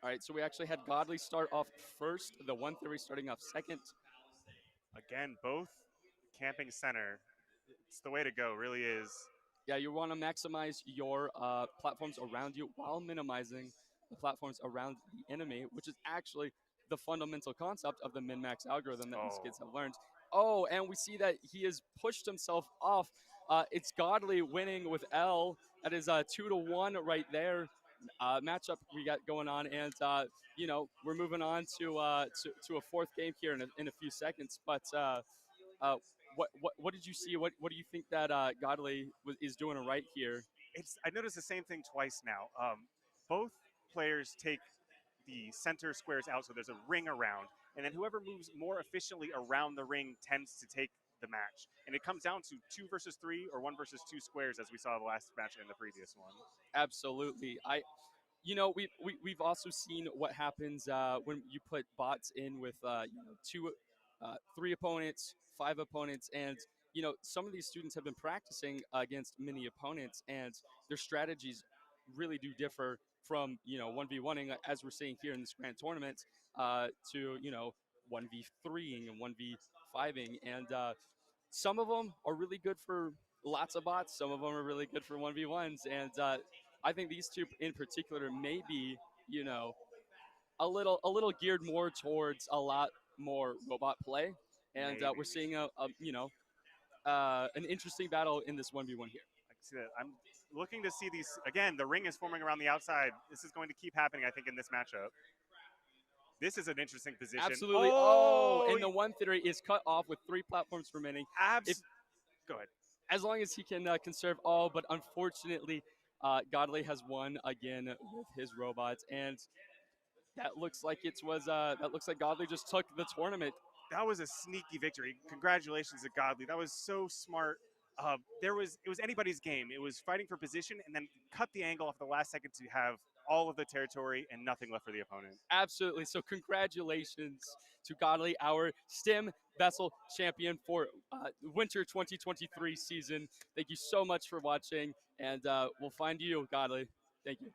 All right, so we actually had Godly start off first, the One Theory starting off second. Again, both camping center. It's the way to go, really is. Yeah, you want to maximize your platforms around you while minimizing the platforms around the enemy, which is actually the fundamental concept of the min-max algorithm that these kids have learned. Oh, and we see that he has pushed himself off. It's Godly winning with L. That is 2-1 right there. Matchup we got going on, and you know, we're moving on to a 4th game here in a few seconds. But what did you see? What do you think that Godly is doing right here? I noticed the same thing twice now. Both players take the center squares out, so there's a ring around, and then whoever moves more efficiently around the ring tends to take the match. And it comes down to 2 versus 3 or 1 versus 2 squares, as we saw the last match and the previous one. Absolutely. You know, we've also seen what happens when you put bots in with 2, 3 opponents, 5 opponents, and you know, some of these students have been practicing against many opponents, and their strategies really do differ from 1v1ing, as we're seeing here in this grand tournament, to 1v3ing and 1v5ing, and some of them are really good for lots of bots. Some of them are really good for 1v1s, and I think these 2 in particular may be, a little geared more towards a lot more robot play, and we're seeing an interesting battle in this 1v1 here. I can see that. I'm looking to see these again. The ring is forming around the outside. This is going to keep happening, I think, in this matchup. This is an interesting position. Absolutely. Oh, and the One Theory is cut off with 3 platforms remaining. Go ahead. As long as he can conserve all, but unfortunately, Godly has won again with his robots, and that looks like Godly just took the tournament. that was a sneaky victory. Congratulations to Godly. That was so smart. It was anybody's game. It was fighting for position and then cut the angle off the last second to have all of the territory and nothing left for the opponent. Absolutely. So congratulations to Godly, our STEM VESL champion for winter 2023 season. Thank you so much for watching, and we'll find you, Godly. Thank you.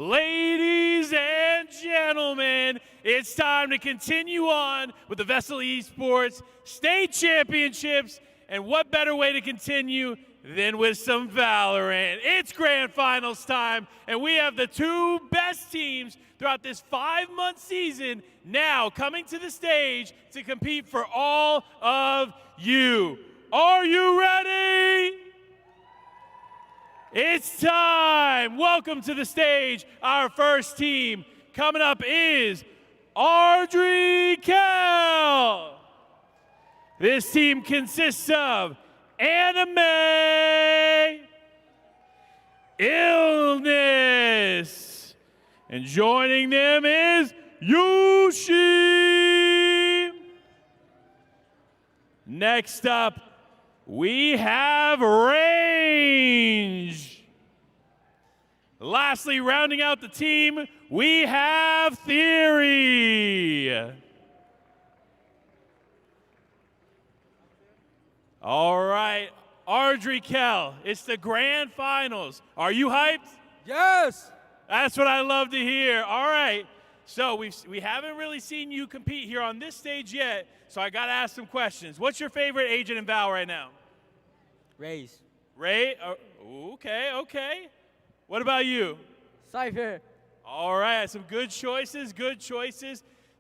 Ladies and gentlemen, it's time to continue on with the VESL Sports State Championships. And what better way to continue than with some Valorant? It's grand finals time, and we have the two best teams throughout this 5-month season now coming to the stage to compete for all of you. Are you ready? It's time. Welcome to the stage. Our first team coming up is Audrey Kell. This team consists of Anime, Illness, and joining them is Yushi. Next up, we have Range. Lastly, rounding out the team, we have Theory. All right, Audrey Kell, it's the grand finals. Are you hyped? Yes! That's what I love to hear. All right, so we haven't really seen you compete here on this stage yet, so I got to ask some questions. What's your favorite agent in Val right now? Raise. Ray? Okay. What about you? Cypher. All right, some good choices.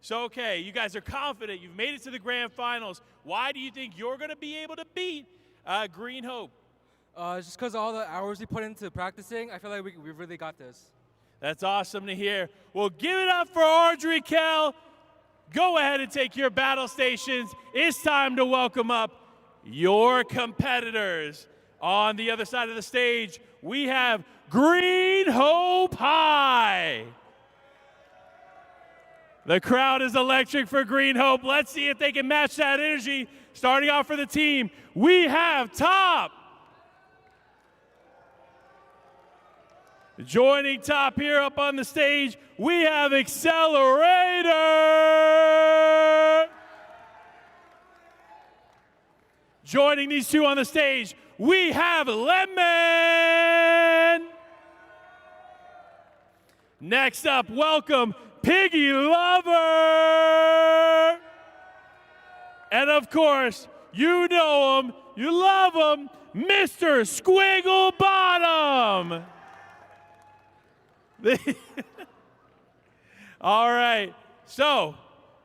So, okay, you guys are confident. You've made it to the grand finals. Why do you think you're going to be able to beat Green Hope? Just because of all the hours we put into practicing, I feel like we really got this. That's awesome to hear. Well, give it up for Audrey Kell. Go ahead and take your battle stations. It's time to welcome up your competitors. On the other side of the stage, we have Green Hope High. The crowd is electric for Green Hope. Let's see if they can match that energy. Starting off for the team, we have Top. Joining Top here up on the stage, we have Accelerator. Joining these two on the stage, we have Lemon. Next up, welcome Piggy Lover. And of course, you know him, you love him, Mr. Squiggle Bottom. All right, so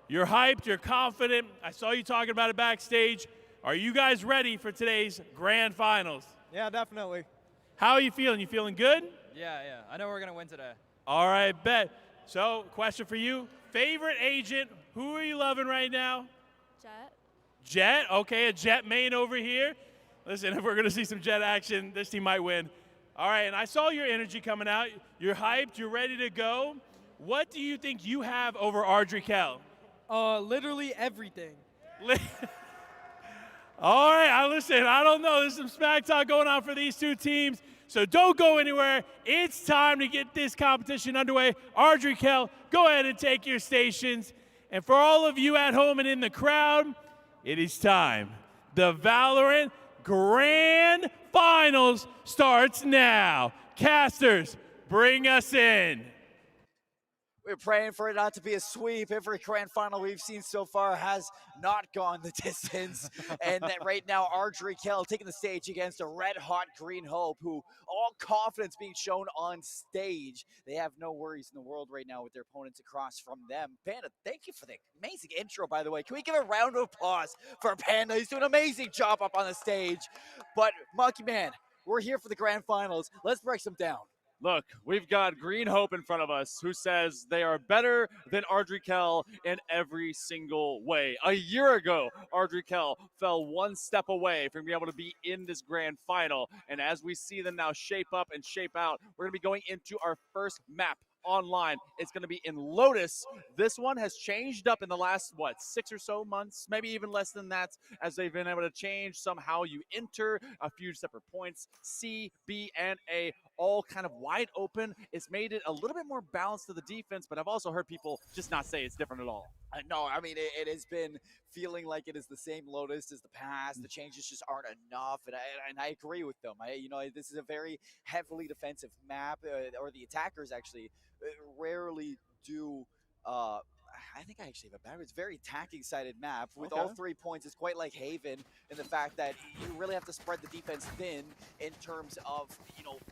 you're hyped, you're confident. I saw you talking about it backstage. Are you guys ready for today's grand finals? Yeah, definitely. How are you feeling? You feeling good? Yeah. I know we're going to win today. All right, bet. So, question for you. Favorite agent, who are you loving right now? Jet. Jet? Okay, a Jet main over here. Listen, if we're going to see some Jet action, this team might win. All right, and I saw your energy coming out. You're hyped. You're ready to go. What do you think you have over Audrey Kell? Literally everything. All right, listen, I don't know. There's some smack talk going on for these two teams, so don't go anywhere. It's time to get this competition underway. Audrey Kell, go ahead and take your stations. And for all of you at home and in the crowd, it is time. The Valorant Grand Finals starts now. Casters, bring us in. We're praying for it not to be a sweep. Every grand final we've seen so far has not gone the distance. And that right now, Ardrey Kell taking the stage against a red-hot Green Hope, who all confidence being shown on stage. They have no worries in the world right now with their opponents across from them. Panda, thank you for the amazing intro, by the way. Can we give a round of applause for Panda? He's doing an amazing job up on the stage. But Monkey Man, we're here for the grand finals. Let's break some down. Look, we've got Green Hope in front of us who says they are better than Ardrey Kell in every single way. A year ago, Ardrey Kell fell one step away from being able to be in this grand final. And as we see them now shape up and shape out, we're going to be going into our first map online. It's going to be in Lotus. This one has changed up in the last, 6 or so months, maybe even less than that, as they've been able to change somehow. You enter a few separate points, C, B, and A, all kind of wide open. It's made it a little bit more balanced to the defense, but I've also heard people just not say it's different at all. No, I mean, it has been feeling like it is the same Lotus as the past. The changes just aren't enough, and I agree with them. This is a very heavily defensive map, or the attackers actually rarely do. I think I actually have a better. It's a very attacking-sided map with all 3 points. It's quite like Haven in the fact that you really have to spread the defense thin in terms of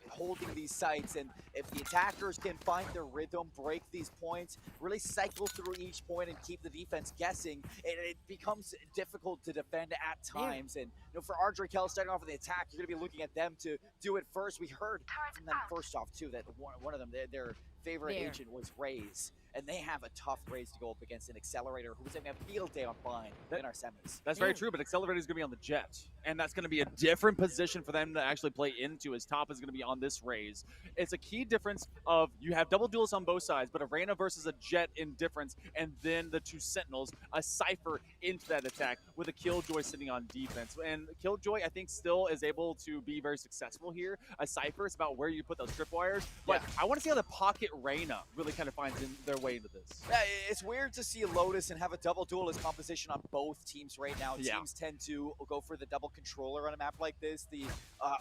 holding these sites. And if the attackers can find their rhythm, break these points, really cycle through each point and keep the defense guessing, it becomes difficult to defend at times. And for Ardrey Kell starting off with the attack, you're going to be looking at them to do it first. We heard from them first off too that one of them, their favorite agent was Raze, and they have a tough Raze to go up against an Accelerator who's having a field day on Bind in our semis. That's very true, but Accelerator is going to be on the Jet, and that's going to be a different position for them to actually play into, as Top is going to be on this Raze. It's a key difference of you have double duels on both sides, but Arena versus a Jet in difference, and then the two Sentinels, a Cypher into that attack with a Killjoy sitting on defense. And Killjoy, I think, still is able to be very successful here. A Cypher, it's about where you put those tripwires, but I want to see how the pocket Reyna really kind of finds their way into this. Yeah, it's weird to see Lotus and have a double duelist composition on both teams right now. Teams tend to go for the double controller on a map like this. The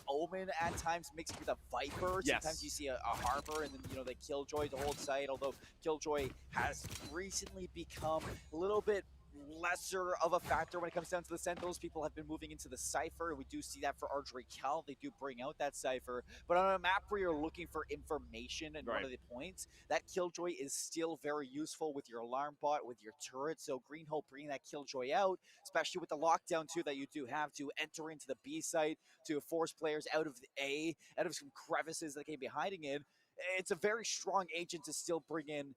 Omen at times mixed with a Viper. Sometimes you see a Harbor and then, the Killjoy to hold site, although Killjoy has recently become a little bit lesser of a factor when it comes down to the Sentinels. People have been moving into the Cypher. We do see that for Ardrey Kell. They do bring out that Cypher. But on a map where you're looking for information and one of the points, that Killjoy is still very useful with your alarm bot, with your turret. So Green Hope bringing that Killjoy out, especially with the lockdown too that you do have to enter into the B site to force players out of the A, out of some crevices that they can be hiding in. It's a very strong agent to still bring in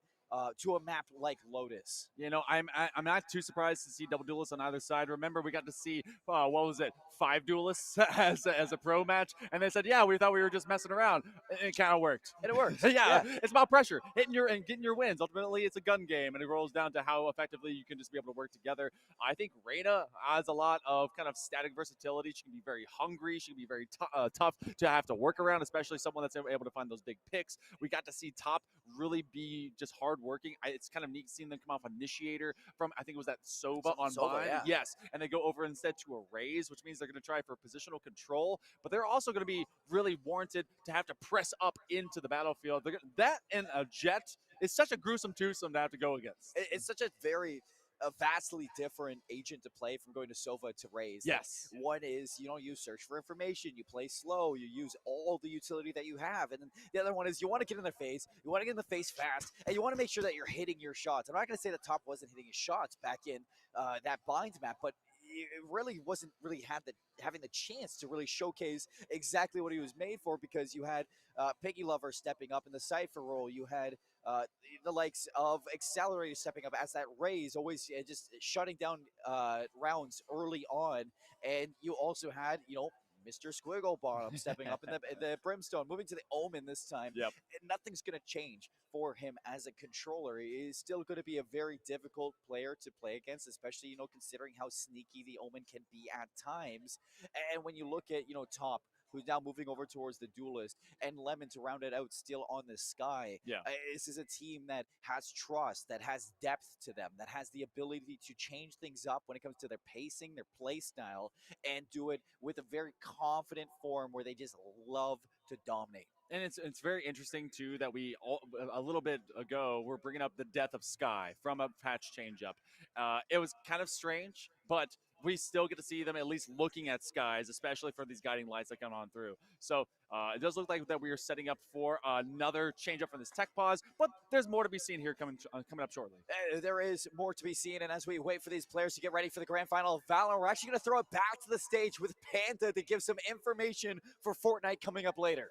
to a map like Lotus. I'm not too surprised to see double duelists on either side. Remember, we got to see, 5 duelists as a pro match, and they said, we thought we were just messing around. It kind of worked. And it worked. It's about pressure, hitting and getting your wins. Ultimately, it's a gun game, and it rolls down to how effectively you can just be able to work together. I think Reyna has a lot of kind of static versatility. She can be very hungry. She can be very tough to have to work around, especially someone that's able to find those big picks. We got to see Top really be just hard working. It's kind of neat seeing them come off Initiator from, I think it was that Sova on Bind. Yes, and they go over instead to a Raze, which means they're going to try for positional control, but they're also going to be really warranted to have to press up into the battlefield. That and a Jet is such a gruesome twosome to have to go against. It's such a vastly different agent to play from going to Sova to Raze. Yes. One is, you search for information, you play slow, you use all the utility that you have. And then the other one is you want to get in their face, you want to get in the face fast, and you want to make sure that you're hitting your shots. I'm not going to say that Top wasn't hitting his shots back in that Bind map, but it really wasn't having the chance to really showcase exactly what he was made for, because you had Piggy Lover stepping up in the Cypher role. You had the likes of Accelerator stepping up as that Raze, always just shutting down rounds early on. And you also had, Mr. Squiggle Bottom stepping up in the Brimstone, moving to the Omen this time. And nothing's going to change for him as a controller. He is still going to be a very difficult player to play against, especially, considering how sneaky the Omen can be at times. And when you look at, Top, who's now moving over towards the Duelist, and Lemon to round it out still on the Sky. This is a team that has trust, that has depth to them, that has the ability to change things up when it comes to their pacing, their play style, and do it with a very confident form where they just love to dominate. And it's very interesting too that a little bit ago we're bringing up the death of Sky from a patch changeup. It was kind of strange, but we still get to see them at least looking at skies, especially for these guiding lights that come on through. So it does look like that we are setting up for another changeup from this tech pause, but there's more to be seen here coming up shortly. There is more to be seen, and as we wait for these players to get ready for the grand final of Valorant, we're actually going to throw it back to the stage with Panda to give some information for Fortnite coming up later.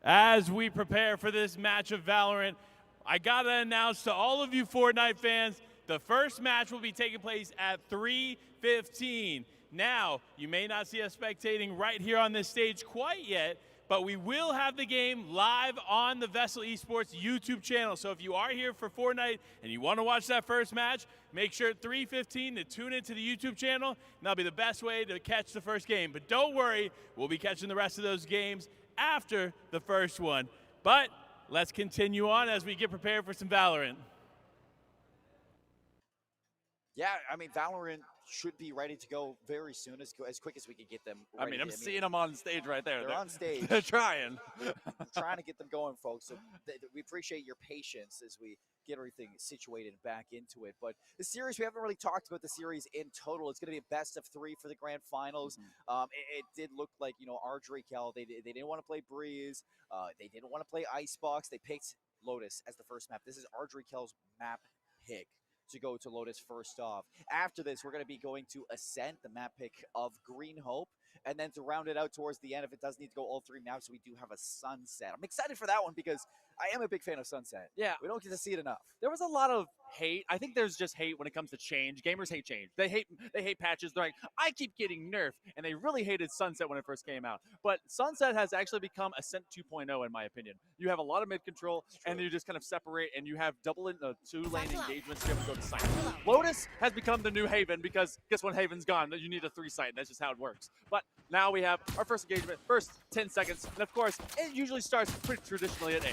As we prepare for this match of Valorant, I gotta announce to all of you Fortnite fans, the first match will be taking place at 3:15. Now, you may not see us spectating right here on this stage quite yet, but we will have the game live on the VESL Esports YouTube channel. So if you are here for Fortnite and you want to watch that first match, make sure at 3:15 to tune into the YouTube channel, and that'll be the best way to catch the first game. But don't worry, we'll be catching the rest of those games after the first one. But let's continue on as we get prepared for some Valorant. Yeah, I mean, Valorant should be ready to go very soon, as quick as we can get them ready. I'm seeing them on stage right there. They're on stage. They're trying. We're trying to get them going, folks. So we appreciate your patience as we get everything situated back into it. But the series, we haven't really talked about the series in total. It's going to be a best of 3 for the grand finals. It did look like, Ardrey Cal, they didn't want to play Breeze. They didn't want to play Icebox. They picked Lotus as the first map. This is Ardrey Cal's map pick to go to Lotus first off. After this, we're going to be going to Ascent, the map pick of Green Hope. And then to round it out towards the end, if it does need to go all 3 maps, we do have a Sunset. I'm excited for that one because I am a big fan of Sunset. Yeah. We don't get to see it enough. There was a lot of hate. I think there's just hate when it comes to change. Gamers hate change. They hate patches. They're like, I keep getting nerfed. And they really hated Sunset when it first came out. But Sunset has actually become Ascent 2.0 in my opinion. You have a lot of mid control and you just kind of separate and you have double 2-lane engagements. You have to go to site. Lotus has become the new Haven because guess when Haven's gone? You need a 3 site. That's just how it works. But now we have our first engagement, first 10 seconds. And of course, it usually starts pretty traditionally at A.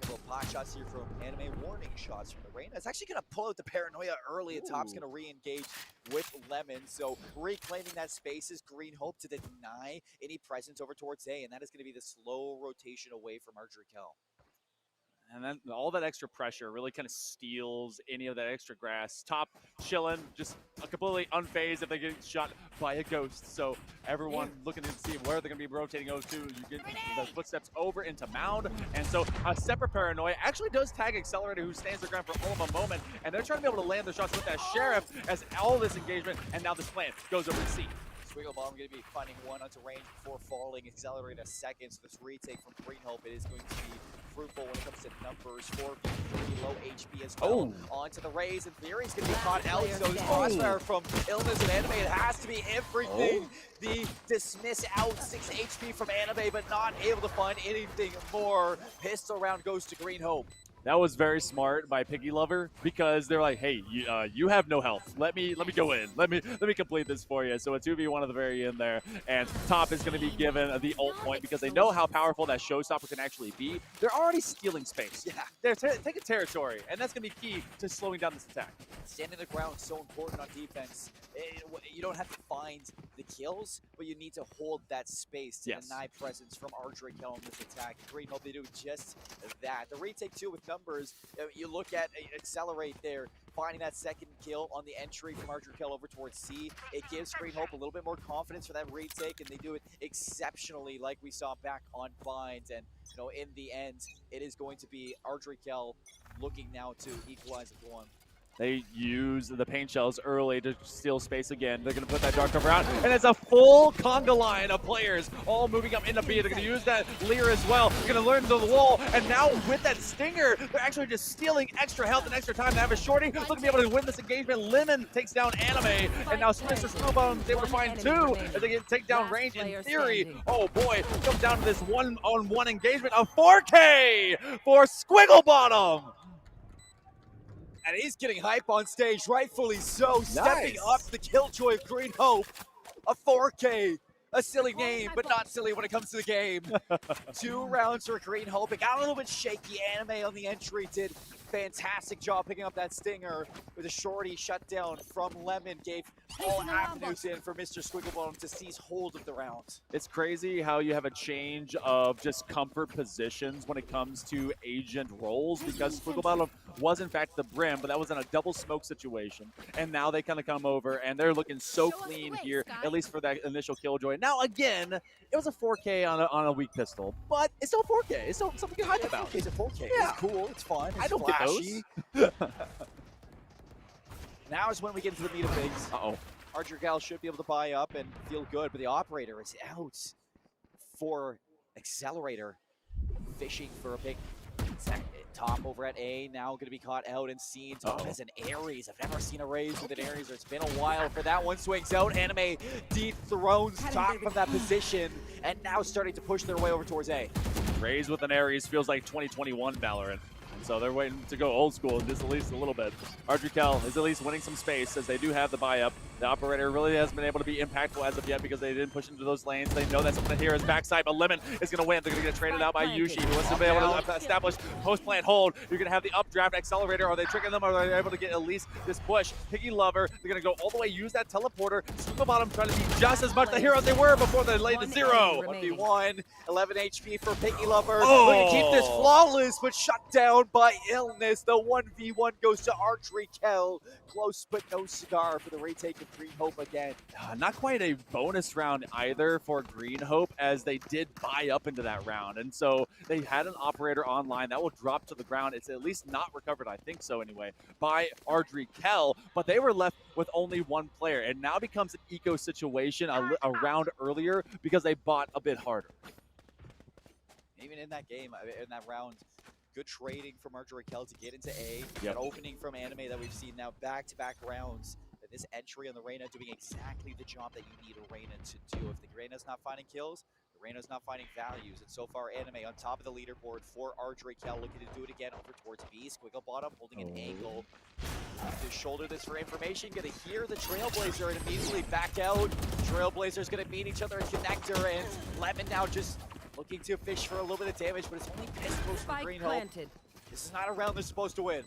Little pot shots here from Anime, warning shots from the Rain. It's actually going to pull out the Paranoia early. At top's going to re-engage with Lemon. So reclaiming that space is Green Hope to deny any presence over towards A, and that is going to be the slow rotation away from Ardrey Cal. And then all that extra pressure really kind of steals any of that extra grass. Top chilling, just completely unfazed if they get shot by a ghost. So everyone looking to see where they're going to be rotating those two. You get the footsteps over into Mound. And so a separate Paranoia actually does tag Accelerator, who stands their ground for all of a moment. And they're trying to be able to land their shots with that Sheriff as all this engagement. And now this plan goes over to C. Swiggle Bomb going to be finding one onto range before falling. Accelerate a second. So this retake from Green Hope, it is going to be fruitful when it comes to numbers. 4v3, low HP as well. Onto the Rays, and Theory's going to be caught out. So this crossfire from Illness and Anime, it has to be everything. The dismiss out 6 HP from Anime, but not able to find anything more. Pistol round goes to Green Hope. That was very smart by Piggy Lover because they're like, hey, you have no health. Let me go in. Let me complete this for you. So a 2v1 at the very end there, and Top is going to be given the ult point because they know how powerful that showstopper can actually be. They're already stealing space. Yeah, they're taking territory, and that's going to be key to slowing down this attack. Standing the ground is so important on defense. You don't have to find the kills, but you need to hold that space to deny presence from Ardrey Cal on this attack. Green Hope, they do just that. The retake too with numbers, you look at Accelerate there, finding that second kill on the entry from Ardrey Cal over towards C. It gives Green Hope a little bit more confidence for that retake, and they do it exceptionally like we saw back on Vines. And in the end, it is going to be Ardrey Cal looking now to equalize at 1. They use the paint shells early to steal space again. They're going to put that Dark Cover out, and it's a full conga line of players all moving up into B. They're going to use that Lear as well. They're going to learn to the wall, and now with that Stinger, they're actually just stealing extra health and extra time to have a shorty. Looking to be able to win this engagement. Lemon takes down Anime, and now Mr. Screwbone is able to find 2 as they can take down range in theory. Oh boy, comes down to this 1-on-1 engagement of 4K for Squiggle Bottom. And he's getting hype on stage, rightfully so. Stepping up the killjoy of Green Hope. A 4K. A silly name, but not silly when it comes to the game. 2 rounds for Green Hope. It got a little bit shaky. Anime on the entry did fantastic job picking up that Stinger with a shorty shutdown from Lemon. Gave all avenues in for Mr. Squigglebottom to seize hold of the round. It's crazy how you have a change of just comfort positions when it comes to agent roles, because Squigglebottom was in fact the Brim, but that was in a double smoke situation. And now they kind of come over and they're looking so clean here, at least for that initial killjoy. Now again, it was a 4K on a weak pistol, but it's still 4K. It's still something you hype about. It's a 4K. Yeah. It's cool. It's fun. It's I don't flashy. get those. Now is when we get into the meat of things. Uh-oh. Archer should be able to buy up and feel good, but the operator is out for Accelerator, fishing for a big top over at A. Now going to be caught out and seen. Top has an Ares. I've never seen a Raze with an Ares. It's been a while for that one. Swings out. Anime dethrones Top from that position, and now starting to push their way over towards A. Raze with an Ares feels like 2021 Valorant. So they're waiting to go old school just at least a little bit. Ardrikel is at least winning some space as they do have the buy-up. The operator really hasn't been able to be impactful as of yet because they didn't push into those lanes. They know that's something here is backside, but Lemon is going to win. They're going to get traded out by Yushi, who wants to be able to establish post-plant hold. You're going to have the updraft Accelerator. Are they tricking them? Are they able to get at least this push? Piggy Lover, they're going to go all the way, use that teleporter. Squigglebottom trying to be just as much the hero as they were before they laid the 0. 1v1, 11 HP for Piggy Lover. Looking to keep this flawless, but shut down by illness. The 1v1 goes to Ardrikel. Close, but no cigar for the retake of Green Hope again. Not quite a bonus round either for Green Hope, as they did buy up into that round. And so they had an operator online that will drop to the ground. It's at least not recovered, I think so anyway, by Ardrikel, but they were left with only one player. And now becomes an eco situation a round earlier because they bought a bit harder. Even in that game, in that round, good trading from Ardrikel to get into A. Yep. An opening from Anime that we've seen now back-to-back rounds. And this entry on the Reyna doing exactly the job that you need a Reyna to do. If the Reyna's not finding kills, the Reyna's not finding values. And so far, Anime on top of the leaderboard for Ardrikel, looking to do it again over towards B. Squigglebottom holding an angle. To shoulder this for information, gonna hear the Trailblazer and immediately back out. Trailblazer's gonna meet each other in Connector, and Lemon now just looking to fish for a little bit of damage, but it's only pistols for Green Hope. This is not a round they're supposed to win.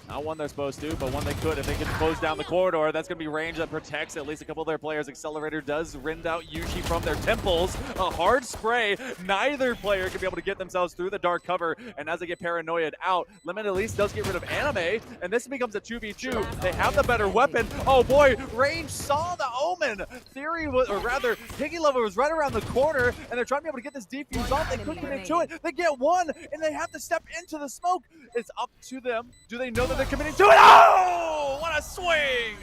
Not one they're supposed to, but one they could. If they can close down the corridor, that's going to be range that protects at least a couple of their players. Accelerator does rend out Yushi from their temples. A hard spray. Neither player can be able to get themselves through the dark cover. And as they get paranoid out, Lemon at least does get rid of Anime. And this becomes a 2v2. They have the better weapon. Oh boy, Range saw the omen. Theory was, or rather, Piggy Lover was right around the corner. And they're trying to be able to get this defuse off. They couldn't get into it. They get one, and they have to step into the smoke. It's up to them. Do they know that they're committing to it? Oh, what a swing!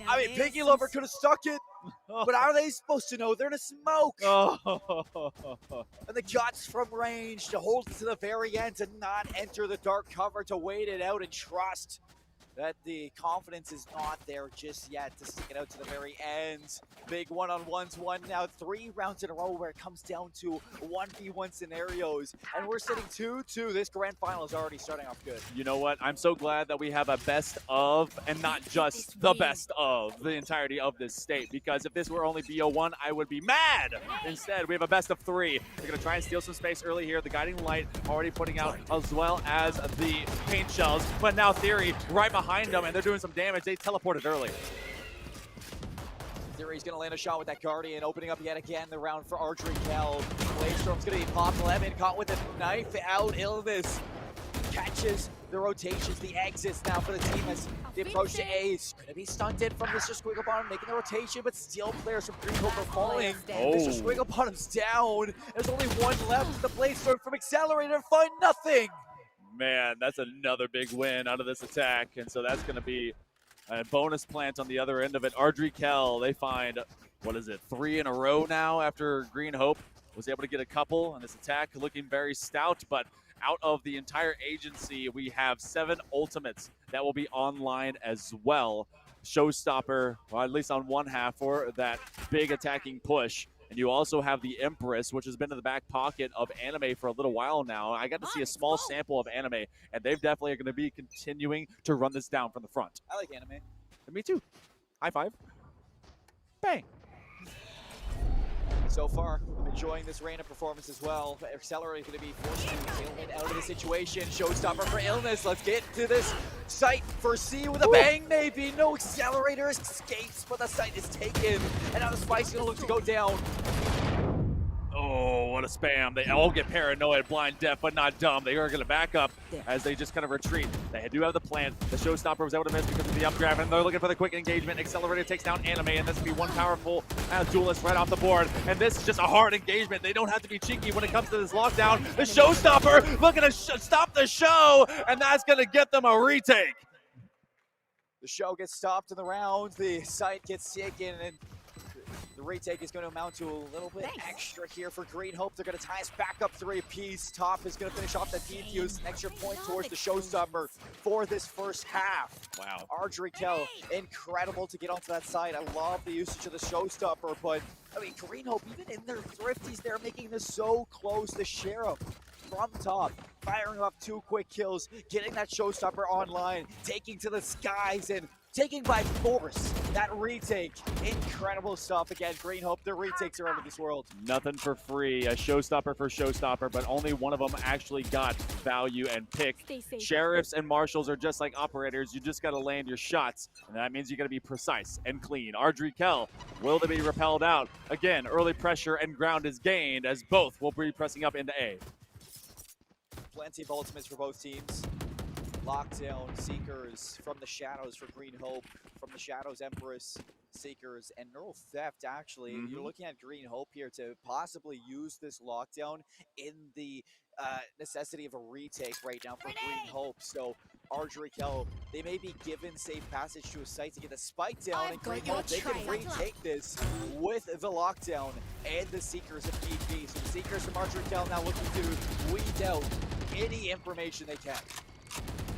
I mean, Piggy Lover could have stuck it, but how are they supposed to know? They're in a smoke. And the guts from Range to hold it to the very end, to not enter the dark cover, to wait it out and trust that the confidence is not there just yet to stick it out to the very end. Big one-on-ones, now 3 rounds in a row where it comes down to 1v1 scenarios. And we're sitting 2-2. This grand final is already starting off good. You know what? I'm so glad that we have a best of and not just the best of the entirety of this state, because if this were only BO1, I would be mad. Instead, we have a best of 3. They're going to try and steal some space early here. The Guiding Light already putting out, as well as the paint shells. But now Theory right behind them, and they're doing some damage. They teleported early. Theory's going to land a shot with that Guardian, opening up yet again the round for Ardrikel. Bladestorm's going to be popped. Lemon caught with a knife out. Illness catches the rotations, the exits now for the team as the approach to A is going to be stunted from Mr. Squigglebottom, making the rotation, but still players from Green Hope are falling. Mr. Squigglebottom's down. There's only one left. The Bladestorm from Accelerator find nothing. Man, that's another big win out of this attack, and so that's going to be a bonus plant on the other end of it. Ardrikel, they find, what is it, 3 in a row now after Green Hope was able to get a couple, and this attack looking very stout, but out of the entire agency, we have 7 ultimates that will be online as well. Showstopper, or at least on one half, for that big attacking push. And you also have the Empress, which has been in the back pocket of Anime for a little while now. I got to see a small sample of Anime, and they've definitely are going to be continuing to run this down from the front. I like Anime. And me too. High five. Bang. So far, I'm enjoying this Reyna performance as well. Accelerate going to be forced to tailwind out of the situation. Showstopper for Illness. Let's get to this site for C with a bang, maybe. No Accelerator escapes, but the site is taken. And now the Spike's going to look to go down. Oh, what a spam. They all get paranoid, blind, deaf, but not dumb. They are going to back up as they just kind of retreat. They do have the plan. The Showstopper was able to miss because of the updraft, and they're looking for the quick engagement. Accelerator takes down Anime, and this will be one powerful duelist right off the board. And this is just a hard engagement. They don't have to be cheeky when it comes to this lockdown. The Showstopper looking to stop the show, and that's going to get them a retake. The show gets stopped in the round. The site gets taken, and the retake is going to amount to a little bit extra here for Green Hope. They're going to tie us back up 3 apiece. Top is going to finish off the defuse. An extra point towards the Showstopper for this first half. Wow. Ardrikel, incredible to get onto that side. I love the usage of the Showstopper, but I mean, Green Hope, even in their thrifties, they're making this so close. The Sheriff from top, firing off 2 quick kills, getting that Showstopper online, taking to the skies, and taking by force that retake. Incredible stuff. Again, Green Hope, their retakes are out of this world. Nothing for free. A Showstopper for Showstopper, but only one of them actually got value and pick. Sheriffs and Marshals are just like operators. You just got to land your shots, and that means you got to be precise and clean. Ardrikel, will they be repelled out? Again, early pressure and ground is gained as both will be pressing up into A. Plenty of ultimates for both teams. Lockdown, Seekers from the Shadows for Green Hope, from the Shadows, Empress, Seekers, and Neural Theft, actually. You're looking at Green Hope here to possibly use this lockdown in the necessity of a retake right now for Green Hope. So Ardrikel, they may be given safe passage to a site to get the spike down, and Green Hope, they can retake this with the lockdown and the Seekers of PP. So the Seekers from Ardrikel now looking to weed out any information they can.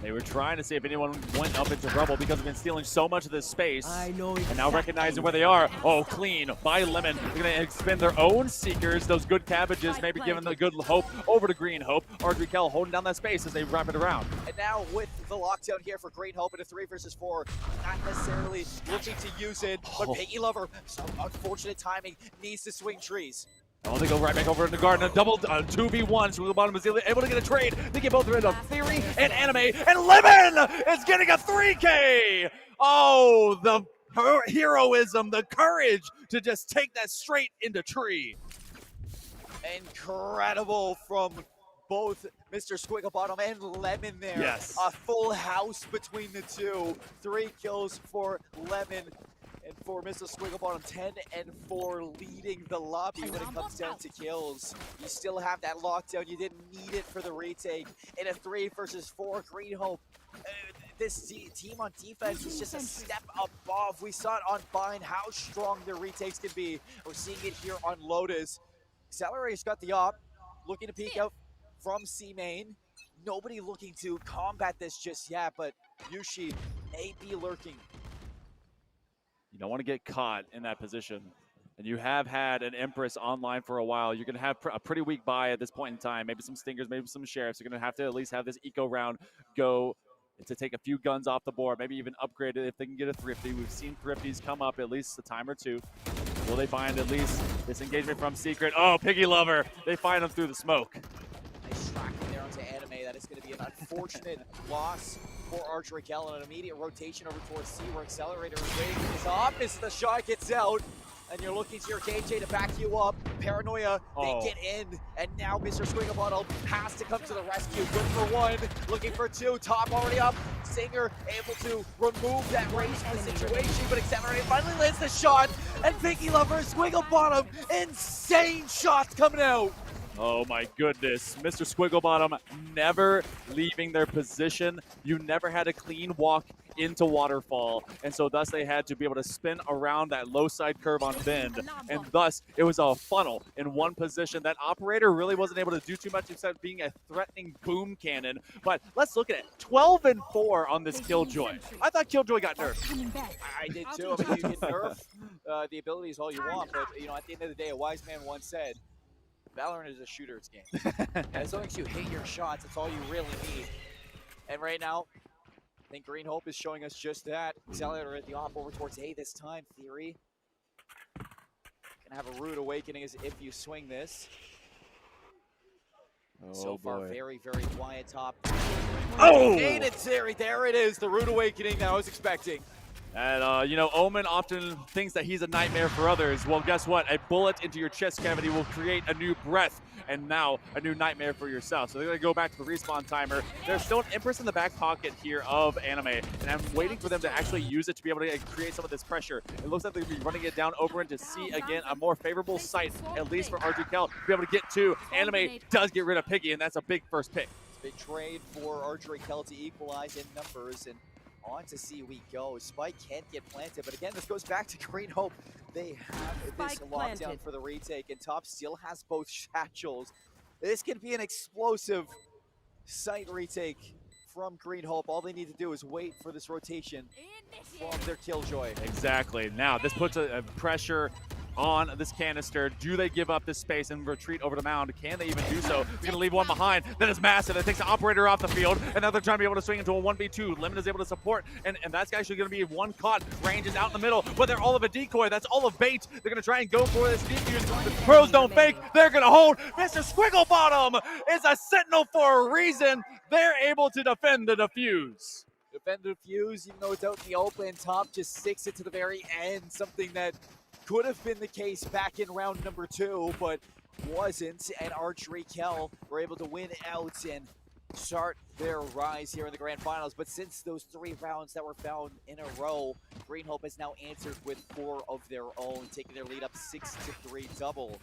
They were trying to see if anyone went up into rubble because they've been stealing so much of this space. I know and now recognizing where they are. Oh, clean by Lemon. They're going to expend their own Seekers, those good cabbages, maybe giving the good hope over to Green Hope. Ardrikel holding down that space as they wrap it around. And now with the lockdown here for Green Hope in a 3 versus 4, not necessarily looking to use it, but Piggy Lover, some unfortunate timing, needs to swing trees. Oh, they go right back over in the garden. A double 2v1. So the bottom is able to get a trade. They get both rid of Theory and Anime. And Lemon is getting a 3K. Oh, the heroism, the courage to just take that straight into tree. Incredible from both Mr. Squigglebottom and Lemon there. Yes. A full house between the two. 3 kills for Lemon. And for Mr. Squigglebottom, 10 and 4, leading the lobby when it comes down to kills. You still have that lockdown. You didn't need it for the retake. In a 3 versus 4, Green Hope. This team on defense is just a step above. We saw it on Bind, how strong their retakes can be. We're seeing it here on Lotus. Accelerator's got the op, looking to peek out from C main. Nobody looking to combat this just yet, but Yushi may be lurking. You don't want to get caught in that position. And you have had an Empress online for a while. You're going to have a pretty weak buy at this point in time. Maybe some Stingers, maybe some Sheriffs. You're going to have to at least have this eco round go to take a few guns off the board, maybe even upgrade it if they can get a Thrifty. We've seen Thrifties come up at least a time or two. Will they find at least this engagement from Secret? Oh, Piggy Lover. They find him through the smoke. Nice tracking there onto Anime. That is going to be an unfortunate loss for Ardrikel, and an immediate rotation over towards C, where Accelerator is waiting for his op as the shot gets out, and you're looking to your KJ to back you up. Paranoia, they get in, and now Mr. Squigglebottle has to come to the rescue. Good for 1, looking for 2, top already up. Singer able to remove that range from the situation, but Accelerator finally lands the shot, and Pinky Lover, Squigglebottom, insane shots coming out. Oh my goodness, Mr. Squigglebottom never leaving their position. You never had a clean walk into Waterfall, and so thus they had to be able to spin around that low side curve on Bend, and thus it was a funnel in one position. That operator really wasn't able to do too much except being a threatening boom cannon, but let's look at it. 12 and 4 on this Killjoy. I thought Killjoy got nerfed. I did too. I mean, you can nerf the abilities all you want, but you know, at the end of the day, a wise man once said, Valorant is a shooter's game. As long as you hit your shots, that's all you really need. And right now, I think Green Hope is showing us just that. Accelerator at the off over towards A this time. Theory Gonna have a rude awakening as if you swing this. Oh, So far, boy. very, very quiet top. Oh! And it's there it is, the rude awakening that I was expecting. And, you know, Omen often thinks that he's a nightmare for others. Well, guess what? A bullet into your chest cavity will create a new breath, and now a new nightmare for yourself. So they're going to go back to the respawn timer. There's still an Empress in the back pocket here of Anime, and I'm waiting for them to actually use it to be able to create some of this pressure. It looks like they're going to be running it down over into C again, a more favorable site, at least for RGKL, to be able to get to. Anime does get rid of Piggy, and that's a big first pick. Big trade for RGKL to equalize in numbers, and on to see we go. Spike can't get planted, but again, this goes back to Green Hope. They have this lockdown for the retake, and Top still has both satchels. This could be an explosive site retake from Green Hope. All they need to do is wait for this rotation from their Killjoy. Exactly. Now, this puts a pressure on this canister. Do they give up this space and retreat over the mound? Can they even do so? They're going to leave one behind. That is massive. It takes the operator off the field, and now they're trying to be able to swing into a 1v2. Lemon is able to support, and that's actually going to be one caught. Range is out in the middle, but they're all of a decoy. That's all of bait. They're going to try and go for this defuse. The pros don't fake. They're going to hold. Mr. Squigglebottom is a sentinel for a reason. They're able to defend the defuse. Defend the defuse, even though it's out in the open. Top just sticks it to the very end, something that could have been the case back in round number 2, but wasn't, and RGKL were able to win out and start their rise here in the grand finals. But since those 3 rounds that were found in a row, Green Hope has now answered with 4 of their own, taking their lead up 6-3, double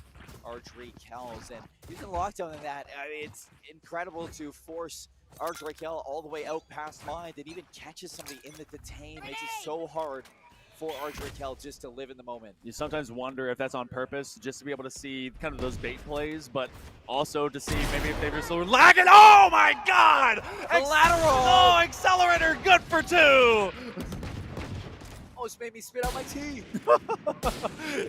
RGKL's. And using lockdown in that, it's incredible to force RGKL all the way out past Mind and even catches somebody in the detain. Makes it so hard for RGKL just to live in the moment. You sometimes wonder if that's on purpose, just to be able to see kind of those bait plays, but also to see maybe if they were still lagging. Oh my God! Collateral! Oh, Accelerator, good for 2! Almost made me spit out my tea.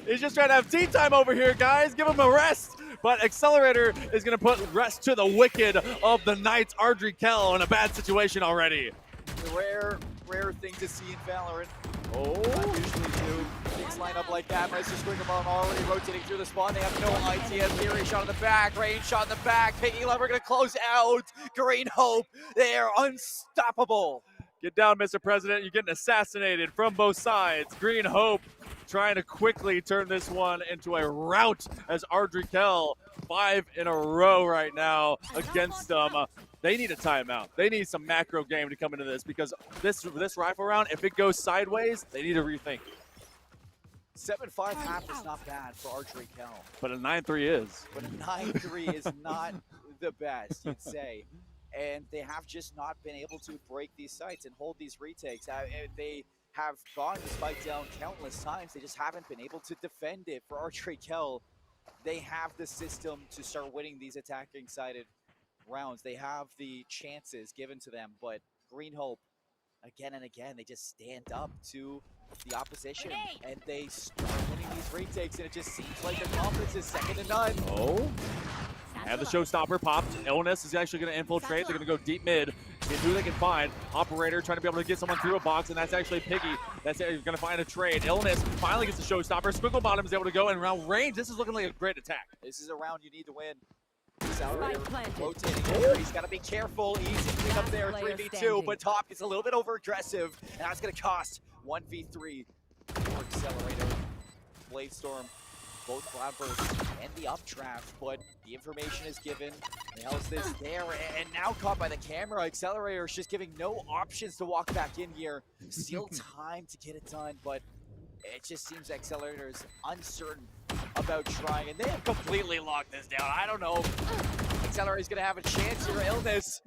He's just trying to have tea time over here, guys. Give him a rest. But Accelerator is going to put rest to the wicked of the Knights. RGKL in a bad situation already. The rare thing to see in Valorant. Oh, usually do things line up like that. Mr. Squigglebottom already rotating through the spawn. They have no idea. Theory shot in the back, range shot in the back. Piggy Lover gonna close out. Green Hope, they are unstoppable. Get down, Mr. President. You're getting assassinated from both sides. Green Hope trying to quickly turn this one into a rout as RGKL 5 in a row right now against them. They need a timeout. They need some macro game to come into this because this rifle round, if it goes sideways, they need to rethink. 7-5 half is not bad for RGKL. But a 9-3 is. But a 9-3 is not the best, you'd say. And they have just not been able to break these sites and hold these retakes. They have gone the spike down countless times. They just haven't been able to defend it. For RGKL, they have the system to start winning these attacking-sided rounds. They have the chances given to them, but Green Hope, again and again, they just stand up to the opposition, and they start winning these retakes, and it just seems like their confidence is second to none. Oh. Have the showstopper popped. Illness is actually going to infiltrate. They're going to go deep mid, see who they can find. Operator trying to be able to get someone through a box, and that's actually Piggy. That's going to find a trade. Illness finally gets the showstopper. Squigglebottom is able to go, and around range, this is looking like a great attack. This is a round you need to win. Accelerator rotating here. He's got to be careful. Easy pick up there, 3v2, but Top is a little bit over aggressive, and that's going to cost 1v3 for Accelerator. Blade Storm, both Cloudburst and the updraft, but the information is given. Nails this there, and now caught by the camera. Accelerator is just giving no options to walk back in here. Still time to get it done, but it just seems Accelerator is uncertain about trying, and they have completely locked this down. I don't know. Accelerator is going to have a chance here. Illness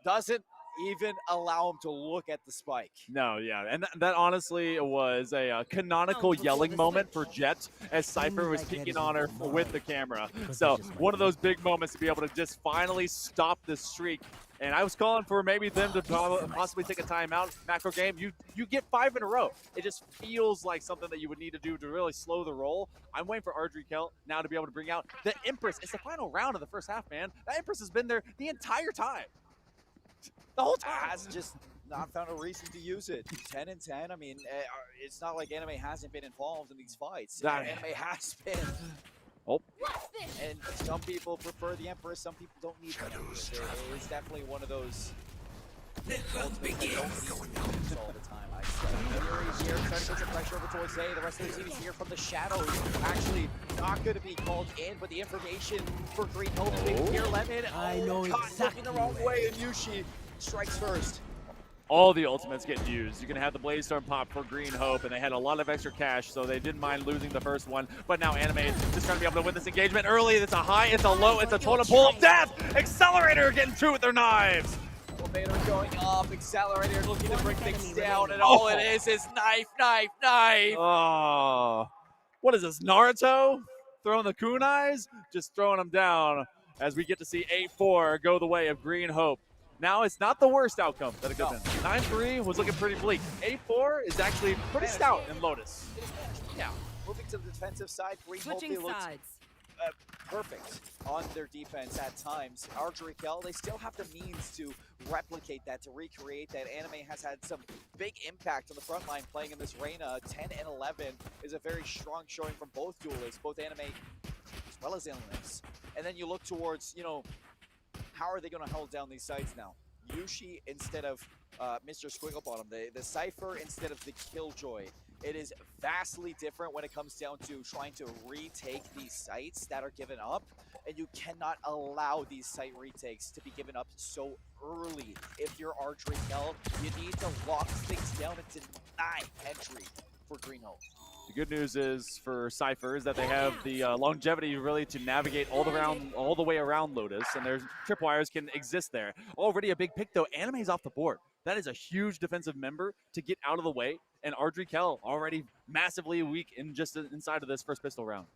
doesn't even allow him to look at the spike. No, yeah, and that honestly was a canonical yelling moment for Jet as Cypher was peeking on her with the camera. So one of those big moments to be able to just finally stop this streak. And I was calling for maybe them to possibly take a timeout. Macro game, you get 5 in a row. It just feels like something that you would need to do to really slow the roll. I'm waiting for RGKL now to be able to bring out the Empress. It's the final round of the first half, man. That Empress has been there the entire time. The whole time. Has just not found a reason to use it. 10 and 10. I mean, it's not like Anime hasn't been involved in these fights. Anime has been. Oh. And some people prefer the Empress, some people don't need the Empress. It's definitely one of those ultimates that don't need to use all the time. I say. Fury here, trying to put some pressure over towards A. The rest of the team is here from the shadows. Actually, not going to be called in, but the information for Green Hope here. Lemon, I know exactly the wrong way, and Yushi strikes first. All the ultimates get used. You can have the Blaze Storm pop for Green Hope, and they had a lot of extra cash, so they didn't mind losing the first one. But now Anime is just trying to be able to win this engagement early. It's a high, it's a low, it's a totem pole of death. Accelerator getting through with their knives. Elevator going up, Accelerator looking to bring things down, and all it is knife, knife, knife. Oh, what is this, Naruto? Throwing the kunais? Just throwing them down as we get to see 8-4 go the way of Green Hope. Now, it's not the worst outcome that it could have been. 9-3 was looking pretty bleak. 8-4 is actually pretty stout in Lotus. Yeah, moving to the defensive side, Green Hope looks perfect on their defense at times. Ardrikel, they still have the means to replicate that, to recreate that. Anime has had some big impact on the front line playing in this Reina. 10 and 11 is a very strong showing from both duelists, both Anime as well as Illness. And then you look towards, you know, how are they going to hold down these sites now? Yushi instead of Mr. Squigglebottom, the Cypher instead of the Killjoy. It is vastly different when it comes down to trying to retake these sites that are given up, and you cannot allow these site retakes to be given up so early. If you're Ardrikel, you need to lock things down and deny entry for Green Hope. The good news is for Cypher is that they have the longevity really to navigate all the way around Lotus, and their tripwires can exist there. Already a big pick though. Anime's off the board. That is a huge defensive member to get out of the way, and Ardrikel already massively weak in just inside of this first pistol round.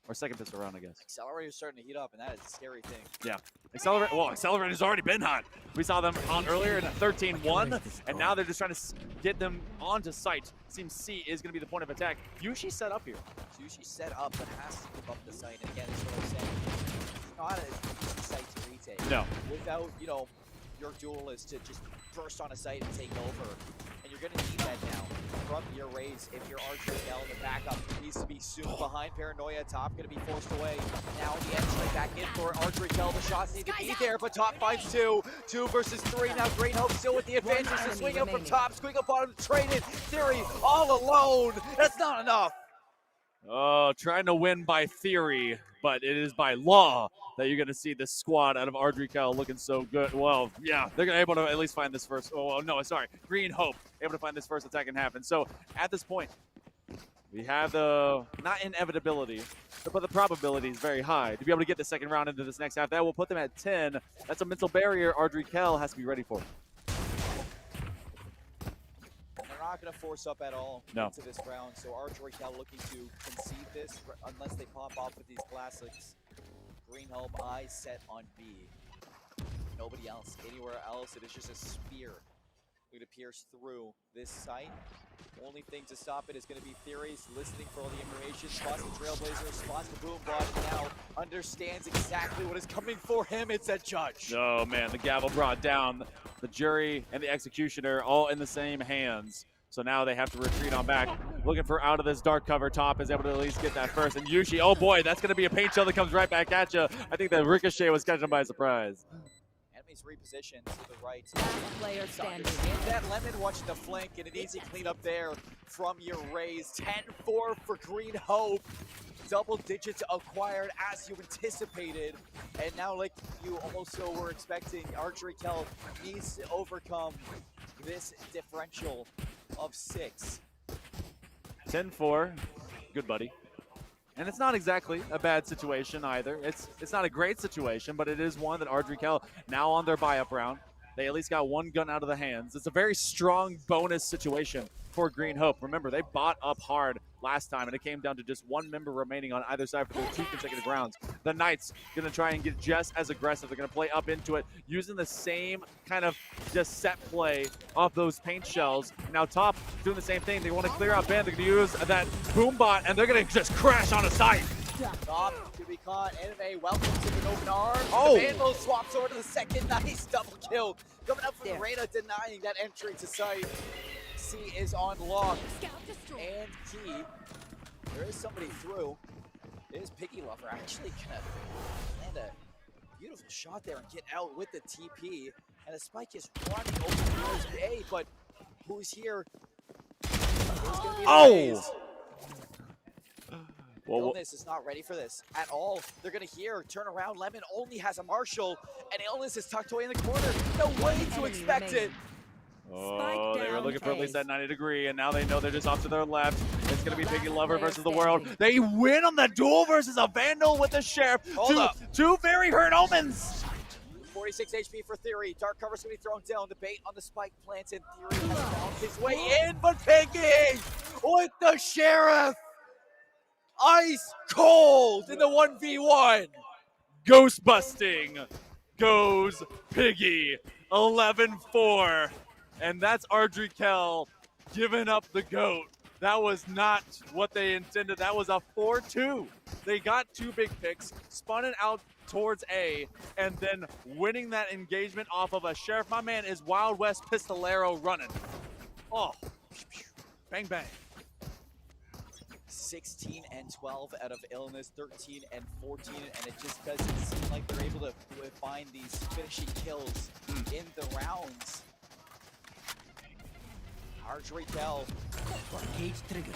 Or second pistol round, I guess. Accelerator's starting to heat up, and that is a scary thing. Yeah. Accelerator's already been hot. We saw them on earlier in a 13-1, and now they're just trying to get them onto site. Seems C is going to be the point of attack. Yushi set up here. Yushi set up, but has to give up the site. And again, that's what I'm saying. It's not an easy site to retake. No. Without, you know, your duelist to just burst on a site and take over. And you're going to need that now from your raise. If you're Ardrikel, the backup needs to be soon behind Paranoia. Top going to be forced away. Now the entry back in for Ardrikel. The shots need to be there, but Top finds two. 2 versus 3. Now Green Hope still with the advantage. The swing up from Top. Squigglebottom traded. Theory all alone. That's not enough. Oh, trying to win by theory, but it is by law that you're going to see this squad out of Ardrikel looking so good. Well, yeah, they're able to at least find this first. Oh, no, sorry. Green Hope able to find this first attack and happen. So at this point, we have the, not inevitability, but the probability is very high to be able to get the second round into this next half. That will put them at 10. That's a mental barrier Ardrikel has to be ready for. Not going to force up at all into this round, so Ardrikel looking to concede this unless they pop off with these classics. Green Hope eyes set on B. Nobody else, anywhere else. It is just a spear. Going to pierce through this site. Only thing to stop it is going to be Theories listening for all the information. Spots the Trailblazer, spots the Boombot, and now understands exactly what is coming for him. It's a judge. Oh man, the gavel brought down. The jury and the executioner all in the same hands. So now they have to retreat on back. Looking for out of this dark cover. Top is able to at least get that first. And Yushi, oh boy, that's going to be a paint shell that comes right back at you. I think that Ricochet was catching him by surprise. Enemies repositioned to the right. Player standing. That Lemon watching the flank and an easy cleanup there from your raise. 10-4 for Green Hope. Double digits acquired as you anticipated. And now, like you also were expecting, Ardrikel needs to overcome this differential of 6. 10-4, good buddy. And it's not exactly a bad situation either. It's not a great situation, but it is one that Ardrikel now on their buy-up round. They at least got one gun out of the hands. It's a very strong bonus situation for Green Hope. Remember, they bought up hard last time, and it came down to just one member remaining on either side for their 2 consecutive rounds. The Knights going to try and get just as aggressive. They're going to play up into it, using the same kind of just set play off those paint shells. Now Top doing the same thing. They want to clear out Ben. They're going to use that Boombot, and they're going to just crash on a site. Top to be caught. Anime, welcome to the open arms. Oh. The Vandal swaps over to the second. Nice double kill. Coming up from Reyna, denying that entry to site. C is on lock. And Key. There is somebody through. It is Piggy Lover actually gonna land a beautiful shot there and get out with the TP. And the spike is running over towards A, but who's here? Who's gonna be the Rays? Illness is not ready for this at all. They're gonna hear, turn around. Lemon only has a Marshall, and Illness is tucked away in the corner. No way to expect it. Oh, they were looking for at least that 90-degree, and now they know they're just off to their left. It's going to be Piggy Lover versus the world. They win on the duel versus a Vandal with the Sheriff. Two very hurt Omens. 46 HP for Theory. Dark cover's going to be thrown down. The bait on the spike plants, and Theory has found his way in, but Piggy with the Sheriff. Ice cold in the 1v1. Ghost busting goes Piggy. 11-4. And that's Ardrikel giving up the GOAT. That was not what they intended. That was a 4-2. They got 2 big picks, spun it out towards A, and then winning that engagement off of a Sheriff. My man is Wild West Pistolero running. Oh, bang, bang. 16 and 12 out of Illness, 13 and 14, and it just doesn't seem like they're able to find these finishing kills in the rounds. Ardrikel. Engage trigger.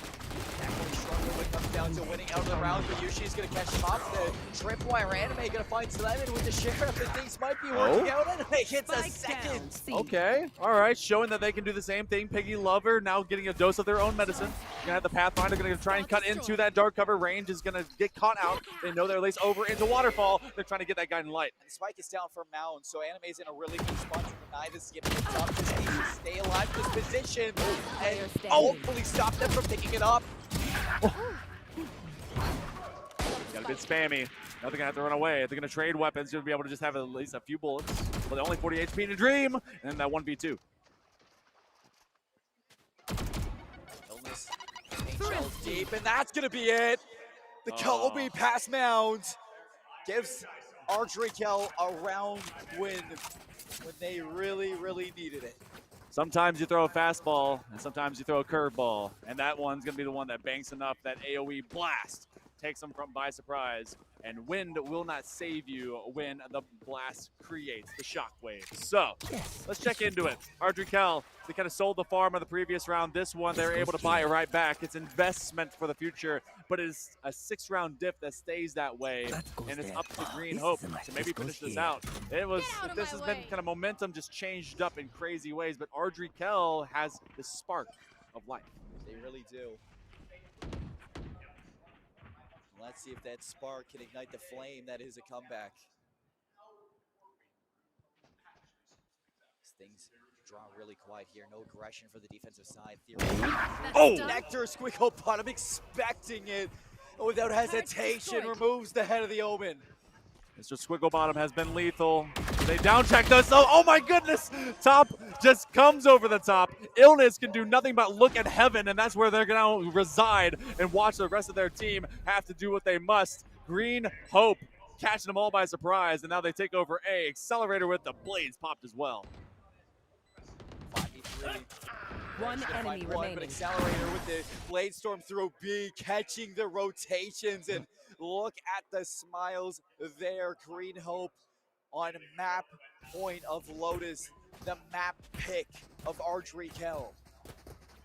Definitely struggling when it comes down to winning out of the round, but Yushi's going to catch him up. The tripwire Anime going to find Slemon with the Sheriff, and things might be working out. Anime hits a second. Okay, all right, showing that they can do the same thing. Piggy Lover now getting a dose of their own medicine. You're gonna have the Pathfinder gonna try and cut into that dark cover. Range is gonna get caught out. They know they're laced over into Waterfall. They're trying to get that guy in light. And the spike is down for Mound, so Anime's in a really good spot to deny this skipping it up. Just needs to stay alive in this position and hopefully stop them from picking it up. Got a bit spammy. Now they're gonna have to run away. They're gonna trade weapons. You'll be able to just have at least a few bullets. But only 40 HP in a dream, and that 1v2. Illness, shells deep, and that's gonna be it. The Kobe pass Mound gives Ardrikel a round win when they really, really needed it. Sometimes you throw a fastball, and sometimes you throw a curveball, and that one's gonna be the one that banks enough that AoE blast takes them from by surprise, and wind will not save you when the blast creates the shockwave. So, let's check into it. Ardrikel, they kind of sold the farm on the previous round. This one, they're able to buy it right back. It's investment for the future, but it is a 6-round diff that stays that way, and it's up to Green Hope to maybe finish this out. This has been kind of momentum just changed up in crazy ways, but Ardrikel has the spark of life. They really do. Let's see if that spark can ignite the flame that is a comeback. Things draw really quiet here. No aggression for the defensive side. Nectar Squiggle Bottom expecting it without hesitation. Removes the head of the Omen. Mr. Squigglebottom has been lethal. They down-checked us. Oh my goodness! Top just comes over the top. Illness can do nothing but look at heaven, and that's where they're going to reside and watch the rest of their team have to do what they must. Green Hope catching them all by surprise, and now they take over A. Accelerator with the blades popped as well. 5v3. One enemy remaining. But Accelerator with the Blade Storm through B, catching the rotations, and look at the smiles there. Green Hope on map point of Lotus, the map pick of Ardrikel.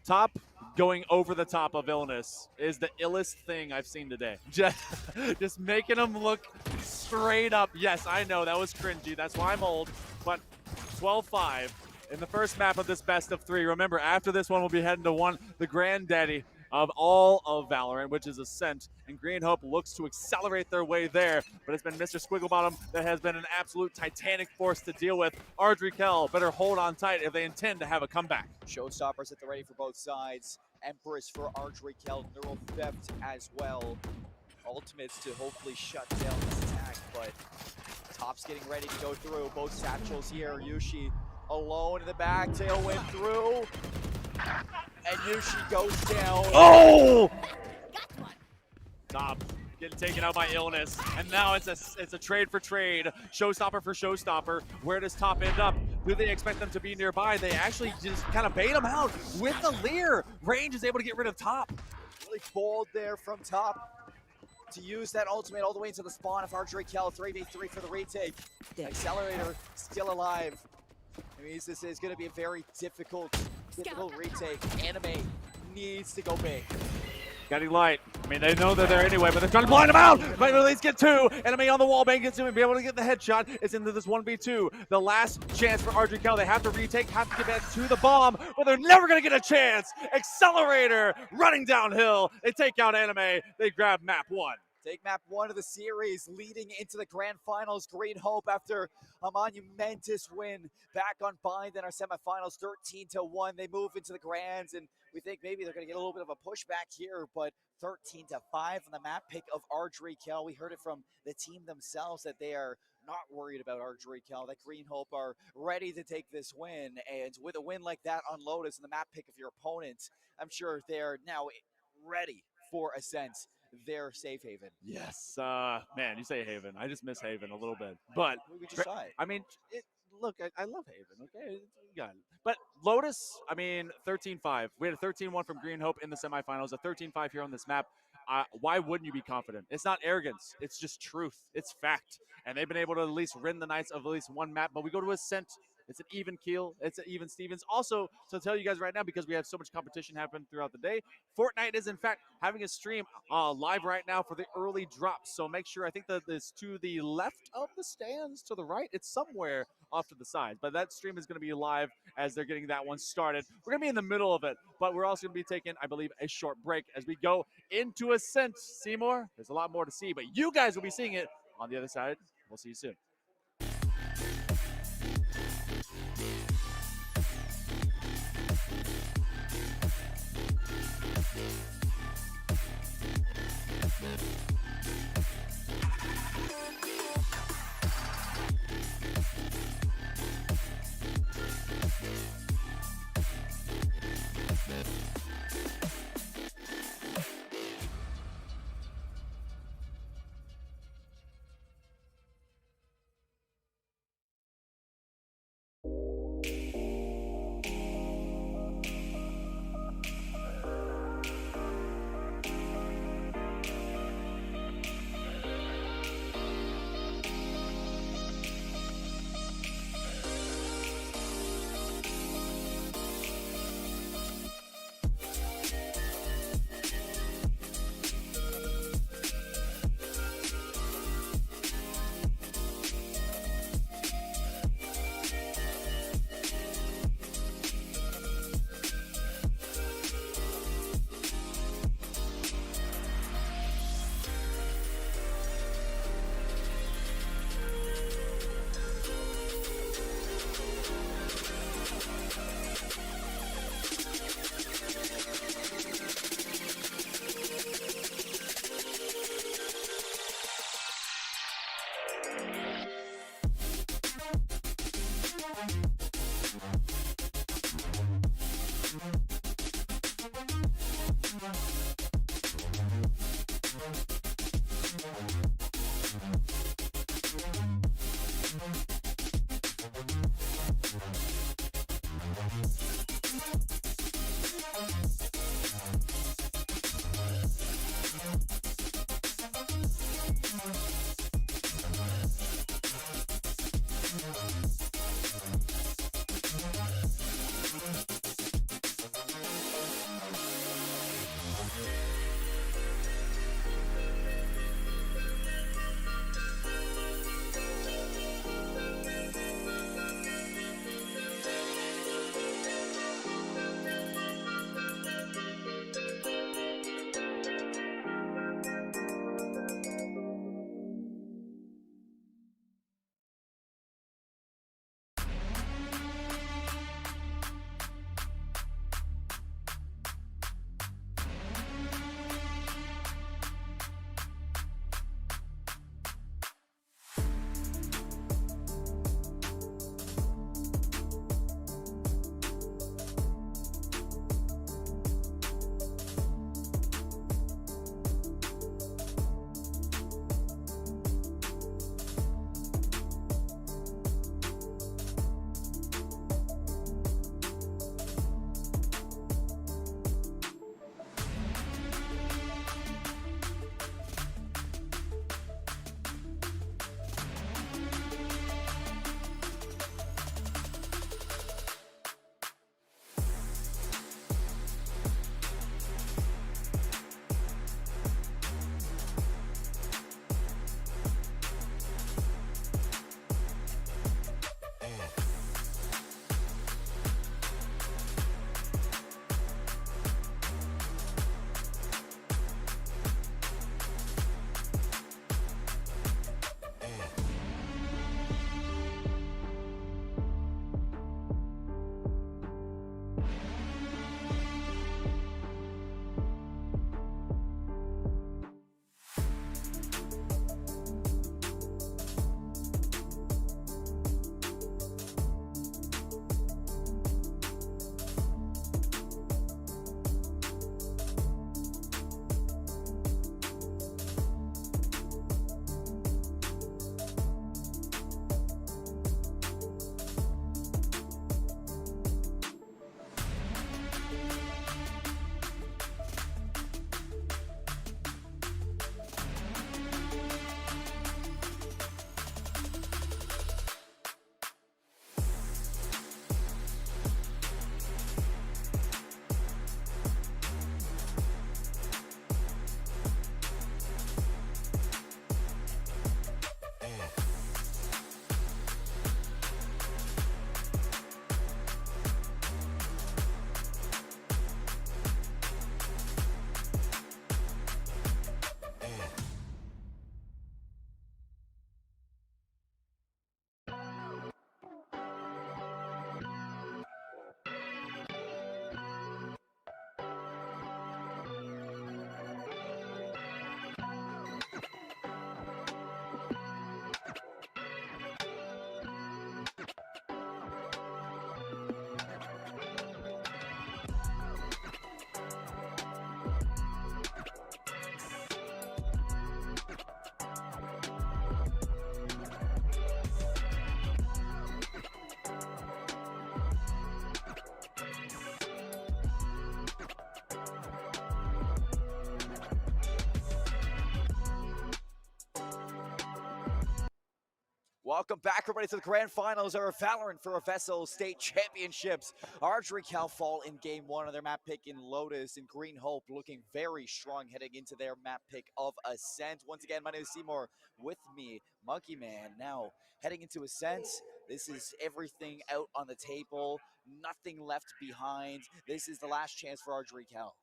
Top going over the top of Illness is the illest thing I've seen today. Just making them look straight up. Yes, I know that was cringy. That's why I'm old. But 12-5 in the first map of this best of 3. Remember, after this one, we'll be heading to the granddaddy of all of Valorant, which is Ascent, and Green Hope looks to accelerate their way there, but it's been Mr. Squigglebottom that has been an absolute titanic force to deal with. Ardrikel better hold on tight if they intend to have a comeback. Showstoppers at the ready for both sides. Empress for Ardrikel, Neural Theft as well. Ultimates to hopefully shut down this attack, but Top's getting ready to go through. Both satchels here. Yushi alone in the back, tailwind through. And Yushi goes down. Oh! Top getting taken out by illness. And now it's a trade for trade, showstopper for showstopper. Where does top end up? Do they expect them to be nearby? They actually just kind of bait them out with the Lear. Range is able to get rid of top. Really bold there from top to use that ultimate all the way into the spawn of Archery Cal. 3v3 for the retake. Accelerator still alive. It means this is going to be a very difficult retake. Anime needs to go big. Getting light. I mean, they know they're there anyway, but they're trying to blind him out. But at least get two. Enemy on the wall, bang gets him and be able to get the headshot. It's into this 1v2. The last chance for Archery Cal. They have to retake, have to get back to the bomb, but they're never going to get a chance. Accelerator running downhill. They take out Anime. They grab map 1. Take map 1 of the series, leading into the grand finals. Green Hope, after a monumentous win back on Bind in our semifinals, 13-1. They move into the grands, and we think maybe they're going to get a little bit of a pushback here, but 13-5 on the map pick of Archery Cal. We heard it from the team themselves that they are not worried about Archery Cal, that Green Hope are ready to take this win. And with a win like that on Lotus and the map pick of your opponent, I'm sure they're now ready for Ascent, their safe haven. Yes, man, you say Haven. I just miss Haven a little bit. But We just saw it. I mean, look, I love Haven, okay? You got it. But Lotus, I mean, 13-5. We had a 13-1 from Green Hope in the semifinals, a 13-5 here on this map. Why wouldn't you be confident? It's not arrogance. It's just truth. It's fact. And they've been able to at least win the Knights of at least one map. But we go to Ascent. It's an even keel. It's an even Stevens. Also, to tell you guys right now, because we have so much competition happen throughout the day, Fortnite is, in fact, having a stream live right now for the early drops. So make sure, I think that it's to the left of the stands, to the right. It's somewhere off to the side. But that stream is going to be live as they're getting that one started. We're going to be in the middle of it, but we're also going to be taking, I believe, a short break as we go into Ascent. Seymour, there's a lot more to see, but you guys will be seeing it on the other side. We'll see you soon. Welcome back, everybody, to the grand finals of our Valorant for our VESL State Championships. Archery Cal fall in game one of their map pick in Lotus, and Green Hope looking very strong heading into their map pick of Ascent. Once again, my name is Seymour. With me, Monkey Man. Now, heading into Ascent, this is everything out on the table, nothing left behind. This is the last chance for Archery Cal.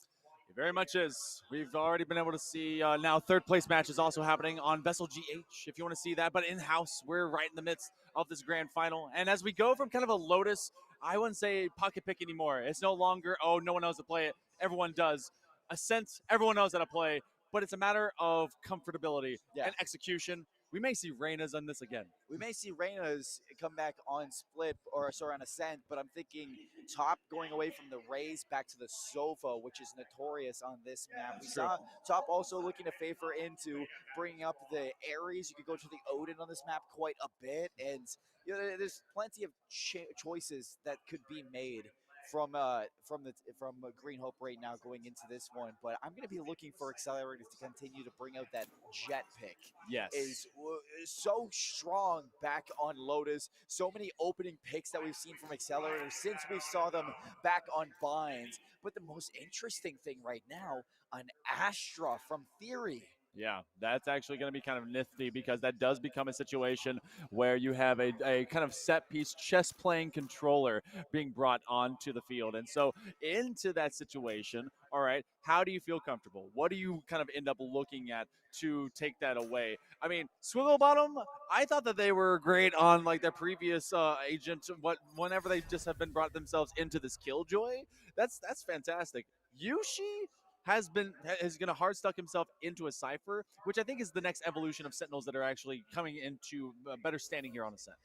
It very much is. We've already been able to see now third place matches also happening on VESL GH, if you want to see that. But in-house, we're right in the midst of this grand final. And as we go from kind of a Lotus, I wouldn't say pocket pick anymore. It's no longer, oh, no one knows how to play it. Everyone does. Ascent, everyone knows how to play. But it's a matter of comfortability and execution. We may see Reyna's on this again. We may see Reyna's come back on split, or sorry, on Ascent, but I'm thinking Top going away from the Rays back to the Sova, which is notorious on this map. We saw Top also looking to favor into bringing up the Ares. You could go to the Odin on this map quite a bit, and you know, there's plenty of choices that could be made from Green Hope right now going into this one, but I'm going to be looking for Accelerators to continue to bring out that Jet pick. Yes. Is so strong back on Lotus. So many opening picks that we've seen from Accelerators since we saw them back on Binds. But the most interesting thing right now, an Astra from Theory. Yeah, that's actually going to be kind of nifty because that does become a situation where you have a kind of set piece chess playing controller being brought onto the field. And so into that situation, all right, how do you feel comfortable? What do you kind of end up looking at to take that away? I mean, Swiggle Bottom, I thought that they were great on like their previous agent, whenever they just have been brought themselves into this Killjoy. That's fantastic. Yushi is going to hard stuck himself into a Cypher, which I think is the next evolution of Sentinels that are actually coming into better standing here on Ascent.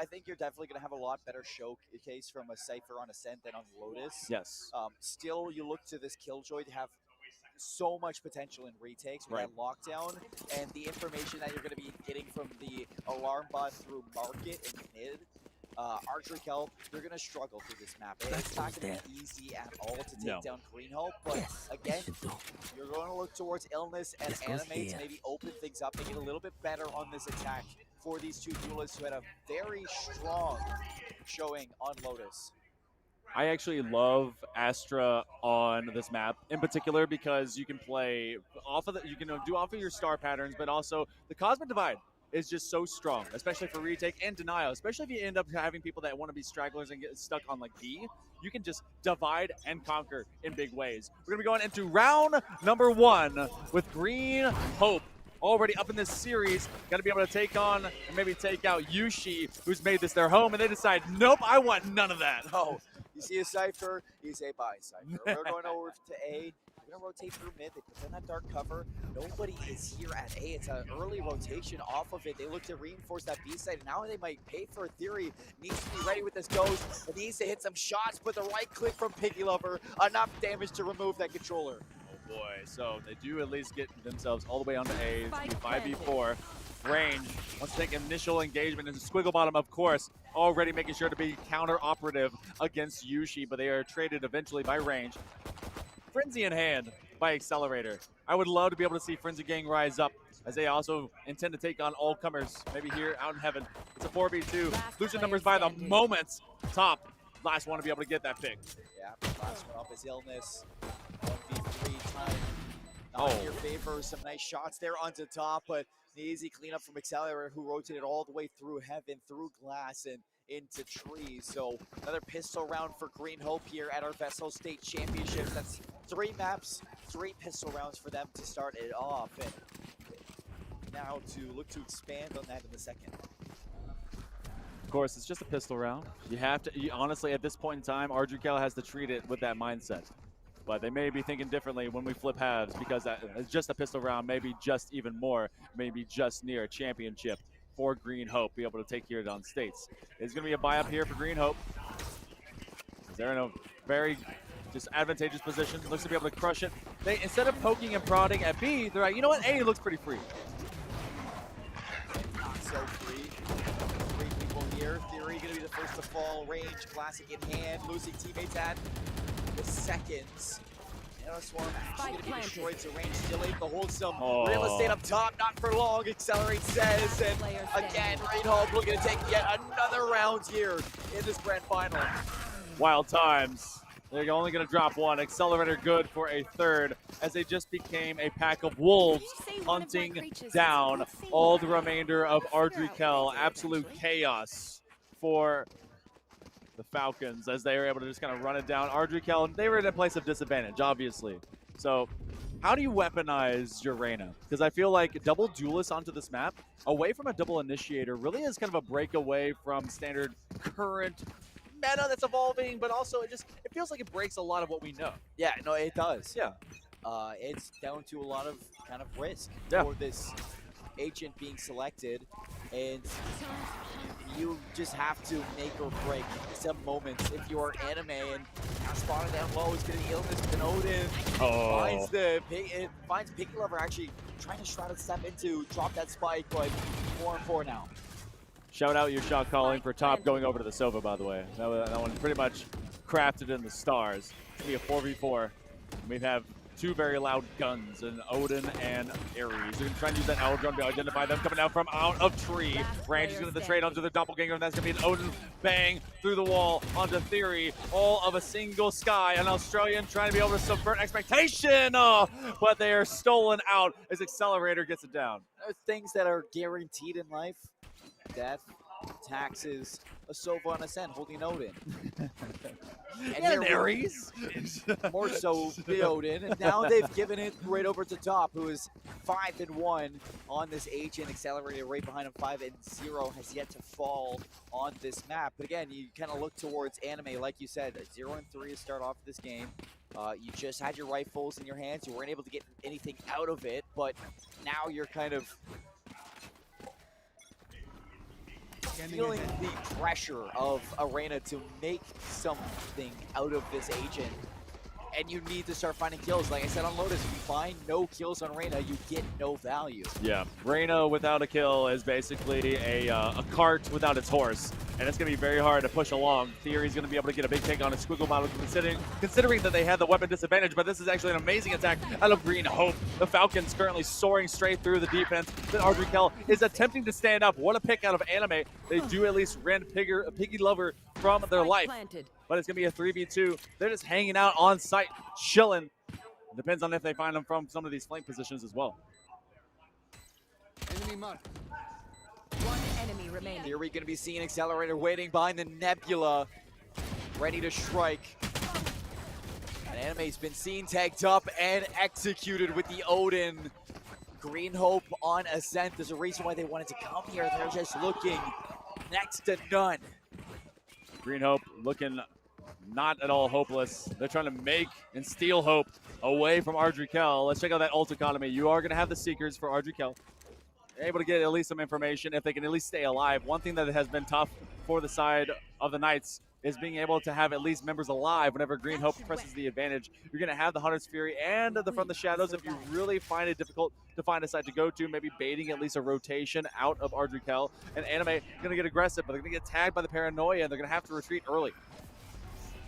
I think you're definitely going to have a lot better showcase from a Cypher on Ascent than on Lotus. Yes. Still, you look to this Killjoy to have so much potential in retakes with that lockdown, and the information that you're going to be getting from the alarm bot through market and mid. Archery Cal, they're going to struggle through this map. It's not going to be easy at all to take down Green Hope, but again, you're going to look towards Illness and Animate to maybe open things up, make it a little bit better on this attack for these two duelists who had a very strong showing on Lotus. I actually love Astra on this map in particular because you can play off of you can do off of your star patterns, but also the Cosmic Divide is just so strong, especially for retake and denial, especially if you end up having people that want to be stragglers and get stuck on like B. You can just divide and conquer in big ways. We're gonna be going into round number 1 with Green Hope already up in this series. Got to be able to take on and maybe take out Yushi, who's made this their home, and they decide, nope, I want none of that. No, you see a Cypher, you say bye, Cypher. We're going over to A. We're going to rotate through mid. They put in that dark cover. Nobody is here at A. It's an early rotation off of it. They look to reinforce that B side. And now they might pay for a Theory. Needs to be ready with this ghost. It needs to hit some shots, but the right click from Piggy Lover. Enough damage to remove that controller. Oh boy, so they do at least get themselves all the way onto A. It's 5v4. Range wants to take initial engagement, and Squiggle Bottom, of course, already making sure to be counter-operative against Yushi, but they are traded eventually by Range. Frenzy in hand by Accelerator. I would love to be able to see Frenzy Gang rise up as they also intend to take on all comers, maybe here out in heaven. It's a 4v2. Losing numbers by the moment. Top. Last one to be able to get that pick. Yeah, last one up is Illness. 1v3 time. Not in your favor. Some nice shots there onto Top, but the easy cleanup from Accelerator, who rotated all the way through heaven, through glass, and into trees. So another pistol round for Green Hope here at our VESL State Championships. That's 3 maps, 3 pistol rounds for them to start it off, and now to look to expand on that in the second. Of course, it's just a pistol round. You have to, honestly, at this point in time, Archery Cal has to treat it with that mindset. But they may be thinking differently when we flip halves, because that is just a pistol round, maybe just even more, maybe just near a championship for Green Hope, be able to take here on States. It's going to be a buy up here for Green Hope. They're in a very just advantageous position. Looks to be able to crush it. They, instead of poking and prodding at B, they're like, you know what, A looks pretty free. Not so free. 3 people here. Theory going to be the first to fall. Range, classic in hand. Losing teammates at the seconds. Swarm actually going to be destroyed, so range still able to hold some real estate up top. Not for long, Accelerate says, and again, Greenhope looking to take yet another round here in this grand final. Wild times. They're only going to drop one. Accelerator good for a third, as they just became a pack of wolves hunting down all the remainder of Ardrikel. Absolute chaos for the Falcons as they were able to just kind of run it down. Ardrikel, they were in a place of disadvantage, obviously. So how do you weaponize your Reyna? Because I feel like double duelist onto this map, away from a double initiator, really is kind of a breakaway from standard current meta that's evolving, but also it feels like it breaks a lot of what we know. Yeah, no, it does. Yeah. It's down to a lot of kind of risk for this agent being selected, and you just have to make or break some moments. If you are Anime and spotted down low, is getting illness with an Odin. Finds Piggy Lover actually trying to try to step into, drop that spike, but 4-4 now. Shout out your shot calling for top going over to the Sova, by the way. That one pretty much crafted in the stars. It's going to be a 4v4. We have two very loud guns, and Odin and Ares. They're going to try and use that owl drum to identify them coming down from out of tree. Range is going to trade onto the doppelganger, and that's going to be an Odin bang through the wall onto Theory. All of a single Sky, an Australian trying to be able to subvert expectation, but they are stolen out as Accelerator gets it down. There's things that are guaranteed in life. Death, taxes, a Sova and Ascent holding Odin. And Ares. More so the Odin. And now they've given it right over to top, who is 5-1 on this agent. Accelerator right behind him, 5-0, has yet to fall on this map. But again, you kind of look towards Anime, like you said, 0-3 to start off this game. You just had your rifles in your hands. You weren't able to get anything out of it, but now you're kind of feeling the pressure of Arena to make something out of this agent. And you need to start finding kills. Like I said on Lotus, if you find no kills on Reyna, you get no value. Yeah, Reyna without a kill is basically a cart without its horse. And it's going to be very hard to push along. Theory's going to be able to get a big take on a Squiggle Model, considering that they had the weapon disadvantage, but this is actually an amazing attack out of Green Hope. The Falcons currently soaring straight through the defense. Then Ardrikel is attempting to stand up. What a pick out of Anime. They do at least rend Piggy Lover from their life. But it's going to be a 3v2. They're just hanging out on site, chilling. It depends on if they find them from some of these flank positions as well. Enemy mark. One enemy remaining. Here we're going to be seeing Accelerator waiting behind the Nebula, ready to strike. And Anime's been seen tagged up and executed with the Odin. Green Hope on Ascent. There's a reason why they wanted to come here. They're just looking next to none. Green Hope looking not at all hopeless. They're trying to make and steal Hope away from Ardrikel. Let's check out that ult economy. You are going to have the Seekers for Ardrikel. They're able to get at least some information if they can at least stay alive. One thing that has been tough for the side of the Knights is being able to have at least members alive whenever Green Hope presses the advantage. You're going to have the Hunter's Fury and the From the Shadows if you really find it difficult to find a side to go to, maybe baiting at least a rotation out of Ardrikel. And Anime going to get aggressive, but they're going to get tagged by the Paranoia, and they're going to have to retreat early.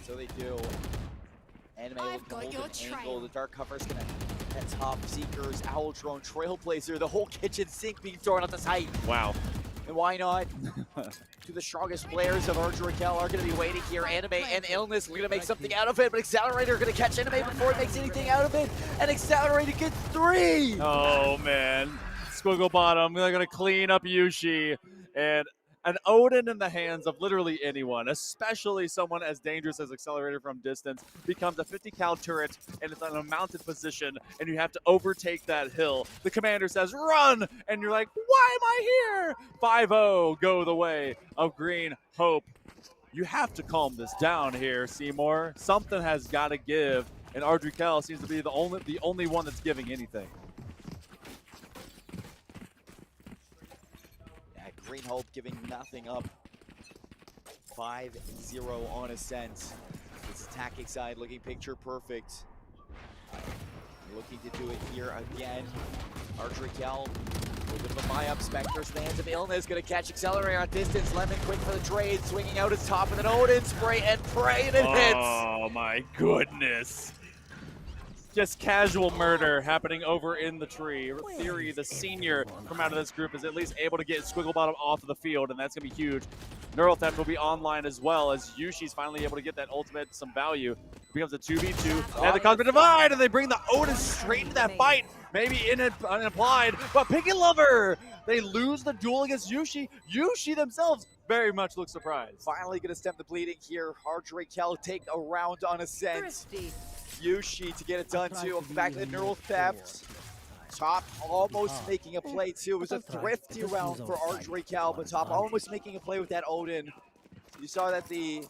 So they do. Anime will hold an angle. The Dark Cover is going to head top. Seekers, Owl Drone, Trailblazer, the whole kitchen sink being thrown at the site. Wow. And why not? Two of the strongest players of Ardrikel are going to be waiting here. Anime and Illness, we're going to make something out of it, but Accelerator going to catch Anime before it makes anything out of it. And Accelerator gets 3! Oh, man. Squiggle Bottom, they're going to clean up Yushi. And an Odin in the hands of literally anyone, especially someone as dangerous as Accelerator from distance, becomes a 50 cal turret, and it's on a mounted position, and you have to overtake that hill. The commander says, run! And you're like, why am I here? 5-0 go the way of Green Hope. You have to calm this down here, Seymour. Something has got to give, and Ardrikel seems to be the only one that's giving anything. Green Hope giving nothing up. 5-0 on Ascent. This attacking side looking picture perfect. Looking to do it here again. Ardrikel, a little bit of a buy-up. Spectre's in the hands of Illness, gonna catch Accelerator on distance. Lemon quick for the trade, swinging out his top, and then Odin spray and pray, and it hits. Oh my goodness. just casual murder happening over in the tree. Theory, the senior from out of this group, is at least able to get Squiggle Bottom off of the field, and that's going to be huge. Neural Theft will be online as well, as Yushi's finally able to get that ultimate some value. Becomes a 2v2, and the Cosmic Divide, and they bring the Odin straight into that fight. Maybe unapplied, but Picket Lover! They lose the duel against Yushi. Yushi themselves very much look surprised. Finally going to stem the bleeding here. Hardray Kel take a round on Ascent. Yushi to get it done too. Back to the Neural Theft. Top almost making a play too. It was a thrifty round for Hardray Kel, but Top almost making a play with that Odin. You saw that the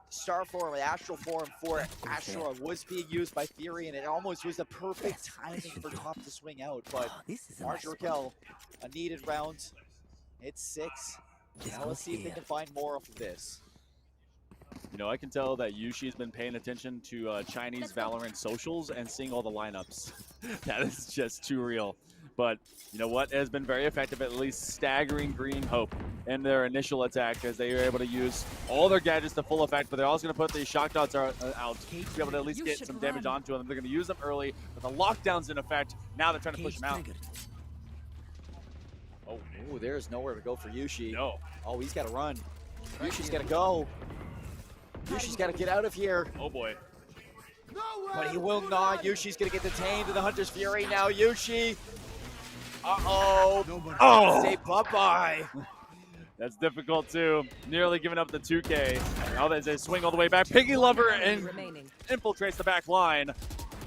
Star Form, the Astral Form for Astra was being used by Theory, and it almost was the perfect timing for Top to swing out. But Hardray Kel, a needed round. It's 6. Now let's see if they can find more of this. You know, I can tell that Yushi's been paying attention to Chinese Valorant socials and seeing all the lineups. That is just too real. But you know what? It has been very effective, at least staggering Green Hope in their initial attack, as they are able to use all their gadgets to full effect, but they're also going to put the shock dots out to be able to at least get some damage onto them. They're going to use them early, but the lockdown's in effect. Now they're trying to push them out. Oh, there's nowhere to go for Yushi. No. Oh, he's got to run. Yushi's got to go. Yushi's got to get out of here. Oh, boy. But he will not. Yushi's going to get detained to the Hunter's Fury. Now Yushi. Uh-oh. Oh! Say bye-bye. That's difficult, too. Nearly giving up the 2K. Now they swing all the way back. Piggy Lover and infiltrates the back line.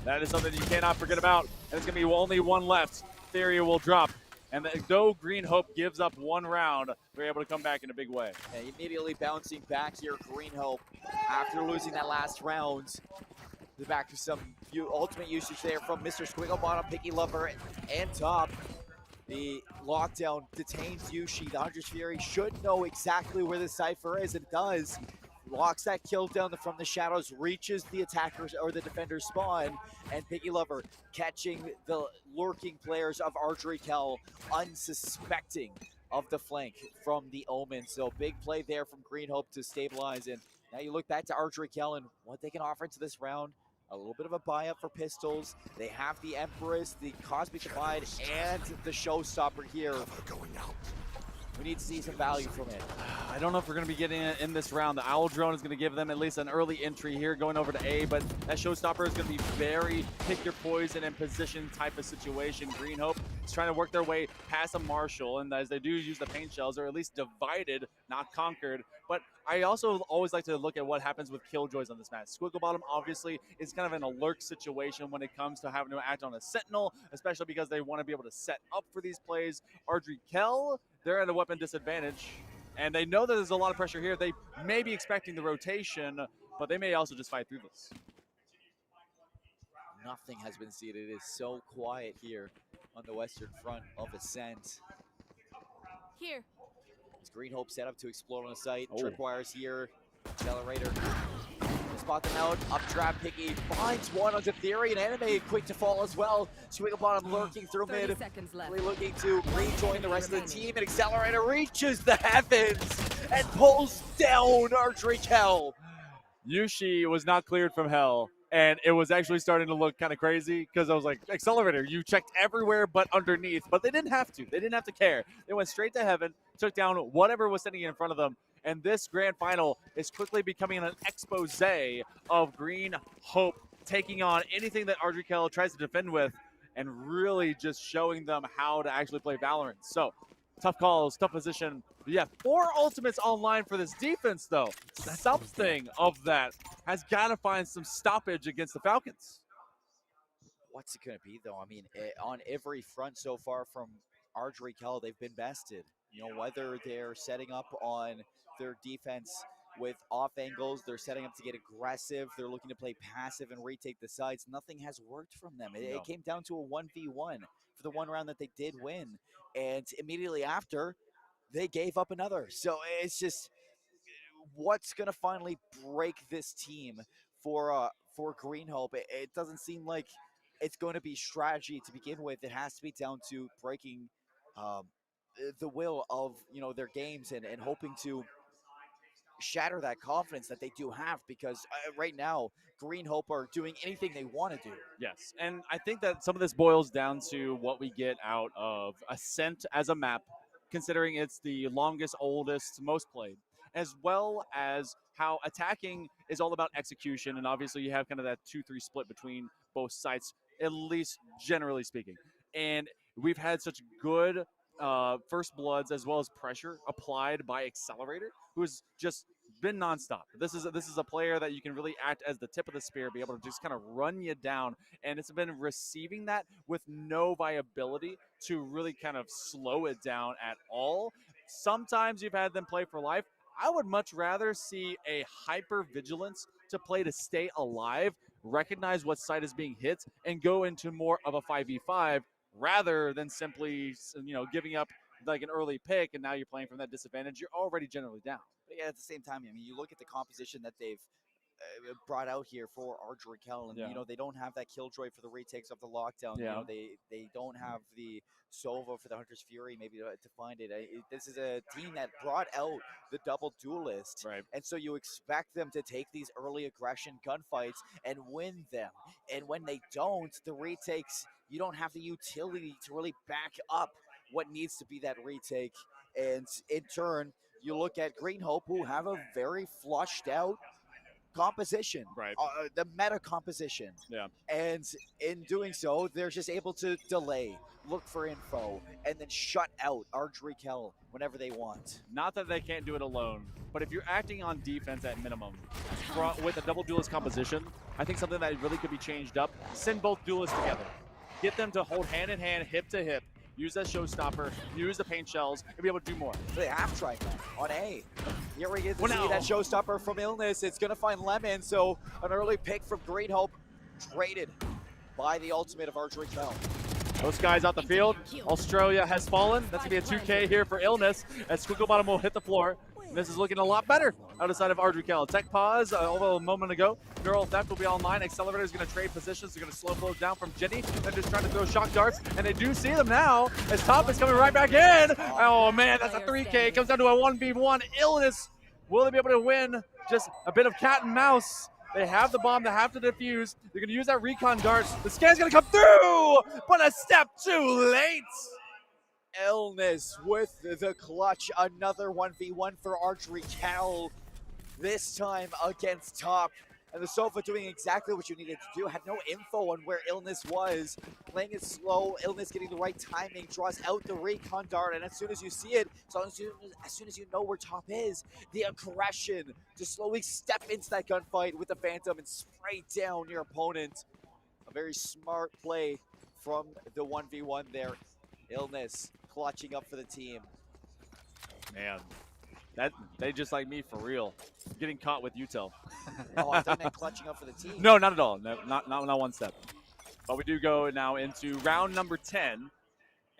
That is something you cannot forget about. And it's going to be only one left. Theory will drop. And though Green Hope gives up one round, they're able to come back in a big way. Yeah, immediately bouncing back here, Green Hope, after losing that last round. They're back to some ultimate usage there from Mr. Squiggle Bottom, Picky Lover, and Top. The lockdown detains Yushi. The Hunter's Fury should know exactly where the Cypher is, and it does. Locks that kill down from the shadows, reaches the attackers or the defender's spawn, and Piggy Lover catching the lurking players of Hardray Kel, unsuspecting of the flank from the Omen. So big play there from Green Hope to stabilize. And now you look back to Hardray Kel and what they can offer into this round. A little bit of a buy-up for pistols. They have the Empress, the Cosmic Divide, and the Showstopper here. We need to see some value from it. I don't know if we're going to be getting it in this round. The Owl Drone is going to give them at least an early entry here, going over to A, but that Showstopper is going to be very pick your poison and position type of situation. Green Hope is trying to work their way past a Marshall, and as they do use the paint shells, they're at least divided, not conquered. But I also always like to look at what happens with killjoys on this match. Squiggle Bottom obviously is kind of in a lurk situation when it comes to having to act on a Sentinel, especially because they want to be able to set up for these plays. Hardray Kel, they're at a weapon disadvantage, and they know that there's a lot of pressure here. They may be expecting the rotation, but they may also just fight through this. Nothing has been seen. It is so quiet here on the western front of Ascent. Here. It's Green Hope set up to explode on the site. Tripwires here. Accelerator. Spot them out. Uptrap. Piggy finds one onto Theory, and Anime quick to fall as well. Squiggle Bottom lurking through mid. Really looking to rejoin the rest of the team. And Accelerator reaches the heavens and pulls down Hardray Kel. Yushi was not cleared from hell, and it was actually starting to look kind of crazy because I was like, Accelerator, you checked everywhere but underneath, but they didn't have to. They didn't have to care. They went straight to heaven, took down whatever was sitting in front of them, and this grand final is quickly becoming an expose of Green Hope taking on anything that Hardray Kel tries to defend with and really just showing them how to actually play Valorant. So, tough calls, tough position. Yeah, 4 ultimates online for this defense, though. Something of that has got to find some stoppage against the Falcons. What's it going to be, though? I mean, on every front so far from Hardray Kel, they've been bested. You know, whether they're setting up on their defense with off angles, they're setting up to get aggressive, they're looking to play passive and retake the sides. Nothing has worked from them. It came down to a 1v1 for the one round that they did win. And immediately after, they gave up another. So it's just, what's going to finally break this team for Green Hope? It doesn't seem like it's going to be strategy to begin with. It has to be down to breaking the will of, you know, their games and hoping to shatter that confidence that they do have, because right now Green Hope are doing anything they want to do. Yes, and I think that some of this boils down to what we get out of Ascent as a map, considering it's the longest, oldest, most played, as well as how attacking is all about execution, and obviously you have kind of that 2-3 split between both sites, at least generally speaking. And we've had such good first bloods as well as pressure applied by Accelerator, who's just been nonstop. This is a player that you can really act as the tip of the spear, be able to just kind of run you down, and it's been receiving that with no viability to really kind of slow it down at all. Sometimes you've had them play for life. I would much rather see a hyper vigilance to play to stay alive, recognize what site is being hit, and go into more of a 5v5 rather than simply, giving up like an early pick, and now you're playing from that disadvantage. You're already generally down. But yeah, at the same time, I mean, you look at the composition that they've brought out here for Ardrikel, and they don't have that Killjoy for the retakes of the lockdown. Yeah. They don't have the Sova for the Hunter's Fury, maybe to find it. This is a team that brought out the double duelist, right? And so you expect them to take these early aggression gunfights and win them. And when they don't, the retakes, you don't have the utility to really back up what needs to be that retake. And in turn, you look at Green Hope, who have a very flushed out composition, right? The meta composition. Yeah. And in doing so, they're just able to delay, look for info, and then shut out Ardrikel whenever they want. Not that they can't do it alone, but if you're acting on defense at minimum with a double duelist composition, I think something that really could be changed up, send both duelists together. Get them to hold hand in hand, hip to hip, use that showstopper, use the paint shells, and be able to do more. They have tried that on A. Here we get to see that showstopper from Illness. It's going to find Lemon, so an early pick from Green Hope, traded by the ultimate of Ardrikel. Those guys out the field. Australia has fallen. That's going to be a 2K here for Illness as Squigglebottom will hit the floor. And this is looking a lot better out of side of Ardrikel. Tech pause over a moment ago. Neural Theft will be online. Accelerator is going to trade positions. They're going to slow flow down from Jenny. They're just trying to throw shock darts, and they do see them now as Top is coming right back in. Oh, man, that's a 3K. It comes down to a 1v1. Illness. Will they be able to win? Just a bit of cat and mouse. They have the bomb. They have to defuse. They're going to use that recon dart. The scan's going to come through, but a step too late. Illness with the clutch. Another 1v1 for Ardrikel. This time against Top. And the Sofa doing exactly what you needed to do. Had no info on where Illness was. Playing it slow. Illness getting the right timing. Draws out the recon dart. And as soon as you see it, as soon as you know where Top is, the aggression to slowly step into that gunfight with the Phantom and spray down your opponent. A very smart play from the 1v1 there. Illness clutching up for the team. Man, that they just like me for real. Getting caught with Utel. Oh, I thought you meant clutching up for the team. No, not at all. No, not one step. But we do go now into round number 10,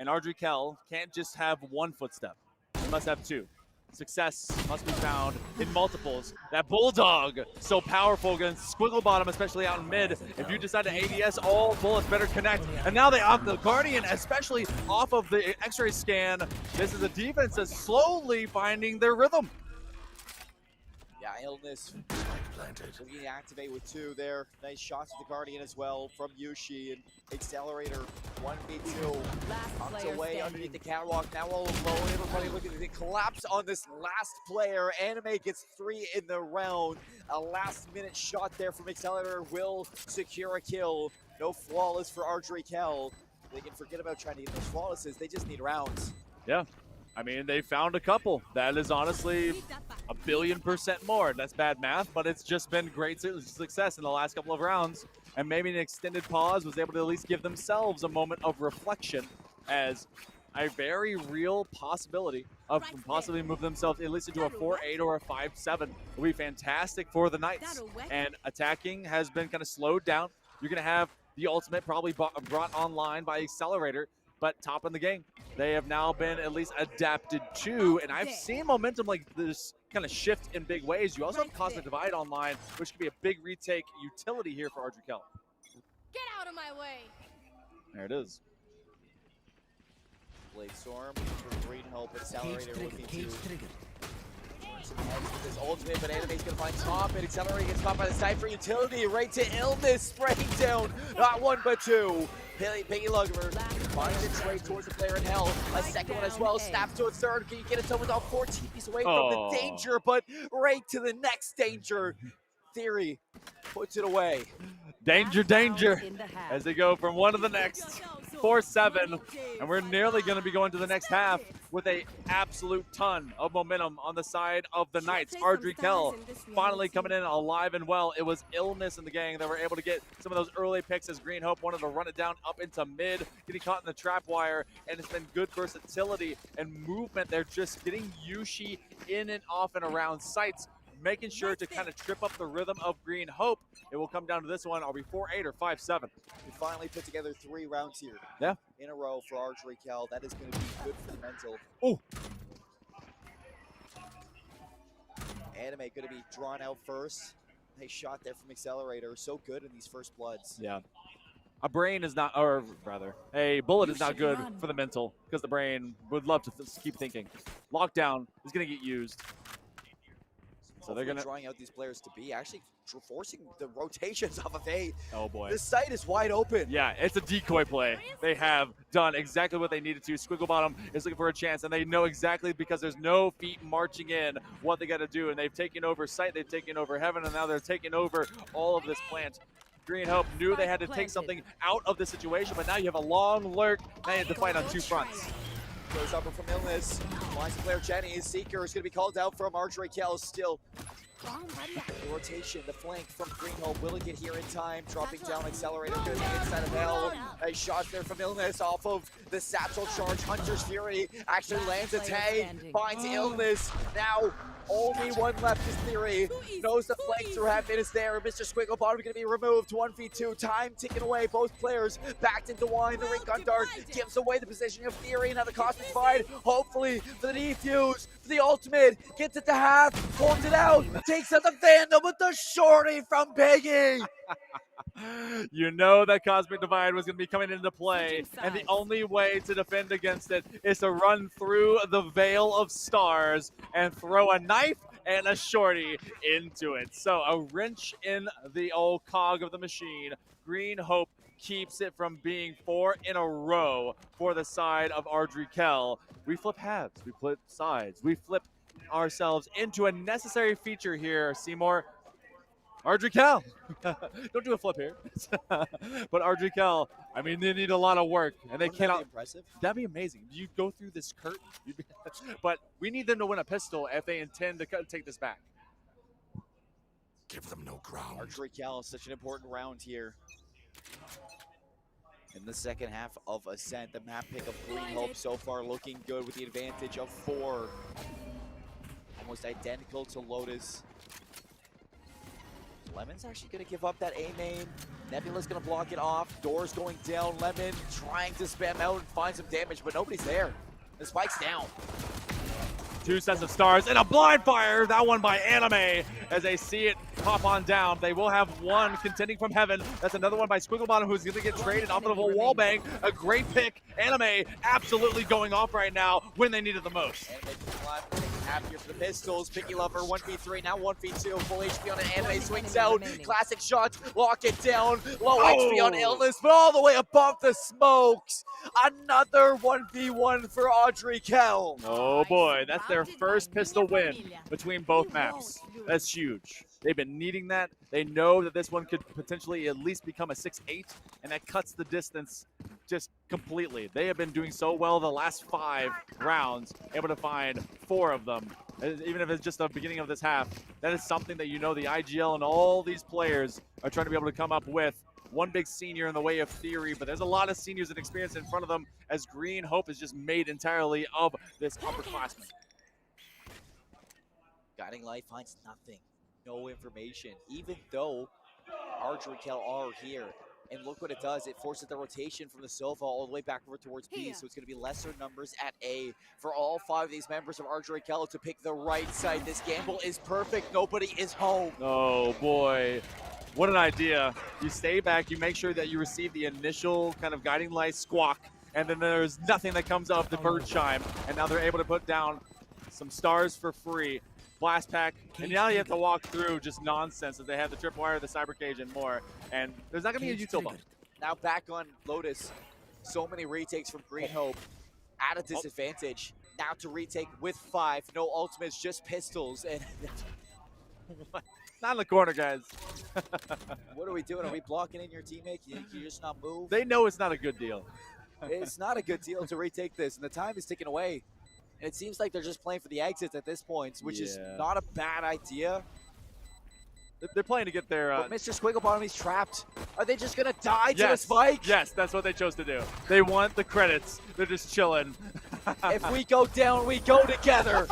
and Ardrikel can't just have one footstep. He must have two. Success must be found in multiples. That Bulldog, so powerful against Squigglebottom, especially out in mid. If you decide to ADS, all bullets better connect. And now they opt the Guardian, especially off of the X-ray scan. This is a defense that's slowly finding their rhythm. Yeah, Illness looking to activate with two there. Nice shots with the Guardian as well from Yushi. And Accelerator 1v2. Knocked away underneath the catwalk. Now all alone. Everybody looking at the collapse on this last player. Anime gets 3 in the round. A last minute shot there from Accelerator will secure a kill. No flawless for Ardrikel. They can forget about trying to get those flawlesses. They just need rounds. Yeah. I mean, they found a couple. That is honestly 1,000,000,000% more. That's bad math, but it's just been great success in the last couple of rounds. And maybe an extended pause was able to at least give themselves a moment of reflection as a very real possibility of possibly move themselves at least into a 4-8 or a 5-7. It will be fantastic for the Knights. And attacking has been kind of slowed down. You're going to have the ultimate probably brought online by Accelerator, but Top in the game. They have now been at least adapted to, and I've seen momentum like this kind of shift in big ways. You also have Cosmic Divide online, which could be a big retake utility here for Ardrikel. Get out of my way. There it is. Blade Storm for Green Hope. Accelerator looking to Some heads with his ultimate, but Anime's gonna find top and Accelerator gets caught by the side for utility, right to Illness, spraying down, not one but two. Piggy Lugger finds it straight towards the player in hell. A second one as well, snaps to a third. Can you get it to without 4 TPs away from the danger, but right to the next danger. Theory puts it away. Danger, danger, as they go from one to the next. 4-7, and we're nearly going to be going to the next half with a absolute ton of momentum on the side of the Knights. Ardrey Kell finally coming in alive and well. It was Illness in the gang that were able to get some of those early picks as Green Hope wanted to run it down up into mid, getting caught in the trap wire, and it's been good versatility and movement. They're just getting Yushi in and off and around sites, making sure to kind of trip up the rhythm of Green Hope. It will come down to this one. Are we 4-8 or 5-7? We finally put together 3 rounds here. Yeah. In a row for Ardrey Kell. That is going to be good for the mental. Oh. Anime going to be drawn out first. Nice shot there from Accelerator. So good in these first bloods. Yeah. A brain is not, or rather, a bullet is not good for the mental because the brain would love to keep thinking. Lockdown is going to get used. So they're going to drawing out these players to be actually forcing the rotations off of A. Oh boy. This site is wide open. Yeah, it's a decoy play. They have done exactly what they needed to. Squiggle Bottom is looking for a chance, and they know exactly because there's no feet marching in what they got to do. And they've taken over site, they've taken over heaven, and now they're taking over all of this plant. Green Hope knew they had to take something out of the situation, but now you have a long lurk. Now you have to fight on 2 fronts. Goes up from Illness. Finds the player Jenny. Seeker is going to be called out from Ardrey Kell still. The rotation, the flank from Green Hope. Will it get here in time? Dropping down Accelerator to the inside of Hell. A shot there from Illness off of the Satchel charge. Hunter's Fury actually lands a tag. Finds Illness. Now only one left is Theory. Knows the flank through half minutes there. Mr. Squiggle Bottom going to be removed. 1v2. Time ticking away. Both players backed into wine. The ring gun dart gives away the position of Theory. Now the Cosmic Fight. Hopefully for the defuse. For the ultimate. Gets it to half. Holds it out. Takes out the Vandal with the shorty from Piggy. You know that Cosmic Divide was going to be coming into play, and the only way to defend against it is to run through the Veil of Stars and throw a knife and a shorty into it. So a wrench in the old cog of the machine. Green Hope keeps it from being 4 in a row for the side of Ardrey Kell. We flip halves, we flip sides, we flip ourselves into a necessary feature here, Seymour. Ardrey Kell. Don't do a flip here. But Ardrey Kell, I mean, they need a lot of work, and they cannot. That'd be impressive. That'd be amazing. You go through this curtain. But we need them to win a pistol if they intend to take this back. Give them no ground. Ardrey Kell is such an important round here. In the second half of Ascent, the map pick of Green Hope so far looking good with the advantage of 4. Almost identical to Lotus. Lemon's actually going to give up that A main. Nebula's going to block it off. Doors going down. Lemon trying to spam out and find some damage, but nobody's there. The spike's down. 2 sets of stars and a blind fire. That one by Anime as they see it pop on down. They will have one contending from heaven. That's another one by Squiggle Bottom who's going to get traded off of a wall bang. A great pick. Anime absolutely going off right now when they need it the most. Happier for the pistols. Picky Lover 1v3, now 1v2. Full HP on an Anime, swings out. Classic shots, lock it down. Low HP on Illness, but all the way above the smokes. Another 1v1 for Ardrey Kell. Oh boy, that's their first pistol win between both maps. That's huge. They've been needing that. They know that this one could potentially at least become a 6-8, and that cuts the distance just completely. They have been doing so well the last 5 rounds, able to find 4 of them. Even if it's just the beginning of this half, that is something that you know the IGL and all these players are trying to be able to come up with. One big senior in the way of Theory, but there's a lot of seniors and experience in front of them as Green Hope is just made entirely of this upperclassman. Guiding Light finds nothing. No information, even though Ardrey Kell are here. And look what it does. It forces the rotation from the sofa all the way back over towards B. So it's going to be lesser numbers at A for all 5 of these members of Ardrey Kell to pick the right side. This gamble is perfect. Nobody is home. Oh, boy. What an idea. You stay back. You make sure that you receive the initial kind of guiding light squawk. And then there's nothing that comes up the bird chime. And now they're able to put down some stars for free. blast pack, and now you have to walk through just nonsense as they have the tripwire, the cyber cage, and more. And there's not going to be a util bomb. Now back on Lotus. So many retakes from Green Hope at a disadvantage. Now to retake with 5. No ultimates, just pistols. And not in the corner, guys. what are we doing? Are we blocking in your teammate? Can you just not move? They know it's not a good deal. It's not a good deal to retake this, and the time is ticking away. And it seems like they're just playing for the exits at this point, which is not a bad idea. They're playing to get their... but Mr. Squigglebottom, he's trapped. Are they just going to die to the spike? Yes, that's what they chose to do. They want the credits. They're just chilling. If we go down, we go together.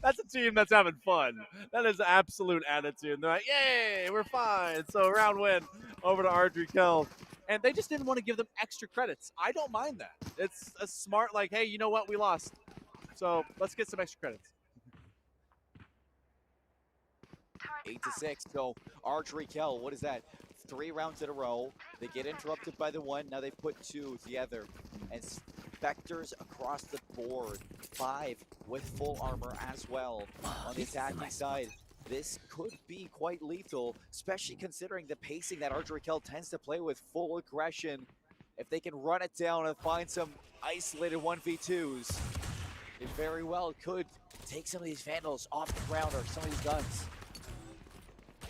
That's a team that's having fun. That is absolute attitude. They're like, yay, we're fine. So round win over to Ardrey Kell. And they just didn't want to give them extra credits. I don't mind that. It's a smart, like, hey, you know what? We lost. So let's get some extra credits. 8-6. So Ardrey Kell, what is that? 3 rounds in a row. They get interrupted by the 1. Now they put 2 together. And Spectres across the board. 5 with full armor as well on the attacking side. This could be quite lethal, especially considering the pacing that Ardrey Kell tends to play with, full aggression. If they can run it down and find some isolated 1v2s, it very well could take some of these Vandals off the ground or some of these guns.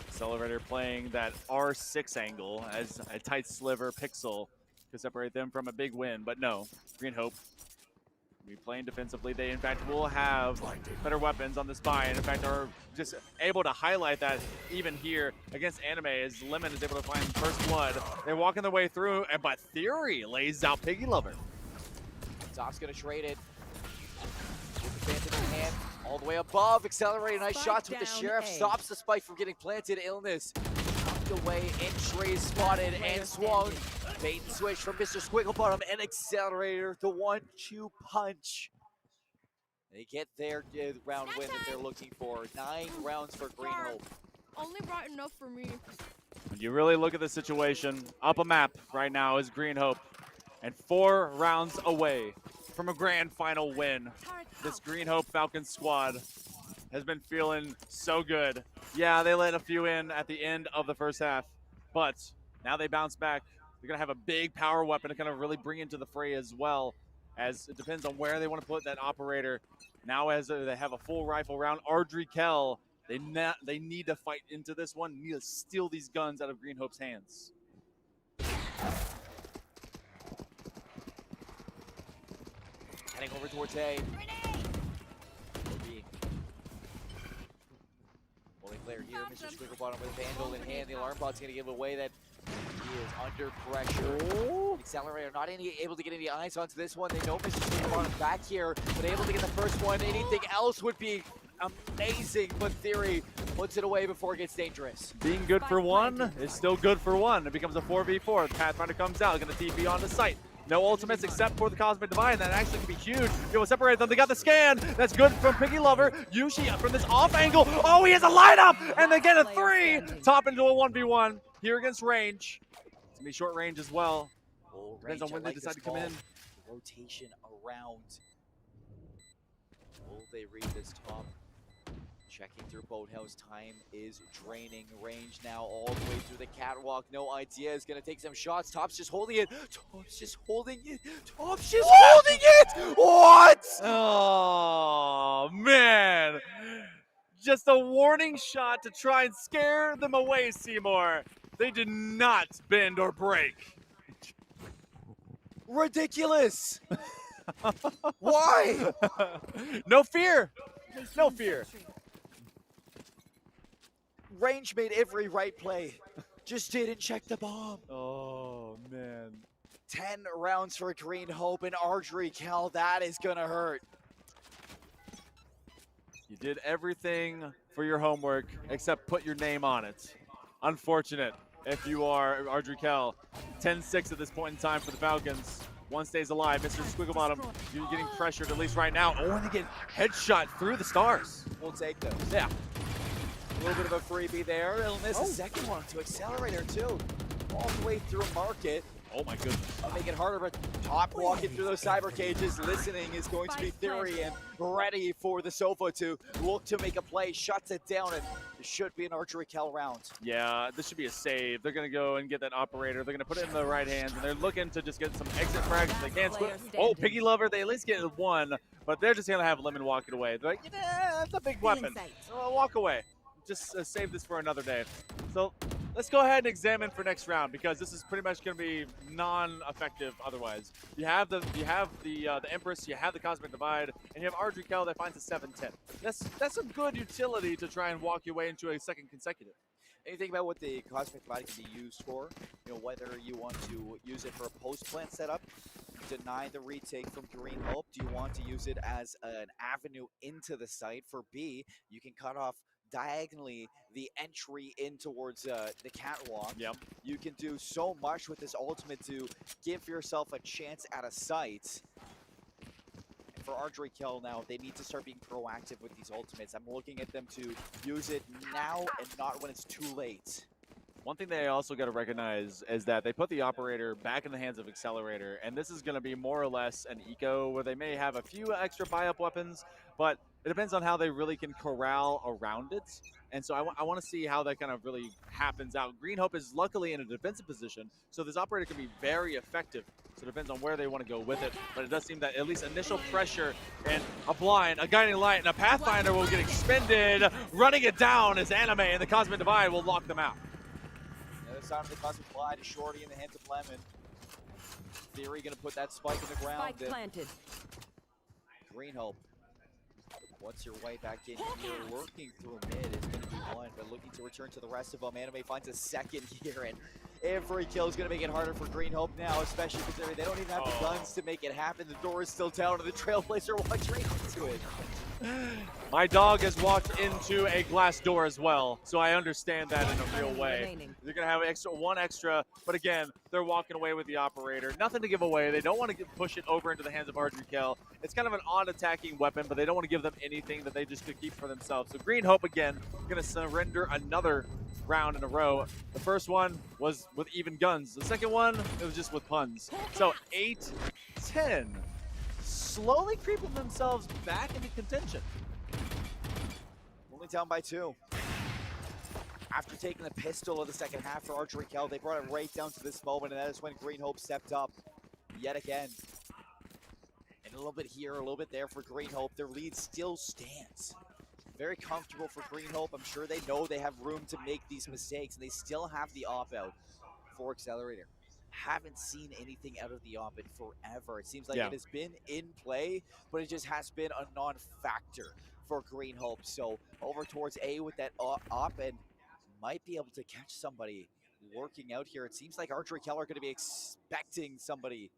Accelerator playing that R6 angle as a tight sliver pixel to separate them from a big win, but no, Green Hope be playing defensively. They, in fact, will have better weapons on this buy, and in fact are just able to highlight that even here against Anime as Lemon is able to find first blood. They're walking their way through, and by Theory lays out Piggy Lover. Top's gonna trade it. With the Phantom in hand, all the way above, accelerating nice shots with the Sheriff, stops the spike from getting planted. Illness tucked away, entry spotted and swung. Bait and switch from Mr. Squigglebottom and Accelerator, the 1-2 punch. They get their round win that they're looking for. 9 rounds for Green Hope. Only brought enough for me. When you really look at the situation, up a map right now is Green Hope, and 4 rounds away from a grand final win. This Green Hope Falcons squad has been feeling so good. Yeah, they let a few in at the end of the first half, but now they bounce back. They're going to have a big power weapon to kind of really bring into the fray as well, as it depends on where they want to put that operator. Now as they have a full rifle round, Ardrey Kell, they need to fight into this one, need to steal these guns out of Green Hope's hands. Heading over towards A. Holding player here, Mr. Squigglebottom with Vandal in hand. The alarm bot's going to give away that he is under pressure. Accelerator not able to get any eyes onto this one. They know Mr. Squigglebottom back here, but able to get the first one. Anything else would be amazing, but Theory puts it away before it gets dangerous. Being good for one is still good for one. It becomes a 4v4. The Pathfinder comes out, going to TP on the site. No ultimates except for the Cosmic Divine. That actually can be huge. It will separate them. They got the scan. That's good from Piggy Lover. Yushi from this off angle. Oh, he has a lineup! And they get a 3. Top into a 1v1 here against range. It's going to be short range as well. Depends on when they decide to come in. Rotation around. Will they read this top? Checking through Boathouse. Time is draining. Range now all the way through the catwalk. No idea. Is going to take some shots. Top's just holding it. Top's just holding it. Top's just holding it. What? Oh, man. Just a warning shot to try and scare them away, Seymour. They did not bend or break. Ridiculous. Why? No fear. No fear. Range made every right play. Just didn't check the bomb. Oh, man. 10 rounds for Green Hope and Ardrey Kell. That is going to hurt. You did everything for your homework except put your name on it. Unfortunate if you are Ardrey Kell. 10-6 at this point in time for the Falcons. One stays alive. Mr. Squigglebottom, you're getting pressured at least right now. Oh, and they get headshot through the stars. We'll take those. Yeah. A little bit of a freebie there. Illness, a second one to Accelerator too. All the way through Market. Oh my goodness. Make it harder, but Top walking through those cyber cages, listening is going to be Theory and ready for the Sofa to look to make a play, shuts it down, and it should be an Archery Cal round. Yeah, this should be a save. They're going to go and get that operator. They're going to put it in the right hands, and they're looking to just get some exit frags if they can. Oh, Piggy Lover, they at least get one, but they're just going to have Lemon walking away. They're like, yeah, that's a big weapon. Walk away. Just save this for another day. So let's go ahead and examine for next round, because this is pretty much going to be non-effective otherwise. You have the Empress, you have the Cosmic Divide, and you have Ardry Kel that finds a 7-10. That's a good utility to try and walk your way into a second consecutive. And you think about what the Cosmic Divide can be used for, whether you want to use it for a post-plant setup, deny the retake from Green Hope. Do you want to use it as an avenue into the site? For B, you can cut off diagonally the entry in towards the catwalk. Yep. You can do so much with this ultimate to give yourself a chance at a site. And for Ardry Kel now, they need to start being proactive with these ultimates. I'm looking at them to use it now and not when it's too late. One thing they also got to recognize is that they put the operator back in the hands of Accelerator, and this is going to be more or less an eco where they may have a few extra buy-up weapons, but it depends on how they really can corral around it. And so I want to see how that kind of really happens out. Green Hope is luckily in a defensive position, so this operator can be very effective. So it depends on where they want to go with it, but it does seem that at least initial pressure and a blind, a guiding light, and a Pathfinder will get expended. Running it down is Anime, and the Cosmic Divide will lock them out. Sound of the Cosmic Divide is Shorty in the hands of Lemon. Theory gonna put that spike in the ground. Spike planted. Green Hope. What's your way back in here? Lurking through mid is gonna be one, but looking to return to the rest of them. Anime finds a second here, and every kill is gonna make it harder for Green Hope now, especially considering they don't even have the guns to make it happen. The door is still down, and the Trailblazer walks right into it. My dog has walked into a glass door as well, so I understand that in a real way. They're going to have one extra, but again, they're walking away with the operator. Nothing to give away. They don't want to push it over into the hands of Ardry Kel. It's kind of an odd attacking weapon, but they don't want to give them anything that they just could keep for themselves. So Green Hope, again, going to surrender another round in a row. The first one was with even guns. The second one, it was just with puns. So 8-10. Slowly creeping themselves back into contention. Only down by 2. After taking the pistol of the second half for Ardry Kel, they brought it right down to this moment, and that is when Green Hope stepped up yet again. And a little bit here, a little bit there for Green Hope. Their lead still stands. Very comfortable for Green Hope. I'm sure they know they have room to make these mistakes, and they still have the op-out for Accelerator. Haven't seen anything out of the op in forever. It seems like it has been in play, but it just has been a non-factor for Green Hope. So over towards A with that op, and might be able to catch somebody working out here. It seems like Ardry Kel are going to be expecting somebody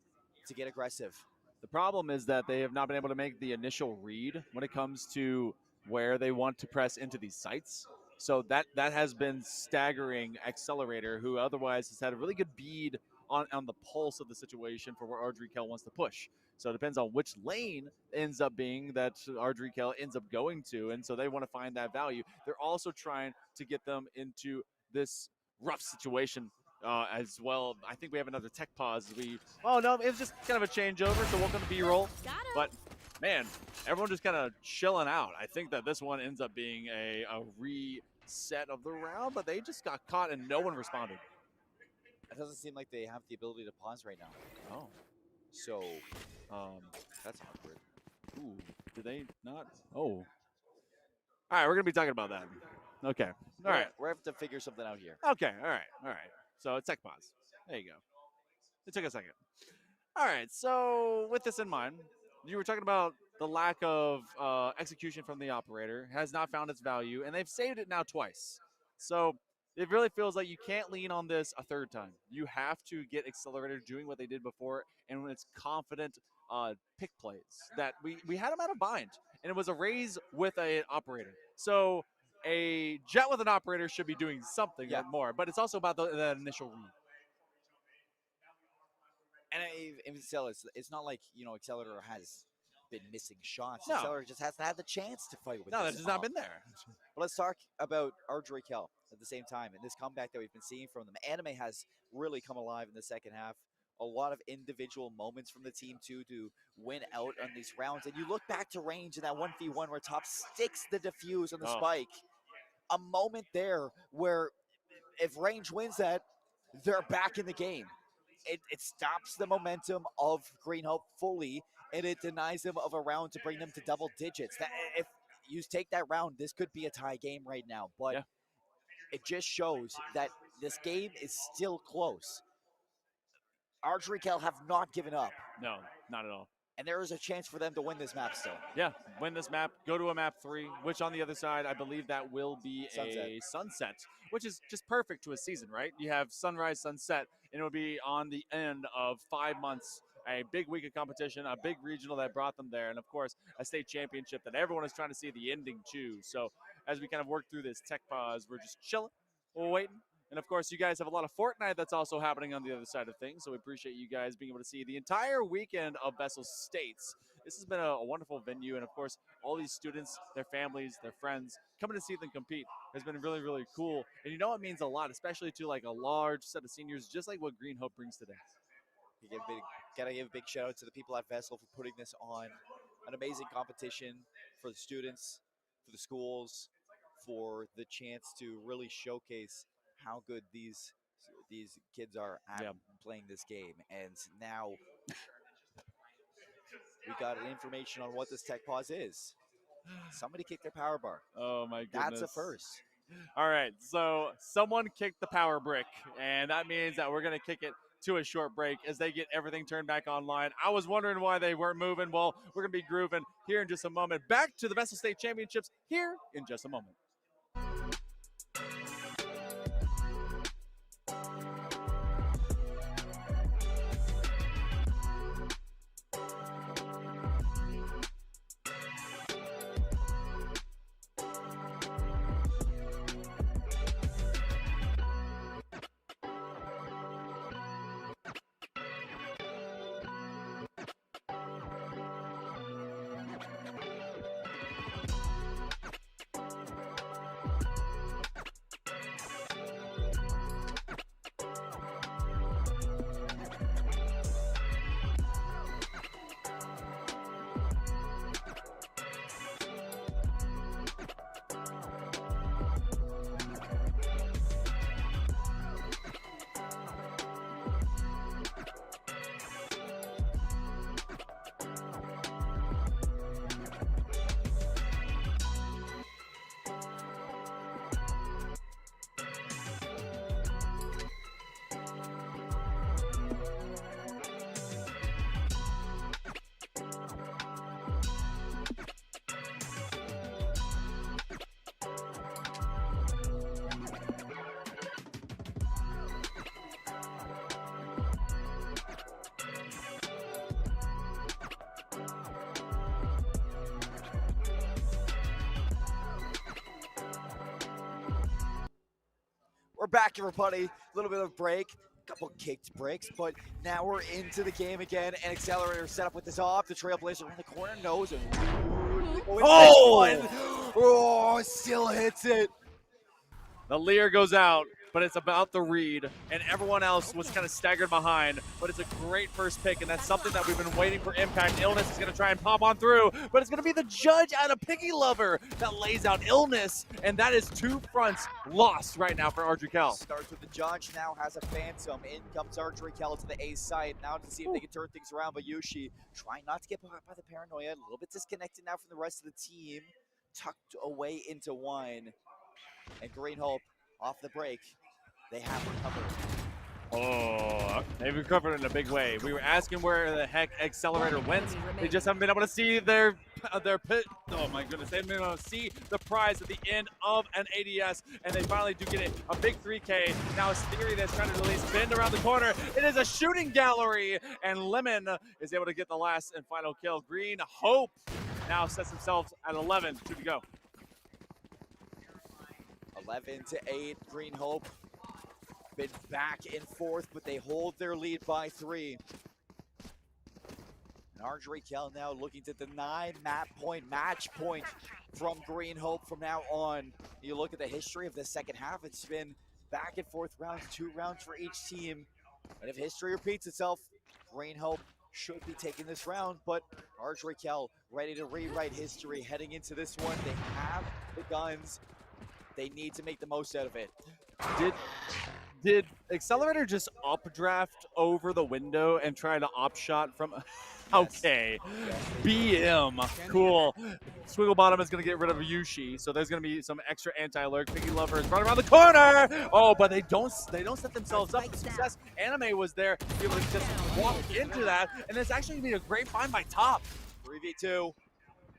to get aggressive. The problem is that they have not been able to make the initial read when it comes to where they want to press into these sites. So that has been staggering Accelerator, who otherwise has had a really good bead on the pulse of the situation for where Ardry Kel wants to push. So it depends on which lane ends up being that Ardry Kel ends up going to, and so they want to find that value. They're also trying to get them into this rough situation as well. I think we have another tech pause. Oh no, it was just kind of a changeover, so welcome to B-roll. But man, everyone just kind of chilling out. I think that this one ends up being a reset of the round, but they just got caught and no one responded. It doesn't seem like they have the ability to pause right now. Oh. So, that's awkward. Ooh, do they not? Oh. All right, we're going to be talking about that. Okay. All right. We're going to have to figure something out here. Okay, all right. So, tech pause. There you go. It took a second. All right, so with this in mind, you were talking about the lack of execution from the operator, has not found its value, and they've saved it now twice. So it really feels like you can't lean on this a third time. You have to get Accelerator doing what they did before, and when it's confident pick plays. That we had them out of bind, and it was a raise with an operator. So a jet with an operator should be doing something more, but it's also about the initial read. And it's not like, Accelerator has been missing shots. No. Accelerator just hasn't had the chance to fight with No, this that's just not op. been there. But let's talk about Ardry Kel at the same time, and this comeback that we've been seeing from them. Anime has really come alive in the second half a lot of individual moments from the team too to win out on these rounds. And you look back to Range in that 1v1 where Top sticks the defuse on the spike. A moment there where if Range wins that, they're back in the game. It stops the momentum of Green Hope fully, and it denies them of a round to bring them to double digits. That, if you take that round, this could be a tie game right now, but it just shows that this game is still close. Archery Cal have not given up. No, not at all. And there is a chance for them to win this map still. Yeah, win this map, go to a map 3, which on the other side, I believe that will be Sunset. a sunset, which is just perfect to a season, right? You have sunrise, sunset, and it'll be on the end of 5 months, a big week of competition, a big regional that brought them there, and of course, a state championship that everyone is trying to see the ending to. So as we kind of work through this tech pause, we're just chilling, we're waiting. And of course, you guys have a lot of Fortnite that's also happening on the other side of things. So we appreciate you guys being able to see the entire weekend of VESL States. This has been a wonderful venue. And of course, all these students, their families, their friends, coming to see them compete has been really, really cool. And you know it means a lot, especially to like a large set of seniors, just like what Green Hope brings today. You gotta give a big shout out to the people at VESL for putting this on. An amazing competition for the students, for the schools, for the chance to really showcase how good these kids are at playing this game. And now we got information on what this tech pause is. Somebody kicked their power bar. Oh my goodness. That's a first. All right, so someone kicked the power brick, and that means that we're going to kick it to a short break as they get everything turned back online. I was wondering why they weren't moving. Well, we're going to be grooving here in just a moment. Back to the VESL State Championships here in just a moment. We're back, everybody. A little bit of break, a couple kicked breaks, but now we're into the game again. And Accelerator set up with this off. The Trailblazer in the corner knows it. Oh, still hits it. The Lear goes out, but it's about the read, and everyone else was kind of staggered behind, but it's a great first pick, and that's something that we've been waiting for Impact. Illness is going to try and pop on through, but it's going to be the judge out of Piggy Lover that lays out Illness, and that is 2 fronts lost right now for Archery Cal. Starts with the judge, now has a Phantom. In comes Archery Cal to the A side, now to see if they can turn things around, but Yushi trying not to get caught by the paranoia, a little bit disconnected now from the rest of the team, tucked away into one. And Green Hope off the break. They have recovered. Oh, they've recovered in a big way. We were asking where the heck Accelerator went. They just haven't been able to see their pit. Oh my goodness, they haven't been able to see the prize at the end of an ADS, and they finally do get it. A big 3K. Now it's Theory that's trying to release Bend around the corner. It is a shooting gallery, and Lemon is able to get the last and final kill. Green Hope now sets themselves at 11, 2 to go. 11-8, Green Hope. Been back and forth, but they hold their lead by 3. And Archery Cal now looking to deny match point from Green Hope from now on. You look at the history of the second half, it's been back and forth rounds, 2 rounds for each team. And if history repeats itself, Green Hope should be taking this round, but Ardrikel ready to rewrite history heading into this one. They have the guns. They need to make the most out of it. Did Accelerator just updraft over the window and try to op shot from? Okay, BM, cool. Swiggle Bottom is going to get rid of Yushi, so there's going to be some extra anti-lurk. Piggy Lover is right around the corner. Oh, but they don't set themselves up for success. Anime was there, able to just walk into that, and it's actually going to be a great find by Top. 3v2,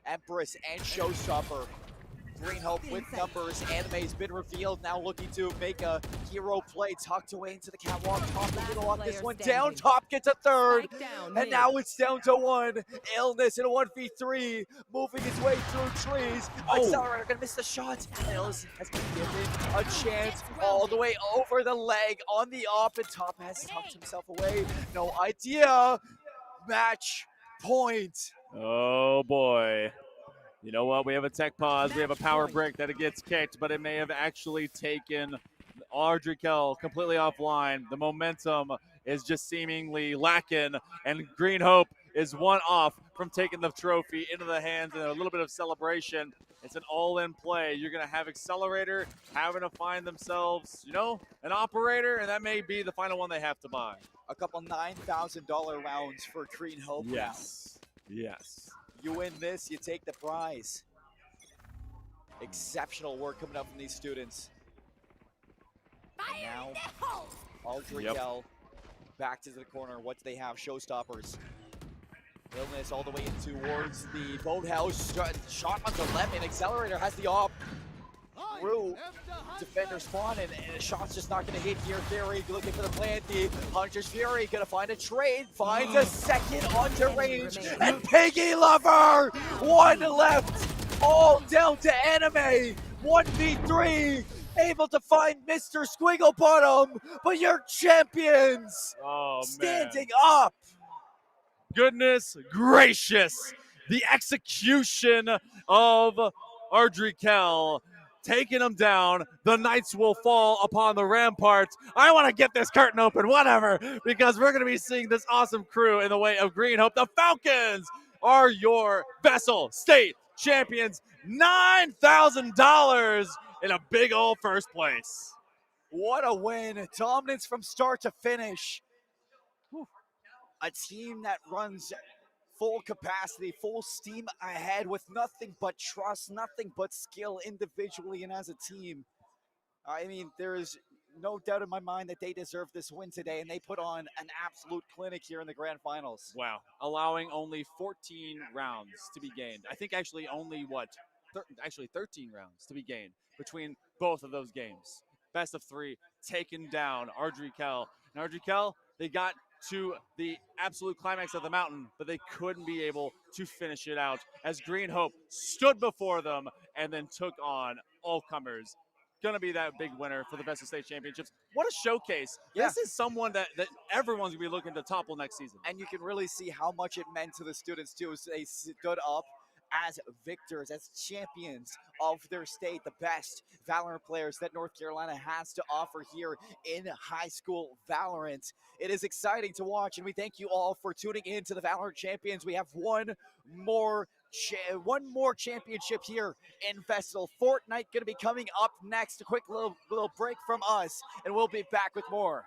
Empress and Showstopper. Green Hope with numbers. Anime's been revealed, now looking to make a hero play, tucked away into the catwalk. Top is gonna lock this one down. Top gets a third, and now it's down to one. Illness in a 1v3, moving its way through trees. Accelerator gonna miss the shot. Illness has been given a chance all the way over the leg on the op, and Top has tucked himself away. No idea. Match point. Oh boy. You know what? We have a tech pause. We have a power brick that it gets kicked, but it may have actually taken Ardrikel completely offline. The momentum is just seemingly lacking, and Green Hope is one off from taking the trophy into the hands and a little bit of celebration. It's an all-in play. You're going to have Accelerator having to find themselves, an operator, and that may be the final one they have to buy. A couple $9,000 rounds for Green Hope. Yes. Yes. You win this, you take the prize. Exceptional work coming up from these students. And now, Ardrikel back to the corner. What do they have? Showstoppers. Illness all the way in towards the boathouse. Shot onto Lemon. Accelerator has the op. Through defender spawn, and a shot's just not going to hit here. Fury looking for the plant. The Hunter's Fury going to find a trade. Finds a second onto range. And Piggy Lover! One left. All down to Anime. 1v3. Able to find Mr. Squiggle Bottom. But your champions standing up. Goodness gracious. The execution of Ardrikel. Taking them down, the Knights will fall upon the ramparts. I want to get this curtain open, whatever, because we're going to be seeing this awesome crew in the way of Green Hope. The Falcons are your VESL State Champions. $9,000 in a big old first place. What a win. Dominance from start to finish. Whew. A team that runs full capacity, full steam ahead with nothing but trust, nothing but skill individually and as a team. I mean, there is no doubt in my mind that they deserve this win today, and they put on an absolute clinic here in the grand finals. Wow. Allowing only 14 rounds to be gained. I think actually only 13 rounds to be gained between both of those games. Best of three, taken down Ardrikel. And Ardrikel, they got to the absolute climax of the mountain, but they couldn't be able to finish it out as Green Hope stood before them and then took on all comers. Gonna be that big winner for the VESL State Championships. What a showcase. Yeah. This is someone that everyone's gonna be looking to topple next season. And you can really see how much it meant to the students too, as they stood up as victors, as champions of their state, the best Valorant players that North Carolina has to offer here in high school Valorant. It is exciting to watch, and we thank you all for tuning in to the Valorant Champions. We have one more championship here in VESL. Fortnite going to be coming up next. A quick little break from us, and we'll be back with more.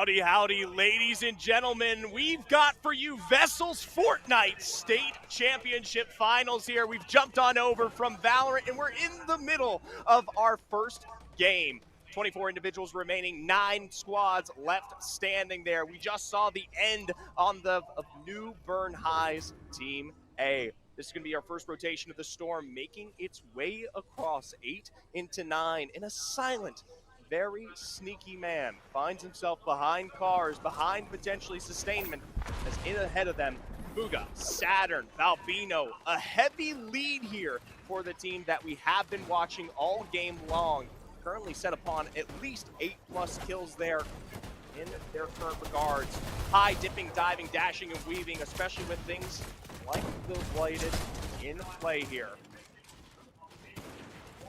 Howdy, howdy, ladies and gentlemen. We've got for you VESL's Fortnite State Championship Finals here. We've jumped on over from Valorant, and we're in the middle of our first game. 24 individuals remaining, 9 squads left standing there. We just saw the end on the of New Bern High's Team A. This is going to be our first rotation of the Storm, making its way across 8 into 9 in a silent, very sneaky man. Finds himself behind cars, behind potentially sustainment, as in ahead of them, Fuga, Saturn, Valbino, a heavy lead here for the team that we have been watching all game long. Currently set upon at least 8+ kills there in their current regards. High dipping, diving, dashing, and weaving, especially with things like the Blighted in play here.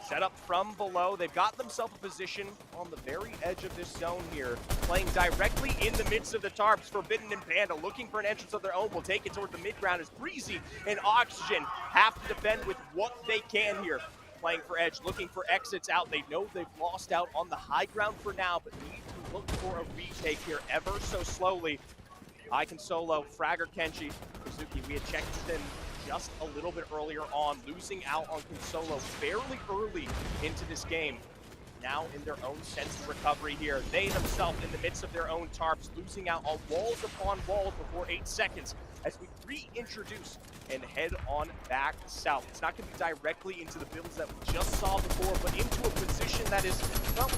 Set up from below. They've got themselves a position on the very edge of this zone here, playing directly in the midst of the tarps. Forbidden and Panda looking for an entrance of their own. Will take it toward the mid-ground as Breezy and Oxygen have to defend with what they can here. Playing for edge, looking for exits out. They know they've lost out on the high ground for now, but need to look for a retake here ever so slowly. I can solo, Fragger, Kenshi, Kazuki. We had checked them just a little bit earlier on, losing out on Consolo fairly early into this game. Now in their own sense of recovery here. They themselves in the midst of their own tarps, losing out on walls upon walls before 8 seconds as we reintroduce and head on back south. It's not going to be directly into the builds that we just saw before, but into a position that is, well,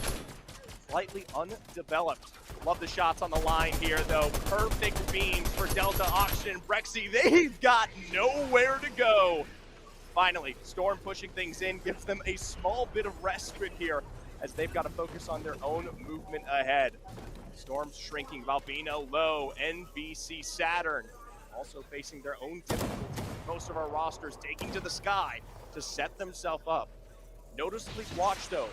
slightly undeveloped. Love the shots on the line here, though. Perfect beams for Delta, Oxygen, and Brexy. They've got nowhere to go. Finally, Storm pushing things in gives them a small bit of respite here as they've got to focus on their own movement ahead. Storm's shrinking. Valbino low. NBC Saturn also facing their own difficulty. Most of our rosters taking to the sky to set themselves up. Noticeably watch, though.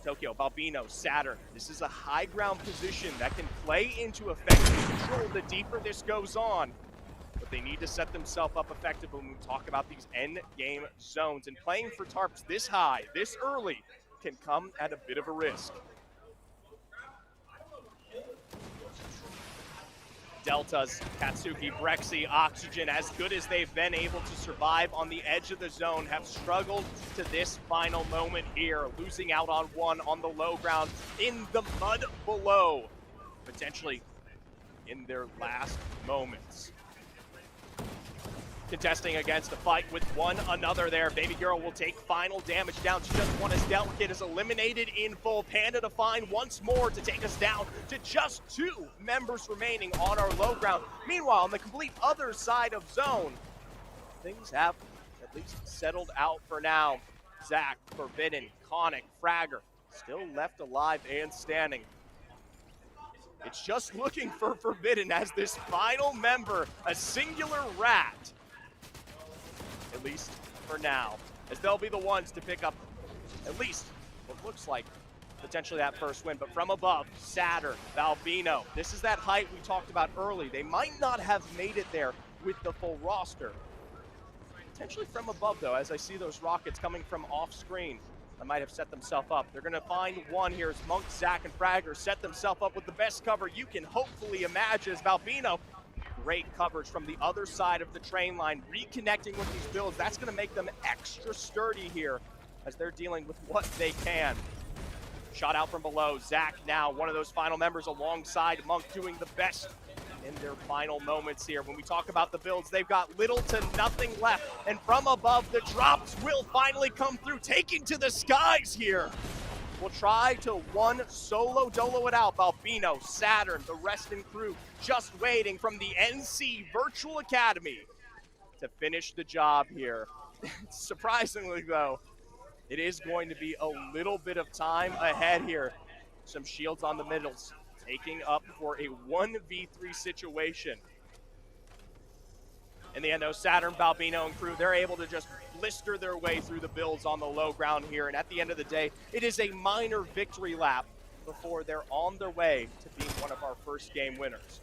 Tokyo, Balbino, Saturn. This is a high ground position that can play into effective control the deeper this goes on. But they need to set themselves up effectively when we talk about these end game zones. And playing for tarps this high, this early, can come at a bit of a risk. Deltas, Katsuki, Brexy, Oxygen, as good as they've been able to survive on the edge of the zone, have struggled to this final moment here, losing out on one on the low ground in the mud below, potentially in their last moments. Contesting against a fight with one another there. Baby Girl will take final damage down to just one as Delicate is eliminated in full. Panda to find once more to take us down to just 2 members remaining on our low ground. Meanwhile, on the complete other side of zone, things have at least settled out for now. Zach, Forbidden, Conic, Fragger, still left alive and standing. It's just looking for Forbidden as this final member, a singular rat, at least for now, as they'll be the ones to pick up at least what looks like potentially that first win. But from above, Saturn, Valbino, this is that height we talked about early. They might not have made it there with the full roster. Potentially from above, though, as I see those rockets coming from off screen, I might have set themselves up. They're going to find one here as Monk, Zach, and Fragger set themselves up with the best cover you can hopefully imagine as Valbino. Great coverage from the other side of the train line, reconnecting with these builds. That's going to make them extra sturdy here as they're dealing with what they can. Shot out from below. Zach now one of those final members alongside Monk doing the best in their final moments here. When we talk about the builds, they've got little to nothing left. And from above, the drops will finally come through, taking to the skies here. We'll try to one solo dolo it out. Balbino, Saturn, the rest and crew just waiting from the NC Virtual Academy to finish the job here. Surprisingly, though, it is going to be a little bit of time ahead here. Some shields on the middles, taking up for a 1v3 situation. In the end, though, Saturn, Balbino, and crew, they're able to just blister their way through the builds on the low ground here. And at the end of the day, it is a minor victory lap before they're on their way to being one of our first game winners.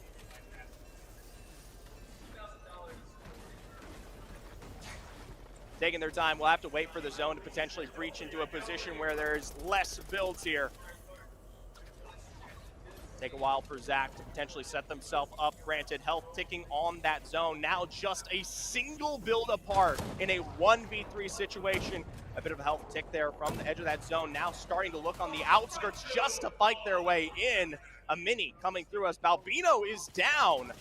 Taking their time, we'll have to wait for the zone to potentially breach into a position where there's less builds here. Take a while for Zach to potentially set themselves up. Granted, health ticking on that zone. Now just a single build apart in a 1v3 situation. A bit of a health tick there from the edge of that zone. Now starting to look on the outskirts just to fight their way in. A mini coming through as Balbino is down.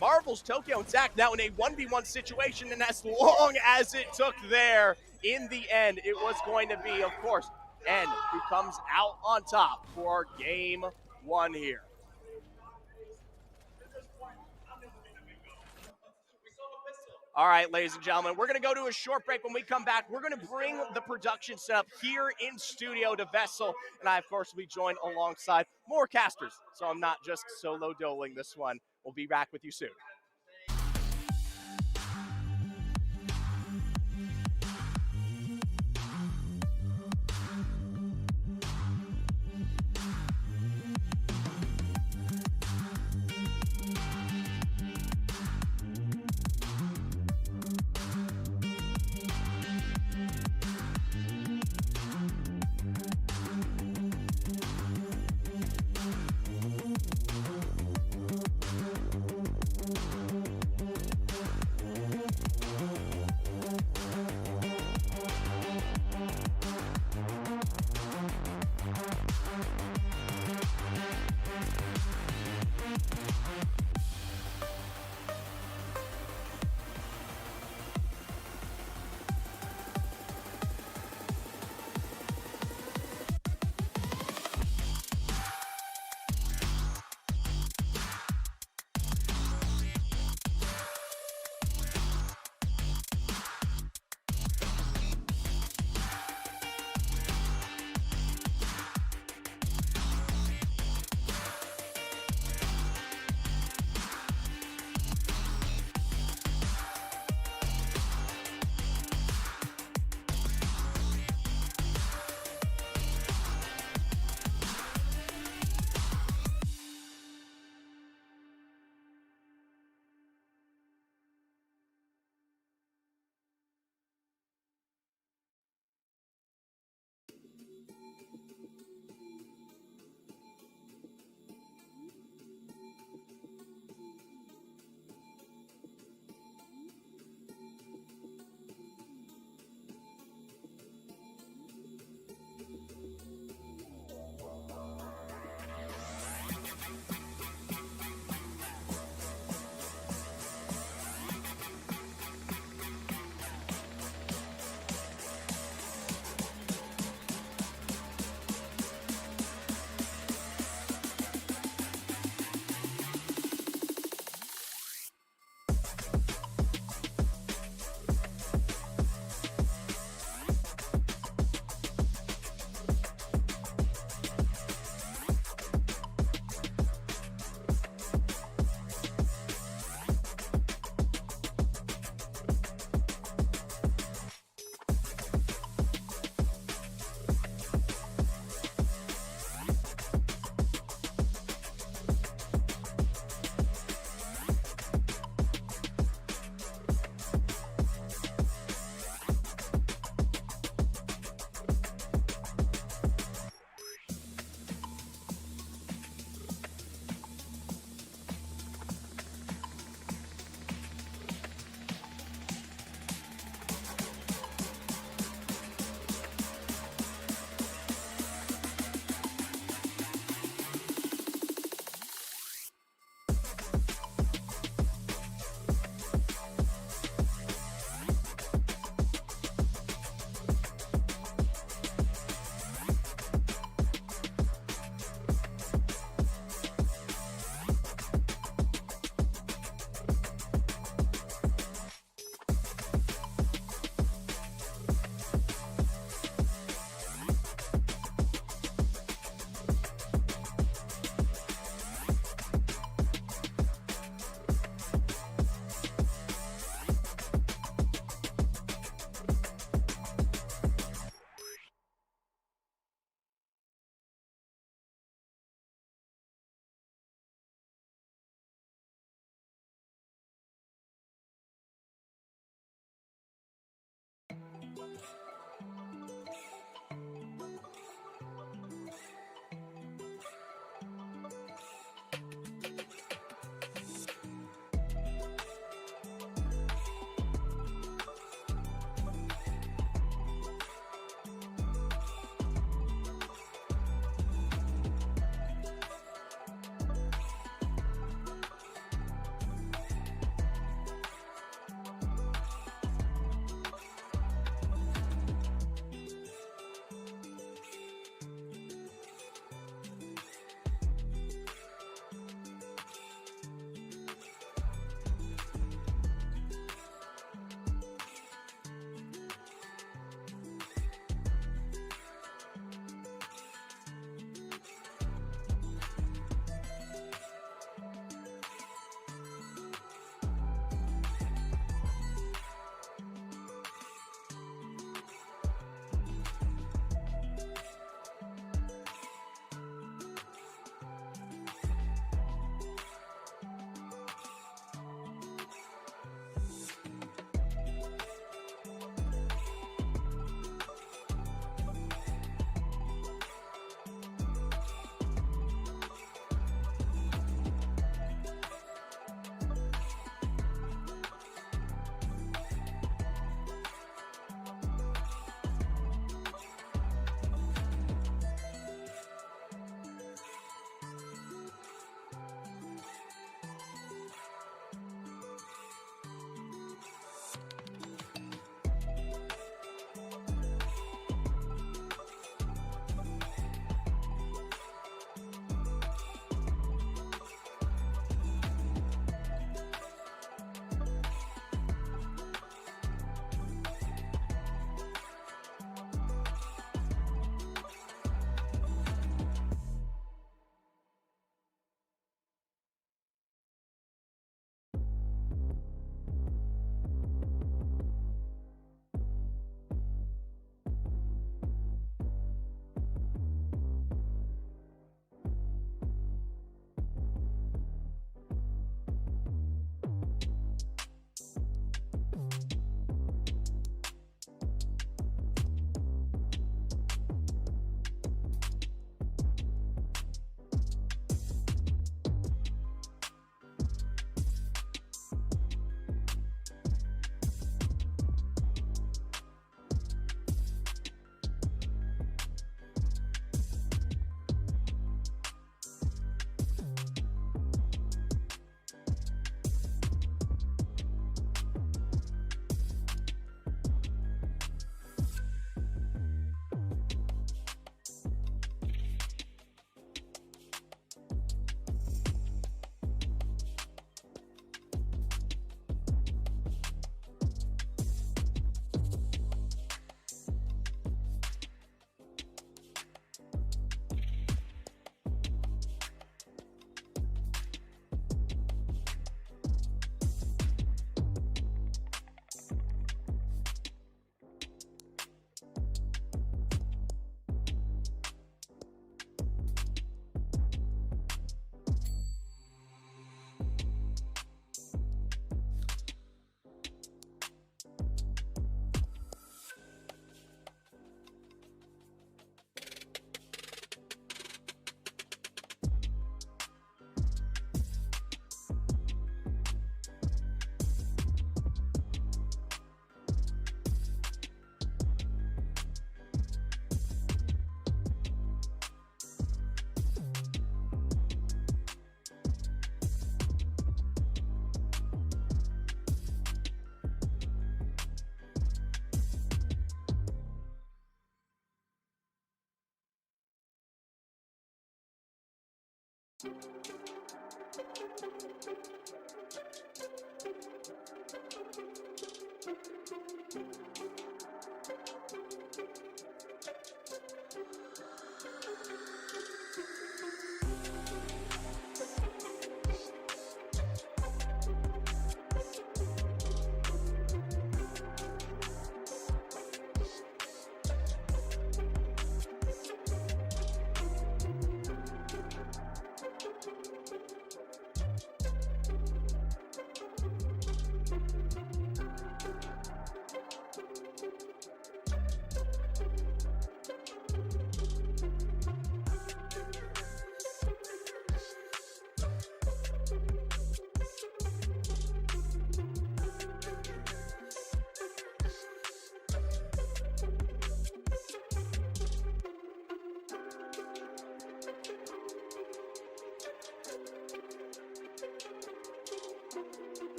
Marvel's Tokyo and Zach now in a 1v1 situation, and as long as it took there, in the end, it was going to be, of course, N who comes out on top for game 1 here. All right, ladies and gentlemen, we're going to go to a short break. When we come back, we're going to bring the production setup here in studio to VESL, and I, of course, will be joined alongside more casters, so I'm not just solo doling this one. We'll be back with you soon.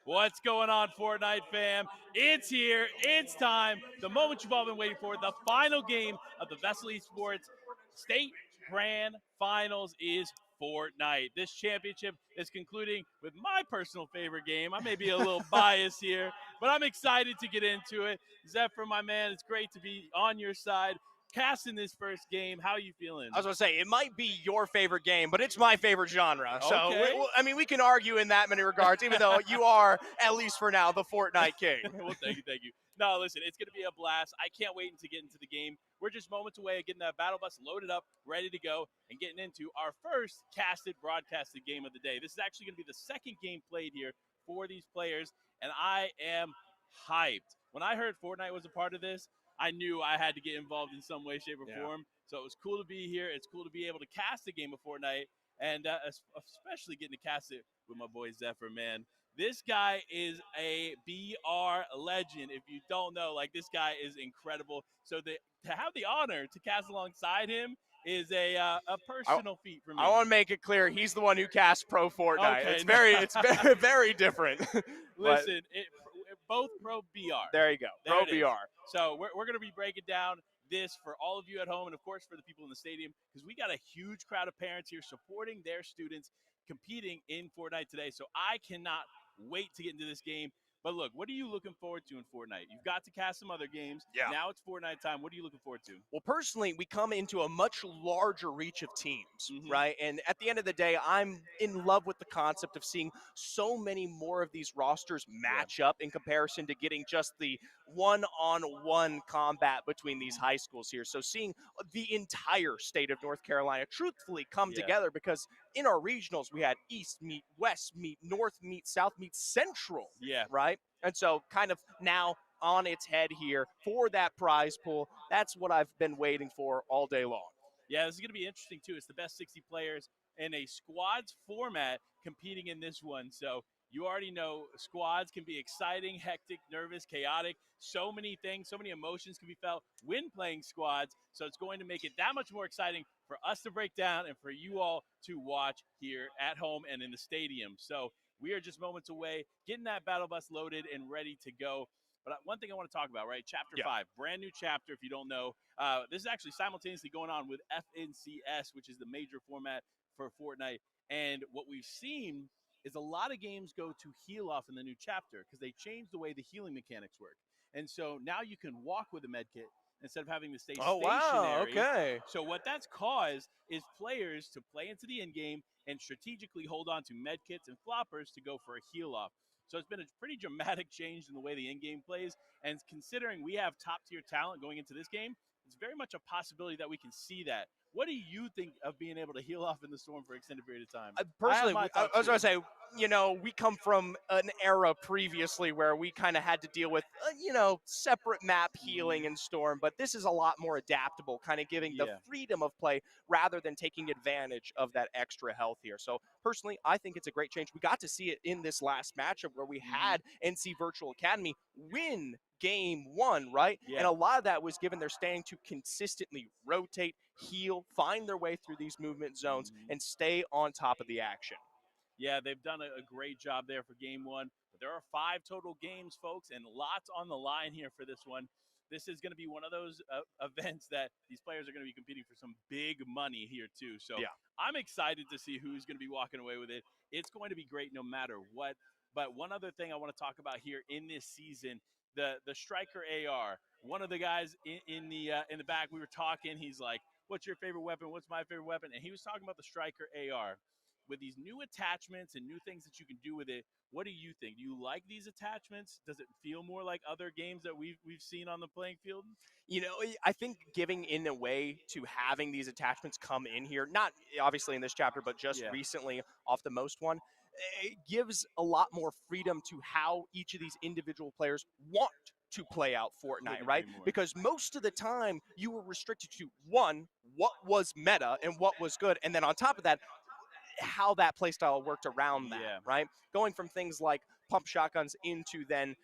What's going on, Fortnite fam? It's here. It's time. The moment you've all been waiting for. The final game of the VESL Sports State Grand Finals is Fortnite. This championship is concluding with my personal favorite game. I may be a little biased here, but I'm excited to get into it. Zephyr, my man, it's great to be on your side. Casting this first game, how are you feeling? I was going to say, it might be your favorite game, but it's my favorite genre. So, Okay. I mean, we can argue in that many regards, even though you are, at least for now, the Fortnite king. Well, thank you. No, listen, it's going to be a blast. I can't wait to get into the game. We're just moments away of getting that battle bus loaded up, ready to go, and getting into our first broadcasted game of the day. This is actually going to be the second game played here for these players, and I am hyped. When I heard Fortnite was a part of this, I knew I had to get involved in some way, shape, or form. So it was cool to be here. It's cool to be able to cast a game of Fortnite, and especially getting to cast it with my boy Zephyr, man. This guy is a BR legend. If you don't know, this guy is incredible. So to have the honor to cast alongside him is a personal feat for me. I want to make it clear, he's the one who casts Pro Fortnite. Okay, it's very, very different. Listen, both Pro BR. There you go, Pro BR. So we're going to be breaking down this for all of you at home and, of course, for the people in the stadium, because we got a huge crowd of parents here supporting their students competing in Fortnite today. So I cannot wait to get into this game. But look, what are you looking forward to in Fortnite? You've got to cast some other games. Yeah. Now it's Fortnite time. What are you looking forward to? Well, personally, we come into a much larger reach of teams, right? And at the end of the day, I'm in love with the concept of seeing so many more of these rosters match up in comparison to getting just the one-on-one combat between these high schools here. So seeing the entire state of North Carolina truthfully come together, because in our regionals, we had East meet West meet North meet South meet Central, right? And so kind of now on its head here for that prize pool. That's what I've been waiting for all day long. Yeah, this is going to be interesting, too. It's the best 60 players in a squads format competing in this one. So you already know squads can be exciting, hectic, nervous, chaotic. So many things, so many emotions can be felt when playing squads. So it's going to make it that much more exciting for us to break down and for you all to watch here at home and in the stadium. So we are just moments away, getting that battle bus loaded and ready to go. But one thing I want to talk about, right? Chapter Yeah. 5, brand new chapter. If you don't know, this is actually simultaneously going on with FNCS, which is the major format for Fortnite. And what we've seen is a lot of games go to heal off in the new chapter because they changed the way the healing mechanics work. And so now you can walk with a med kit instead of having to stay stationary. Wow, okay. So what that's caused is players to play into the end game and strategically hold on to med kits and floppers to go for a heal off. So it's been a pretty dramatic change in the way the end game plays. And considering we have top tier talent going into this game, it's very much a possibility that we can see that. What do you think of being able to heal off in the storm for an extended period of time? Personally, I I was going to say, you know, we come from an era previously where we kind of had to deal with, you know, separate map healing and storm, but this is a lot more adaptable, kind of giving the freedom of play rather than taking advantage of that extra health here. So personally, I think it's a great change. We got to see it in this last matchup where we had NC Virtual Academy win game 1, right? Yeah. And a lot of that was given their standing to consistently rotate, heal, find their way through these movement zones, and stay on top of the action. Yeah, they've done a great job there for game 1. But there are 5 total games, folks, and lots on the line here for this one. This is going to be one of those events that these players are going to be competing for some big money here, too. So I'm excited to see who's going to be walking away with it. It's going to be great no matter what. But one other thing I want to talk about here in this season, the striker AR. One of the guys in the back, we were talking. He's like, "What's your favorite weapon? What's my favorite weapon?" And he was talking about the striker AR. With these new attachments and new things that you can do with it, what do you think? Do you like these attachments? Does it feel more like other games that we've seen on the playing field? You know, I think giving in a way to having these attachments come in here, not obviously in this chapter, but just recently off the most one, it gives a lot more freedom to how each of these individual players want to play out Fortnite, right? Because most of the time you were restricted to one, what was meta and what was good, and then on top of that, how that playstyle worked around that, right? Going from things like pump shotguns into then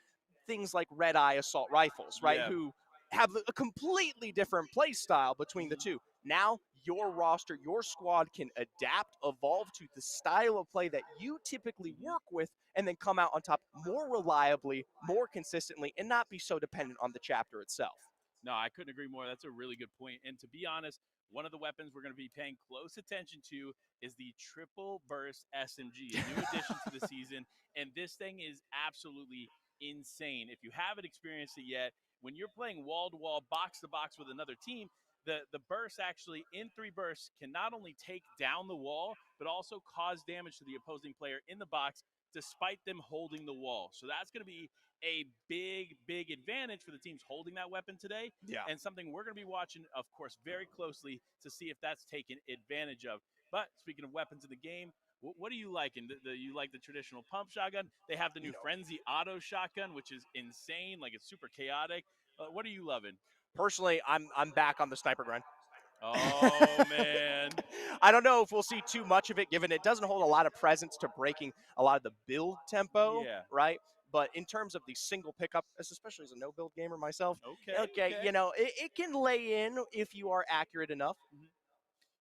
things like red eye assault rifles, right? Who have a completely different play style between the two. Now your roster, your squad can adapt, evolve to the style of play that you typically work with, and then come out on top more reliably, more consistently, and not be so dependent on the chapter itself. No, I couldn't agree more. That's a really good point. And to be honest, one of the weapons we're going to be paying close attention to is the Triple Burst SMG, a new addition to the season. And this thing is absolutely insane. If you haven't experienced it yet, when you're playing wall-to-wall, box-to-box with another team, the burst actually, in 3 bursts, can not only take down the wall, but also cause damage to the opposing player in the box despite them holding the wall. So that's going to be a big, big advantage for the teams holding that weapon today. And something we're going to be watching, of course, very closely to see if that's taken advantage of. But speaking of weapons in the game, what do you like? And you like the traditional pump shotgun? They have the new Frenzy Auto Shotgun, which is insane. Like, it's super chaotic. What are you loving? Personally, I'm back on the sniper grind. Oh, man. I don't know if we'll see too much of it, given it doesn't hold a lot of presence to breaking a lot of the build tempo, right? But in terms of the single pickup, especially as a no-build gamer myself, you know, it can lay in if you are accurate enough.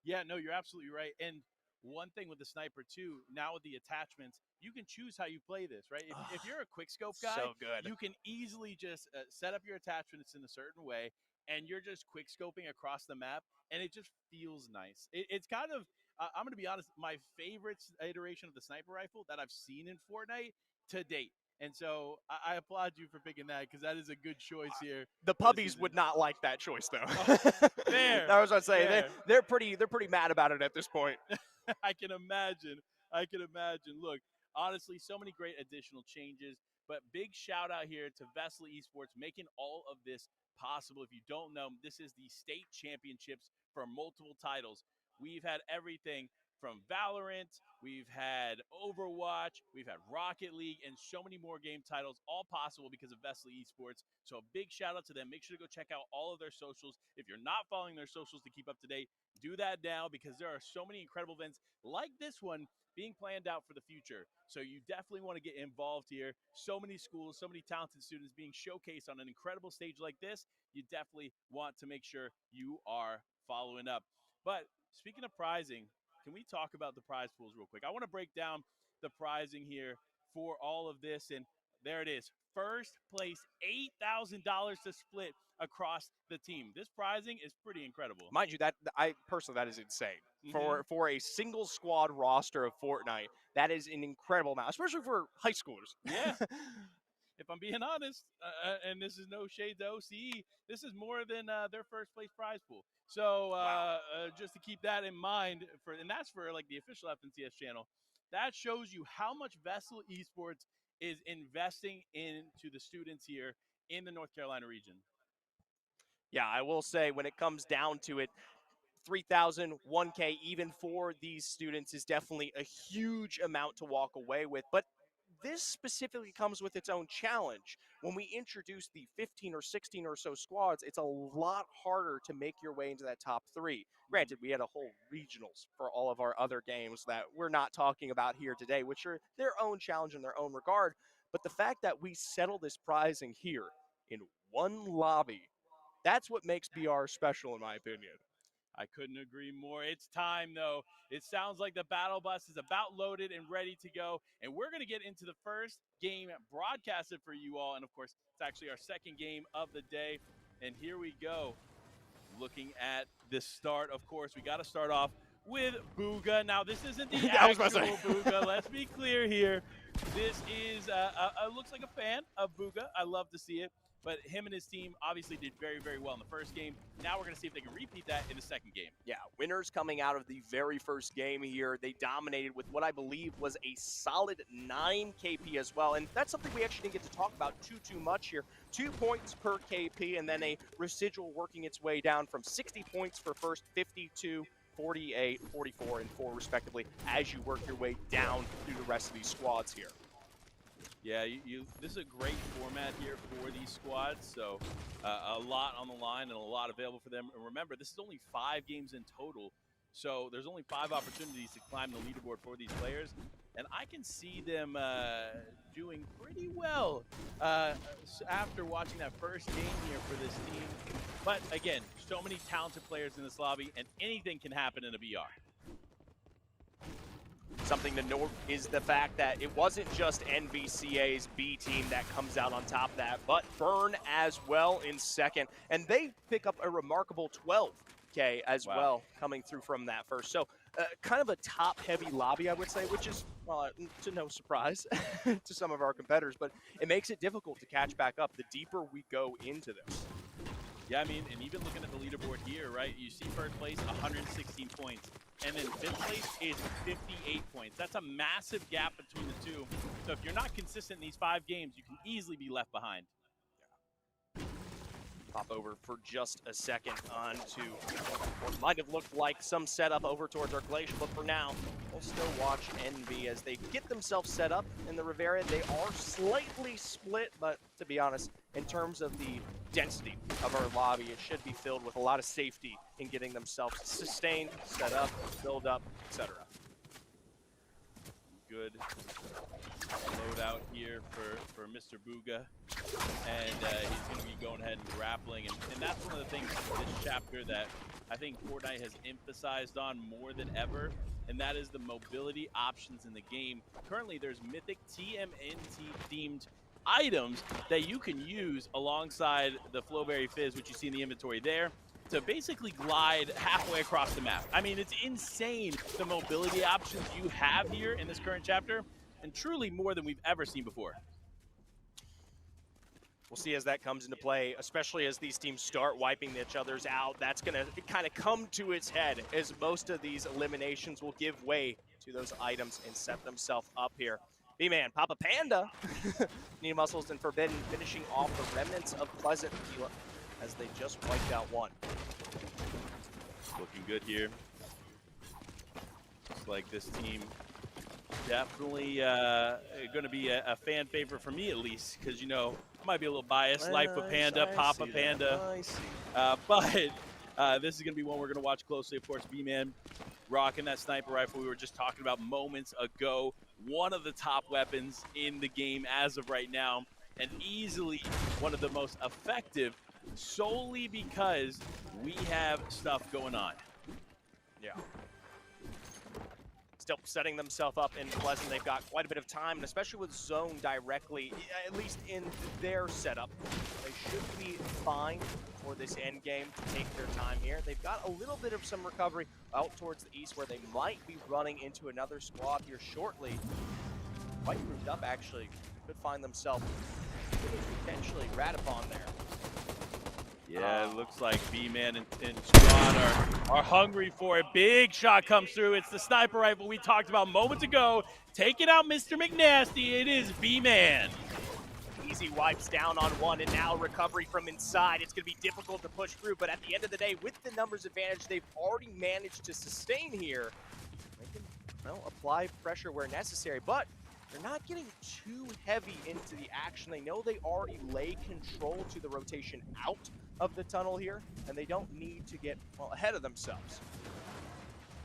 Yeah, no, you're absolutely right. And one thing with the sniper, too, now with the attachments, you can choose how you play this, right? If you're a quick scope guy, So good. you can easily just set up your attachments in a certain way, and you're just quick scoping across the map, and it just feels nice. It's kind of, I'm going to be honest, my favorite iteration of the sniper rifle that I've seen in Fortnite to date. And so I applaud you for picking that, because that is a good choice here. The puppies would not like that choice, though. Fair. I was going to say, they're pretty mad about it at this point. I can imagine. Look, honestly, so many great additional changes, but big shout out here to VESL Esports making all of this possible. If you don't know, this is the state championships for multiple titles. We've had everything from Valorant, we've had Overwatch, we've had Rocket League, and so many more game titles, all possible because of VESL Esports. So a big shout out to them. Make sure to go check out all of their socials. If you're not following their socials to keep up to date, do that now, because there are so many incredible events like this one being planned out for the future. So you definitely want to get involved here. So many schools, so many talented students being showcased on an incredible stage like this. You definitely want to make sure you are following up. But speaking of prizing, can we talk about the prize pools real quick? I want to break down the prizing here for all of this. And there it is. First place, $8,000 to split across the team. This prizing is pretty incredible. Mind you, that is insane. For a single squad roster of Fortnite, that is an incredible amount, especially for high schoolers. Yeah. If I'm being honest, and this is no shade to OCE, this is more than their first place prize pool. So just to keep that in mind, and that's for like the official FNCS channel, that shows you how much VESL Esports is investing into the students here in the North Carolina region. Yeah, I will say when it comes down to it, 3,000, 1K, even for these students is definitely a huge amount to walk away with. But this specifically comes with its own challenge. When we introduce the 15 or 16 or so squads, it's a lot harder to make your way into that top 3. Granted, we had a whole regionals for all of our other games that we're not talking about here today, which are their own challenge in their own regard. But the fact that we settle this prizing here in one lobby, that's what makes BR special, in my opinion. I couldn't agree more. It's time, though. It sounds like the battle bus is about loaded and ready to go. And we're going to get into the first game broadcasted for you all. And, of course, it's actually our second game of the day. And here we go. Looking at the start, of course, we got to start off with Booga. Now, this isn't the actual Booga. Let's be clear here. This is looks like a fan of Booga. I love to see it. But him and his team obviously did very, very well in the first game. Now we're going to see if they can repeat that in the second game. Yeah, winners coming out of the very first game here. They dominated with what I believe was a solid 9 KP as well. And that's something we actually didn't get to talk about too much here. 2 points per KP, and then a residual working its way down from 60 points for first, 52, 48, 44, and 4 respectively as you work your way down through the rest of these squads here. Yeah, this is a great format here for these squads. So a lot on the line and a lot available for them. And remember, this is only 5 games in total. So there's only 5 opportunities to climb the leaderboard for these players. And I can see them doing pretty well after watching that first game here for this team. But again, so many talented players in this lobby, and anything can happen in a BR. Something to note is the fact that it wasn't just NVCA's B team that comes out on top of that, but Burn as well in second. And they pick up a remarkable 12K as well coming through from that first. So kind of a top-heavy lobby, I would say, which is, to no surprise to some of our competitors. But it makes it difficult to catch back up the deeper we go into this. Yeah, I mean, and even looking at the leaderboard here, right, you see first place, 116 points. And then fifth place is 58 points. That's a massive gap between the two. So if you're not consistent in these 5 games, you can easily be left behind. Yeah. Pop over for just a second on to what might have looked like some setup over towards our Glacier, but for now, we'll still watch NV as they get themselves set up in the Rivera. They are slightly split, but to be honest, in terms of the density of our lobby, it should be filled with a lot of safety in getting themselves sustained, set up, build up, etc. Good loadout here for Mr. Booga. And he's going to be going ahead and grappling. And that's one of the things in this chapter that I think Fortnite has emphasized on more than ever, and that is the mobility options in the game. Currently, there's mythic TMNT-themed items that you can use alongside the Flowberry Fizz, which you see in the inventory there, to basically glide halfway across the map. I mean, it's insane the mobility options you have here in this current chapter, and truly more than we've ever seen before. We'll see as that comes into play, especially as these teams start wiping each other's out. That's going to kind of come to its head as most of these eliminations will give way to those items and set themselves up here. B-Man, Papa Panda, Knee Muscles and Forbidden finishing off the remnants of Pleasant Tequila as they just wiped out one. Looking good here. Looks like this team definitely going to be a fan favorite for me, at least, because, you know, I might be a little biased. Life with Panda, Papa Panda. But this is going to be one we're going to watch closely. Of course, B-Man rocking that sniper rifle we were just talking about moments ago. One of the top weapons in the game as of right now, and easily one of the most effective solely because we have stuff going on. Yeah. Still setting themselves up in Pleasant. They've got quite a bit of time, and especially with zone directly, at least in their setup, they should be fine for this end game to take their time here. They've got a little bit of some recovery out towards the east where they might be running into another squad here shortly. Quite moved up, actually. Could find themselves potentially Radipon there. Yeah, it looks like B-Man and Squad are hungry for it. Big shot comes through. It's the sniper rifle we talked about moments ago. Taking out Mr. McNasty. It is B-Man. Easy wipes down on one, and now recovery from inside. It's going to be difficult to push through, but at the end of the day, with the numbers advantage they've already managed to sustain here, they can, well, apply pressure where necessary, but they're not getting too heavy into the action. They know they already lay control to the rotation out of the tunnel here, and they don't need to get, well, ahead of themselves.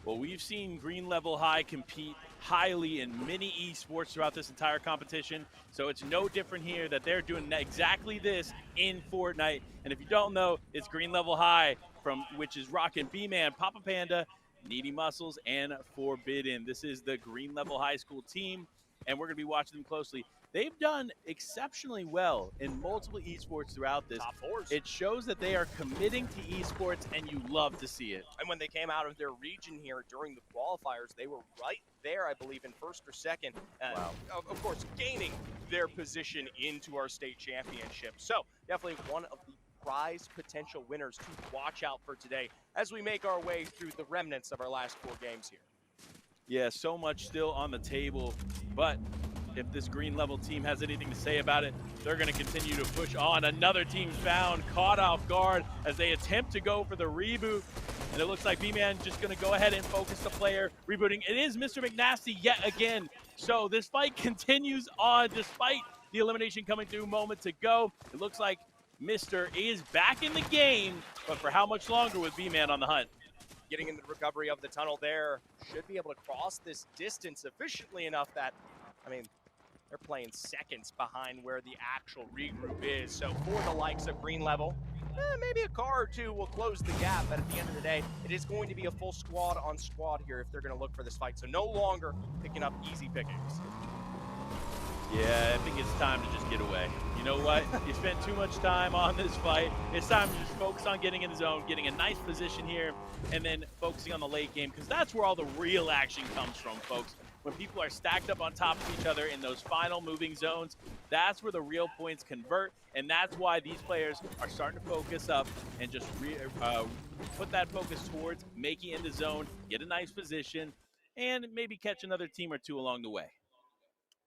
Well, we've seen Green Level High compete highly in many esports throughout this entire competition, so it's no different here that they're doing exactly this in Fortnite. And if you don't know, it's Green Level High, from which is rocking B-Man, Papa Panda, Needy Muscles, and Forbidden. This is the Green Level High School team, and we're going to be watching them closely. They've done exceptionally well in multiple esports throughout this. Top fours. It shows that they are committing to esports, and you love to see it. And when they came out of their region here during the qualifiers, they were right there, I believe, in first or second. Wow. Of course, gaining their position into our state championship. So definitely one of the prize potential winners to watch out for today as we make our way through the remnants of our last 4 games here. Yeah, so much still on the table, but if this Green Level team has anything to say about it, they're going to continue to push on. Another team's found, caught off guard as they attempt to go for the reboot. And it looks like B-Man just going to go ahead and focus the player. Rebooting. It is Mr. McNasty yet again. So this fight continues on despite the elimination coming through moments ago. It looks like Mr. is back in the game, but for how much longer with B-Man on the hunt? Getting in the recovery of the tunnel there, should be able to cross this distance efficiently enough that, I mean, they're playing seconds behind where the actual regroup is. So for the likes of Green Level, maybe a car or two will close the gap, but at the end of the day, it is going to be a full squad on squad here if they're going to look for this fight. So no longer picking up easy pickings. Yeah, I think it's time to just get away. You know what? You spent too much time on this fight. It's time to just focus on getting in the zone, getting a nice position here, and then focusing on the late game, because that's where all the real action comes from, folks. When people are stacked up on top of each other in those final moving zones, that's where the real points convert, and that's why these players are starting to focus up and just put that focus towards making it in the zone, get a nice position, and maybe catch another team or two along the way.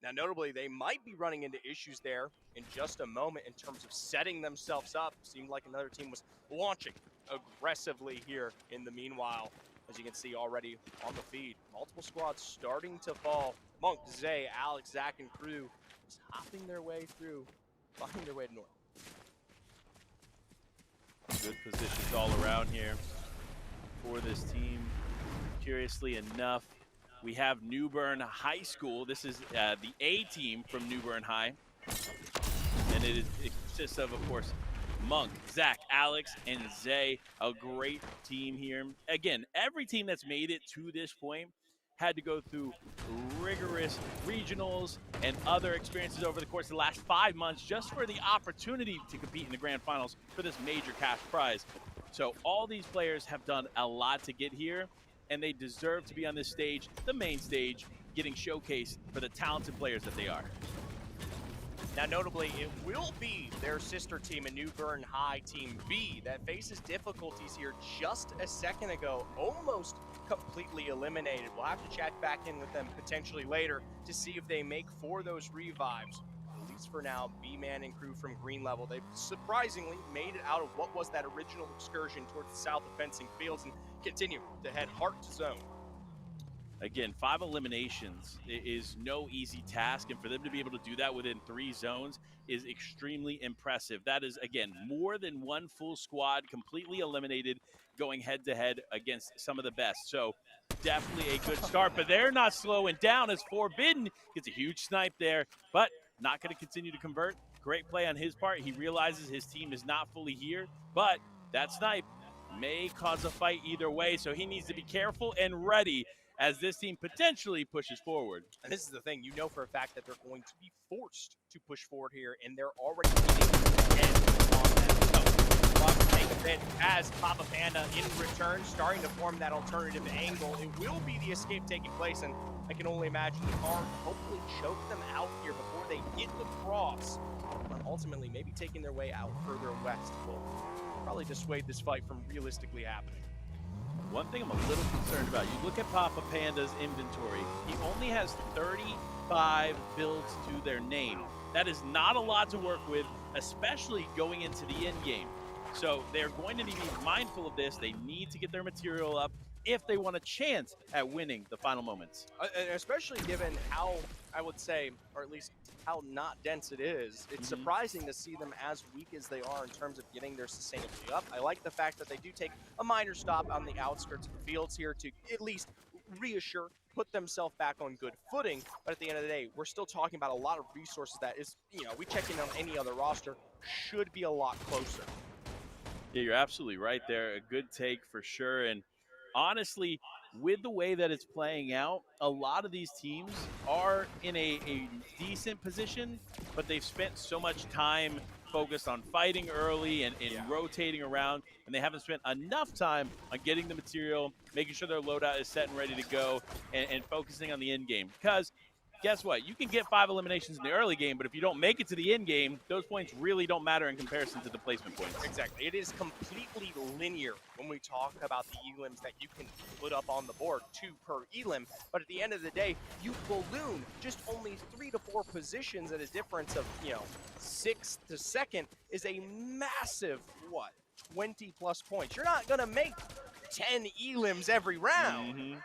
Now, notably, they might be running into issues there in just a moment in terms of setting themselves up. Seemed like another team was launching aggressively here in the meanwhile. As you can see already on the feed, multiple squads starting to fall. Monk, Zay, Alex, Zach, and crew just hopping their way through, finding their way to north. Good positions all around here for this team. Curiously enough, we have New Bern High School. This is the A team from New Bern High. And it consists of course, Monk, Zach, Alex, and Zay. A great team here. Again, every team that's made it to this point had to go through rigorous regionals and other experiences over the course of the last 5 months just for the opportunity to compete in the grand finals for this major cash prize. So all these players have done a lot to get here, and they deserve to be on this stage, the main stage, getting showcased for the talented players that they are. Now, notably, it will be their sister team, a New Bern High Team B, that faces difficulties here just a second ago, almost completely eliminated. We'll have to check back in with them potentially later to see if they make for those revives. At least for now, B-Man and crew from Green Level, they've surprisingly made it out of what was that original excursion towards the south of Fencing Fields and continue to head hard to zone. Again, 5 eliminations is no easy task, and for them to be able to do that within 3 zones is extremely impressive. That is, again, more than one full squad completely eliminated going head-to-head against some of the best. So definitely a good start, but they're not slowing down as Forbidden gets a huge snipe there, but not going to continue to convert. Great play on his part. He realizes his team is not fully here, but that snipe may cause a fight either way, so he needs to be careful and ready as this team potentially pushes forward. And this is the thing, you know for a fact that they're going to be forced to push forward here, and they're already beating 10 on them. So, love to take a bit as Papa Panda in return, starting to form that alternative angle. It will be the escape taking place, and I can only imagine the car hopefully choke them out here before they get across. But ultimately, maybe taking their way out further west will probably dissuade this fight from realistically happening. One thing I'm a little concerned about, you look at Papa Panda's inventory, he only has 35 builds to their name. That is not a lot to work with, especially going into the end game. So they're going to need to be mindful of this. They need to get their material up if they want a chance at winning the final moments. Especially given how, I would say, or at least how not dense it is, it's surprising to see them as weak as they are in terms of getting their sustainability up. I like the fact that they do take a minor stop on the outskirts of the fields here to at least reassure, put themselves back on good footing. But at the end of the day, we're still talking about a lot of resources that is, we check in on any other roster, should be a lot closer. Yeah, you're absolutely right there. A good take for sure. And honestly, with the way that it's playing out, a lot of these teams are in a decent position, but they've spent so much time focused on fighting early and rotating around, and they haven't spent enough time on getting the material, making sure their loadout is set and ready to go, and focusing on the end game. Because guess what? You can get 5 eliminations in the early game, but if you don't make it to the end game, those points really don't matter in comparison to the placement points. Exactly. It is completely linear when we talk about the elims that you can put up on the board, 2 per elim. But at the end of the day, you balloon just only 3 to 4 positions at a difference of, 6th to 2nd is a massive, 20 plus points. You're not going to make 10 elims every round.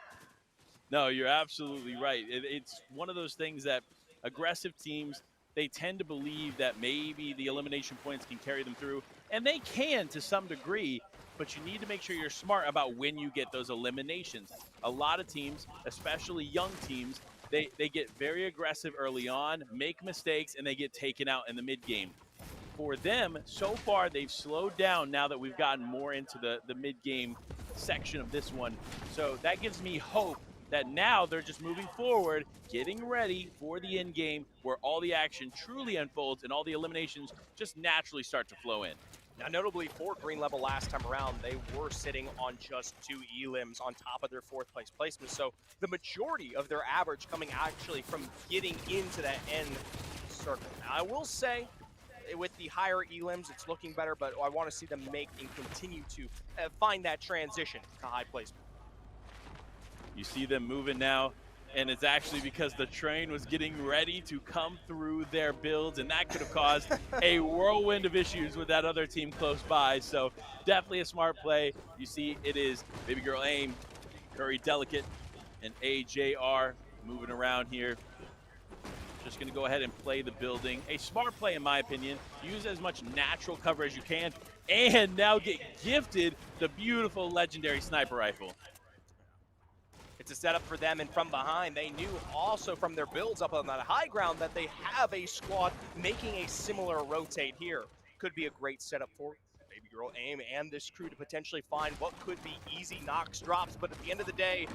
No, you're absolutely right. It's one of those things that aggressive teams, they tend to believe that maybe the elimination points can carry them through, and they can to some degree, but you need to make sure you're smart about when you get those eliminations. A lot of teams, especially young teams, they get very aggressive early on, make mistakes, and they get taken out in the mid-game. For them, so far, they've slowed down now that we've gotten more into the mid-game section of this one. So that gives me hope that now they're just moving forward, getting ready for the end game where all the action truly unfolds and all the eliminations just naturally start to flow in. Now, notably for Green Level last time around, they were sitting on just 2 elims on top of their 4th place placement. So the majority of their average coming actually from getting into that end circle. Now, I will say, with the higher elims, it's looking better, but I want to see them make and continue to find that transition to high placement. You see them moving now, and it's actually because the train was getting ready to come through their builds, and that could have caused a whirlwind of issues with that other team close by. So definitely a smart play. You see it is Baby Girl Aim, Curry Delicate, and AJR moving around here. Just going to go ahead and play the building. A smart play, in my opinion. Use as much natural cover as you can, and now get gifted the beautiful legendary sniper rifle. It's a setup for them, and from behind, they knew also from their builds up on that high ground that they have a squad making a similar rotate here. Could be a great setup for Baby Girl Aim and this crew to potentially find what could be easy Nox drops, but at the end of the day,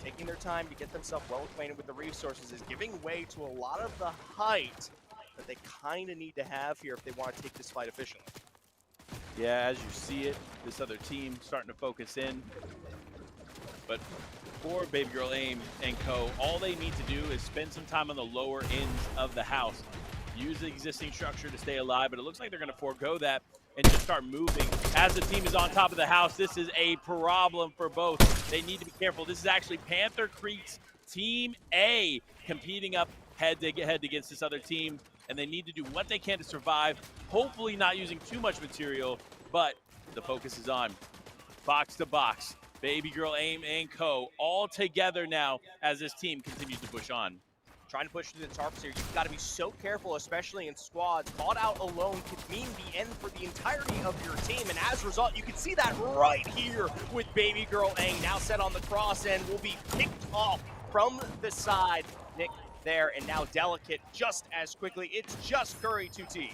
taking their time to get themselves well acquainted with the resources is giving way to a lot of the height that they kind of need to have here if they want to take this fight efficiently. Yeah, as you see it, this other team starting to focus in. But for Baby Girl Aim and co, all they need to do is spend some time on the lower ends of the house. Use the existing structure to stay alive, but it looks like they're going to forego that and just start moving. As the team is on top of the house, this is a problem for both. They need to be careful. This is actually Panther Creek's Team A competing up head-to-head against this other team, and they need to do what they can to survive, hopefully not using too much material, but the focus is on box to box. Baby Girl Aim and co all together now as this team continues to push on. Trying to push through the tarps here, you've got to be so careful, especially in squads. Caught out alone could mean the end for the entirety of your team, and as a result, you can see that right here with Baby Girl Aang now set on the cross and will be picked off from the side. Nick there, and now Delicate just as quickly. It's just Curry 2T.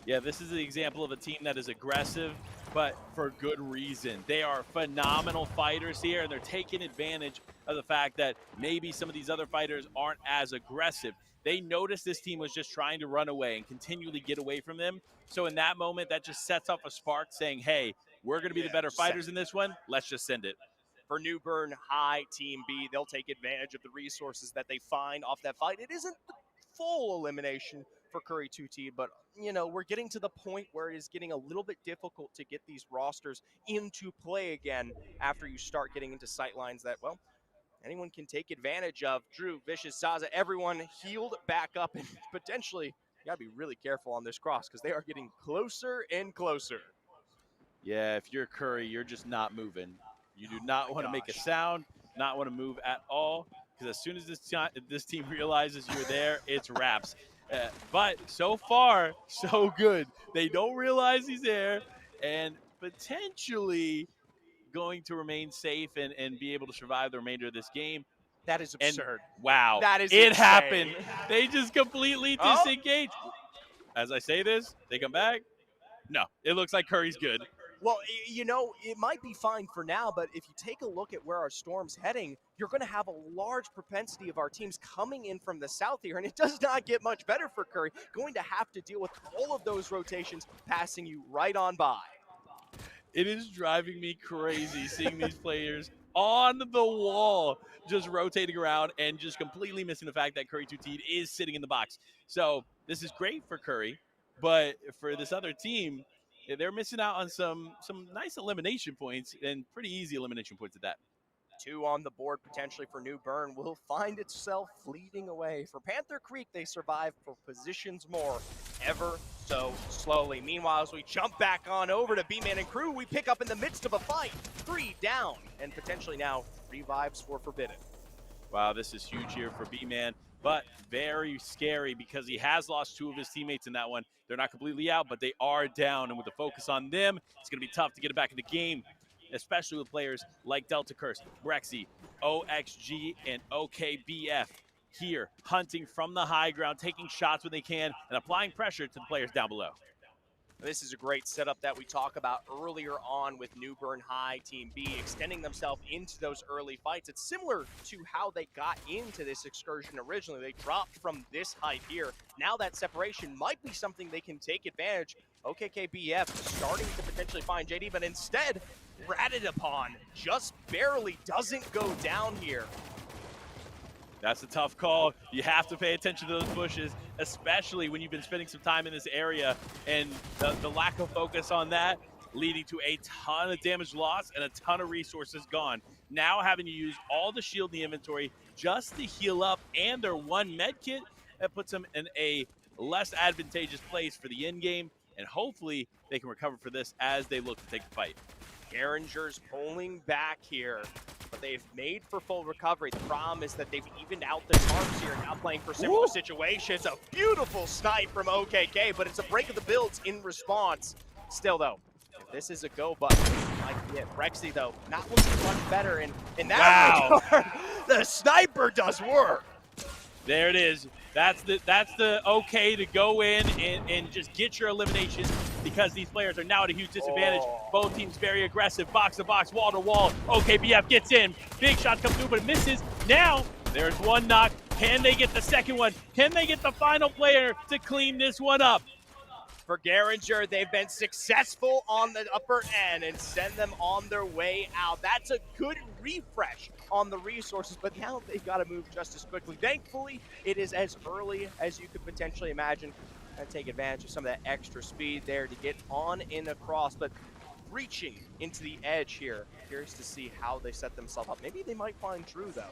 Yeah, this is the example of a team that is aggressive, but for good reason. They are phenomenal fighters here, and they're taking advantage of the fact that maybe some of these other fighters aren't as aggressive. They noticed this team was just trying to run away and continually get away from them. So in that moment, that just sets off a spark saying, hey, we're going to be the better fighters in this one. Let's just send it. For New Bern High Team B, they'll take advantage of the resources that they find off that fight. It isn't the full elimination for Curry 2T, but you know, we're getting to the point where it is getting a little bit difficult to get these rosters into play again after you start getting into sight lines that, well, anyone can take advantage of. Drew, Vicious, Zaza, everyone healed back up, and potentially, you gotta be really careful on this cross because they are getting closer and closer. Yeah, if you're Curry, you're just not moving. You do not want to make a sound, not want to move at all, because as soon as this team realizes you're there, it's wraps. But so far, so good. They don't realize he's there, and potentially going to remain safe and be able to survive the remainder of this game. That is absurd. And wow, that is it insane. happened. They just completely disengaged. As I say this, they come back. No, it looks like Curry's good. Well, you know, it might be fine for now, but if you take a look at where our storm's heading, you're going to have a large propensity of our teams coming in from the south here, and it does not get much better for Curry. Going to have to deal with all of those rotations passing you right on by. It is driving me crazy seeing these players on the wall just rotating around and just completely missing the fact that Curry 2T is sitting in the box. So this is great for Curry, but for this other team, they're missing out on some nice elimination points, and pretty easy elimination points at that. 2 on the board potentially for New Bern will find itself fleeting away. For Panther Creek, they survive for positions more, ever so slowly. Meanwhile, as we jump back on over to B-Man and crew, we pick up in the midst of a fight. 3 down, and potentially now revives for Forbidden. Wow, this is huge here for B-Man, but very scary because he has lost 2 of his teammates in that one. They're not completely out, but they are down, and with the focus on them, it's going to be tough to get it back in the game, especially with players like Delta Curse, Brexy, OXG, and OKBF here, hunting from the high ground, taking shots when they can, and applying pressure to the players down below. This is a great setup that we talked about earlier on with New Bern High Team B, extending themselves into those early fights. It's similar to how they got into this excursion originally. They dropped from this height here. Now that separation might be something they can take advantage. OKKBF starting to potentially find JD, but instead, ratted upon, just barely doesn't go down here. That's a tough call. You have to pay attention to those bushes, especially when you've been spending some time in this area, and the lack of focus on that leading to a ton of damage loss and a ton of resources gone. Now having to use all the shield in the inventory just to heal up and their 1 med kit, that puts them in a less advantageous place for the end game, and hopefully they can recover for this as they look to take the fight. Geringer's pulling back here, but they've made for full recovery. The problem is that they've evened out the tarps here, now playing for similar situations. A beautiful snipe from OKK, but it's a break of the builds in response. Still, though, if this is a go button, might be it. Brexy, though, not looking much better in that regard. The sniper does work. There it is. That's the okay to go in and just get your eliminations, because these players are now at a huge disadvantage. Both teams very aggressive, box to box, wall to wall. OKBF gets in. Big shot comes through, but it misses. Now there's 1 knock. Can they get the second one? Can they get the final player to clean this one up? For Geringer, they've been successful on the upper end and send them on their way out. That's a good refresh on the resources, but now they've got to move just as quickly. Thankfully, it is as early as you could potentially imagine, and take advantage of some of that extra speed there to get on and across, but reaching into the edge here. Curious to see how they set themselves up. Maybe they might find Drew, though.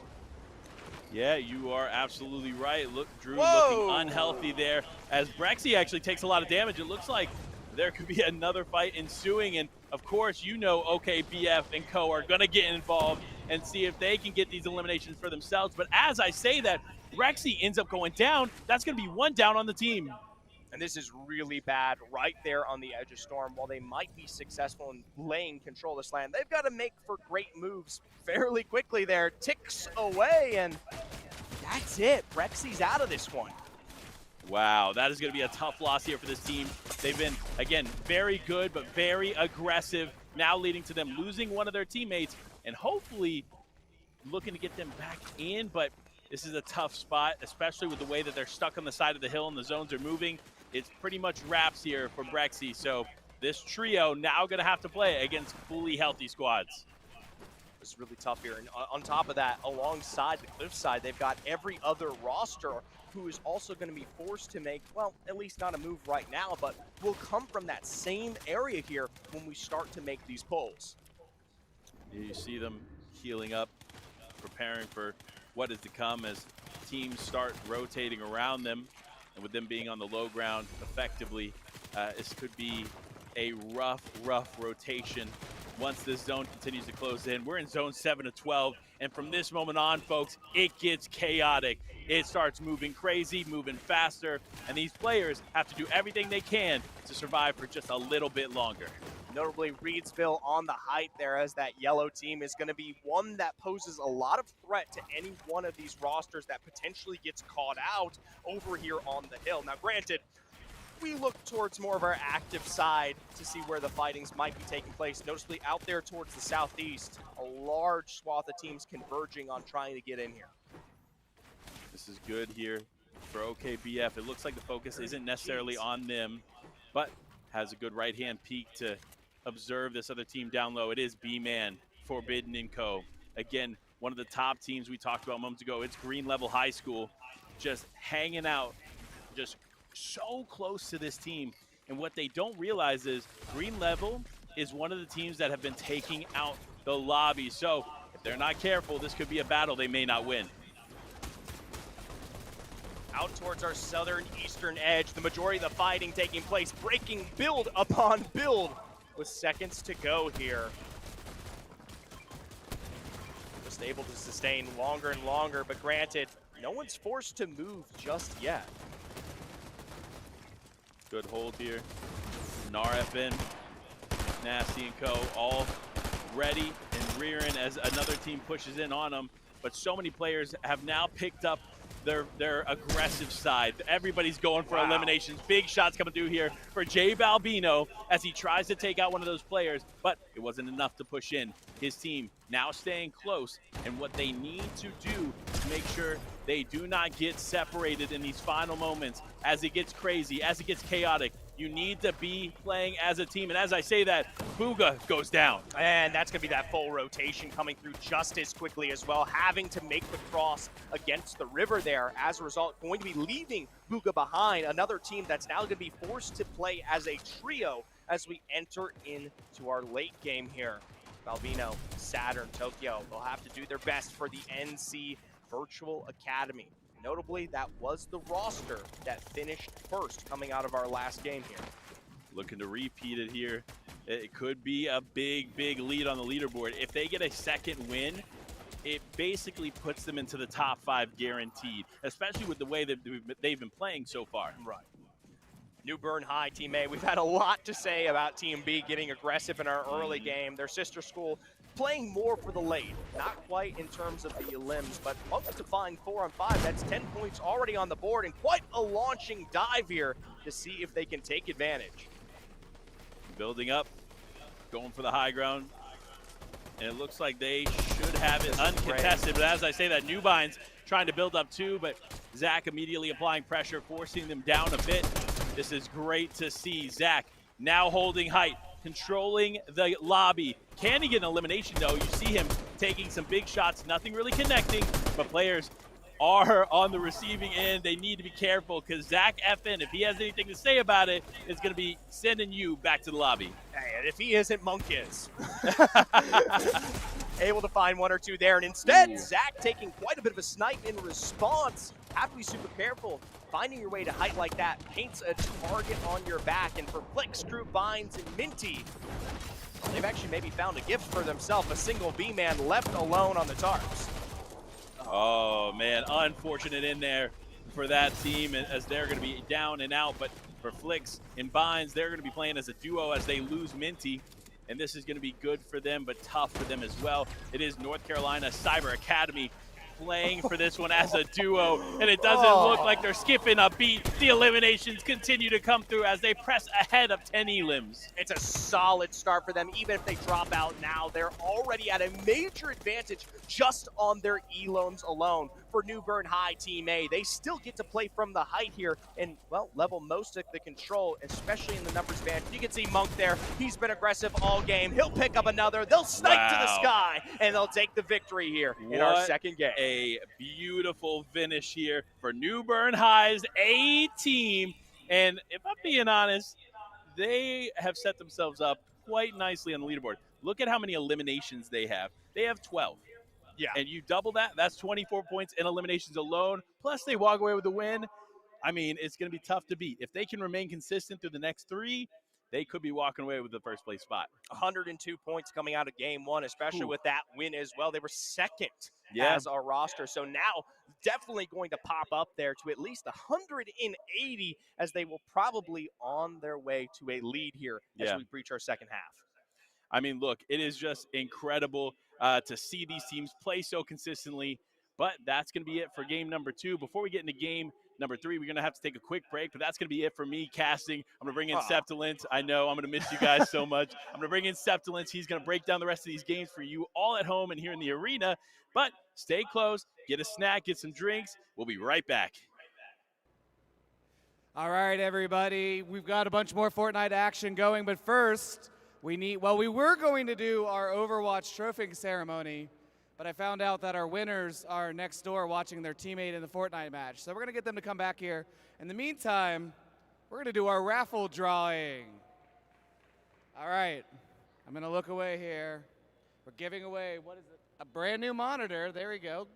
Yeah, you are absolutely right. Look, Drew looking unhealthy there, as Brexy actually takes a lot of damage. It looks like there could be another fight ensuing, and of course, you know OKBF and co are going to get involved and see if they can get these eliminations for themselves. But as I say that, Brexy ends up going down. That's going to be 1 down on the team. And this is really bad right there on the edge of Storm. While they might be successful in laying control of this land, they've got to make for great moves fairly quickly there. Ticks away, and that's it. Brexy's out of this one. Wow, that is going to be a tough loss here for this team. They've been, again, very good, but very aggressive, now leading to them losing one of their teammates, and hopefully looking to get them back in, but this is a tough spot, especially with the way that they're stuck on the side of the hill and the zones are moving. It's pretty much wraps here for Brexy. So this trio now going to have to play against fully healthy squads. It's really tough here. And on top of that, alongside the Cliff side, they've got every other roster who is also going to be forced to make, well, at least not a move right now, but will come from that same area here when we start to make these pulls. You see them healing up, preparing for what is to come as teams start rotating around them. And with them being on the low ground effectively, this could be a rough rotation once this zone continues to close in. We're in zone 7 to 12, and from this moment on, folks, it gets chaotic. It starts moving crazy, moving faster, and these players have to do everything they can to survive for just a little bit longer. Notably, Reedsville on the height there, as that yellow team is going to be one that poses a lot of threat to any one of these rosters that potentially gets caught out over here on the hill. Now, granted, we look towards more of our active side to see where the fightings might be taking place. Noticeably out there towards the southeast, a large swath of teams converging on trying to get in here. This is good here for OKBF. It looks like the focus isn't necessarily on them, but has a good right-hand peek to observe this other team down low. It is B-Man, Forbidden & Co. Again, one of the top teams we talked about moments ago. It's Green Level High School, just hanging out, just so close to this team. And what they don't realize is Green Level is one of the teams that have been taking out the lobby. So if they're not careful, this could be a battle they may not win. Out towards our southern eastern edge, the majority of the fighting taking place, breaking build upon build with seconds to go here. Just able to sustain longer and longer, but granted, no one's forced to move just yet. Good hold here. NARFN, Nasty & Co. all ready and rearing as another team pushes in on them. But so many players have now picked up their aggressive side. Everybody's going for eliminations. Big shots coming through here for Jay Balbino as he tries to take out one of those players, but it wasn't enough to push in. His team now staying close, and what they need to do to make sure they do not get separated in these final moments as it gets crazy, as it gets chaotic. You need to be playing as a team. And as I say that, Booga goes down. And that's going to be that full rotation coming through just as quickly as well, having to make the cross against the river there. As a result, going to be leaving Booga behind, another team that's now going to be forced to play as a trio as we enter into our late game here. Balbino, Saturn, Tokyo, they'll have to do their best for the NC Virtual Academy. Notably, that was the roster that finished first coming out of our last game here. Looking to repeat it here. It could be a big lead on the leaderboard. If they get a second win, it basically puts them into the top 5 guaranteed, especially with the way that they've been playing so far. Right. New Bern High, Team A. We've had a lot to say about Team B getting aggressive in our early game. Their sister school playing more for the late. Not quite in terms of the limbs, but up to find 4 on 5. That's 10 points already on the board, and quite a launching dive here to see if they can take advantage. Building up, going for the high ground. And it looks like they should have it uncontested. But as I say that, Newbine's trying to build up too, but Zach immediately applying pressure, forcing them down a bit. This is great to see. Zach now holding height, controlling the lobby. Can he get an elimination though? You see him taking some big shots, nothing really connecting, but players are on the receiving end. They need to be careful because Zach FN, if he has anything to say about it, is going to be sending you back to the lobby. Hey, and if he isn't, Monk is. Able to find 1 or 2 there, and instead, Zach taking quite a bit of a snipe in response. Have to be super careful. Finding your way to height like that paints a target on your back, and for Flick, Screw, Vines, and Minty, they've actually maybe found a gift for themselves, a single B-man left alone on the tarps. Oh, man, unfortunate in there for that team as they're going to be down and out. But for Flicks and Vines, they're going to be playing as a duo as they lose Minty. And this is going to be good for them, but tough for them as well. It is North Carolina Cyber Academy playing for this one as a duo, and it doesn't look like they're skipping a beat. The eliminations continue to come through as they press ahead of 10 elims. It's a solid start for them. Even if they drop out now, they're already at a major advantage just on their eloms alone. For New Bern High Team A, they still get to play from the height here and, well, level most of the control, especially in the numbers band. You can see Monk there. He's been aggressive all game. He'll pick up another. They'll snipe to the sky, and they'll take the victory here in our second game. A beautiful finish here for New Bern High's A team. And if I'm being honest, they have set themselves up quite nicely on the leaderboard. Look at how many eliminations they have. They have 12. Yeah. And you double that, that's 24 points in eliminations alone. Plus they walk away with the win. I mean, it's going to be tough to beat. If they can remain consistent through the next 3, they could be walking away with the first place spot. 102 points coming out of game 1, especially with that win as well. They were second Yeah. as our roster. So now definitely going to pop up there to at least 180 as they will probably on their way to a lead here as we breach our second half. I mean, look, it is just incredible to see these teams play so consistently, but that's going to be it for game number 2. Before we get into game number 3, we're going to have to take a quick break, but that's going to be it for me casting. I'm going to bring in Septilence. I know I'm going to miss you guys so much. I'm going to bring in Septilence. He's going to break down the rest of these games for you all at home and here in the arena, but stay close, get a snack, get some drinks. We'll be right back. All right, everybody. We've got a bunch more Fortnite action going, but first, we were going to do our Overwatch trophy ceremony, but I found out that our winners are next door watching their teammate in the Fortnite match. So we're going to get them to come back here. In the meantime, we're going to do our raffle drawing. All right. I'm going to look away here. We're giving away, what is it? A brand new monitor. There we go.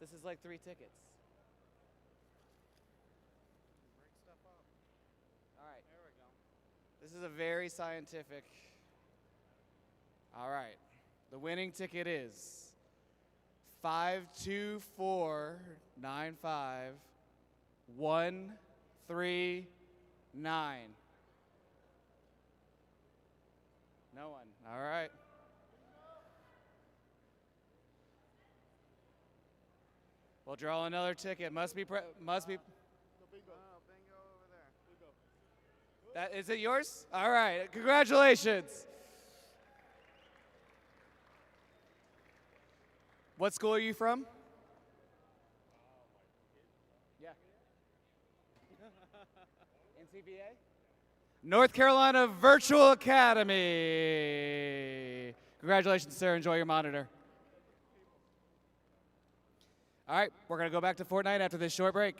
This is like 3 tickets. All right. There we go. This is a very scientific. All right. The winning ticket is 52495139. No one. All right. We'll draw another ticket. Must be. That is it yours? All right. Congratulations. What school are you from? Yeah. NCBA? North Carolina Virtual Academy. Congratulations, sir. Enjoy your monitor. All right, we're going to go back to Fortnite after this short break.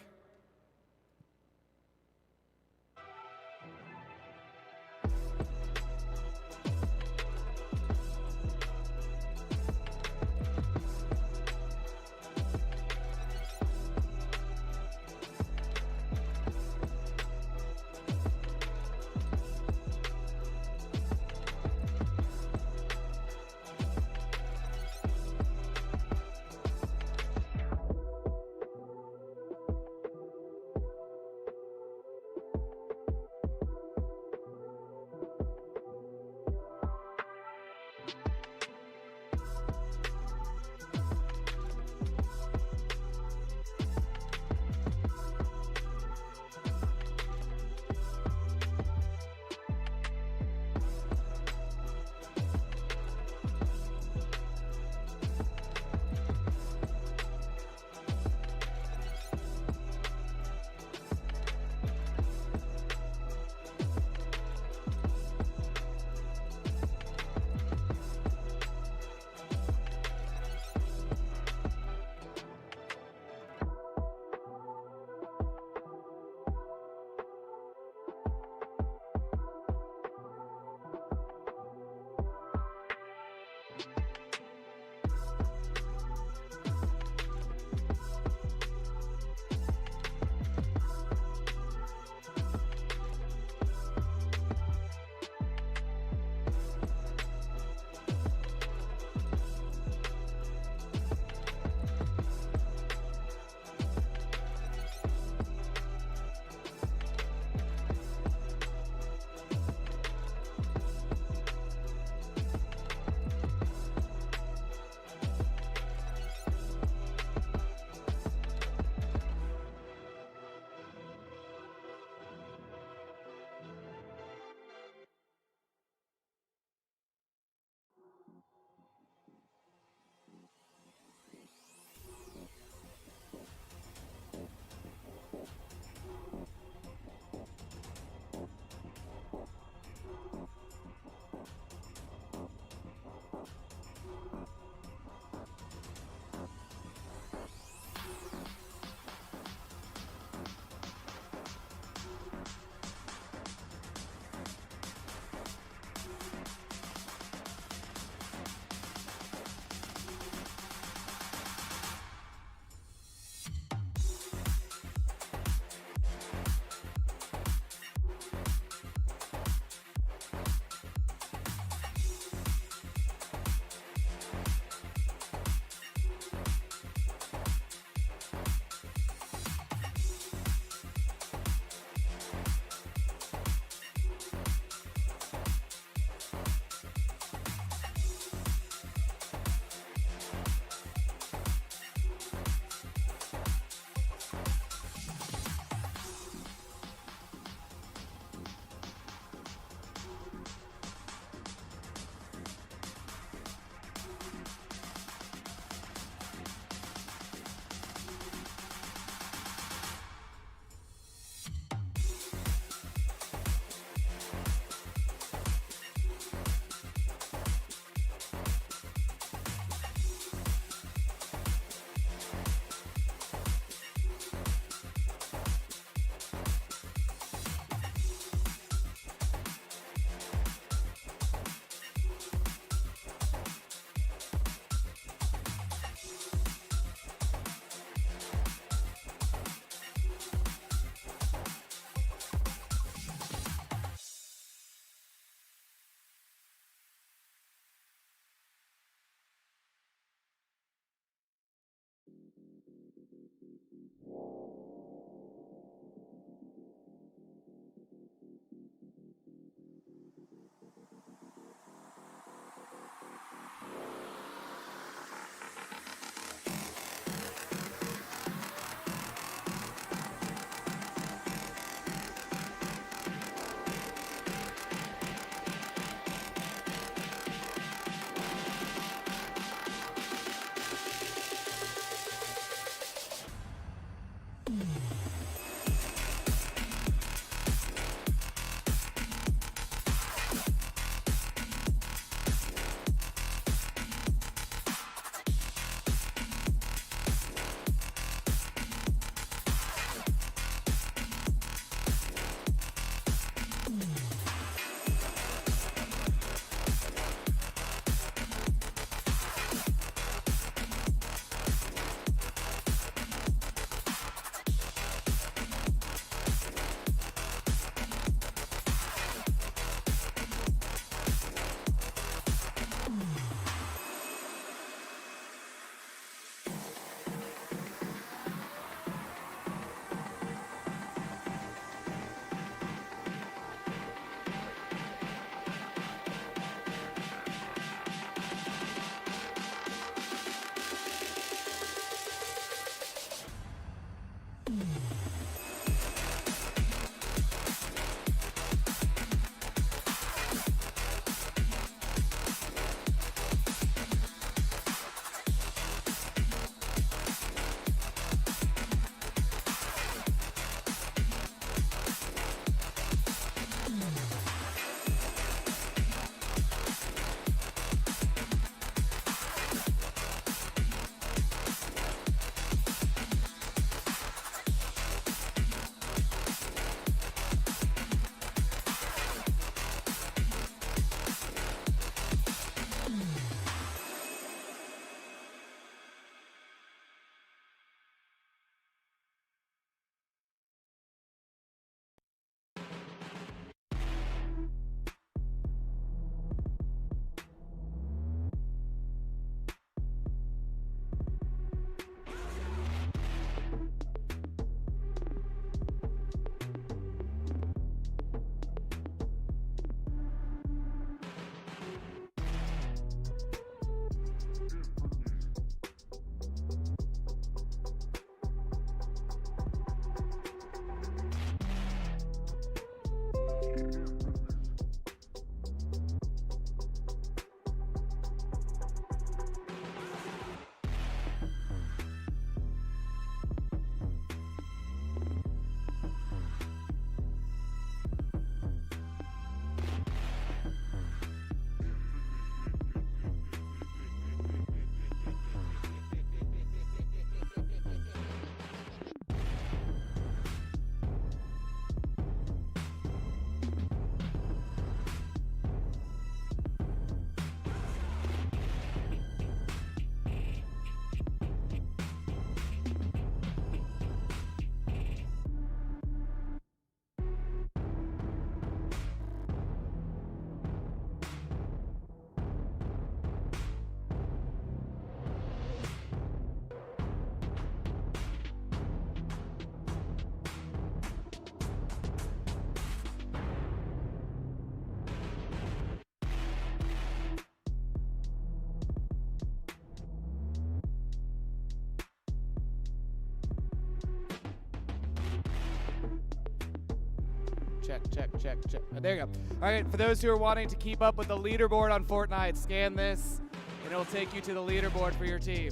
check. There you go. All right, for those who are wanting to keep up with the leaderboard on Fortnite, scan this, and it'll take you to the leaderboard for your team.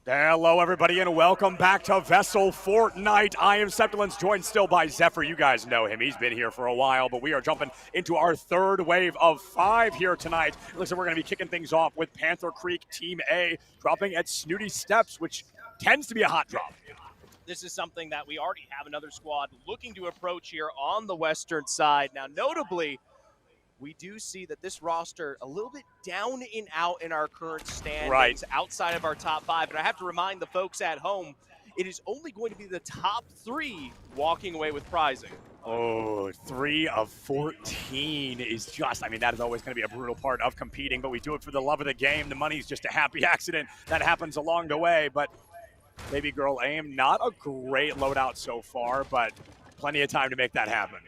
Hello, everybody, and welcome back to VESL Fortnite. I am Septilence, joined still by Zephyr. You guys know him. He's been here for a while, but we are jumping into our third wave of 5 here tonight. Looks like we're going to be kicking things off with Panther Creek Team A, dropping at Snooty Steps, which tends to be a hot drop. This is something that we already have another squad looking to approach here on the western side. Now, notably, we do see that this roster a little bit down and out in our current standings, outside of our top 5. And I have to remind the folks at home, it is only going to be the top 3 walking away with prizing. Oh, 3 of 14 is just, I mean, that is always going to be a brutal part of competing, but we do it for the love of the game. The money's just a happy accident that happens along the way. But Baby Girl AIM, not a great loadout so far, but plenty of time to make that happen.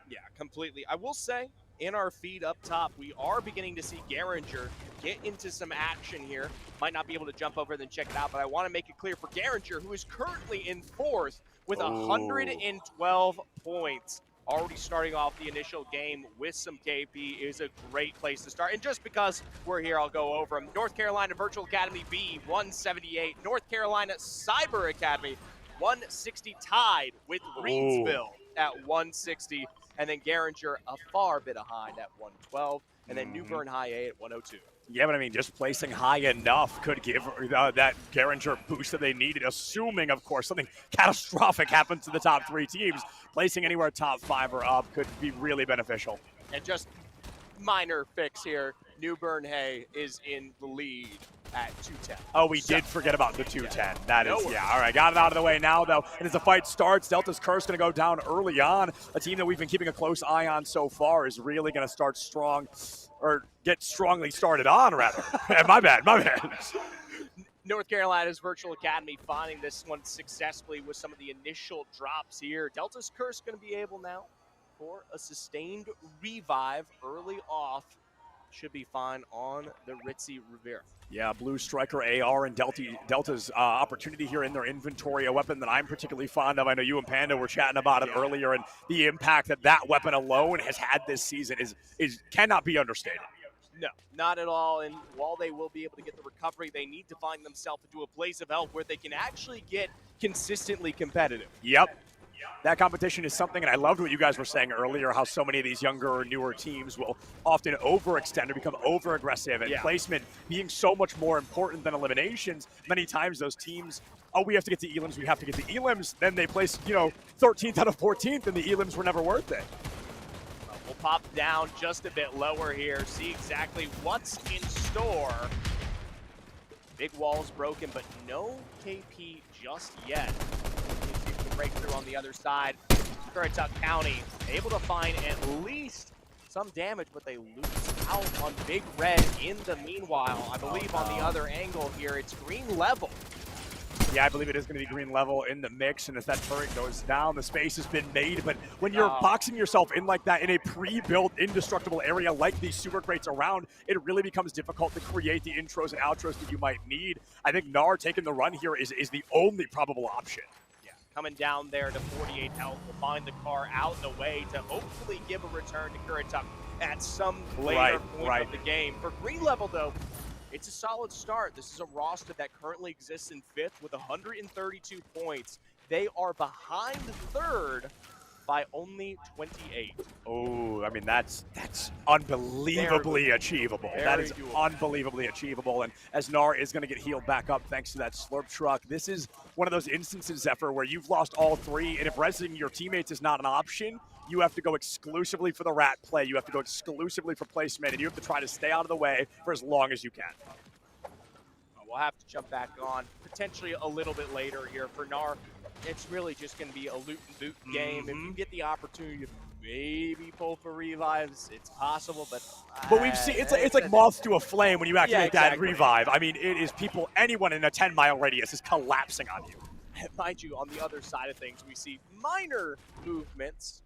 Yeah, completely. I will say, in our feed up top, we are beginning to see Garinger get into some action here. Might not be able to jump over and check it out, but I want to make it clear for Garinger, who is currently in 4th with 112 points. Already starting off the initial game with some KP is a great place to start. And just because we're here, I'll go over them. North Carolina Virtual Academy B, 178. North Carolina Cyber Academy, 160, tied with Greensboro at 160. And then Garinger a far bit behind at 112. And then New Bern High A at 102. Yeah, but I mean, just placing high enough could give that Garinger boost that they needed, assuming, of course, something catastrophic happens to the top 3 teams. Placing anywhere top 5 or up could be really beneficial. And just minor fix here, New Bern Hay is in the lead at 210. Oh, we did forget about the 210. That is, yeah, all right, got it out of the way now, though. And as the fight starts, Delta's Curse going to go down early on. A team that we've been keeping a close eye on so far is really going to start strong, or get strongly started on, rather. my bad. North Carolina's Virtual Academy finding this one successfully with some of the initial drops here. Delta's Curse going to be able now for a sustained revive early off. Should be fine on the Ritzy Rivera. Yeah, Blue Striker AR and Delta's opportunity here in their inventory, a weapon that I'm particularly fond of. I know you and Panda were chatting about it earlier, and the impact that that weapon alone has had this season is cannot be understated. No, not at all. And while they will be able to get the recovery, they need to find themselves into a place of health where they can actually get consistently competitive. Yep. That competition is something, and I loved what you guys were saying earlier, how so many of these younger or newer teams will often overextend or become over-aggressive, and placement being so much more important than eliminations. Many times those teams, we have to get the elims, we have to get the elims, then they place, 13th out of 14th, and the elims were never worth it. We'll pop down just a bit lower here, see exactly what's in store. Big wall's broken, but no KP just yet. Breakthrough on the other side. Currituck County able to find at least some damage, but they lose out on Big Red in the meanwhile. I believe on the other angle here, it's green level. Yeah, I believe it is going to be green level in the mix, and as that turret goes down, the space has been made, but when you're boxing yourself in like that in a pre-built, indestructible area like these super crates around, it really becomes difficult to create the intros and outros that you might need. I think Gnar taking the run here is the only probable option. Coming down there to 48 health, will find the car out and away to hopefully give a return to Currituck at some later point of the game. For green level, though, it's a solid start. This is a roster that currently exists in 5th with 132 points. They are behind 3rd by only 28. Oh, I mean, that's unbelievably achievable. That is unbelievably achievable. And as Gnar is going to get healed back up thanks to that slurp truck, this is one of those instances, Zephyr, where you've lost all 3, and if resing your teammates is not an option, you have to go exclusively for the rat play. You have to go exclusively for placement, and you have to try to stay out of the way for as long as you can. We'll have to jump back on potentially a little bit later here for Gnar. It's really just going to be a loot and boot game. If you get the opportunity to maybe pull for revives, it's possible, but we've seen it's like moths to a flame when you activate that revive. I mean, it is anyone in a 10-mile radius is collapsing on you. Mind you, on the other side of things, we see minor movements.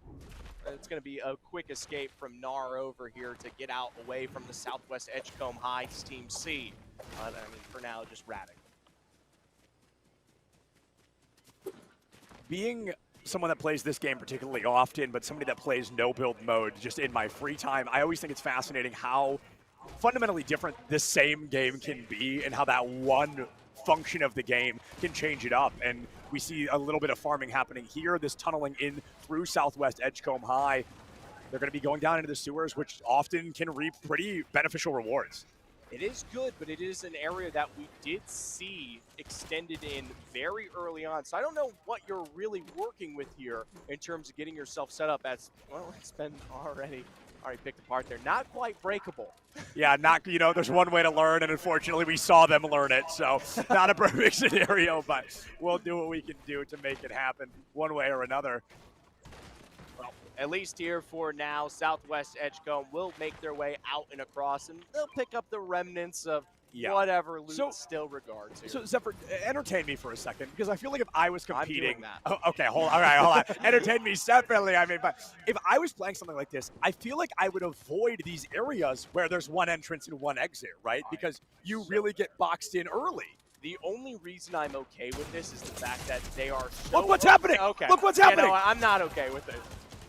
It's going to be a quick escape from Gnar over here to get out away from the Southwest Edgecombe Heights Team C. I mean, for now, just ratting. Being someone that plays this game particularly often, but somebody that plays no build mode just in my free time, I always think it's fascinating how fundamentally different the same game can be and how that one function of the game can change it up. And we see a little bit of farming happening here, this tunneling in through Southwest Edgecombe High. They're going to be going down into the sewers, which often can reap pretty beneficial rewards. It is good, but it is an area that we did see extended in very early on. So I don't know what you're really working with here in terms of getting yourself set up as, well, it's been already picked apart there. Not quite breakable. Yeah, not, there's one way to learn, and unfortunately we saw them learn it. So not a perfect scenario, but we'll do what we can do to make it happen one way or another. At least here for now, Southwest Edgecombe will make their way out and across, and they'll pick up the remnants of whatever loot still regards here. So, Zephyr, entertain me for a second, because I feel like if I was competing... I'm doing that. Okay, hold on. Entertain me separately. But if I was playing something like this, I feel like I would avoid these areas where there's one entrance and one exit, right? Because you really get boxed in early. The only reason I'm okay with this is the fact that they are so... Look what's happening! Okay. Look what's happening! I'm not okay with it.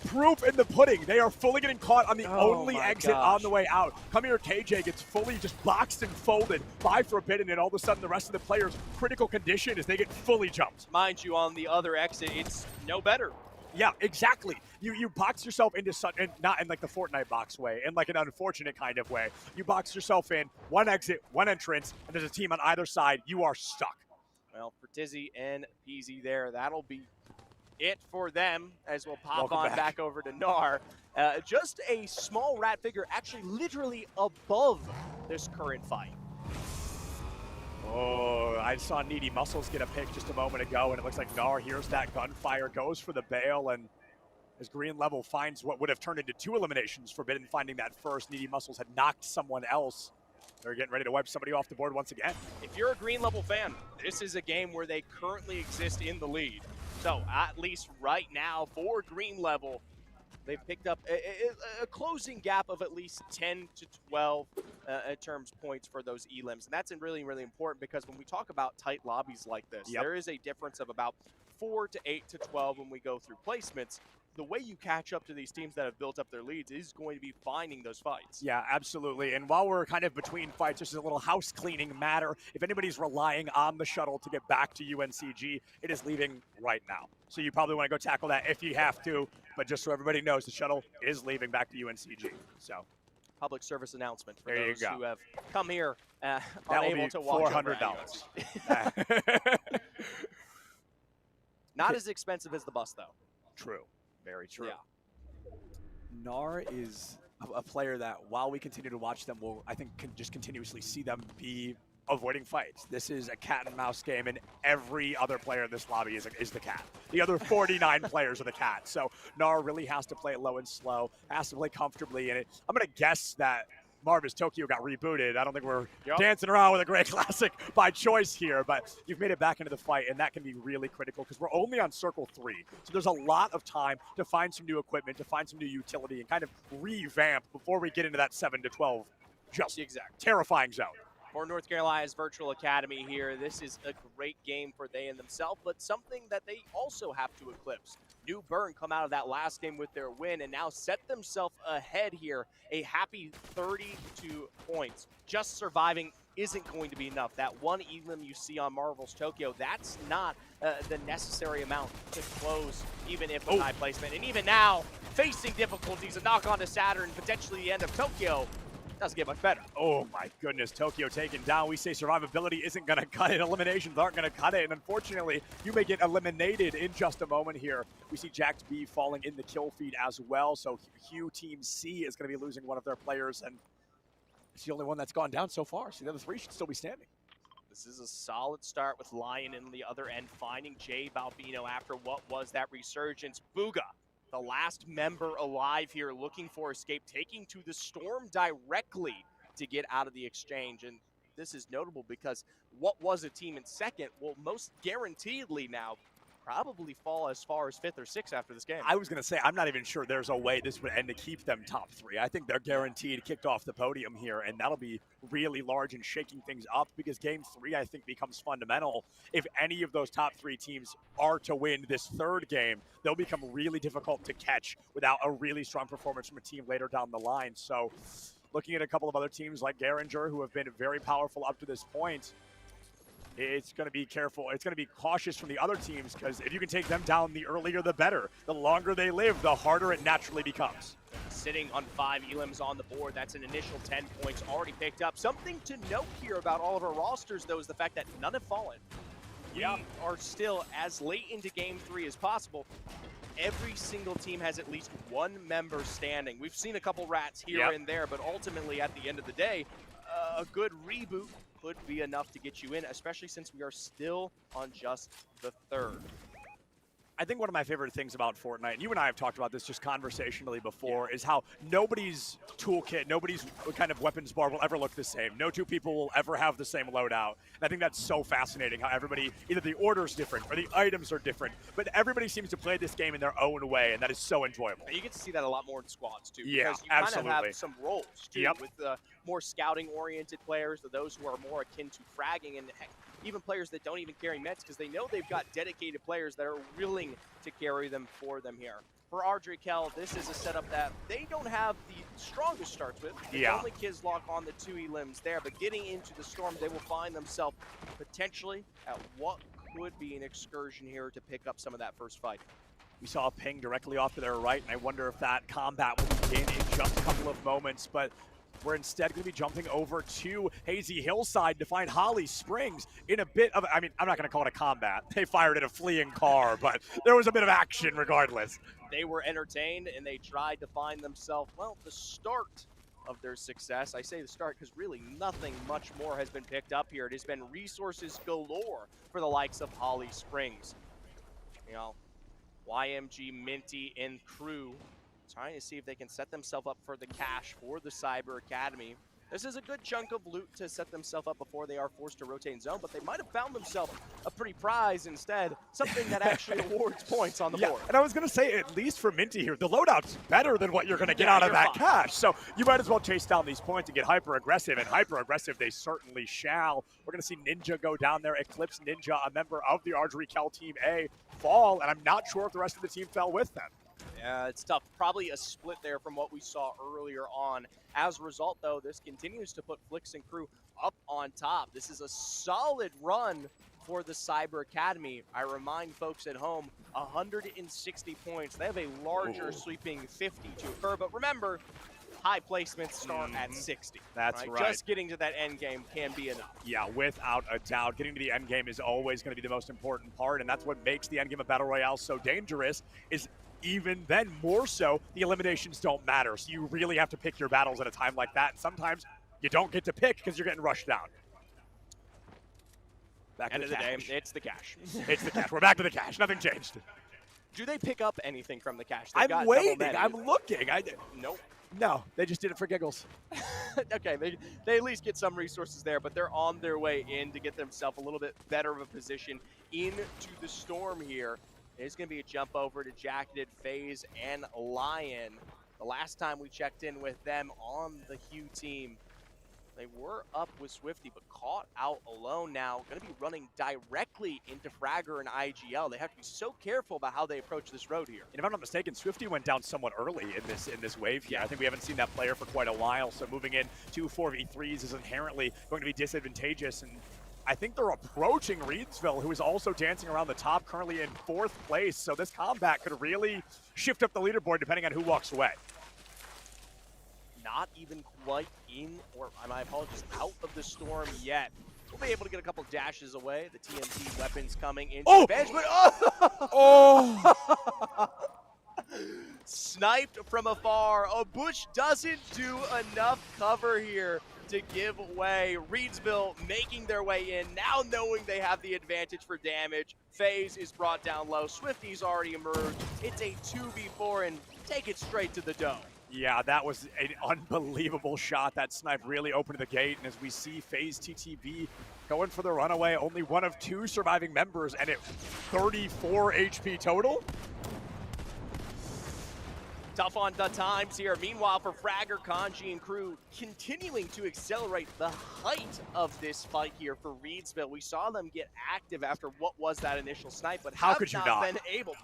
Proof in the pudding. They are fully getting caught on the only exit on the way out. Come here, KJ gets fully just boxed and folded by Forbidden, and all of a sudden the rest of the players' critical condition as they get fully jumped. Mind you, on the other exit, it's no better. Yeah, exactly. You box yourself into such, and not in like the Fortnite box way, in like an unfortunate kind of way. You box yourself in, one exit, one entrance, and there's a team on either side. You are stuck. Well, for Tizzy and Peasy there, that'll be it for them, as we'll pop Welcome back over to Gnar. Just a small rat figure, actually literally above this current fight. Oh, I saw Needy Muscles get a pick just a moment ago, and it looks like Gnar hears that gunfire, goes for the bail, and as Green Level finds what would have turned into 2 eliminations, Forbidden finding that first. Needy Muscles had knocked someone else. They're getting ready to wipe somebody off the board once again. If you're a Green Level fan, this is a game where they currently exist in the lead. So at least right now for Green Level, they've picked up a closing gap of at least 10 to 12 in terms of points for those elims. And that's really, really important because when we talk about tight lobbies like this, there is a difference of about 4 to 8 to 12 when we go through placements. The way you catch up to these teams that have built up their leads is going to be finding those fights. Yeah, absolutely. And while we're kind of between fights, this is a little house cleaning matter. If anybody's relying on the shuttle to get back to UNCG, it is leaving right now. So you probably want to go tackle that if you have to. But just so everybody knows, the shuttle is leaving back to UNCG. So public service announcement for there those who have come here unable to watch. $400. Not as expensive as the bus, though. True. Very true. Yeah. Gnar is a player that, while we continue to watch them, we'll, I think, can just continuously see them be avoiding fights. This is a cat and mouse game, and every other player in this lobby is the cat. The other 49 players are the cat. So Gnar really has to play it low and slow, has to play comfortably in it. I'm going to guess that Marvis Tokyo got rebooted. I don't think we're dancing around with a great classic by choice here, but you've made it back into the fight, and that can be really critical because we're only on Circle 3. So there's a lot of time to find some new equipment, to find some new utility, and kind of revamp before we get into that 7 to 12 just terrifying zone. For North Carolina's Virtual Academy here, this is a great game for they and themselves, but something that they also have to eclipse. New Burn come out of that last game with their win and now set themselves ahead here, a happy 32 points. Just surviving isn't going to be enough. That one elim you see on Marvel's Tokyo, that's not the necessary amount to close, even if with high placement. And even now, facing difficulties, a knock on to Saturn, potentially the end of Tokyo, doesn't get much better. Oh my goodness, Tokyo taken down. We say survivability isn't going to cut it. Eliminations aren't going to cut it. And unfortunately, you may get eliminated in just a moment here. We see Jacked B falling in the kill feed as well. So Hugh Team C is going to be losing one of their players. And it's the only one that's gone down so far. So the other 3 should still be standing. This is a solid start with Lion in the other end, finding Jay Balbino after what was that resurgence. Booga, the last member alive here, looking for escape, taking to the storm directly to get out of the exchange. And this is notable because what was a team in second will most guaranteedly now probably fall as far as 5th or 6th after this game. I was going to say, I'm not even sure there's a way this would end to keep them top 3. I think they're guaranteed kicked off the podium here, and that'll be really large and shaking things up because game 3, I think, becomes fundamental. If any of those top 3 teams are to win this 3rd game, they'll become really difficult to catch without a really strong performance from a team later down the line. So looking at a couple of other teams like Garinger, who have been very powerful up to this point, it's going to be careful. It's going to be cautious from the other teams, because if you can take them down, the earlier the better. The longer they live, the harder it naturally becomes. Sitting on 5 elims on the board, that's an initial 10 points already picked up. Something to note here about all of our rosters, though, is the fact that none have fallen. Yeah. We are still as late into Game 3 as possible. Every single team has at least one member standing. We've seen a couple rats here and there, but ultimately, at the end of the day, a good reboot could be enough to get you in, especially since we are still on just the 3rd. I think one of my favorite things about Fortnite, and you and I have talked about this just conversationally before, is how nobody's toolkit, nobody's kind of weapons bar will ever look the same. No two people will ever have the same loadout. And I think that's so fascinating how everybody, either the order's different or the items are different, but everybody seems to play this game in their own way, and that is so enjoyable. You get to see that a lot more in squads, too. Yeah, because you absolutely. kind of have some roles, too, with more scouting-oriented players, those who are more akin to fragging, and heck, even players that don't even carry meds because they know they've got dedicated players that are willing to carry them for them here. For Ardrikel, this is a setup that they don't have the strongest starts with. It's only Kizlock on the 2 elims there, but getting into the storm, they will find themselves potentially at what could be an excursion here to pick up some of that first fight. We saw a ping directly off to their right, and I wonder if that combat will begin in just a couple of moments, but we're instead going to be jumping over to Hazy Hillside to find Holly Springs in a bit of, I mean, I'm not going to call it a combat. They fired at a fleeing car, but there was a bit of action regardless. They were entertained, and they tried to find themselves, well, the start of their success. I say the start because really nothing much more has been picked up here. It has been resources galore for the likes of Holly Springs. You know, YMG, Minty, and crew trying to see if they can set themselves up for the cash for the Cyber Academy. This is a good chunk of loot to set themselves up before they are forced to rotate in zone, but they might have found themselves a pretty prize instead, something that actually awards points on the board. And I was going to say, at least for Minty here, the loadout's better than what you're going to get out of that cash. So you might as well chase down these points and get hyper-aggressive, and hyper-aggressive they certainly shall. We're going to see Ninja go down there, Eclipse Ninja, a member of the Ardrikel Team A, fall, and I'm not sure if the rest of the team fell with them. Yeah, it's tough. Probably a split there from what we saw earlier on. As a result, though, this continues to put Flix and crew up on top. This is a solid run for the Cyber Academy. I remind folks at home, 160 points. They have a larger sweeping 50 to occur, but remember, high placements start at 60. That's right. Just getting to that end game can be enough. Yeah, without a doubt. Getting to the end game is always going to be the most important part, and that's what makes the end game of Battle Royale so dangerous, is even then more so, the eliminations don't matter. So you really have to pick your battles at a time like that. And sometimes you don't get to pick because you're getting rushed down. Back End to of the day, cash. it's the cash. It's the cash. We're back to the cash. Nothing changed. Do they pick up anything from the cash? I'm waiting. I'm looking. Nope. No, they just did it for giggles. Okay, they at least get some resources there, but they're on their way in to get themselves a little bit better of a position into the storm here. It's going to be a jump over to Jacketed, FaZe, and Lion. The last time we checked in with them on the Hue team, they were up with Swifty, but caught out alone now. Going to be running directly into Fragger and IGL. They have to be so careful about how they approach this road here. And if I'm not mistaken, Swifty went down somewhat early in this wave here. I think we haven't seen that player for quite a while, so moving in 2 4v3s is inherently going to be disadvantageous. And I think they're approaching Reedsville, who is also dancing around the top, currently in 4th place. So this combat could really shift up the leaderboard depending on who walks away. Not even quite in, or my apologies, out of the storm yet. We'll be able to get a couple dashes away. The TNT weapons coming into the bench, but sniped from afar. A bush doesn't do enough cover here to give away. Reedsville making their way in, now knowing they have the advantage for damage. FaZe is brought down low. Swifty's already emerged. It's a 2v4 and take it straight to the dome. Yeah, that was an unbelievable shot. That snipe really opened the gate, and as we see FaZe TTV going for the runaway, only one of 2 surviving members, and at 34 HP total. Tough on the times here. Meanwhile, for Fragger, Kanji, and crew, continuing to accelerate the height of this fight here for Reedsville. We saw them get active after what was that initial snipe, but how could you not been able.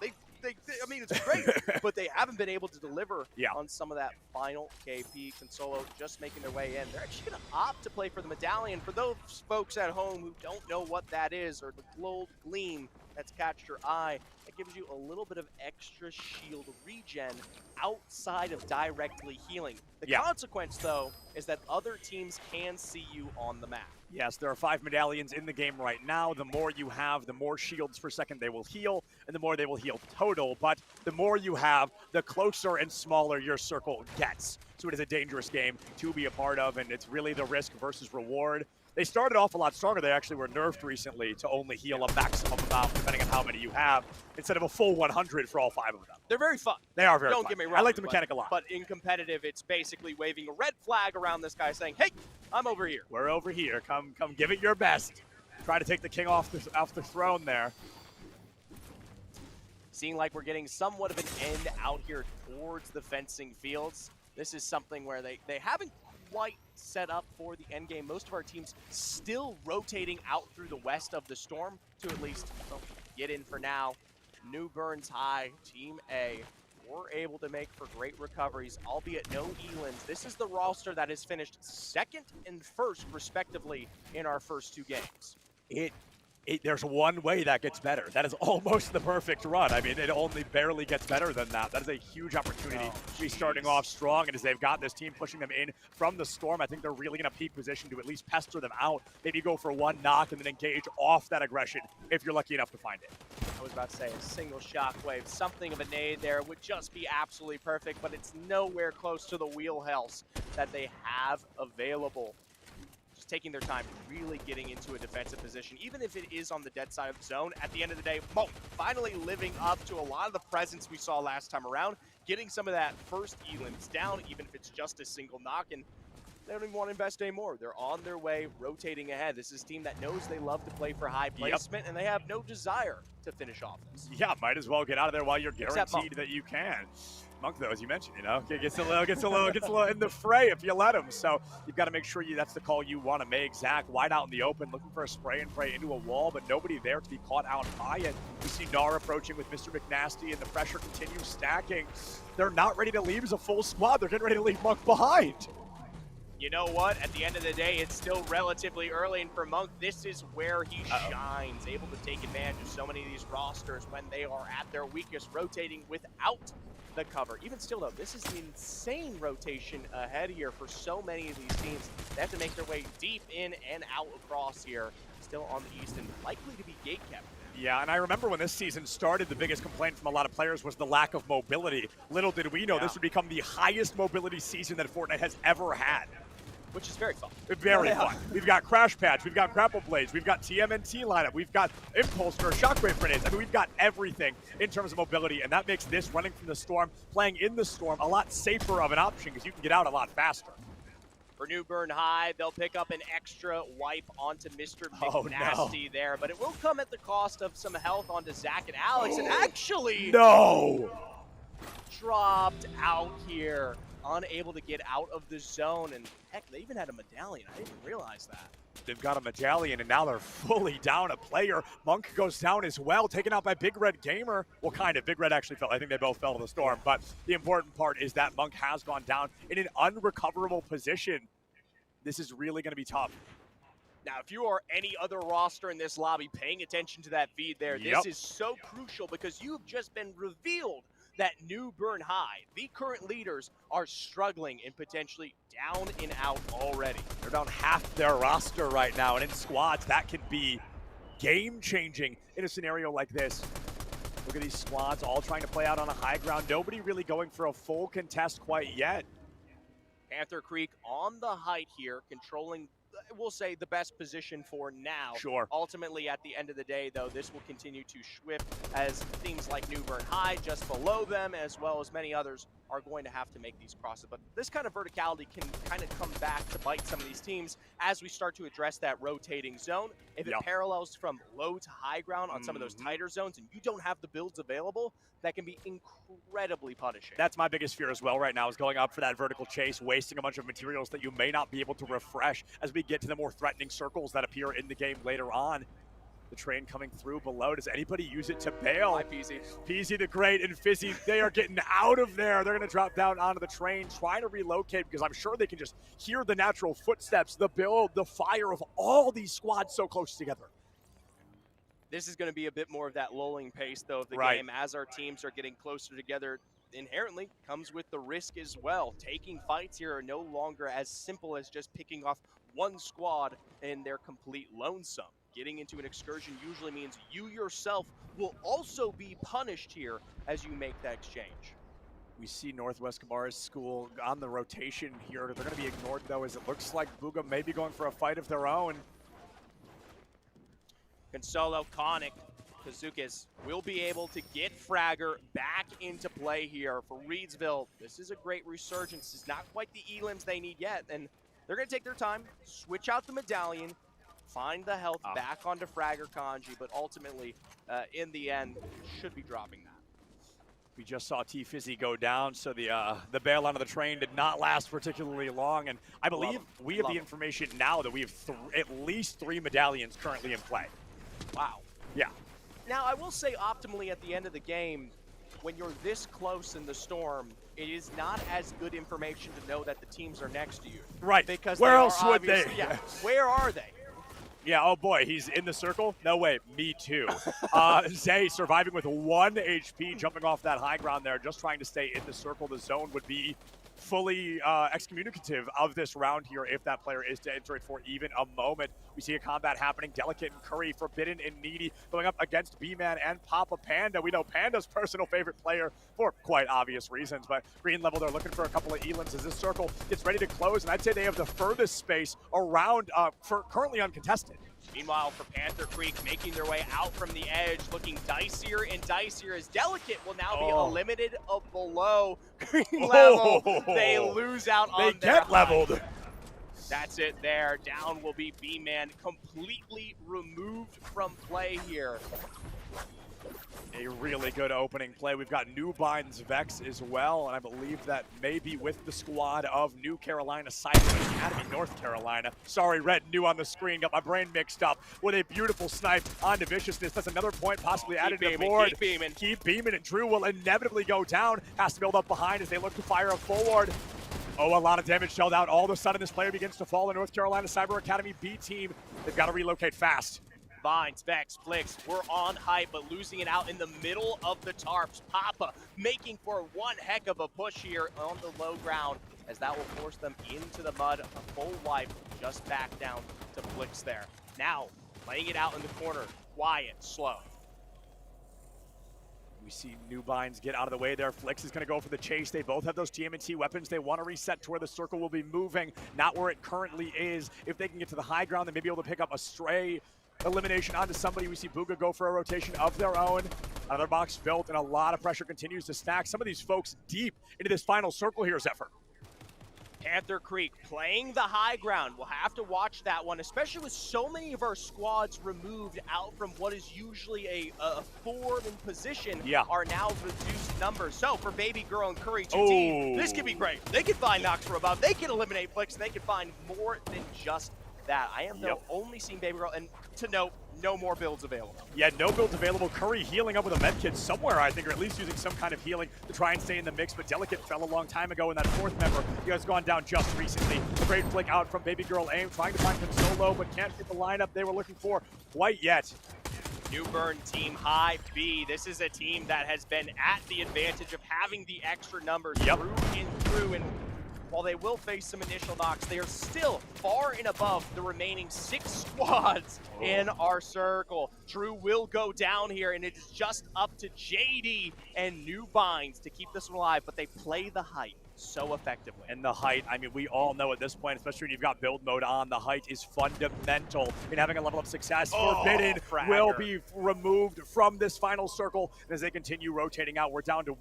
I mean, it's great, but they haven't been able to deliver Yeah. on some of that final KP. Consolo just making their way in. They're actually going to opt to play for the medallion. For those folks at home who don't know what that is, or the gold gleam that's catched your eye, it gives you a little bit of extra shield regen outside of directly healing. The consequence, though, is that other teams can see you on the map. Yes, there are 5 medallions in the game right now. The more you have, the more shields per second they will heal, and the more they will heal total. But the more you have, the closer and smaller your circle gets. So it is a dangerous game to be a part of, and it's really the risk versus reward. They started off a lot stronger. They actually were nerfed recently to only heal a maximum amount, depending on how many you have, instead of a full 100 for all 5 of them. They're very fun. They are very fun. Don't get me wrong. I like the mechanic a lot. But in competitive, it's basically waving a red flag around this guy saying, hey, I'm over here. We're over here. Come give it your best. Try to take the king off the throne there. Seeing like we're getting somewhat of an end out here towards the fencing fields. This is something where they haven't quite set up for the end game. Most of our teams still rotating out through the west of the storm to at least get in for now. New Burns High, Team A, were able to make for great recoveries, albeit no Elans. This is the roster that has finished 2nd and 1st, respectively, in our first 2 games. There's one way that gets better. That is almost the perfect run. I mean, it only barely gets better than that. That is a huge opportunity to be starting off strong. And as they've got this team pushing them in from the storm, I think they're really in a peak position to at least pester them out. Maybe go for 1 knock and then engage off that aggression if you're lucky enough to find it. I was about to say a single shockwave, something of a nade there would just be absolutely perfect, but it's nowhere close to the wheelhouse that they have available. Just taking their time, really getting into a defensive position, even if it is on the dead side of the zone. At the end of the day, Monk finally living up to a lot of the presence we saw last time around, getting some of that first Elans down, even if it's just a single knock, and they don't even want to invest anymore. They're on their way, rotating ahead. This is a team that knows they love to play for high placement, and they have no desire to finish offense. Yeah, might as well get out of there while you're guaranteed that you can. Monk, though, as you mentioned, gets a little in the fray if you let him. So you've got to make sure that's the call you want to make. Zach wide out in the open, looking for a spray and pray into a wall, but nobody there to be caught out by it. We see Nar approaching with Mr. McNasty, and the pressure continues stacking. They're not ready to leave as a full squad. They're getting ready to leave Monk behind. You know what? At the end of the day, it's still relatively early, and for Monk, this is where he shines, able to take advantage of so many of these rosters when they are at their weakest, rotating without the cover. Even still, though, this is an insane rotation ahead here for so many of these teams. They have to make their way deep in and out across here, still on the east, and likely to be gate kept. Yeah, and I remember when this season started, the biggest complaint from a lot of players was the lack of mobility. Little did we know this would become the highest mobility season that Fortnite has ever had. Which is very fun. Very fun. We've got Crash Patch, we've got Grapple Blades, we've got TMNT lineup, we've got Impulse or Shockwave Grenades. I mean, we've got everything in terms of mobility, and that makes this running from the storm, playing in the storm, a lot safer of an option because you can get out a lot faster. For New Bern High, they'll pick up an extra wipe onto Mr. McNasty there, but it will come at the cost of some health onto Zach and Alex, and actually dropped out here, unable to get out of the zone, and heck, they even had a medallion. I didn't even realize that. They've got a medallion, and now they're fully down a player. Monk goes down as well, taken out by Big Red Gamer. Well, kind of. Big Red actually fell. I think they both fell to the storm. But the important part is that Monk has gone down in an unrecoverable position. This is really going to be tough. Now, if you are any other roster in this lobby paying attention to that feed there, this is so crucial because you've just been revealed that New Bern High, the current leaders, are struggling and potentially down and out already. They're down half their roster right now, and in squads, that can be game-changing in a scenario like this. Look at these squads all trying to play out on a high ground. Nobody really going for a full contest quite yet. Panther Creek on the height here, controlling, we'll say, the best position for now. Sure. Ultimately, at the end of the day, though, this will continue to swift as teams like New Bern High just below them, as well as many others, are going to have to make these crosses. But this kind of verticality can kind of come back to bite some of these teams as we start to address that rotating zone. If it parallels from low to high ground on some of those tighter zones and you don't have the builds available, that can be incredibly punishing. That's my biggest fear as well right now, is going up for that vertical chase, wasting a bunch of materials that you may not be able to refresh as we get to the more threatening circles that appear in the game later on. The train coming through below. Does anybody use it to bail? Hi, Peasy. Peasy the Great and Fizzy, they are getting out of there. They're going to drop down onto the train, trying to relocate because I'm sure they can just hear the natural footsteps, the build, the fire of all these squads so close together. This is going to be a bit more of that lulling pace, though, of the Right. game as our teams are getting closer together. Inherently comes with the risk as well. Taking fights here are no longer as simple as just picking off one squad in their complete lonesome. Getting into an excursion usually means you yourself will also be punished here as you make that exchange. We see Northwest Kamara's school on the rotation here. They're going to be ignored, though, as it looks like Booga may be going for a fight of their own. Consolo, Conic, Kazukis will be able to get Fragger back into play here for Reedsville. This is a great resurgence. It's not quite the elims they need yet, and they're going to take their time, switch out the medallion, find the health back onto Fragger Kanji, but ultimately, in the end, should be dropping that. We just saw T-Fizzy go down, so the bail onto the train did not last particularly long, and I believe we have the information now that we have at least 3 medallions currently in play. Wow. Yeah. Now, I will say optimally at the end of the game, when you're this close in the storm, it is not as good information to know that the teams are next to you. Right. Because where they else are would they? Yeah. Where are they? Yeah, oh boy, he's in the circle? No way, me too. Zay surviving with 1 HP, jumping off that high ground there, just trying to stay in the circle. The zone would be fully excommunicative of this round here if that player is to enter it for even a moment. We see a combat happening. Delicate and Curry, Forbidden and Needy going up against B-Man and Papa Panda. We know Panda's personal favorite player for quite obvious reasons, but green level, they're looking for a couple of elims as this circle gets ready to close, and I'd say they have the furthest space around for currently uncontested. Meanwhile, for Panther Creek, making their way out from the edge, looking dicier and dicier as Delicate will now be limited below green level. They lose out on They get leveled. That's it there. Down will be B-Man, completely removed from play here. A really good opening play. We've got Newbine's Vex as well, and I believe that maybe with the squad of New Carolina Cyber Academy, North Carolina. Sorry, red, new on the screen, got my brain mixed up with a beautiful snipe onto Viciousness. That's another point possibly added to the board. Keep beaming, and Drew will inevitably go down. Has to build up behind as they look to fire a forward. Oh, a lot of damage shelled out. All of a sudden, this player begins to fall. The North Carolina Cyber Academy B team, they've got to relocate fast. Vines, Vex, Flix, we're on hype, but losing it out in the middle of the tarps. Papa making for one heck of a push here on the low ground, as that will force them into the mud. A full life just back down to Flix there. Now, laying it out in the corner, quiet, slow. We see Newbines get out of the way there. Flix is going to go for the chase. They both have those TMNT weapons. They want to reset to where the circle will be moving, not where it currently is. If they can get to the high ground, they may be able to pick up a stray elimination onto somebody. We see Booga go for a rotation of their own. Another box built, and a lot of pressure continues to stack some of these folks deep into this final circle here, Zephyr. Panther Creek playing the high ground. We'll have to watch that one, especially with so many of our squads removed out from what is usually a forward position are now reduced numbers. So for Baby Girl and Curry 2T, this could be great. They could find Nox from above. They can eliminate Flix, and they can find more than just that. I am though only seeing Baby Girl, and to note, no more builds available. Yeah, no builds available. Curry healing up with a med kit somewhere, I think, or at least using some kind of healing to try and stay in the mix, but Delicate fell a long time ago, and that 4th member, he has gone down just recently. A great flick out from Baby Girl Aim, trying to find Consolo, but can't get the lineup they were looking for quite yet. New Burn Team High B. This is a team that has been at the advantage of having the extra numbers through and through, and while they will face some initial knocks, they are still far and above the remaining 6 squads in our circle. Drew will go down here, and it is just up to JD and New Binds to keep this one alive, but they play the height so effectively. And the height, I mean, we all know at this point, especially when you've got build mode on, the height is fundamental in having a level of success. Forbidden will be removed from this final circle as they continue rotating out. We're down to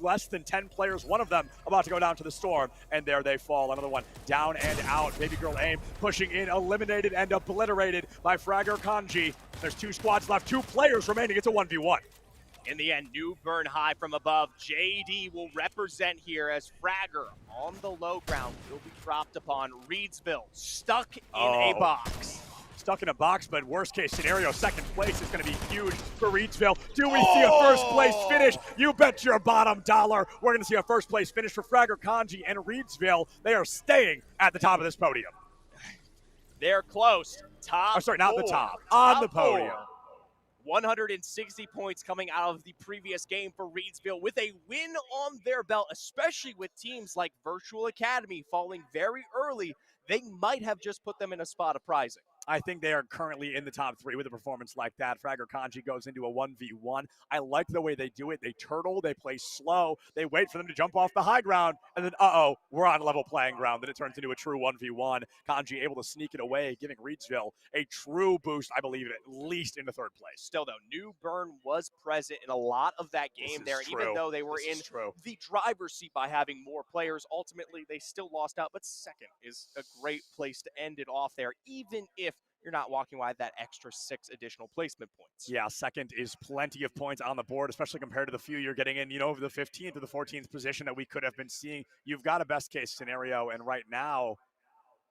less than 10 players, one of them about to go down to the storm, and there they fall. Another one down and out. Baby Girl Aim pushing in, eliminated and obliterated by Fragger Kanji. There's 2 squads left, 2 players remaining. It's a 1v1. In the end, New Burn High from above. JD will represent here as Fragger on the low ground will be dropped upon. Reedsville stuck in a box. stuck in a box, but worst case scenario, second place is going to be huge for Reedsville. Do we see a first place finish? You bet your bottom dollar we're going to see a first place finish for Fragger Kanji and Reedsville. They are staying at the top of this podium. They're close. Top. Oh, sorry, not the four. top. On the podium. 4. 160 points coming out of the previous game for Reedsville with a win on their belt, especially with teams like Virtual Academy falling very early. They might have just put them in a spot of prizing. I think they are currently in the top 3 with a performance like that. Fragger Kanji goes into a 1v1. I like the way they do it. They turtle, they play slow, they wait for them to jump off the high ground, and then, we're on level playing ground. Then it turns into a true 1v1. Kanji able to sneak it away, giving Reedsville a true boost, I believe, at least into 3rd place. Still, though, New Bern was present in a lot of that game there. Even though they were in the driver's seat by having more players, ultimately they still lost out. But 2nd is a great place to end it off there, even if you're not walking away with that extra 6 additional placement points. Yeah, 2nd is plenty of points on the board, especially compared to the few you're getting in, the 15th or the 14th position that we could have been seeing. You've got a best case scenario, and right now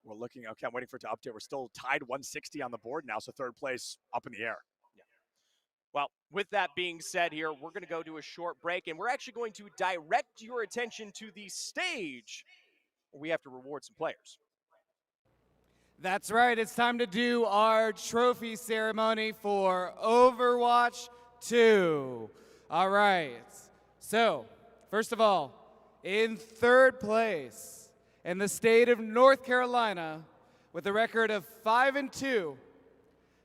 we're looking, okay, I'm waiting for it to update. We're still tied 160 on the board now, so 3rd place up in the air. Yeah. Well, with that being said here, we're going to go to a short break, and we're actually going to direct your attention to the stage where we have to reward some players. That's right, it's time to do our trophy ceremony for Overwatch 2. All right, so first of all, in 3rd place in the state of North Carolina with a record of 5-2,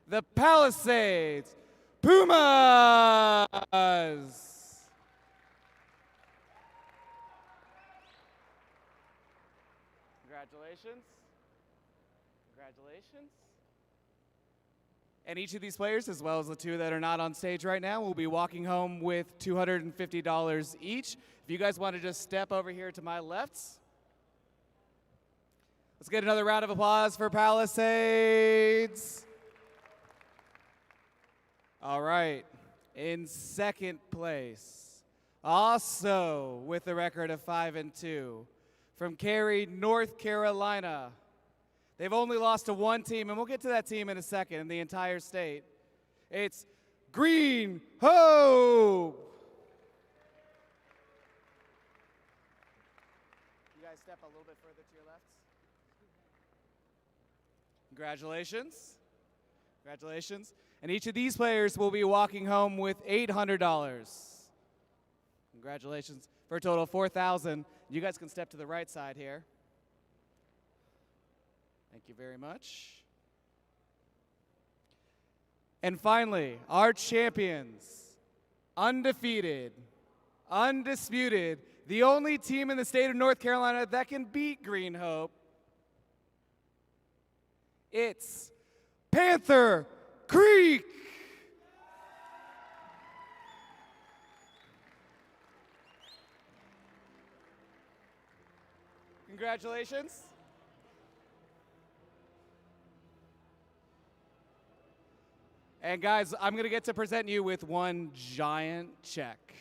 the Palisades Pumas. Congratulations. Congratulations. And each of these players, as well as the 2 that are not on stage right now, will be walking home with $250 each. If you guys want to just step over here to my left. Let's get another round of applause for Palisades. All right. In 2nd place, also with a record of 5-2, from Cary, North Carolina. They've only lost to 1 team, and we'll get to that team in a second, in the entire state. It's Green Hope. You guys step a little bit further to your left. Congratulations. Congratulations. And each of these players will be walking home with $800. Congratulations. For a total of $4,000. You guys can step to the right side here. Thank you very much. And finally, our champions, undefeated, undisputed, the only team in the state of North Carolina that can beat Green Hope. It's Panther Creek. Congratulations. And guys, I'm going to get to present you with one giant check.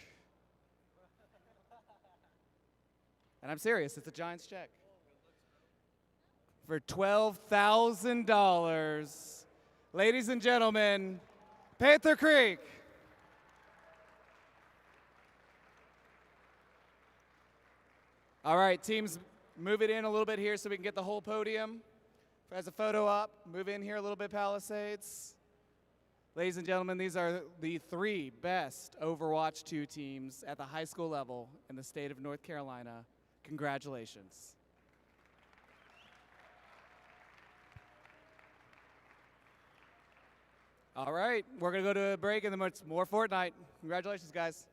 And I'm serious, it's a Giants check. For $12,000. Ladies and gentlemen, Panther Creek. All right, teams, move it in a little bit here so we can get the whole podium. As a photo op, move in here a little bit, Palisades. Ladies and gentlemen, these are the 3 best Overwatch 2 teams at the high school level in the state of North Carolina. Congratulations. All right, we're going to go to a break and then more Fortnite. Congratulations, guys.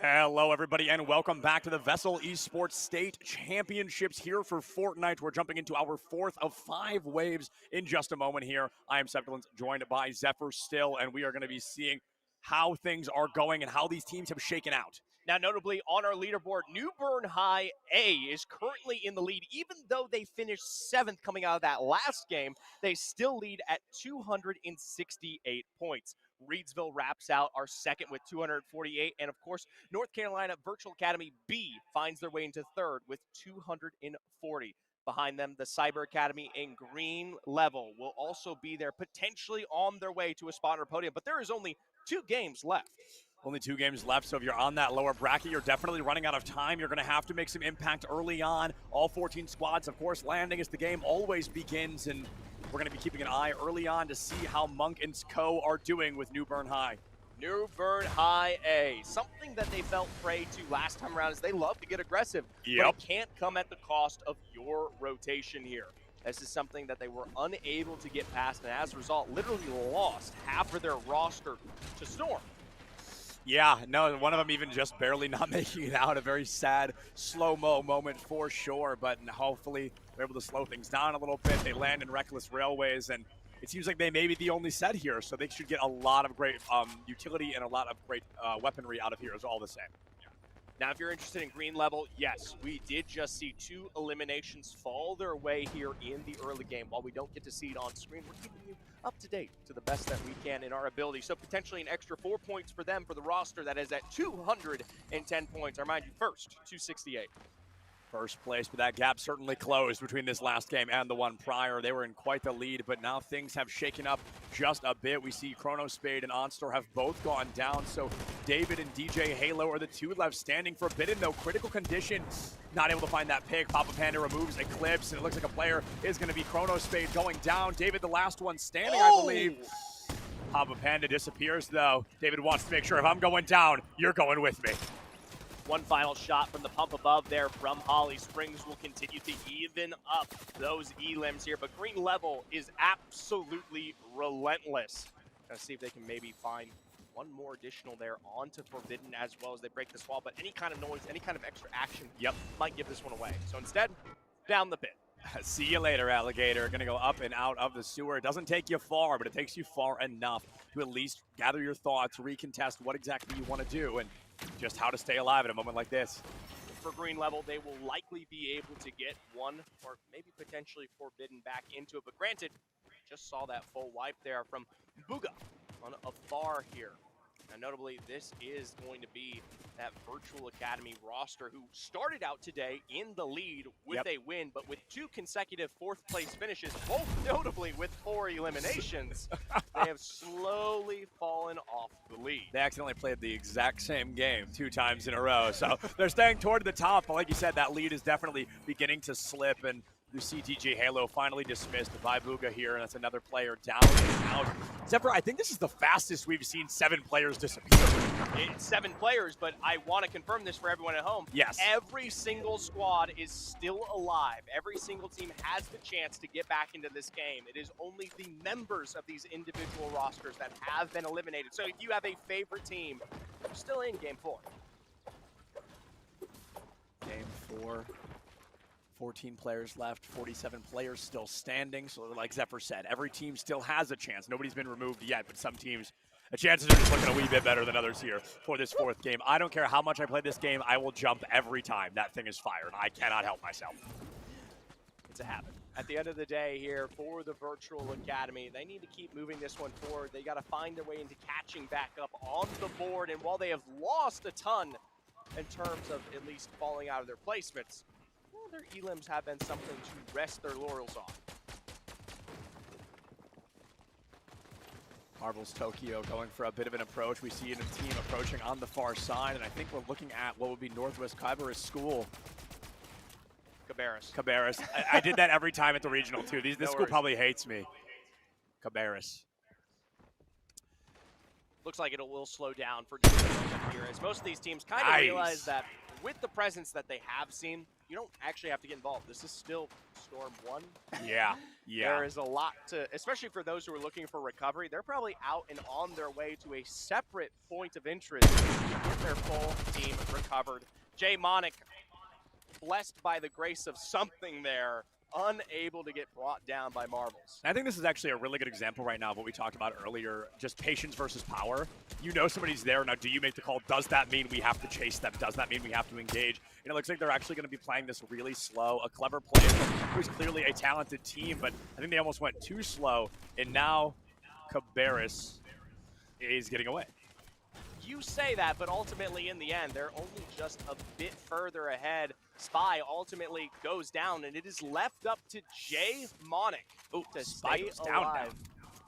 Hello, everybody, and welcome back to the VESL Esports State Championships here for Fortnite. We're jumping into our 4th of 5 waves in just a moment here. I am Sepulence, joined by Zephyr still, and we are going to be seeing how things are going and how these teams have shaken out. Now, notably on our leaderboard, New Bern High A is currently in the lead. Even though they finished 7th coming out of that last game, they still lead at 268 points. Reedsville wraps out our second with 248. And of course, North Carolina Virtual Academy B finds their way into 3rd with 240. Behind them, the Cyber Academy in green level will also be there, potentially on their way to a spot on our podium. But there is only 2 games left. Only 2 games left, so if you're on that lower bracket, you're definitely running out of time. You're going to have to make some impact early on. All 14 squads, of course, landing as the game always begins, and we're going to be keeping an eye early on to see how Monk and Co. are doing with New Bern High. New Bern High A. Something that they felt prey to last time around is they love to get aggressive, but it can't come at the cost of your rotation here. This is something that they were unable to get past, and as a result, literally lost half of their roster to Storm. Yeah, no, one of them even just barely not making it out. A very sad, slow-mo moment for sure, but hopefully they're able to slow things down a little bit. They land in Reckless Railways, and it seems like they may be the only set here, so they should get a lot of great utility and a lot of great weaponry out of here is all the same. Now, if you're interested in green level, yes, we did just see 2 eliminations fall their way here in the early game. While we don't get to see it on screen, we're keeping you up to date to the best that we can in our ability. So potentially an extra 4 points for them for the roster that is at 210 points. I remind you, first, 268. First place, but that gap certainly closed between this last game and the one prior. They were in quite the lead, but now things have shaken up just a bit. We see Chronospade and OnStore have both gone down, so David and DJ Halo are the 2 left standing. Forbidden, though, critical condition, not able to find that pick. Papa Panda removes Eclipse, and it looks like a player is going to be Chronospade going down. David, the last one standing, I believe. Papa Panda disappears, though. David wants to make sure if I'm going down, you're going with me. One final shot from the pump above there from Holly Springs will continue to even up those elims here, but green level is absolutely relentless. Gonna see if they can maybe find one more additional there onto Forbidden as well as they break this wall, but any kind of noise, any kind of extra action might give this one away. So instead, down the pit. See you later, Alligator. Gonna go up and out of the sewer. It doesn't take you far, but it takes you far enough to at least gather your thoughts, recontest what exactly you want to do, and just how to stay alive at a moment like this. For green level, they will likely be able to get one or maybe potentially Forbidden back into it. But granted, just saw that full wipe there from Booga on afar here. Now, notably, this is going to be that Virtual Academy roster who started out today in the lead with a win, but with 2 consecutive 4th place finishes, both notably with 4 eliminations, they have slowly fallen off the lead. They accidentally played the exact same game 2 times in a row, so they're staying toward the top, but like you said, that lead is definitely beginning to slip, and you see DJ Halo finally dismissed by Booga here, and that's another player down and out. Zephyr, I think this is the fastest we've seen 7 players disappear. It's 7 players, but I want to confirm this for everyone at home. Yes. Every single squad is still alive. Every single team has the chance to get back into this game. It is only the members of these individual rosters that have been eliminated. So if you have a favorite team, you're still in Game 4. Game 4. 14 players left, 47 players still standing. So like Zephyr said, every team still has a chance. Nobody's been removed yet, but some teams, the chances are just looking a wee bit better than others here for this 4th game. I don't care how much I play this game, I will jump every time that thing is fired. I cannot help myself. It's a habit. At the end of the day here for the Virtual Academy, they need to keep moving this one forward. They got to find their way into catching back up on the board. And while they have lost a ton in terms of at least falling out of their placements, their elims have been something to rest their laurels on. Marvel's Tokyo going for a bit of an approach. We see a team approaching on the far side, and I think we're looking at what would be Northwest Cabarrus School. Cabarrus. I did that every time at the regional, too. This school probably hates me. Cabarrus. Looks like it will slow down for just a moment here, as most of these teams kind of realize that with the presence that they have seen, you don't actually have to get involved. This is still Storm 1. Yeah. There is a lot to, especially for those who are looking for recovery, they're probably out and on their way to a separate point of interest to get their full team recovered. Jay Monic, blessed by the grace of something there, unable to get brought down by Marvels. I think this is actually a really good example right now of what we talked about earlier, just patience versus power. You know somebody's there, now do you make the call? Does that mean we have to chase them? Does that mean we have to engage? And it looks like they're actually going to be playing this really slow. A clever play who's clearly a talented team, but I think they almost went too slow, and now Cabarrus is getting away. You say that, but ultimately in the end, they're only just a bit further ahead. Spy ultimately goes down, and it is left up to Jay Monic to stay alive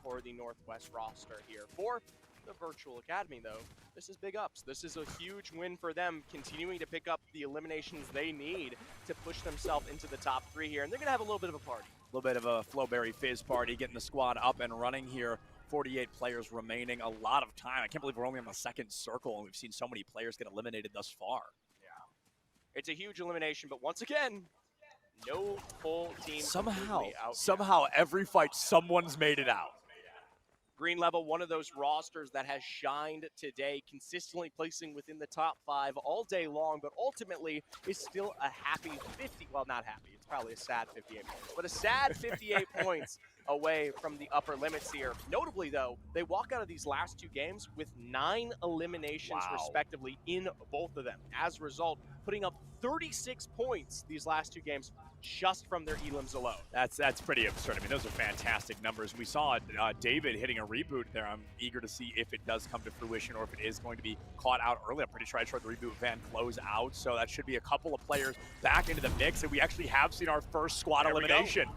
for the Northwest roster here. For the Virtual Academy, though, this is big ups. This is a huge win for them, continuing to pick up the eliminations they need to push themselves into the top 3 here, and they're going to have a little bit of a party. A little bit of a Flowberry Fizz party, getting the squad up and running here. 48 players remaining, a lot of time. I can't believe we're only on the second circle, and we've seen so many players get eliminated thus far. It's a huge elimination, but once again, no full team. Somehow, every fight, someone's made it out. Green Level, one of those rosters that has shined today, consistently placing within the top 5 all day long, but ultimately is still a happy 50, well, not happy, it's probably a sad 58 points, but a sad 58 points away from the upper limits here. Notably, though, they walk out of these last 2 games with 9 eliminations respectively in both of them. As a result, putting up 36 points these last 2 games just from their elims alone. That's pretty absurd. I mean, those are fantastic numbers. We saw David hitting a reboot there. I'm eager to see if it does come to fruition or if it is going to be caught out early. I'm pretty sure I showed the reboot van close out, so that should be a couple of players back into the mix, and we actually have seen our first squad elimination.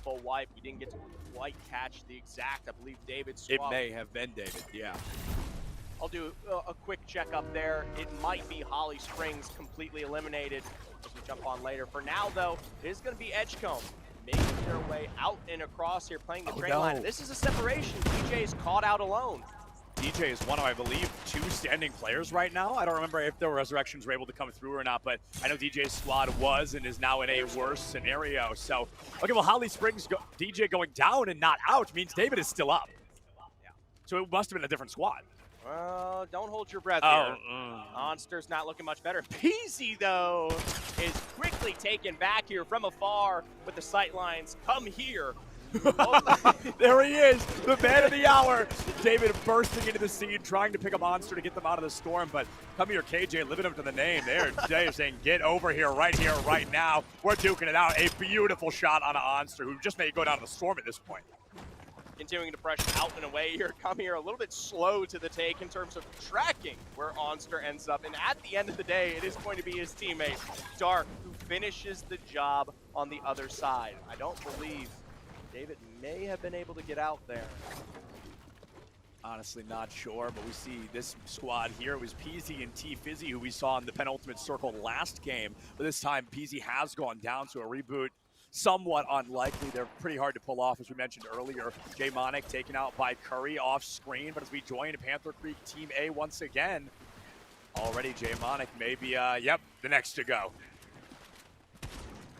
Full wipe. We didn't get to quite catch the exact, I believe, David's squad. It may have been David, yeah. I'll do a quick check up there. It might be Holly Springs completely eliminated as we jump on later. For now, though, it is going to be Edgecombe making their way out and across here, playing the train line. This is a separation. DJ is caught out alone. DJ is one of, I believe, 2 standing players right now. I don't remember if the resurrections were able to come through or not, but I know DJ's squad was and is now in a worse scenario. So, okay, well, Holly Springs, DJ going down and not out means David is still up. Yeah. So it must have been a different squad. Don't hold your breath here. Monster's not looking much better. Peasy, though, is quickly taken back here from afar with the sight lines. Come here. There he is, the man of the hour. David bursting into the scene, trying to pick up Monster to get them out of the storm, but come here, KJ, living up to the name. They're saying, get over here, right now. We're duking it out. A beautiful shot on Monster, who just may go down to the storm at this point. Continuing to press out and away here. Come here, a little bit slow to the take in terms of tracking where Onster ends up. And at the end of the day, it is going to be his teammate, Dark, who finishes the job on the other side. I don't believe David may have been able to get out there. Honestly, not sure, but we see this squad here. It was Peasy and T-Fizzy, who we saw in the penultimate circle last game. But this time, Peasy has gone down to a reboot. Somewhat unlikely. They're pretty hard to pull off, as we mentioned earlier. Jay Monic taken out by Curry off screen, but as we join Panther Creek Team A once again, already Jay Monic maybe, the next to go.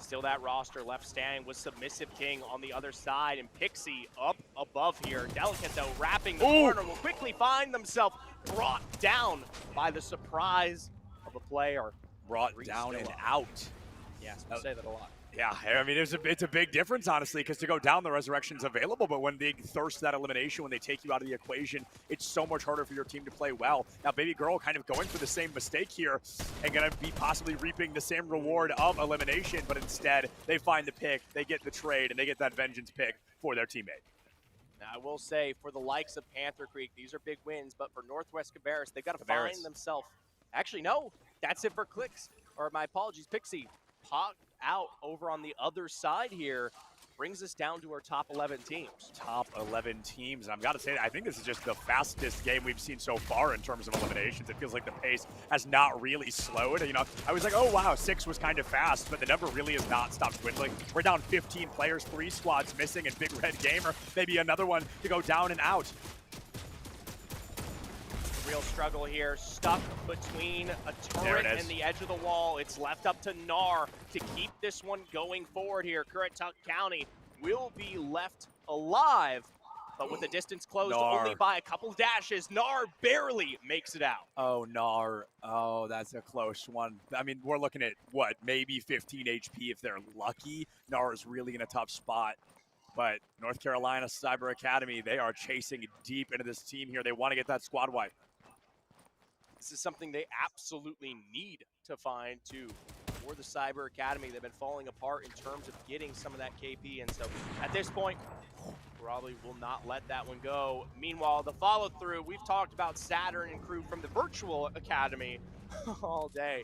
Still that roster left standing with Submissive King on the other side, and Pixie up above here. Delicate, though, wrapping the corner, will quickly find themselves brought down by the surprise of a player. Brought down and out. Yes, we say that a lot. Yeah, I mean, it's a big difference, honestly, because to go down, the resurrection's available, but when they thirst that elimination, when they take you out of the equation, it's so much harder for your team to play well. Now, Baby Girl kind of going for the same mistake here and going to be possibly reaping the same reward of elimination, but instead, they find the pick, they get the trade, and they get that vengeance pick for their teammate. Now, I will say, for the likes of Panther Creek, these are big wins, but for Northwest Cabarrus, they've got to find themselves. Actually, no, that's it for Clicks, or my apologies, Pixie. Popped out over on the other side here, brings us down to our top 11 teams. Top 11 teams. And I've got to say, I think this is just the fastest game we've seen so far in terms of eliminations. It feels like the pace has not really slowed. You know, I was like, oh wow, 6 was kind of fast, but the number really has not stopped dwindling. We're down 15 players, 3 squads missing, and Big Red Gamer, maybe another one to go down and out. real struggle here. Stuck between a turret and the edge of the wall. It's left up to Gnar to keep this one going forward here. Currituck County will be left alive, but with the distance closed only by a couple dashes, Gnar barely makes it out. Oh, Gnar. Oh, that's a close one. I mean, we're looking at, what, maybe 15 HP if they're lucky. Gnar is really in a tough spot. But North Carolina Cyber Academy, they are chasing deep into this team here. They want to get that squad wipe. This is something they absolutely need to find, too. For the Cyber Academy, they've been falling apart in terms of getting some of that KP. And so at this point, probably will not let that one go. Meanwhile, the follow-through, we've talked about Saturn and crew from the Virtual Academy all day.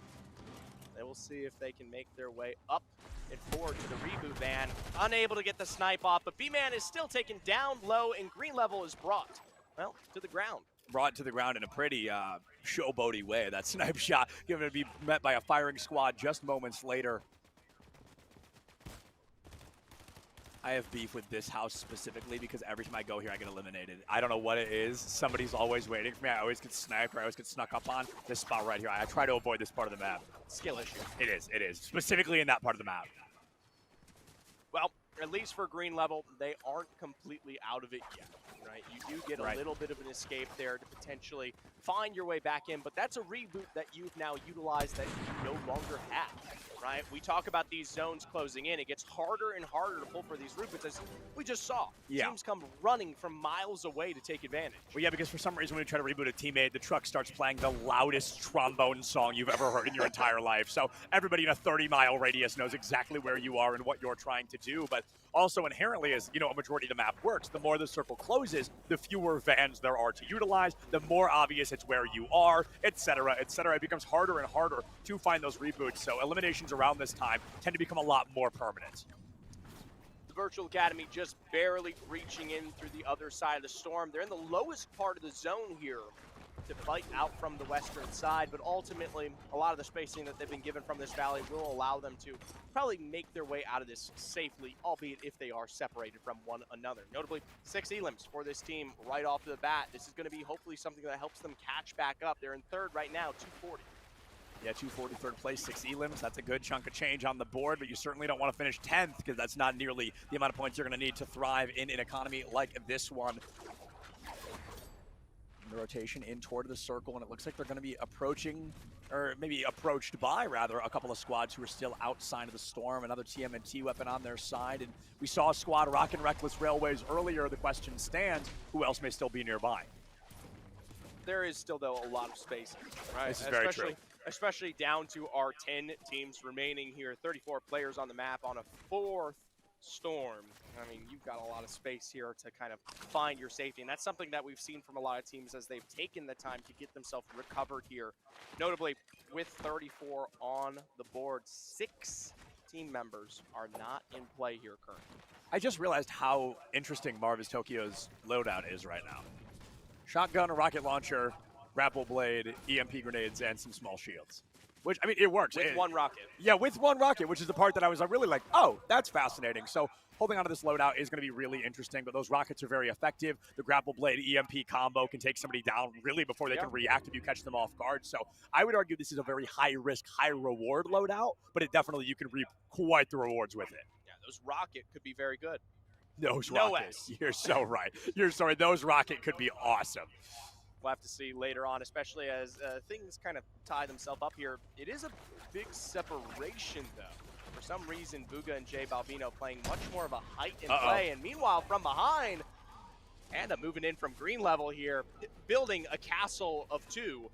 They will see if they can make their way up and forward to the reboot van. Unable to get the snipe off, but B-Man is still taken down low, and Green Level is brought, well, to the ground. Brought to the ground in a pretty showboaty way. That snipe shot given to be met by a firing squad just moments later. I have beef with this house specifically because every time I go here, I get eliminated. I don't know what it is. Somebody's always waiting for me. I always get sniped or I always get snuck up on. This spot right here, I try to avoid this part of the map. Skill issue. It is. Specifically in that part of the map. Well, at least for Green Level, they aren't completely out of it yet, right? You do get a little bit of an escape there to potentially find your way back in, but that's a reboot that you've now utilized that you no longer have, right? We talk about these zones closing in. It gets harder and harder to pull for these reboots, as we just saw. Teams come running from miles away to take advantage. Well, yeah, because for some reason when you try to reboot a teammate, the truck starts playing the loudest trombone song you've ever heard in your entire life. So everybody in a 30-mile radius knows exactly where you are and what you're trying to do. But also inherently, as you know, a majority of the map works, the more the circle closes, the fewer vans there are to utilize, the more obvious it's where you are, etc., etc. It becomes harder and harder to find those reboots. So eliminations around this time tend to become a lot more permanent. The Virtual Academy just barely reaching in through the other side of the storm. They're in the lowest part of the zone here to fight out from the western side, but ultimately a lot of the spacing that they've been given from this valley will allow them to probably make their way out of this safely, albeit if they are separated from one another. Notably, 6 elims for this team right off the bat. This is going to be hopefully something that helps them catch back up. They're in third right now, 240. Yeah, 240, third place, 6 elims. That's a good chunk of change on the board, but you certainly don't want to finish 10th because that's not nearly the amount of points you're going to need to thrive in an economy like this one. The rotation in toward the circle, and it looks like they're going to be approaching, or maybe approached by, rather, a couple of squads who are still outside of the storm. Another TMNT weapon on their side, and we saw a squad rocking Reckless Railways earlier. The question stands, who else may still be nearby? There is still, though, a lot of space, right? This is very true. Especially down to our 10 teams remaining here, 34 players on the map on a 4th storm. I mean, you've got a lot of space here to kind of find your safety, and that's something that we've seen from a lot of teams as they've taken the time to get themselves recovered here. Notably, with 34 on the board, 6 team members are not in play here currently. I just realized how interesting Marvis Tokyo's loadout is right now. Shotgun, a rocket launcher, grapple blade, EMP grenades, and some small shields. Which, I mean, it works. With one rocket. Yeah, with one rocket, which is the part that I was really like, oh, that's fascinating. So holding onto this loadout is going to be really interesting, but those rockets are very effective. The grapple blade EMP combo can take somebody down really before they can react if you catch them off guard. So I would argue this is a very high-risk, high-reward loadout, but it definitely, you can reap quite the rewards with it. Yeah, those rocket could be very good. Those rockets. You're so right. You're sorry. Those rocket could be awesome. We'll have to see later on, especially as things kind of tie themselves up here. It is a big separation, though. For some reason, Bugha and Jay Balbino playing much more of a height in play. And meanwhile, from behind, Panda moving in from green level here, building a castle of 2.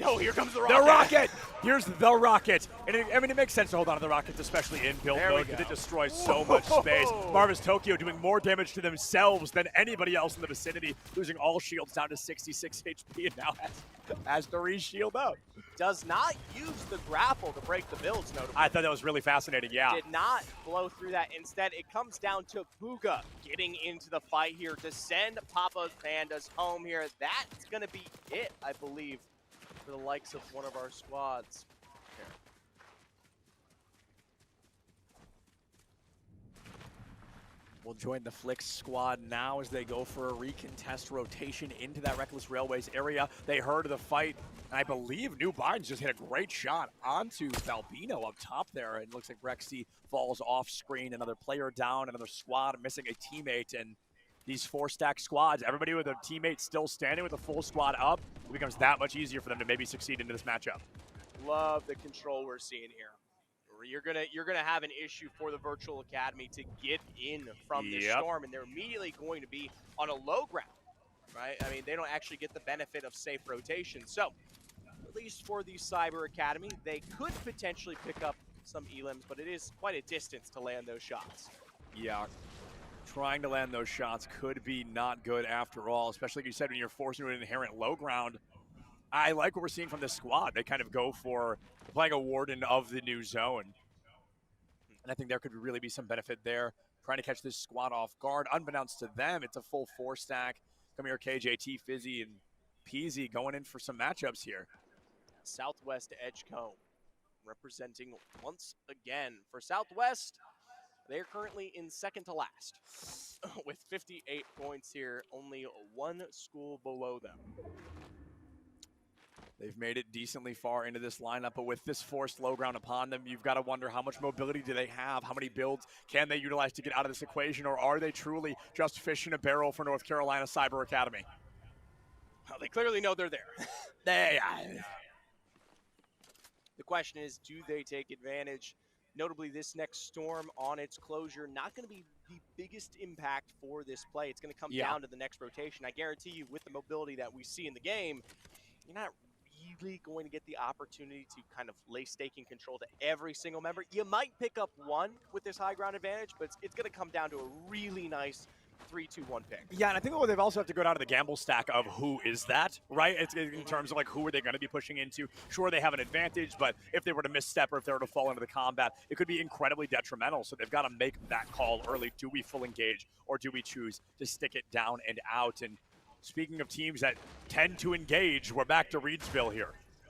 Oh, here comes the rocket. The rocket! Here's the rocket. And I mean, it makes sense to hold on to the rockets, especially in build mode, because it destroys so much space. Marvis Tokyo doing more damage to themselves than anybody else in the vicinity, losing all shields down to 66 HP, and now has to re-shield up. Does not use the grapple to break the builds, notably. I thought that was really fascinating, yeah. Did not blow through that. Instead, it comes down to Bugha getting into the fight here to send Papa's Pandas home here. That's going to be it, I believe, for the likes of one of our squads. Here. will join the Flicks squad now as they go for a recontest rotation into that Reckless Railways area. They heard of the fight, and I believe New Bynes just hit a great shot onto Valbino up top there, and it looks like Rexy falls off screen. Another player down, another squad missing a teammate, and these 4-stack squads, everybody with a teammate still standing with a full squad up, it becomes that much easier for them to maybe succeed into this matchup. Love the control we're seeing here. You're gonna have an issue for the Virtual Academy to get in from this storm, and they're immediately going to be on a low ground, right? I mean, they don't actually get the benefit of safe rotation. So, at least for the Cyber Academy, they could potentially pick up some elims, but it is quite a distance to land those shots. Yeah, trying to land those shots could be not good after all, especially like you said, when you're forced into an inherent low ground. I like what we're seeing from this squad. They kind of go for playing a warden of the new zone. And I think there could really be some benefit there, trying to catch this squad off guard. Unbeknownst to them, it's a full 4-stack. Come here, KJT, Fizzy, and Peasy going in for some matchups here. Southwest Edgecombe representing once again. For Southwest, they're currently in second to last with 58 points here, only one school below them. They've made it decently far into this lineup, but with this forced low ground upon them, you've got to wonder how much mobility do they have? How many builds can they utilize to get out of this equation, or are they truly just fish in a barrel for North Carolina Cyber Academy? Well, they clearly know they're there. The question is, do they take advantage? Notably, this next storm on its closure, not going to be the biggest impact for this play. It's going to come down to the next rotation. I guarantee you, with the mobility that we see in the game, you're not really going to get the opportunity to kind of lay staking control to every single member. You might pick up one with this high ground advantage, but it's going to come down to a really nice 3-2-1 pick. Yeah, and I think they've also have to go down to the gamble stack of who is that, right? It's in terms of like who are they going to be pushing into. Sure, they have an advantage, but if they were to misstep or if they were to fall into the combat, it could be incredibly detrimental. So they've got to make that call early. Do we full engage, or do we choose to stick it down and out? And speaking of teams that tend to engage, we're back to Reedsville here.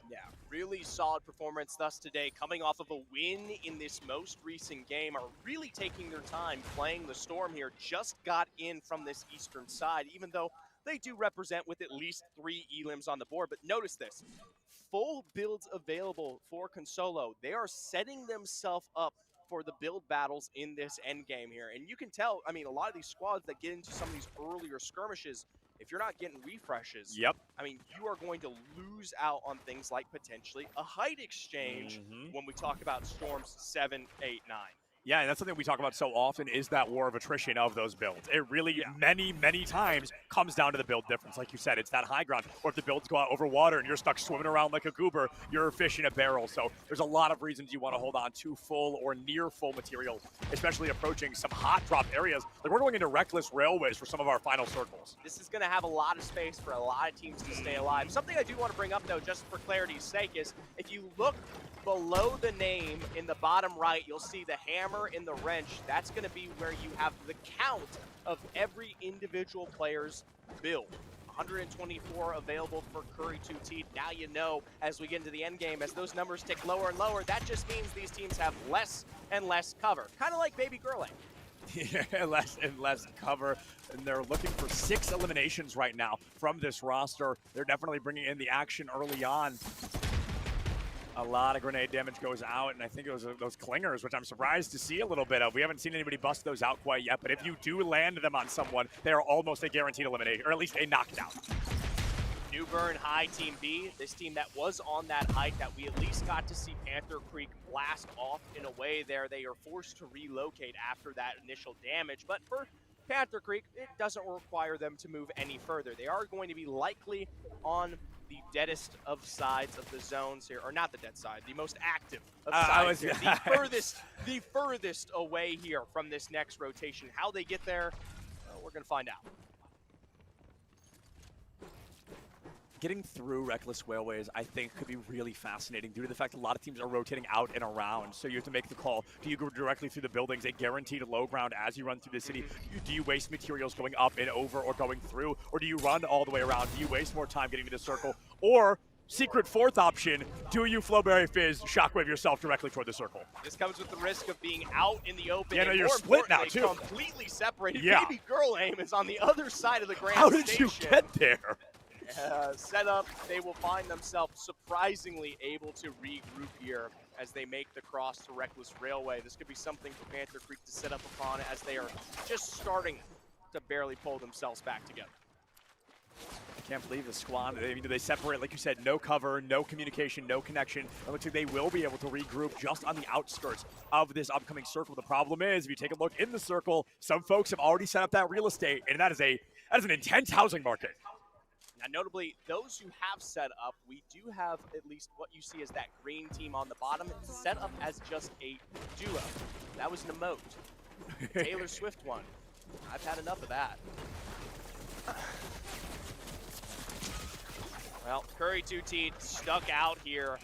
Yeah, really solid performance thus today, coming off of a win in this most recent game, are really taking their time playing the Storm here. Just got in from this eastern side, even though they do represent with at least 3 elims on the board. But notice this, full builds available for Consolo. They are setting themselves up for the build battles in this end game here. And you can tell, I mean, a lot of these squads that get into some of these earlier skirmishes, if you're not getting refreshes, I mean, you are going to lose out on things like potentially a height exchange when we talk about Storms 7, 8, 9. Yeah, and that's something we talk about so often is that war of attrition of those builds. It really, many times comes down to the build difference. Like you said, it's that high ground. Or if the builds go out over water and you're stuck swimming around like a goober, you're a fish in a barrel. So there's a lot of reasons you want to hold on to full or near full materials, especially approaching some hot drop areas. Like we're going into Reckless Railways for some of our final circles. This is going to have a lot of space for a lot of teams to stay alive. Something I do want to bring up, though, just for clarity's sake, is if you look below the name in the bottom right, you'll see the hammer and the wrench. That's going to be where you have the count of every individual player's build. 124 available for Curry 2T. Now you know, as we get into the end game, as those numbers tick lower and lower, that just means these teams have less and less cover. Kind of like Baby Girl. Yeah, less and less cover, and they're looking for 6 eliminations right now from this roster. They're definitely bringing in the action early on. A lot of grenade damage goes out, and I think it was those clingers, which I'm surprised to see a little bit of. We haven't seen anybody bust those out quite yet, but if you do land them on someone, they are almost a guaranteed elimination, or at least a knockdown. New Bern High Team B, this team that was on that height that we at least got to see Panther Creek blast off in a way there. They are forced to relocate after that initial damage, but for Panther Creek, it doesn't require them to move any further. They are going to be likely on the deadest of sides of the zones here, or not the dead side, the most active of sides here. The furthest away here from this next rotation. How they get there, we're going to find out. Getting through Reckless Railways, I think, could be really fascinating due to the fact that a lot of teams are rotating out and around. So you have to make the call. Do you go directly through the buildings, a guaranteed low ground as you run through the city? Do you waste materials going up and over or going through? Or do you run all the way around? Do you waste more time getting to the circle? Or secret fourth option, do you Flowberry Fizz shockwave yourself directly toward the circle? This comes with the risk of being out in the open. Yeah, no, and you're more split now, importantly, too. completely separated. Yeah. Baby girl aim is on the other side of the grand How did station. you get there? Set up, they will find themselves surprisingly able to regroup here as they make the cross to Reckless Railway. This could be something for Panther Creek to set up upon as they are just starting to barely pull themselves back together. I can't believe the squad. They separate, like you said, no cover, no communication, no connection. It looks like they will be able to regroup just on the outskirts of this upcoming circle. The problem is, if you take a look in the circle, some folks have already set up that real estate, and that is an intense housing market. Now, notably, those who have set up, we do have at least what you see as that green team on the bottom. It's set up as just a duo. That was an emote. Taylor Swift one. I've had enough of that. Well, Curry 2T stuck out here,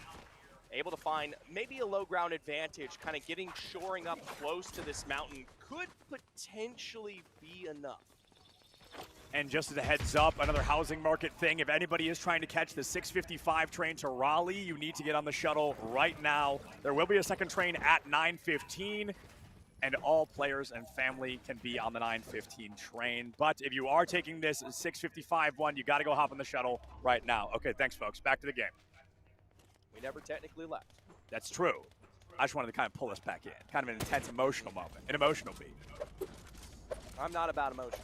able to find maybe a low ground advantage, kind of shoring up close to this mountain could potentially be enough. And just as a heads up, another housing market thing, if anybody is trying to catch the 6:55 train to Raleigh, you need to get on the shuttle right now. There will be a second train at 9:15, and all players and family can be on the 9:15 train. But if you are taking this 6:55 one, you got to go hop on the shuttle right now. Okay, thanks, folks. Back to the game. We never technically left. That's true. I just wanted to kind of pull us back in. Kind of an intense emotional moment, an emotional beat. I'm not about emotion.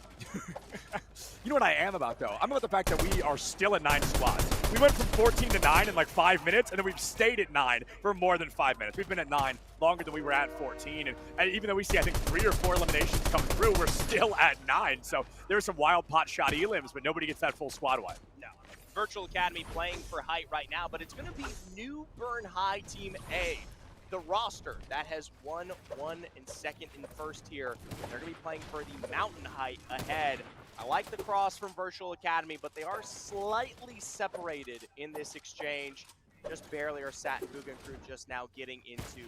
You know what I am about, though? I'm about the fact that we are still at 9 squads. We went from 14 to 9 in like 5 minutes, and then we've stayed at 9 for more than 5 minutes. We've been at 9 longer than we were at 14, and even though we see, I think, 3 or 4 eliminations come through, we're still at 9. So there's some wild pot shot elims, but nobody gets that full squad wipe. No. Virtual Academy playing for height right now, but it's going to be New Bern High Team A. The roster that has won 1 and 2nd and 1st here. They're going to be playing for the Mountain Height ahead. I like the cross from Virtual Academy, but they are slightly separated in this exchange. Just barely are Sat and Bugha Crew just now getting into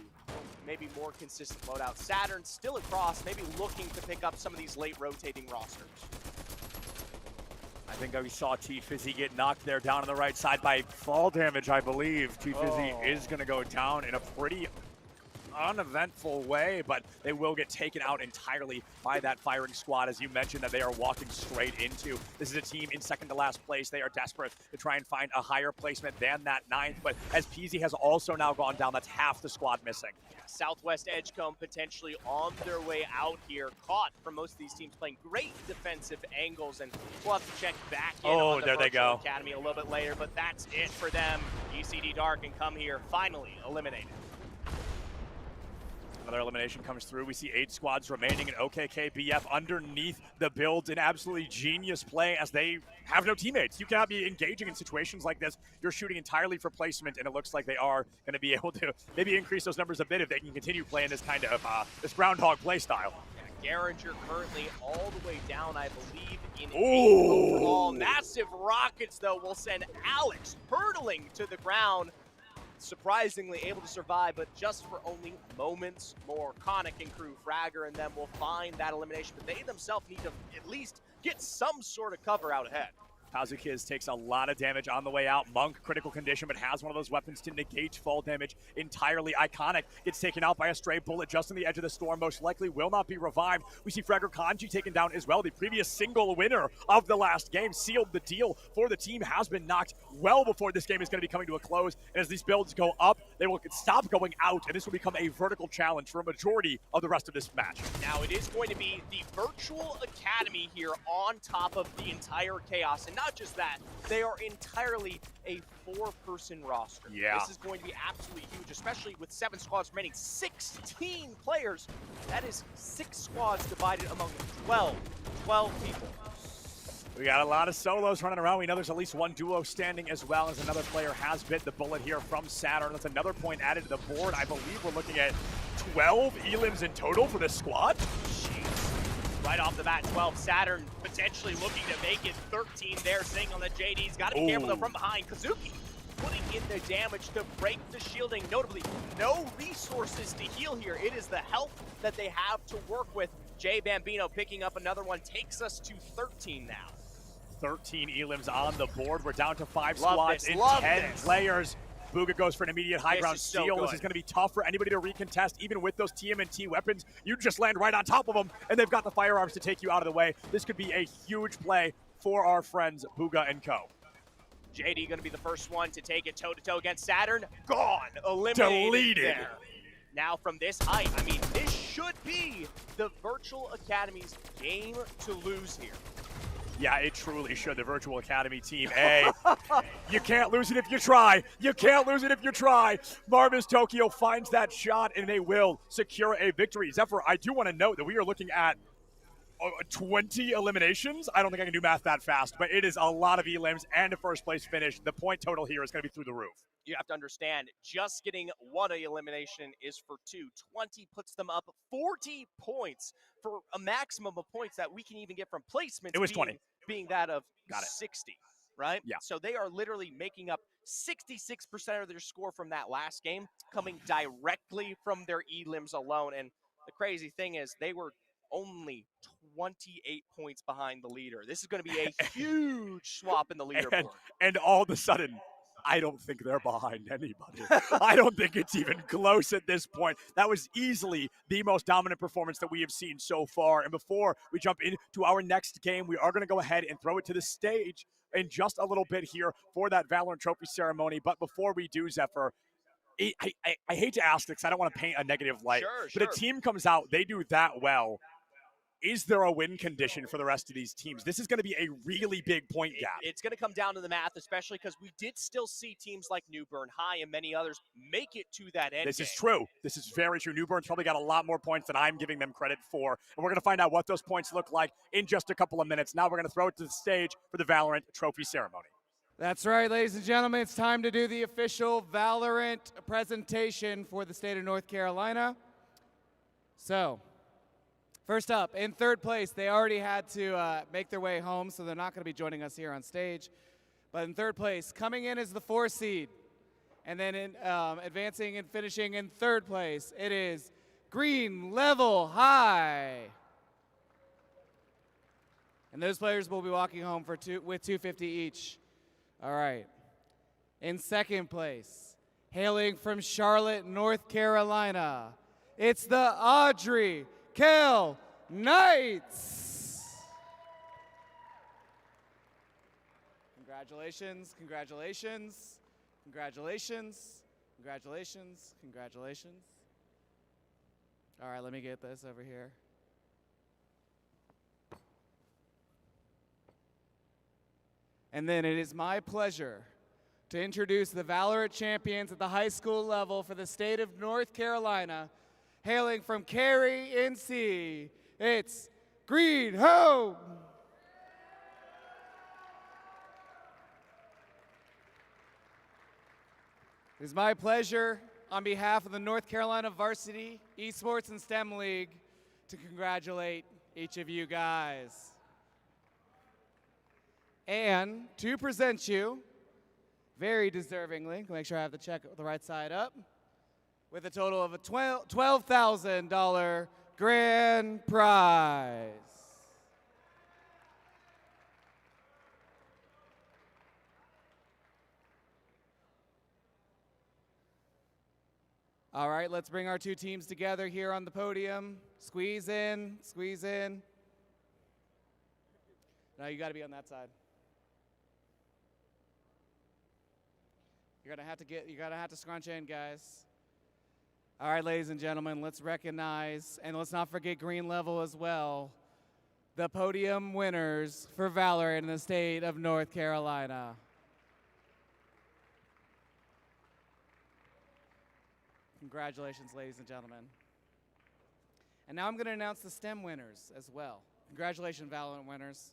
maybe more consistent loadout. Saturn still across, maybe looking to pick up some of these late rotating rosters. I think we saw T-Fizzy get knocked there down on the right side by fall damage, I believe. T-Fizzy is going to go down in a pretty uneventful way, but they will get taken out entirely by that firing squad, as you mentioned, that they are walking straight into. This is a team in second to last place. They are desperate to try and find a higher placement than that 9th, but as Peasy has also now gone down, that's half the squad missing. Southwest Edgecombe potentially on their way out here, caught from most of these teams playing great defensive angles, and we'll have to check back in on the there they go. Academy a little bit later, but that's it for them. ECD Dark and come here, finally eliminated. Another elimination comes through. We see 8 squads remaining, and OKK BF underneath the builds. An absolutely genius play as they have no teammates. You cannot be engaging in situations like this. You're shooting entirely for placement, and it looks like they are going to be able to maybe increase those numbers a bit if they can continue playing this kind of this groundhog play style. Garinger currently all the way down, I believe, in 8 overall. Massive rockets, though, will send Alex hurtling to the ground. Surprisingly able to survive, but just for only moments more. Conic and crew, Fragger, and them will find that elimination, but they themselves need to at least get some sort of cover out ahead. Pazukiz takes a lot of damage on the way out. Monk, critical condition, but has one of those weapons to negate fall damage entirely. Iconic gets taken out by a stray bullet just on the edge of the storm. Most likely will not be revived. We see Fragger Kanji taken down as well. The previous single winner of the last game sealed the deal for the team. Has been knocked well before this game is going to be coming to a close. And as these builds go up, they will stop going out, and this will become a vertical challenge for a majority of the rest of this match. Now it is going to be the Virtual Academy here on top of the entire chaos. And not just that, they are entirely a 4-person roster. Yeah. This is going to be absolutely huge, especially with 7 squads remaining. 16 players. That is 6 squads divided among 12 people. We got a lot of solos running around. We know there's at least one duo standing as well, as another player has bit the bullet here from Saturn. That's another point added to the board. I believe we're looking at 12 elims in total for this squad. Right off the bat, 12. Saturn potentially looking to make it 13 there, sitting on the JD's. Got to be careful though from behind. Kazuki putting in the damage to break the shielding. Notably, no resources to heal here. It is the health that they have to work with. Jay Bambino picking up another one, takes us to 13 now. 13 elims on the board. We're down to 5 Love squads this, and love 10 this. players. Booga goes for an immediate high This ground is so steal. This good. is going to be tough for anybody to recontest, even with those TMNT weapons. You just land right on top of them, and they've got the firearms to take you out of the way. This could be a huge play for our friends Booga and Co. JD going to be the first one to take it toe-to-toe against Saturn. Gone. Eliminated Deleted. there. Now from this height, I mean, this should be the Virtual Academy's game to lose here. Yeah, it truly should. The Virtual Academy Team A. You can't lose it if you try. You can't lose it if you try. Marvis Tokyo finds that shot, and they will secure a victory. Zephyr, I do want to note that we are looking at 20 eliminations. I don't think I can do math that fast, but it is a lot of elims and a first place finish. The point total here is going to be through the roof. You have to understand, just getting one elimination is for 2. 20 puts them up 40 points for a maximum of points that we can even get from placements. It was 20. Being that of Got it. 60, right? Yeah. So they are literally making up 66% of their score from that last game, coming directly from their elims alone. And the crazy thing is they were only 28 points behind the leader. This is going to be a huge swap in the leaderboard. And all of a sudden, I don't think they're behind anybody. I don't think it's even close at this point. That was easily the most dominant performance that we have seen so far. And before we jump into our next game, we are going to go ahead and throw it to the stage in just a little bit here for that Valorant Trophy ceremony. But before we do, Zephyr, I hate to ask this because I don't want to paint a negative light. But a team comes out, they do that well. Is there a win condition for the rest of these teams? This is going to be a really big point gap. It's going to come down to the math, especially because we did still see teams like New Bern High and many others make it to that end. This is true. This is very true. New Bern's probably got a lot more points than I'm giving them credit for. And we're going to find out what those points look like in just a couple of minutes. Now we're going to throw it to the stage for the Valorant Trophy ceremony. That's right, ladies and gentlemen. It's time to do the official Valorant presentation for the state of North Carolina. So, first up, in third place, they already had to make their way home, so they're not going to be joining us here on stage. But in third place, coming in as the 4 seed, and then in, advancing and finishing in third place, it is Green Level High. And those players will be walking home with $250 each. All right. In second place, hailing from Charlotte, North Carolina, it's the Audrey Kell Knights. Congratulations, congratulations, congratulations, congratulations, congratulations. All right, let me get this over here. And then it is my pleasure to introduce the Valorant champions at the high school level for the state of North Carolina, hailing from Cary, NC, it's Green Home. It is my pleasure, on behalf of the North Carolina Varsity Esports and STEM League, to congratulate each of you guys. And to present you, very deservingly, make sure I have the check the right side up, with a total of a $12,000 grand prize. All right, let's bring our two teams together here on the podium. Squeeze in, squeeze in. No, you got to be on that side. You're gonna have to scrunch in, guys. All right, ladies and gentlemen, let's recognize, and let's not forget Green Level as well, the podium winners for Valorant in the state of North Carolina. Congratulations, ladies and gentlemen. And now I'm gonna announce the STEM winners as well. Congratulations, Valorant winners.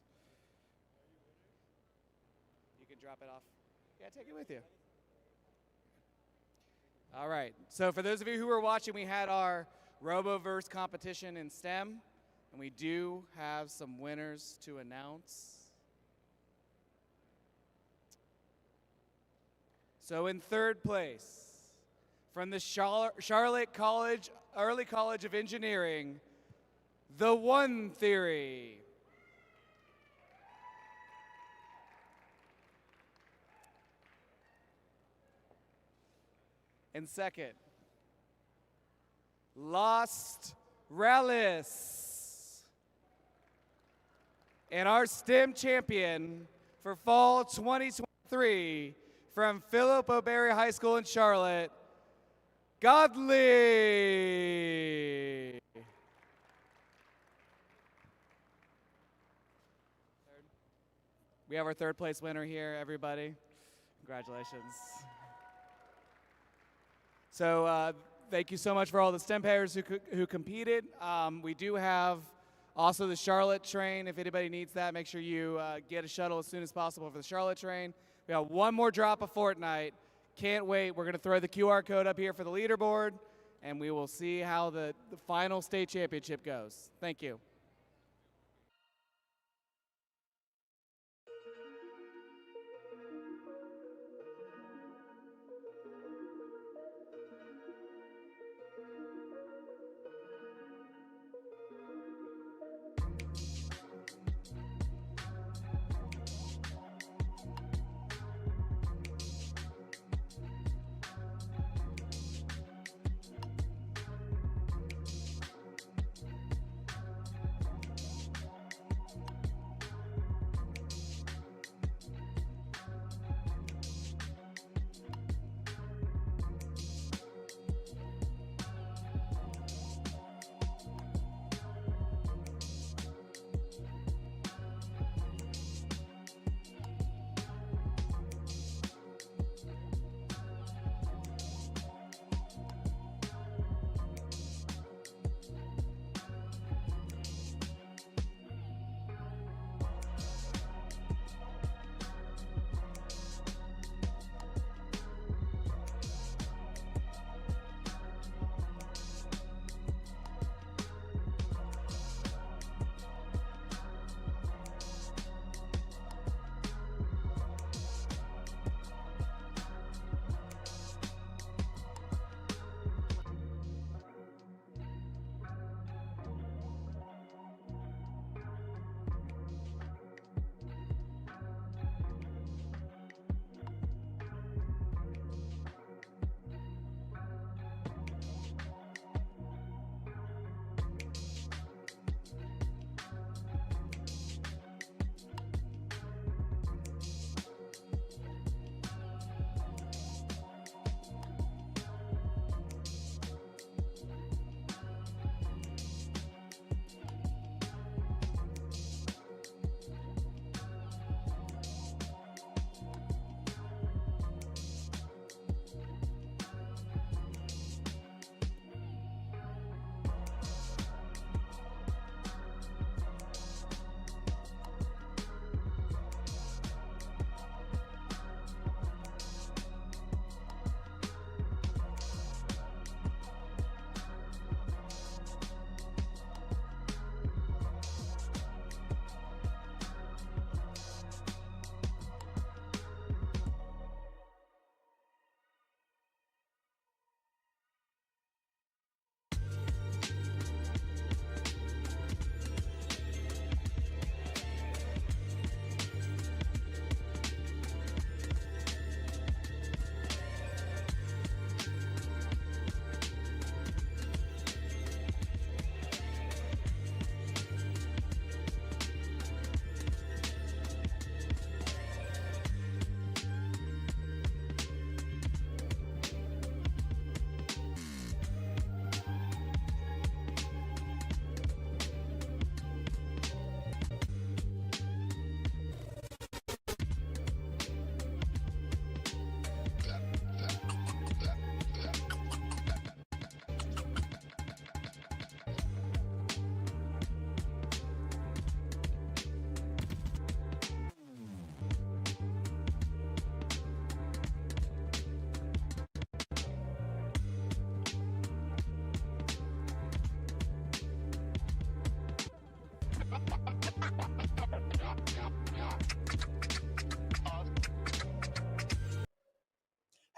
You can drop it off. Yeah, take it with you. All right, so for those of you who were watching, we had our Roboverse competition in STEM, and we do have some winners to announce. So in third place, from the Charlotte College, Early College of Engineering, the One Theory. In second, Lost Relics. And our STEM champion for fall 2023 from Philip O'Berry High School in Charlotte, Godly. We have our third place winner here, everybody. Congratulations. So thank you so much for all the STEM players who competed. We do have also the Charlotte train. If anybody needs that, make sure you get a shuttle as soon as possible for the Charlotte train. We got one more drop of Fortnite. Can't wait. We're going to throw the QR code up here for the leaderboard, and we will see how the final state championship goes. Thank you.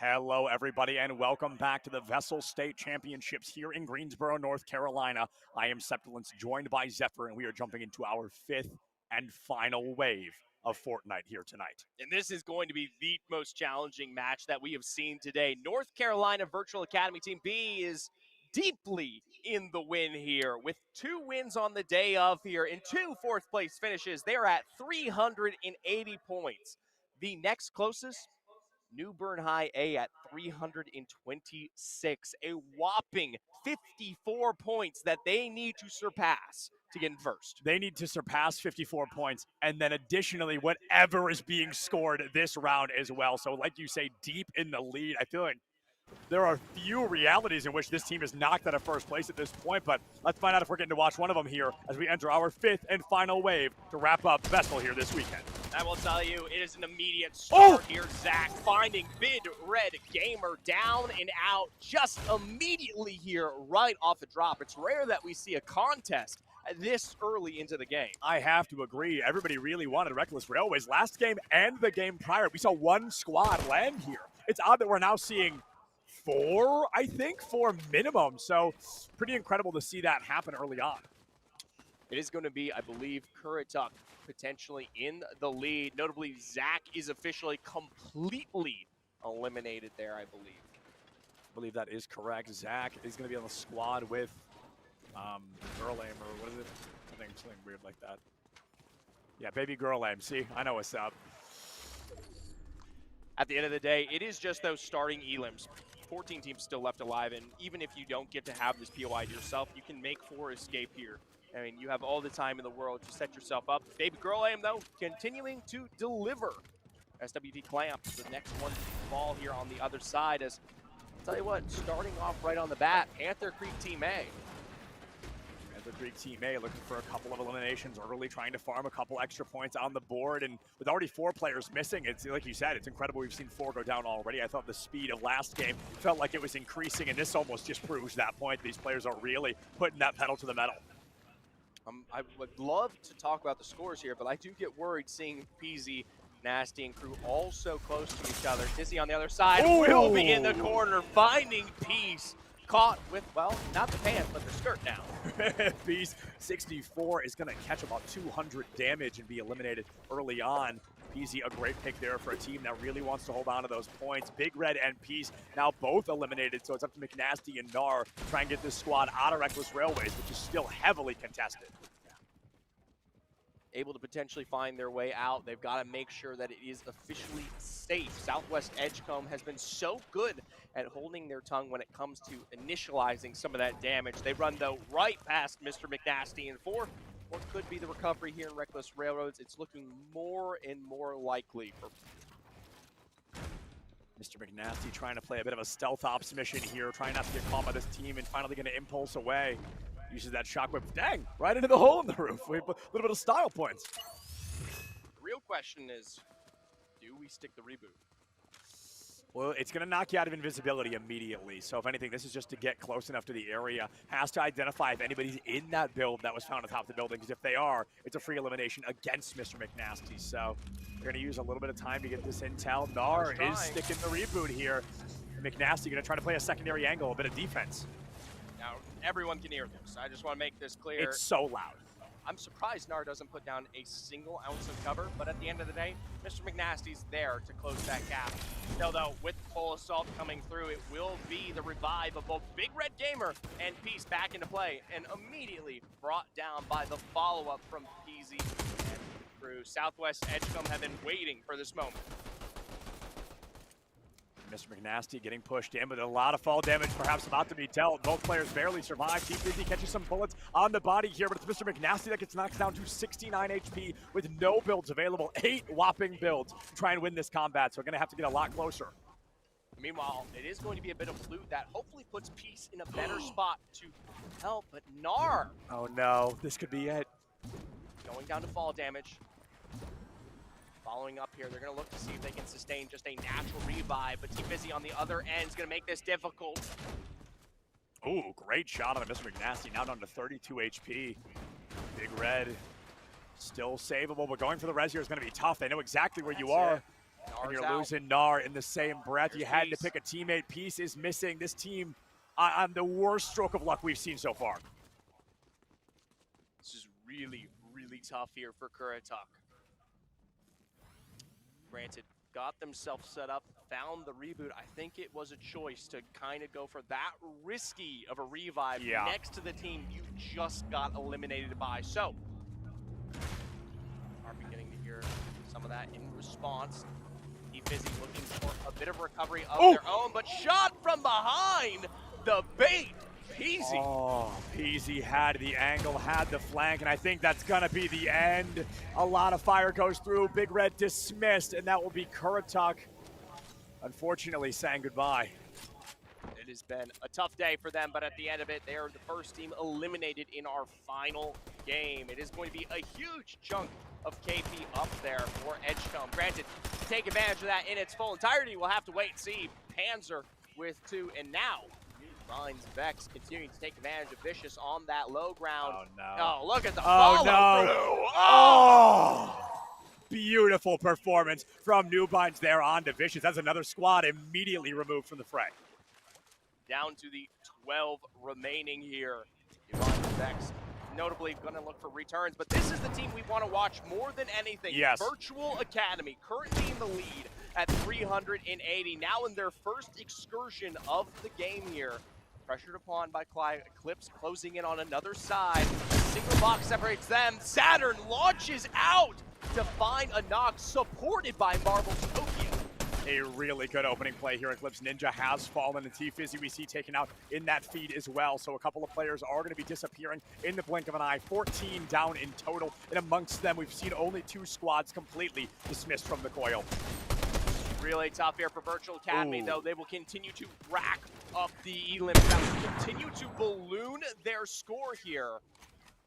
Hello, everybody, and welcome back to the VESL State Championships here in Greensboro, North Carolina. I am Septilence, joined by Zephyr, and we are jumping into our fifth and final wave of Fortnite here tonight. And this is going to be the most challenging match that we have seen today. North Carolina Virtual Academy Team B is deeply in the win here with 2 wins on the day of here and 2 fourth place finishes. They are at 380 points. The next closest, New Bern High A at 326, a whopping 54 points that they need to surpass to get in first. They need to surpass 54 points, and then additionally, whatever is being scored this round as well. So like you say, deep in the lead. I feel like there are few realities in which this team is knocked out of first place at this point, but let's find out if we're getting to watch one of them here as we enter our 5th and final wave to wrap up VESL here this weekend. I will tell you, it is an immediate start here. Zach finding Bid Red Gamer down and out just immediately here, right off the drop. It's rare that we see a contest this early into the game. I have to agree. Everybody really wanted Reckless Railways. Last game and the game prior, we saw 1 squad land here. It's odd that we're now seeing 4, I think, 4 minimum. So pretty incredible to see that happen early on. It is going to be, I believe, Kurituk potentially in the lead. Notably, Zach is officially completely eliminated there, I believe. I believe that is correct. Zach is going to be on the squad with Girl Aim, or what is it? I think something weird like that. Yeah, baby Girl Aim. See, I know what's up. At the end of the day, it is just those starting elims. 14 teams still left alive, and even if you don't get to have this POI to yourself, you can make 4 escape here. I mean, you have all the time in the world to set yourself up. Baby Girl Aim, though, continuing to deliver. SWT Clamp, the next one to fall here on the other side. As I'll tell you what, starting off right on the bat, Panther Creek Team A. Panther Creek Team A looking for a couple of eliminations early, trying to farm a couple extra points on the board. And with already 4 players missing, it's like you said, it's incredible. We've seen 4 go down already. I thought the speed of last game felt like it was increasing, and this almost just proves that point. These players are really putting that pedal to the metal. I would love to talk about the scores here, but I do get worried seeing PZ, Nasty, and Crew all so close to each other. Dizzy on the other side will be in the corner, finding Peace. Caught with, well, not the pants, but the skirt now. Peace 64 is going to catch about 200 damage and be eliminated early on. PZ, a great pick there for a team that really wants to hold on to those points. Big Red and Peace now both eliminated, so it's up to McNasty and Nar to try and get this squad out of Reckless Railways, which is still heavily contested. Able to potentially find their way out. They've got to make sure that it is officially safe. Southwest Edgecombe has been so good at holding their tongue when it comes to initializing some of that damage. They run, though, right past Mr. McNasty, and for what could be the recovery here in Reckless Railroads, it's looking more and more likely for Mr. McNasty trying to play a bit of a stealth ops mission here, trying not to get caught by this team, and finally going to impulse away. Uses that shockwave, dang, right into the hole in the roof. We have a little bit of style points. The real question is, do we stick the reboot? Well, it's going to knock you out of invisibility immediately. So if anything, this is just to get close enough to the area. Has to identify if anybody's in that build that was found atop the building, because if they are, it's a free elimination against Mr. McNasty. So we're going to use a little bit of time to get this intel. Nar is sticking the reboot here. McNasty going to try to play a secondary angle, a bit of defense. Now, everyone can hear this. I just want to make this clear. It's so loud. I'm surprised Nar doesn't put down a single ounce of cover, but at the end of the day, Mr. McNasty's there to close that gap. Still, though, with Pole Assault coming through, it will be the revive of both Big Red Gamer and Peace back into play, and immediately brought down by the follow-up from PZ and Crew. Southwest Edgecombe have been waiting for this moment. Mr. McNasty getting pushed in, but a lot of fall damage perhaps about to be dealt. Both players barely survive. Team Busy catches some bullets on the body here, but it's Mr. McNasty that gets knocked down to 69 HP with no builds available. 8 whopping builds to try and win this combat, so we're going to have to get a lot closer. Meanwhile, it is going to be a bit of loot that hopefully puts Peace in a better spot to help, but Nar. Oh no, this could be it. Going down to fall damage. Following up here, they're going to look to see if they can sustain just a natural revive, but Team Busy on the other end is going to make this difficult. Ooh, great shot on Mr. McNasty, now down to 32 HP. Big Red, still savable, but going for the res here is going to be tough. They know exactly where you are. And you're losing Nar in the same breath. You had to pick a teammate. Peace is missing. This team on the worst stroke of luck we've seen so far. This is really be tough here for Kurituk. Granted, got themselves set up, found the reboot. I think it was a choice to kind of go for that risky of a revive next to the team you just got eliminated by. So, are beginning to hear some of that in response. Fizzy looking for a bit of recovery of their own, but shot from behind the bait. Peasy. Oh, Peasy had the angle, had the flank, and I think that's going to be the end. A lot of fire goes through. Big Red dismissed, and that will be Kurituk, unfortunately, saying goodbye. It has been a tough day for them, but at the end of it, they are the first team eliminated in our final game. It is going to be a huge chunk of KP up there for Edgecombe. Granted, to take advantage of that in its full entirety, we'll have to wait and see. Panzer with 2, and now finds Vex continuing to take advantage of Vicious on that low ground. Oh, no. Oh, look at the follow through. Oh! Beautiful performance from Newbines there on to Vicious. That's another squad immediately removed from the fray. Down to the 12 remaining here. Yvonne Vex notably going to look for returns, but this is the team we want to watch more than anything. Yes. Virtual Academy currently in the lead at 380, now in their first excursion of the game here. Pressured upon by Eclipse closing in on another side. A single box separates them. Saturn launches out to find a knock supported by Marvel Tokyo. A really good opening play here. Eclipse Ninja has fallen, and T-Fizzy we see taken out in that feed as well. So a couple of players are going to be disappearing in the blink of an eye. 14 down in total, and amongst them we've seen only 2 squads completely dismissed from the coil. Really tough here for Virtual Academy, though. They will continue to rack up the elims. That will continue to balloon their score here.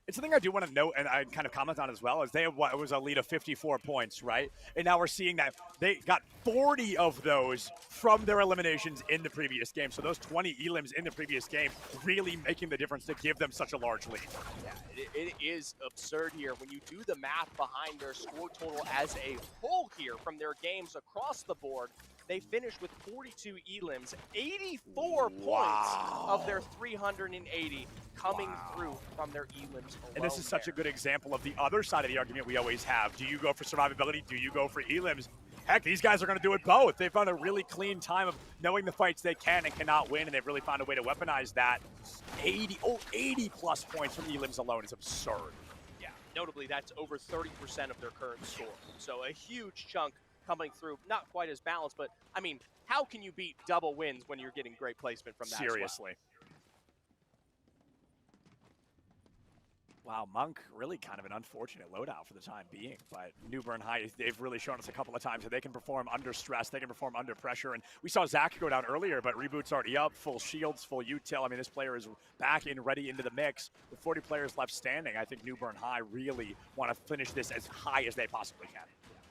It's something I do want to note, and I kind of comment on as well, is they have what was a lead of 54 points, right? And now we're seeing that they got 40 of those from their eliminations in the previous game. So those 20 elims in the previous game really making the difference to give them such a large lead. Yeah, it is absurd here when you do the math behind their score total as a whole here from their games across the board. They finished with 42 elims, 84 points of their 380 coming through from their elims alone. And this is such a good example of the other side of the argument we always have. Do you go for survivability? Do you go for elims? Heck, these guys are going to do it both. They've found a really clean time of knowing the fights they can and cannot win, and they've really found a way to weaponize that. 80 plus points from elims alone is absurd. Yeah, notably that's over 30% of their current score. So a huge chunk coming through, not quite as balanced, but I mean, how can you beat double wins when you're getting great placement from that? Seriously. Wow, Monk, really kind of an unfortunate loadout for the time being, but New Bern High, they've really shown us a couple of times that they can perform under stress, they can perform under pressure, and we saw Zach go down earlier, but Reboot's already up, full shields, full util. I mean, this player is back and ready into the mix. With 40 players left standing, I think New Bern High really want to finish this as high as they possibly can.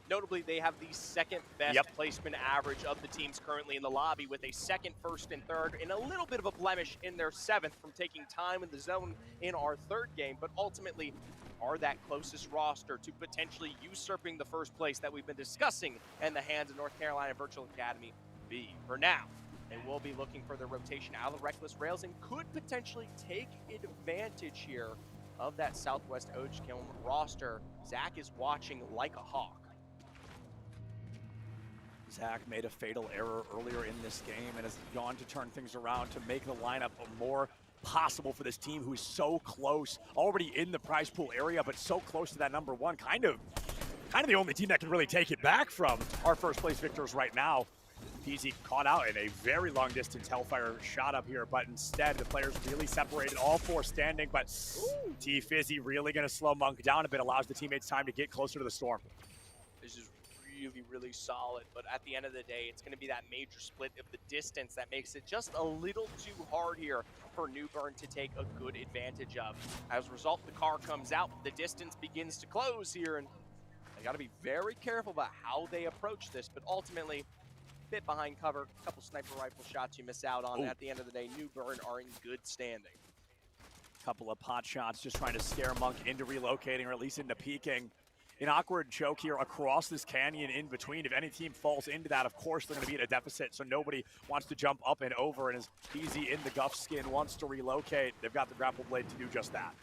Notably, they have the second best placement average of the teams currently in the lobby, with a second, first, and third, and a little bit of a blemish in their 7th from taking time in the zone in our 3rd game, but ultimately are that closest roster to potentially usurping the first place that we've been discussing in the hands of North Carolina Virtual Academy B. For now, they will be looking for their rotation out of Reckless Rails and could potentially take advantage here of that Southwest Edgecombe roster. Zach is watching like a hawk. Zach made a fatal error earlier in this game and has gone to turn things around to make the lineup more possible for this team who is so close, already in the prize pool area, but so close to that number 1. Kind of the only team that can really take it back from our first place victors right now. Peasy caught out in a very long distance Hellfire shot up here, but instead the players really separated, all 4 standing, but T-Fizzy really going to slow Monk down a bit, allows the teammates time to get closer to the storm. This is really solid, but at the end of the day, it's going to be that major split of the distance that makes it just a little too hard here for New Bern to take a good advantage of. As a result, the car comes out, the distance begins to close here, and they got to be very careful about how they approach this, but ultimately, bit behind cover, a couple sniper rifle shots you miss out on. At the end of the day, New Bern are in good standing. Couple of pot shots just trying to scare Monk into relocating, or at least into peeking. An awkward choke here across this canyon in between. If any team falls into that, of course they're going to be at a deficit, so nobody wants to jump up and over, and as Easy in the Guff skin wants to relocate, they've got the grapple blade to do just that.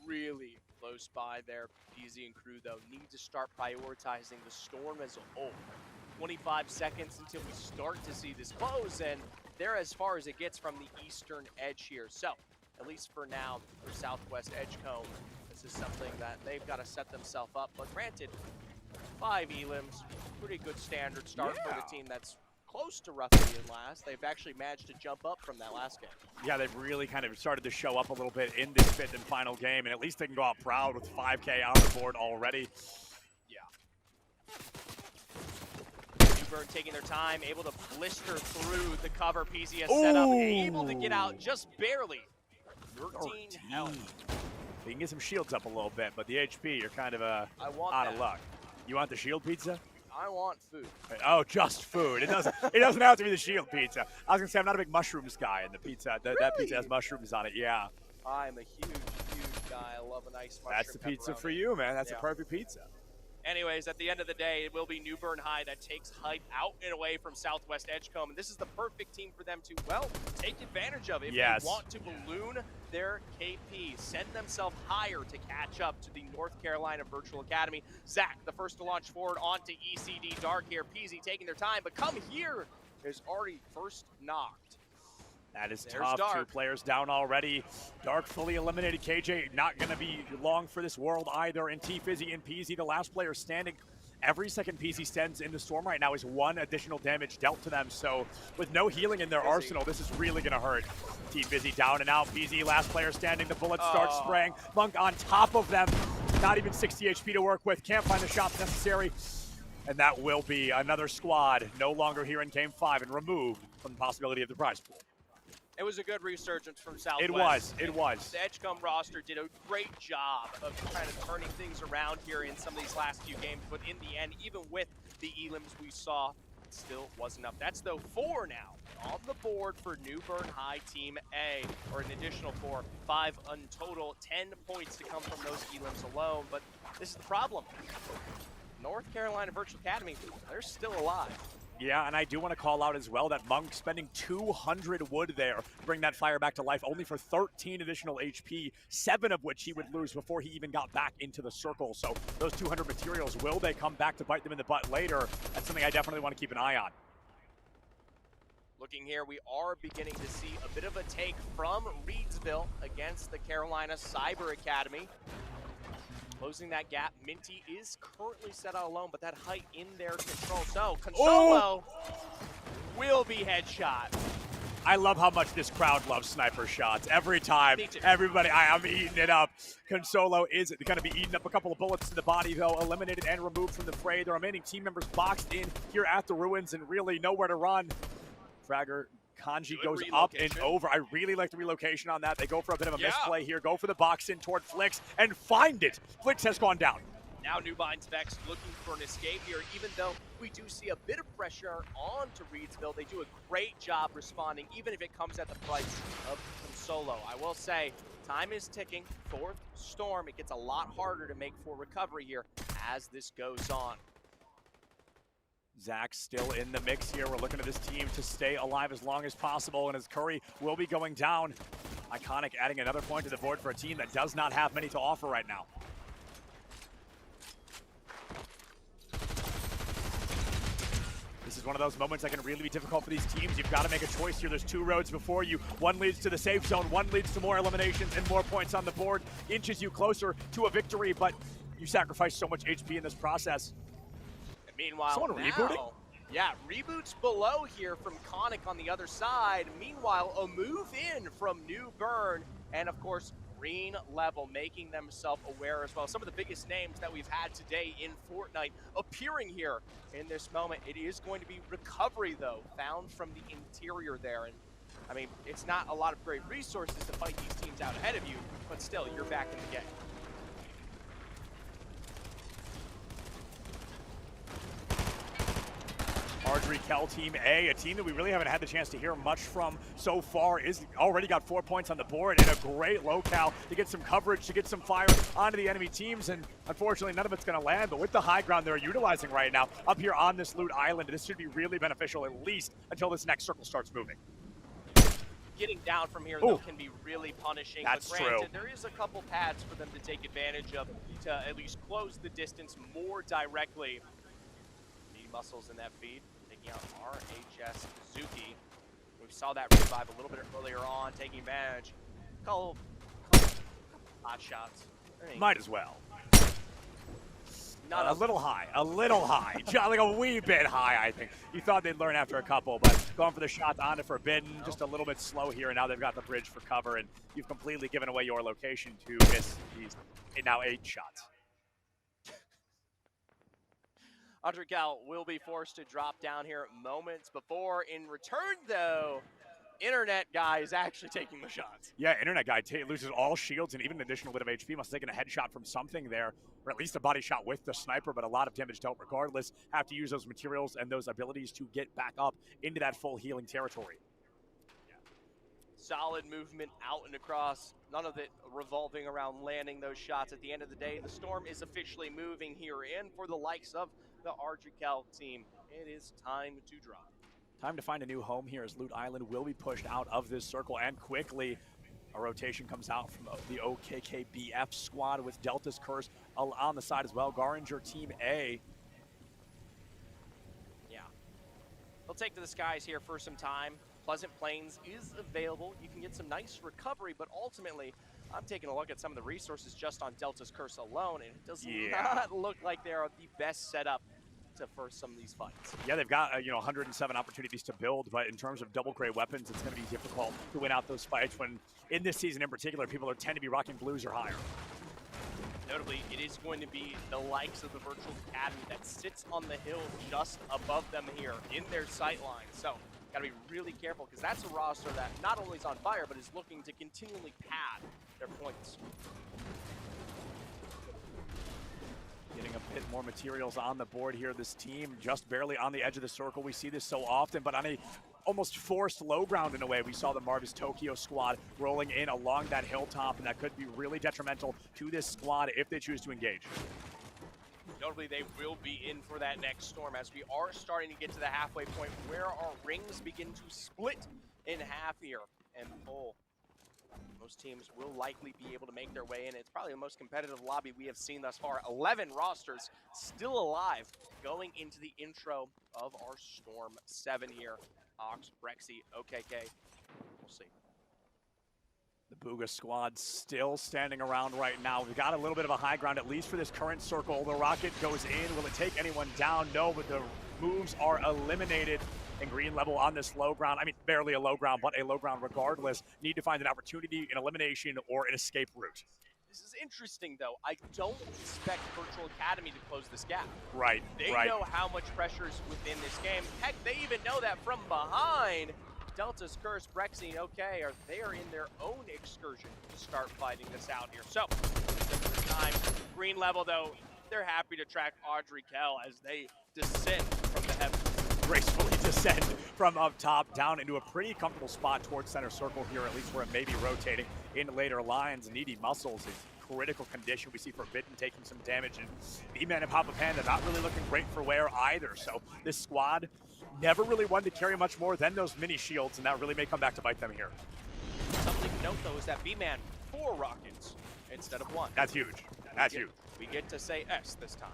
Really close by there. Peasy and crew, though, need to start prioritizing the storm as a whole. 25 seconds until we start to see this close, and they're as far as it gets from the eastern edge here. So, at least for now, for Southwest Edgecombe, this is something that they've got to set themselves up. But granted, 5 elims, pretty good standard start for the team that's close to roughly in last. They've actually managed to jump up from that last game. Yeah, they've really kind of started to show up a little bit in this 5th and final game, and at least they can go out proud with 5K on the board already. Yeah. Newburn taking their time, able to blister through the cover. PZ has set up, able to get out just barely. 13 health. You can get some shields up a little bit, but the HP, you're kind of out of luck. You want the shield pizza? I want food. Oh, just food. It doesn't have to be the shield pizza. I was gonna say I'm not a big mushrooms guy, and the pizza that pizza has mushrooms on it. Yeah. I'm a huge guy. I love a nice mushroom. That's the pizza pepperoni. for you, man. That's a perfect pizza. Anyways, at the end of the day, it will be Newburn High that takes hype out and away from Southwest Edgecombe. And this is the perfect team for them to, well, take advantage of if they want to balloon their KP, send themselves higher to catch up to the North Carolina Virtual Academy. Zach, the first to launch forward onto ECD Dark here. Peasy taking their time, but come here is already first knocked. That is There's tough. Dark. 2 players down already. Dark fully eliminated. KJ not going to be long for this world either. And T-Fizzy and Peasy, the last player standing. Every second Peasy stands in the storm right now is 1 additional damage dealt to them. So with no healing in their arsenal, this is really going to hurt. T-Fizzy down and out. Peasy, last player standing. The bullets start spraying. Monk on top of them. Not even 60 HP to work with. Can't find the shots necessary. And that will be another squad no longer here in Game 5 and removed from the possibility of the prize pool. It was a good resurgence from Southwest. It was. The Edgecombe roster did a great job of kind of turning things around here in some of these last few games, but in the end, even with the elims we saw, it still wasn't enough. That's, though, 4 now on the board for Newburn High Team A, or an additional 4, 5 in total, 10 points to come from those elims alone, but this is the problem. North Carolina Virtual Academy, they're still alive. Yeah, and I do want to call out as well that Monk spending 200 wood there to bring that fire back to life, only for 13 additional HP, 7 of which he would lose before he even got back into the circle. So those 200 materials, will they come back to bite them in the butt later? That's something I definitely want to keep an eye on. Looking here, we are beginning to see a bit of a take from Reedsville against the Carolina Cyber Academy. Closing that gap, Minty is currently set out alone, but that height in their control. So, Consolo will be headshot. I love how much this crowd loves sniper shots. Every time, everybody, I'm eating it up. Consolo is going to be eating up a couple of bullets to the body, though, eliminated and removed from the fray. The remaining team members boxed in here at the ruins and really nowhere to run. Fragger Kanji goes up and over. I really like the relocation on that. They go for a bit of a misplay here. Go for the box in toward Flix and find it. Flix has gone down. Now Newbind's Vex looking for an escape here, even though we do see a bit of pressure on to Reedsville. They do a great job responding, even if it comes at the price of Consolo. I will say, time is ticking. 4th storm. It gets a lot harder to make for recovery here as this goes on. Zach still in the mix here. We're looking at this team to stay alive as long as possible, and as Curry will be going down. Iconic adding another point to the board for a team that does not have many to offer right now. This is one of those moments that can really be difficult for these teams. You've got to make a choice here. There's 2 roads before you. One leads to the safe zone, one leads to more eliminations and more points on the board. Inches you closer to a victory, but you sacrifice so much HP in this process. Meanwhile, someone rebooting? Yeah, reboots below here from Conic on the other side. Meanwhile, a move in from Newburn, and of course, Green Level making themselves aware as well. Some of the biggest names that we've had today in Fortnite appearing here in this moment. It is going to be recovery, though, found from the interior there. And I mean, it's not a lot of great resources to fight these teams out ahead of you, but still, you're back in the game. Ardrey Kell Team A, a team that we really haven't had the chance to hear much from so far, is already got 4 points on the board and a great locale to get some coverage, to get some fire onto the enemy teams, and unfortunately none of it's going to land, but with the high ground they're utilizing right now up here on this loot island, this should be really beneficial at least until this next circle starts moving. getting down from here, though, can be really punishing. That's but granted, true. there is a couple paths for them to take advantage of to at least close the distance more directly. Need muscles in that feed, taking out RHS Zuki. We saw that revive a little bit earlier on, taking advantage. Couple hot shots. Might as well. Not a little high, like a wee bit high, I think. You thought they'd learn after a couple, but going for the shots onto Forbidden, just a little bit slow here, and now they've got the bridge for cover, and you've completely given away your location to miss these now 8 shots. Cal will be forced to drop down here moments before. In return, though, Internet Guy is actually taking the shots. Yeah, Internet Guy loses all shields and even an additional bit of HP. Must have taken a headshot from something there, or at least a body shot with the sniper, but a lot of damage dealt regardless. Have to use those materials and those abilities to get back up into that full healing territory. Yeah. Solid movement out and across. None of it revolving around landing those shots. At the end of the day, the Storm is officially moving here in for the likes of the Cal team. It is time to drop. Time to find a new home here as Loot Island will be pushed out of this circle, and quickly a rotation comes out from the OKKBF squad with Delta's Curse on the side as well. Garinger Team A. Yeah. They'll take to the skies here for some time. Pleasant Plains is available. You can get some nice recovery, but ultimately, I'm taking a look at some of the resources just on Delta's Curse alone, and it does not look like they're the best setup for some of these fights. Yeah, they've got 107 opportunities to build, but in terms of double gray weapons, it's going to be difficult to win out those fights when, in this season in particular, people tend to be rocking blues or higher. Notably, it is going to be the likes of the Virtual Academy that sits on the hill just above them here in their sight line. So, got to be really careful because that's a roster that not only is on fire, but is looking to continually pad their points. Getting a bit more materials on the board here. This team just barely on the edge of the circle. We see this so often, but on a almost forced low ground in a way. We saw the Marvis Tokyo squad rolling in along that hilltop, and that could be really detrimental to this squad if they choose to engage. Notably, they will be in for that next storm as we are starting to get to the halfway point where our rings begin to split in half here and pull. Most teams will likely be able to make their way in. It's probably the most competitive lobby we have seen thus far. 11 rosters still alive going into the intro of our Storm 7 here. Ox, Brexy, OKK. We'll see. The Booga squad still standing around right now. We've got a little bit of a high ground, at least for this current circle. The rocket goes in. Will it take anyone down? No, but the moves are eliminated. And green level on this low ground. I mean, barely a low ground, but a low ground regardless. Need to find an opportunity, an elimination, or an escape route. This is interesting, though. I don't expect Virtual Academy to close this gap. Right, They know how much pressure is within this game. Heck, they even know that from behind. Delta's Curse, Brexy, and OK, they are in their own excursion to start fighting this out here. So, this time, green level, though, they're happy to track Cal as they descend from the heavens. Gracefully descend from up top down into a pretty comfortable spot towards center circle here, at least where it may be rotating in later lines. Needy Muscles in critical condition. We see Forbidden taking some damage, and B-Man and Papa Panda not really looking great for wear either. So this squad never really wanted to carry much more than those mini shields, and that really may come back to bite them here. Something to note, though, is that B-Man 4 rockets instead of 1. That's huge. That's huge. We get to say S this time.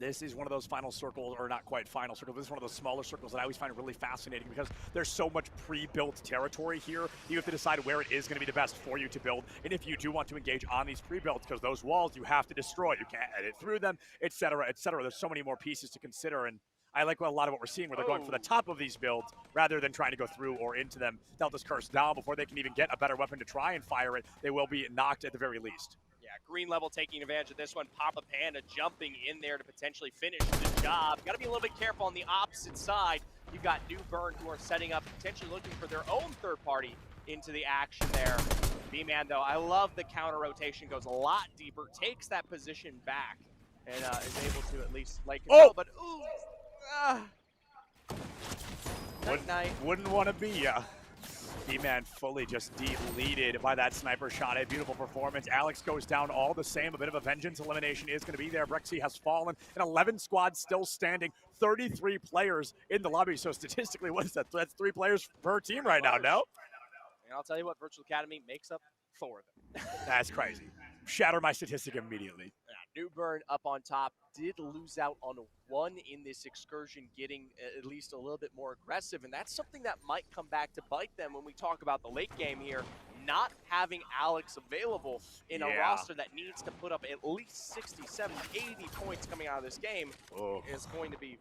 This is one of those final circles, or not quite final circles, this is one of those smaller circles that I always find really fascinating because there's so much pre-built territory here. You have to decide where it is going to be the best for you to build, and if you do want to engage on these pre-builds, because those walls you have to destroy, you can't edit through them, etc., etc. There's so many more pieces to consider, and I like a lot of what we're seeing where they're going for the top of these builds rather than trying to go through or into them. Delta's Curse down before they can even get a better weapon to try and fire it. They will be knocked at the very least. Yeah, green level taking advantage of this one. Papa Panda jumping in there to potentially finish the job. Got to be a little bit careful on the opposite side. You've got New Burn who are setting up, potentially looking for their own third party into the action there. B-Man, though, I love the counter rotation. Goes a lot deeper, takes that position back, and is able to at least control. But ooh, Wouldn't want to be ya. B-Man fully just deleted by that sniper shot. A beautiful performance. Alex goes down all the same. A bit of a vengeance elimination is going to be there. Brexy has fallen. An 11 squad still standing. 33 players in the lobby. So statistically, what is that? That's 3 players per team right now, no? And I'll tell you what, Virtual Academy makes up 4 of them. That's crazy. Shatter my statistic immediately. Yeah, New Bern up on top did lose out on 1 in this excursion, getting at least a little bit more aggressive, and that's something that might come back to bite them when we talk about the late game here. Not having Alex available in a roster that needs to put up at least 60, 70, 80 points coming out of this game is going to be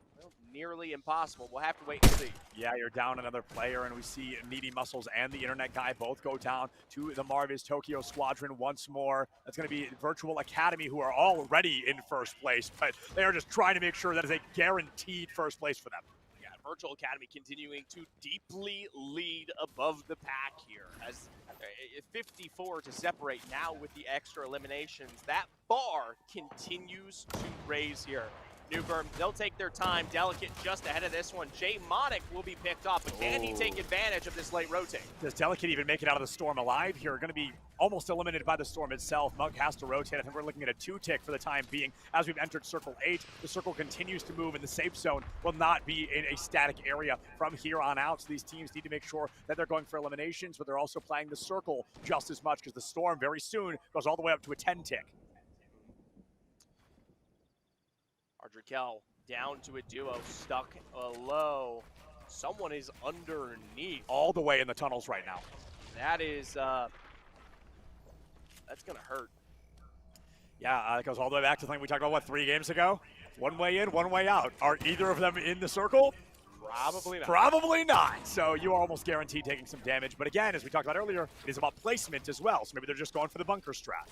nearly impossible. We'll have to wait and see. Yeah, you're down another player, and we see Meaty Muscles and the Internet Guy both go down to the Marvis Tokyo Squadron once more. That's going to be Virtual Academy, who are already in first place, but they are just trying to make sure that is a guaranteed first place for them. Yeah, Virtual Academy continuing to deeply lead above the pack here as 54 to separate now with the extra eliminations. That bar continues to raise here. New Bern, they'll take their time. Delicate just ahead of this one. Jay Monic will be picked up, but can he take advantage of this late rotate? Does Delicate even make it out of the storm alive here? Going to be almost eliminated by the storm itself. Monk has to rotate. I think we're looking at a 2-tick for the time being. As we've entered Circle 8, the circle continues to move, and the safe zone will not be in a static area from here on out. So these teams need to make sure that they're going for eliminations, but they're also playing the circle just as much, because the storm very soon goes all the way up to a 10-tick. Ardrikel down to a duo, stuck low. Someone is underneath. All the way in the tunnels right now. That is, that's gonna hurt. Yeah, it goes all the way back to the thing we talked about, what, 3 games ago? One way in, one way out. Are either of them in the circle? Probably not. Probably not. So you are almost guaranteed taking some damage. But again, as we talked about earlier, it is about placement as well. So maybe they're just going for the bunker strat.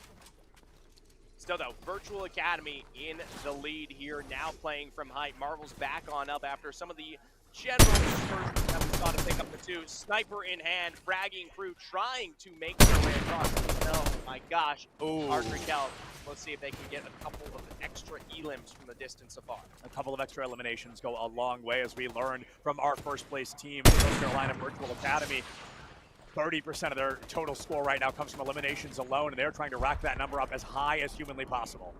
Still though, Virtual Academy in the lead here, now playing from height. Marvel's back on up after some of the general dispersions that we saw to pick up the 2. Sniper in hand, fragging crew trying to make their way across. Oh my gosh, Ardrikel. Let's see if they can get a couple of extra elims from the distance so far. A couple of extra eliminations go a long way, as we learned from our first place team, North Carolina Virtual Academy. 30% of their total score right now comes from eliminations alone, and they're trying to rack that number up as high as humanly possible.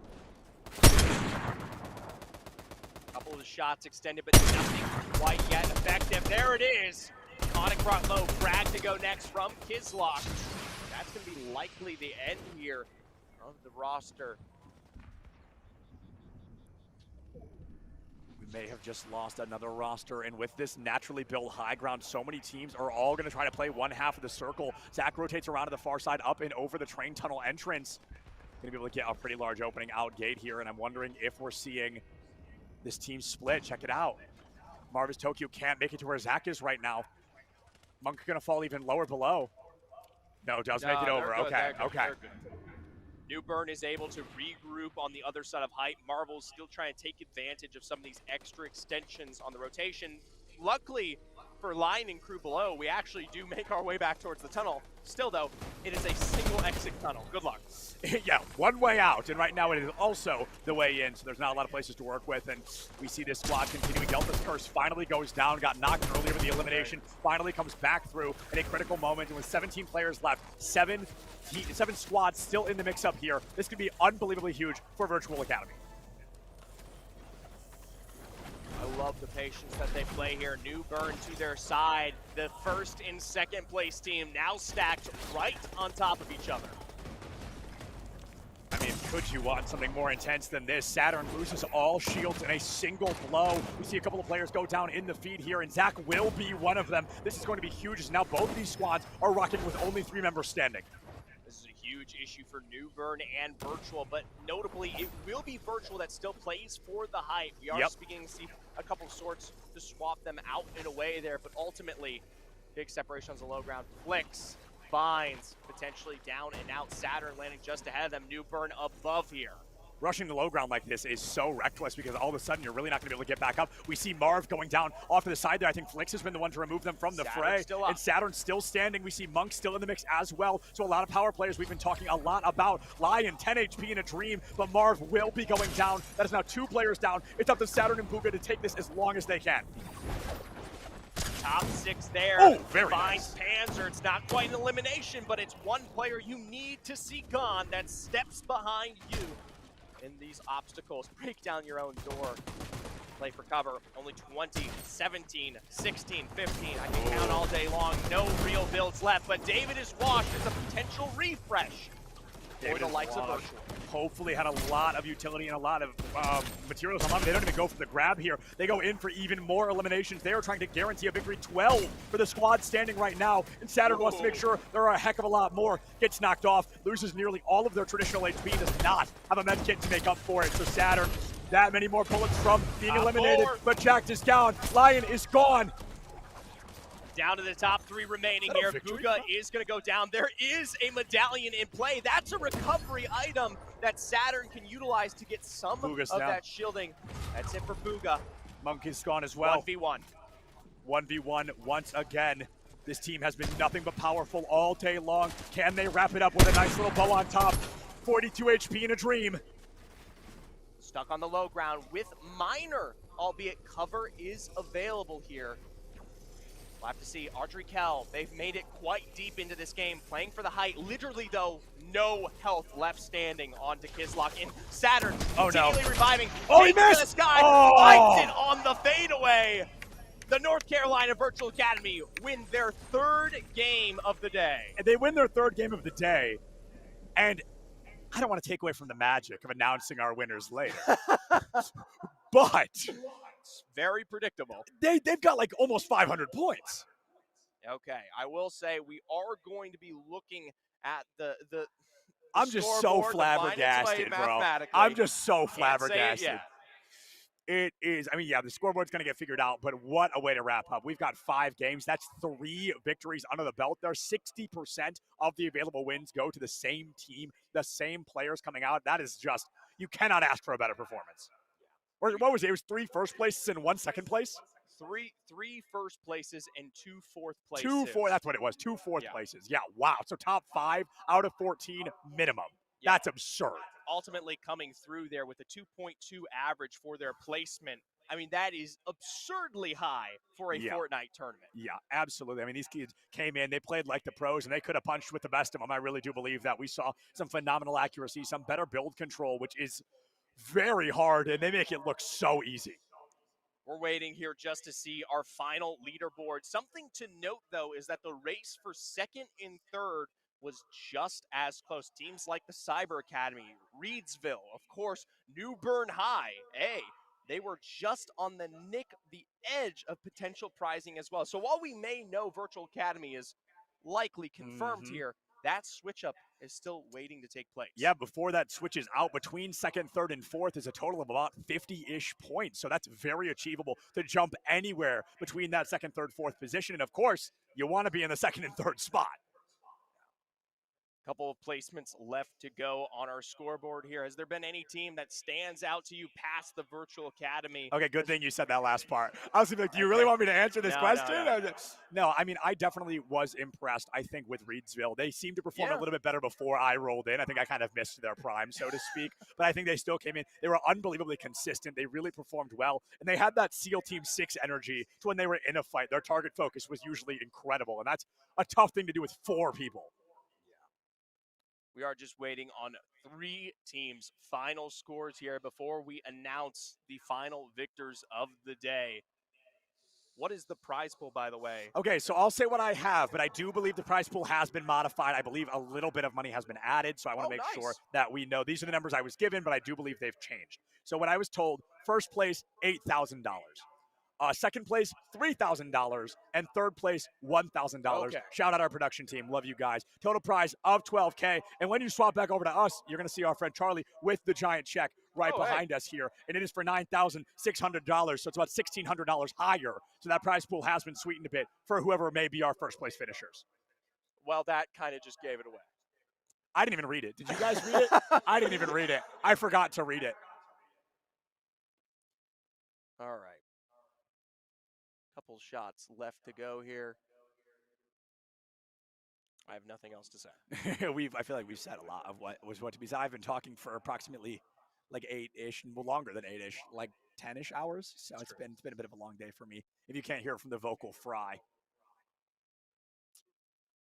Couple of the shots extended, but nothing quite yet effective. There it is. Onic brought low. Frag to go next from Kizlock. That's going to be likely the end here of the roster. May have just lost another roster, and with this naturally built high ground, so many teams are all going to try to play one half of the circle. Zach rotates around to the far side, up and over the train tunnel entrance. Going to be able to get a pretty large opening out gate here, and I'm wondering if we're seeing this team split. Check it out. Marvis Tokyo can't make it to where Zach is right now. Monk going to fall even lower below. No, does make it over. Okay, okay. New Bern is able to regroup on the other side of height. Marvel's still trying to take advantage of some of these extra extensions on the rotation. Luckily for Lion and crew below, we actually do make our way back towards the tunnel. Still though, it is a single exit tunnel. Good luck. Yeah, one way out, and right now it is also the way in, so there's not a lot of places to work with, and we see this squad continuing. Delta's Curse finally goes down, got knocked earlier with the elimination, finally comes back through in a critical moment, and with 17 players left, 7 squads still in the mix-up here. This could be unbelievably huge for Virtual Academy. I love the patience that they play here. New Bern to their side. The first and second place team now stacked right on top of each other. I mean, could you want something more intense than this? Saturn loses all shields in a single blow. We see a couple of players go down in the feed here, and Zach will be one of them. This is going to be huge, as now both these squads are rocking with only 3 members standing. This is a huge issue for New Bern and Virtual, but notably, it will be Virtual that still plays for the hype. We are beginning to see a couple of sorts to swap them out in a way there, but ultimately, big separation on the low ground. Flicks, binds, potentially down and out. Saturn landing just ahead of them. New Bern above here. Rushing the low ground like this is so reckless, because all of a sudden you're really not going to be able to get back up. We see Marv going down off to the side there. I think Flix has been the one to remove them from the fray. And Saturn's still standing. We see Monk still in the mix as well. So a lot of power players we've been talking a lot about. Lion, 10 HP in a dream, but Marv will be going down. That is now 2 players down. It's up to Saturn and Puga to take this as long as they can. Top 6 there. Oh, very finds nice. Panzer. It's not quite an elimination, but it's one player you need to see gone that steps behind you in these obstacles. Break down your own door. Play for cover. Only 20, 17, 16, 15. I can count all day long. No real builds left, but David is washed as a potential refresh for the likes of Virtual. Hopefully had a lot of utility and a lot of materials on them. They don't even go for the grab here. They go in for even more eliminations. They are trying to guarantee a victory. 12 for the squad standing right now. And Saturn wants to make sure there are a heck of a lot more. Gets knocked off, loses nearly all of their traditional HP, does not have a med kit to make up for it. So Saturn, that many more bullets from being eliminated. But Jack is down. Lion is gone. Down to the top 3 remaining here. Booga is going to go down. There is a medallion in play. That's a recovery item that Saturn can utilize to get some Booga's of down. that shielding. That's it for Booga. Monk is gone as well. 1v1. 1v1 once again. This team has been nothing but powerful all day long. Can they wrap it up with a nice little bow on top? 42 HP in a dream. Stuck on the low ground with Minor, albeit cover is available here. We'll have to see. Audrey Kell, they've made it quite deep into this game, playing for the height. Literally, though, no health left standing onto Kislock. And Saturn continually reviving. Oh, he missed! The sky, Oh! finds it on the fadeaway. The North Carolina Virtual Academy win their 3rd game of the day. And they win their 3rd game of the day. And I don't want to take away from the magic of announcing our winners later. But it's very predictable. They've got like almost 500 points. Okay, I will say we are going to be looking at the I'm just so flabbergasted, bro. I'm just so flabbergasted. It is, I mean, yeah, the scoreboard's going to get figured out, but what a way to wrap up. We've got 5 games. That's 3 victories under the belt there. 60% of the available wins go to the same team, the same players coming out. That is just, you cannot ask for a better performance. Or what was it? It was 3 first places and 1 second place? Three first places and 2 fourth places. 2 4, that's what it was. 2 fourth places. Yeah, wow. So top 5 out of 14 minimum. Yeah. That's absurd. Ultimately coming through there with a 2.2 average for their placement. I mean, that is absurdly high for a Fortnite tournament. Yeah, absolutely. I mean, these kids came in, they played like the pros, and they could have punched with the best of them. I really do believe that. We saw some phenomenal accuracy, some better build control, which is very hard, and they make it look so easy. We're waiting here just to see our final leaderboard. Something to note, though, is that the race for 2nd and 3rd was just as close. Teams like the Cyber Academy, Reedsville, of course, New Bern High. Hey, they were just on the edge of potential prizing as well. So while we may know Virtual Academy is likely confirmed here, that switch up is still waiting to take place. Yeah, before that switches out between 2nd, 3rd, and 4th is a total of about 50-ish points. So that's very achievable to jump anywhere between that 2nd, 3rd, 4th position. And of course, you want to be in the 2nd and 3rd spot. Couple of placements left to go on our scoreboard here. Has there been any team that stands out to you past the Virtual Academy? Okay, good thing you said that last part. I was like, do you really want me to answer this question? No, I mean, I definitely was impressed, I think, with Reedsville. They seemed to perform a little bit better before I rolled in. I think I kind of missed their prime, so to speak. But I think they still came in. They were unbelievably consistent. They really performed well. And they had that SEAL Team 6 energy to when they were in a fight. Their target focus was usually incredible. And that's a tough thing to do with 4 people. We are just waiting on 3 teams' final scores here before we announce the final victors of the day. What is the prize pool, by the way? Okay, so I'll say what I have, but I do believe the prize pool has been modified. I believe a little bit of money has been added, so I want to make sure that we know. These are the numbers I was given, but I do believe they've changed. So what I was told, first place, $8,000. Second place, $3,000, and third place, $1,000. Okay. Shout out our production team. Love you guys. Total prize of $12K. And when you swap back over to us, you're going to see our friend Charlie with the giant check right behind us here. And it is for $9,600. So it's about $1,600 higher. So that prize pool has been sweetened a bit for whoever may be our first place finishers. Well, that kind of just gave it away. I didn't even read it. Did you guys read it? I didn't even read it. I forgot to read it. All right. Couple shots left to go here. I have nothing else to say. I feel like we've said a lot of what was what to be said. I've been talking for approximately like 8-ish, and longer than 8-ish, like 10-ish hours. So it's been a bit of a long day for me. If you can't hear it from the vocal fry.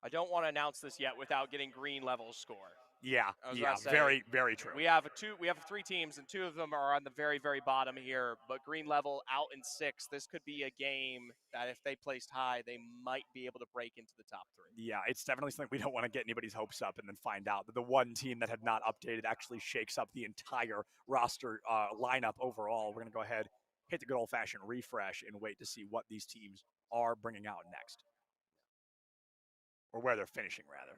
I don't want to announce this yet without getting green level's score. Yeah, about to say, very, very true. We have 3 teams, and 2 of them are on the very, very bottom here. But green level out in 6. This could be a game that if they placed high, they might be able to break into the top 3. Yeah, it's definitely something we don't want to get anybody's hopes up and then find out that the one team that had not updated actually shakes up the entire roster lineup overall. We're going to go ahead, hit the good old-fashioned refresh, and wait to see what these teams are bringing out next. Or where they're finishing, rather.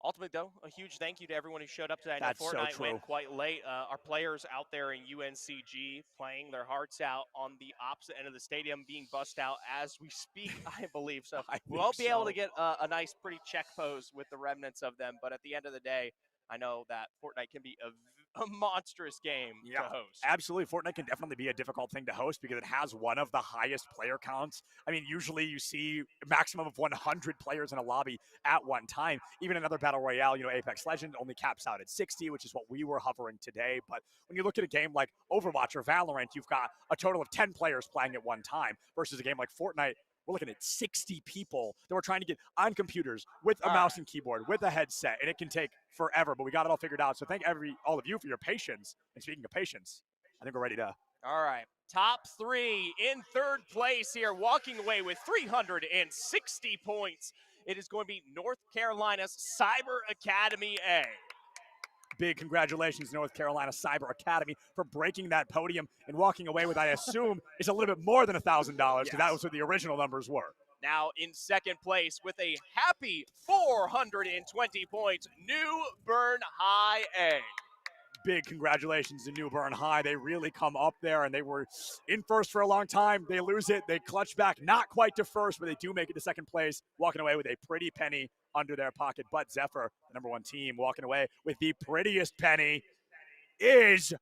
Ultimately, though, a huge thank you to everyone who showed up today. I know That's so Fortnite true. went quite late. Our players out there in UNCG playing their hearts out on the opposite end of the stadium, being bussed out as we speak, I believe. So we won't be able to get a nice, pretty check pose with the remnants of them. But at the end of the day, I know that Fortnite can be a monstrous game to host. Absolutely. Fortnite can definitely be a difficult thing to host because it has one of the highest player counts. I mean, usually you see a maximum of 100 players in a lobby at one time. Even another Battle Royale, Apex Legends only caps out at 60, which is what we were hovering today. But when you look at a game like Overwatch or Valorant, you've got a total of 10 players playing at one time versus a game like Fortnite. We're looking at 60 people that we're trying to get on computers with a mouse and keyboard, with a headset, and it can take forever, but we got it all figured out. So thank all of you for your patience. And speaking of patience, I think we're ready to. All right, top 3 in 3rd place here, walking away with 360 points. It is going to be North Carolina's Cyber Academy A. Big congratulations, North Carolina Cyber Academy, for breaking that podium and walking away with, I assume, is a little bit more than $1,000 because that was what the original numbers were. Now in 2nd place with a happy 420 points, New Bern High A. Big congratulations to New Bern High. They really come up there, and they were in first for a long time. They lose it. They clutch back, not quite to first, but they do make it to 2nd place, walking away with a pretty penny under their pocket. But Zephyr, the number 1 team, walking away with the prettiest penny is...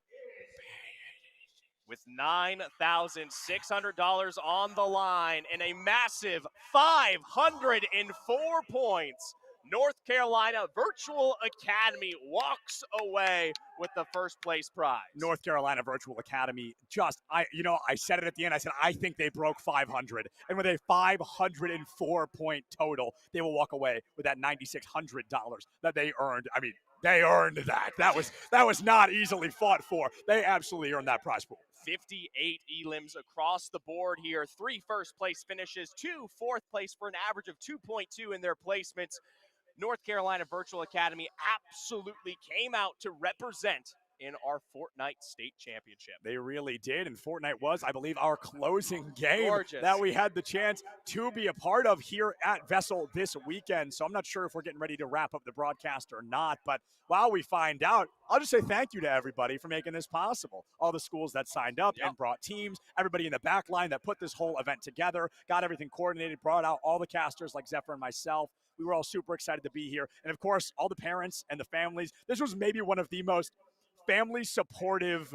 with $9,600 on the line and a massive 504 points. North Carolina Virtual Academy walks away with the 1st place prize. North Carolina Virtual Academy I said it at the end. I said, I think they broke 500. And with a 504 point total, they will walk away with that $9,600 that they earned. I mean, they earned that. That was not easily fought for. They absolutely earned that prize pool. 58 elims across the board here. 3 1st place finishes, 2 4th place for an average of 2.2 in their placements. North Carolina Virtual Academy absolutely came out to represent in our Fortnite State Championship. They really did, and Fortnite was, I believe, our closing game Gorgeous. that we had the chance to be a part of here at VESL this weekend. So I'm not sure if we're getting ready to wrap up the broadcast or not, but while we find out, I'll just say thank you to everybody for making this possible. All the schools that signed up and brought teams, everybody in the back line that put this whole event together, got everything coordinated, brought out all the casters like Zephyr and myself. We were all super excited to be here. And of course, all the parents and the families. This was maybe one of the most family supportive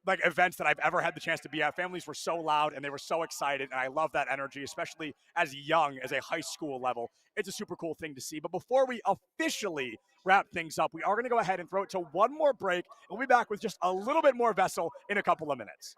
events that I've ever had the chance to be at. Families were so loud and they were so excited, and I love that energy, especially as young as a high school level. It's a super cool thing to see. But before we officially wrap things up, we are going to go ahead and throw it to one more break. We'll be back with just a little bit more VESL in a couple of minutes.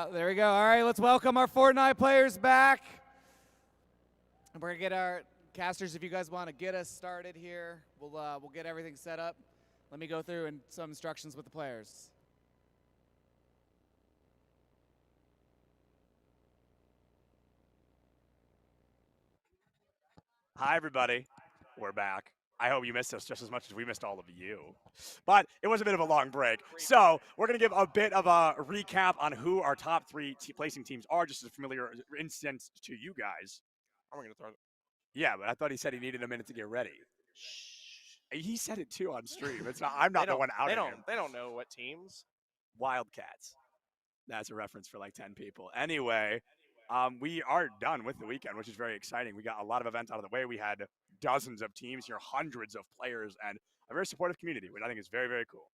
There we go. All right, let's welcome our Fortnite players back. And we're gonna get our casters. If you guys want to get us started here, we'll get everything set up. Let me go through and some instructions with the players. Hi, everybody. We're back. I hope you missed us just as much as we missed all of you. But it was a bit of a long break. So we're going to give a bit of a recap on who our top three placing teams are, just as a familiar instance to you guys. I'm going to throw it. Yeah, but I thought he said he needed a minute to get ready. He said it too on stream. It's not. I'm not the one outing him. They don't know what teams. Wildcats. That's a reference for like 10 people. Anyway, we are done with the weekend, which is very exciting. We got a lot of events out of the way. We had dozens of teams here, hundreds of players, and a very supportive community, which I think is very, very cool.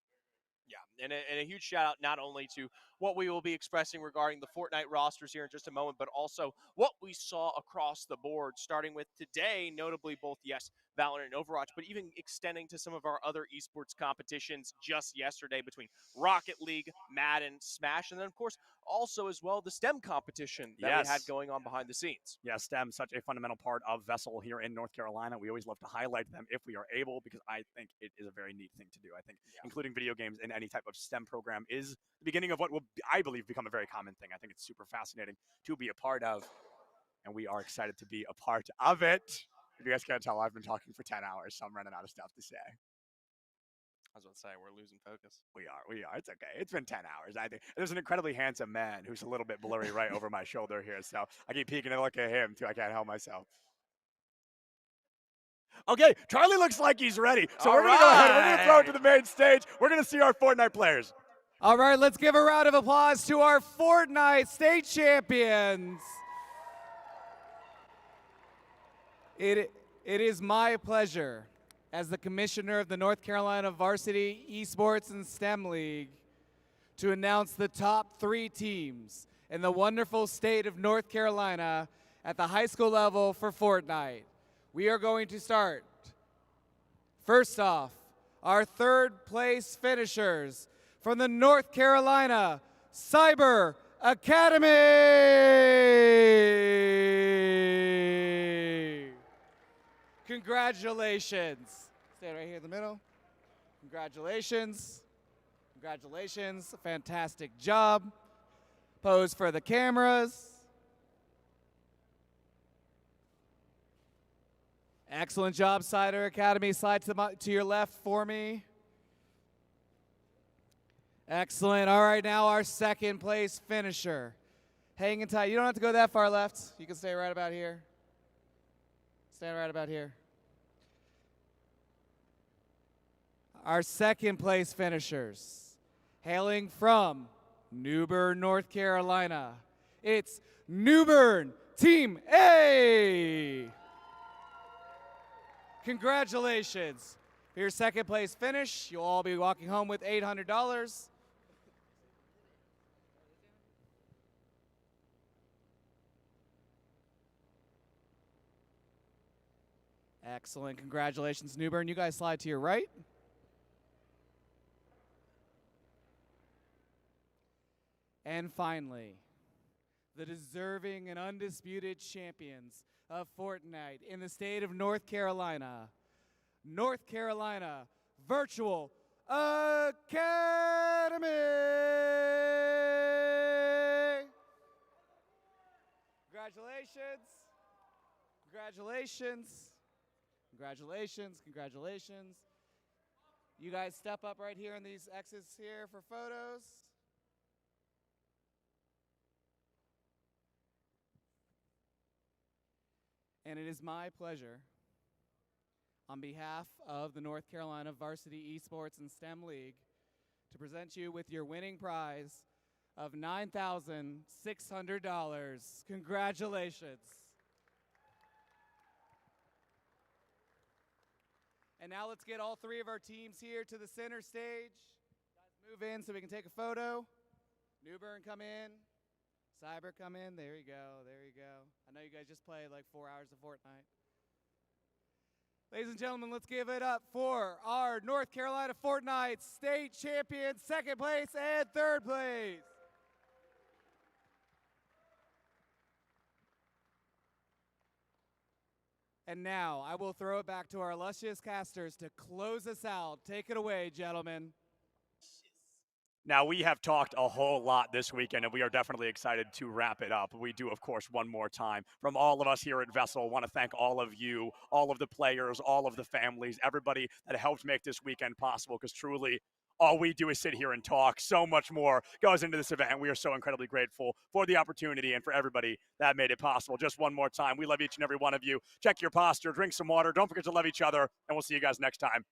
Yeah, and a huge shout out not only to what we will be expressing regarding the Fortnite rosters here in just a moment, but also what we saw across the board, starting with today, notably both, yes, Valorant and Overwatch, but even extending to some of our other esports competitions just yesterday between Rocket League, Madden, Smash, and then, of course, also as well the STEM competition that we had going on behind the scenes. Yeah, STEM, such a fundamental part of VESL here in North Carolina. We always love to highlight them if we are able, because I think it is a very neat thing to do. I think including video games in any type of STEM program is the beginning of what will, I believe, become a very common thing. I think it's super fascinating to be a part of, and we are excited to be a part of it. If you guys can't tell, I've been talking for 10 hours, so I'm running out of stuff to say. I was about to say, we're losing focus. We are. It's okay. It's been 10 hours. I think there's an incredibly handsome man who's a little bit blurry right over my shoulder here, so I keep peeking and look at him, too. I can't help myself. Okay, Charlie looks like he's ready, so we're going to go ahead. We're going to throw it to the main stage. We're going to see our Fortnite players. All right, let's give a round of applause to our Fortnite state champions. It is my pleasure as the commissioner of the North Carolina Varsity Esports and STEM League to announce the top 3 teams in the wonderful state of North Carolina at the high school level for Fortnite. We are going to start. First off, our 3rd place finishers from the North Carolina Cyber Academy. Congratulations. Stand right here in the middle. Congratulations. Congratulations. Fantastic job. Pose for the cameras. Excellent job, Cyber Academy. Slide to your left for me. Excellent. All right, now our 2nd place finisher. Hanging tight. You don't have to go that far left. You can stay right about here. Stand right about here. Our 2nd place finishers, hailing from New Bern, North Carolina. It's New Bern Team A. Congratulations. For your 2nd place finish, you'll all be walking home with $800. Excellent. Congratulations, New Bern. You guys slide to your right. And finally, the deserving and undisputed champions of Fortnite in the state of North Carolina, North Carolina Virtual Academy. Congratulations. Congratulations. Congratulations. Congratulations. You guys step up right here in these X's here for photos. And it is my pleasure, on behalf of the North Carolina Varsity Esports and STEM League, to present you with your winning prize of $9,600. Congratulations. And now let's get all 3 of our teams here to the center stage. Guys, move in so we can take a photo. New Bern, come in. Cyber, come in. There you go. There you go. I know you guys just played like 4 hours of Fortnite. Ladies and gentlemen, let's give it up for our North Carolina Fortnite State Champions, 2nd place and 3rd place. And now I will throw it back to our illustrious casters to close us out. Take it away, gentlemen. Now, we have talked a whole lot this weekend, and we are definitely excited to wrap it up. We do, of course, one more time. From all of us here at VESL, want to thank all of you, all of the players, all of the families, everybody that helped make this weekend possible, because truly, all we do is sit here and talk. So much more goes into this event. We are so incredibly grateful for the opportunity and for everybody that made it possible. Just one more time, we love each and every one of you. Check your posture, drink some water. Don't forget to love each other, and we'll see you guys next time.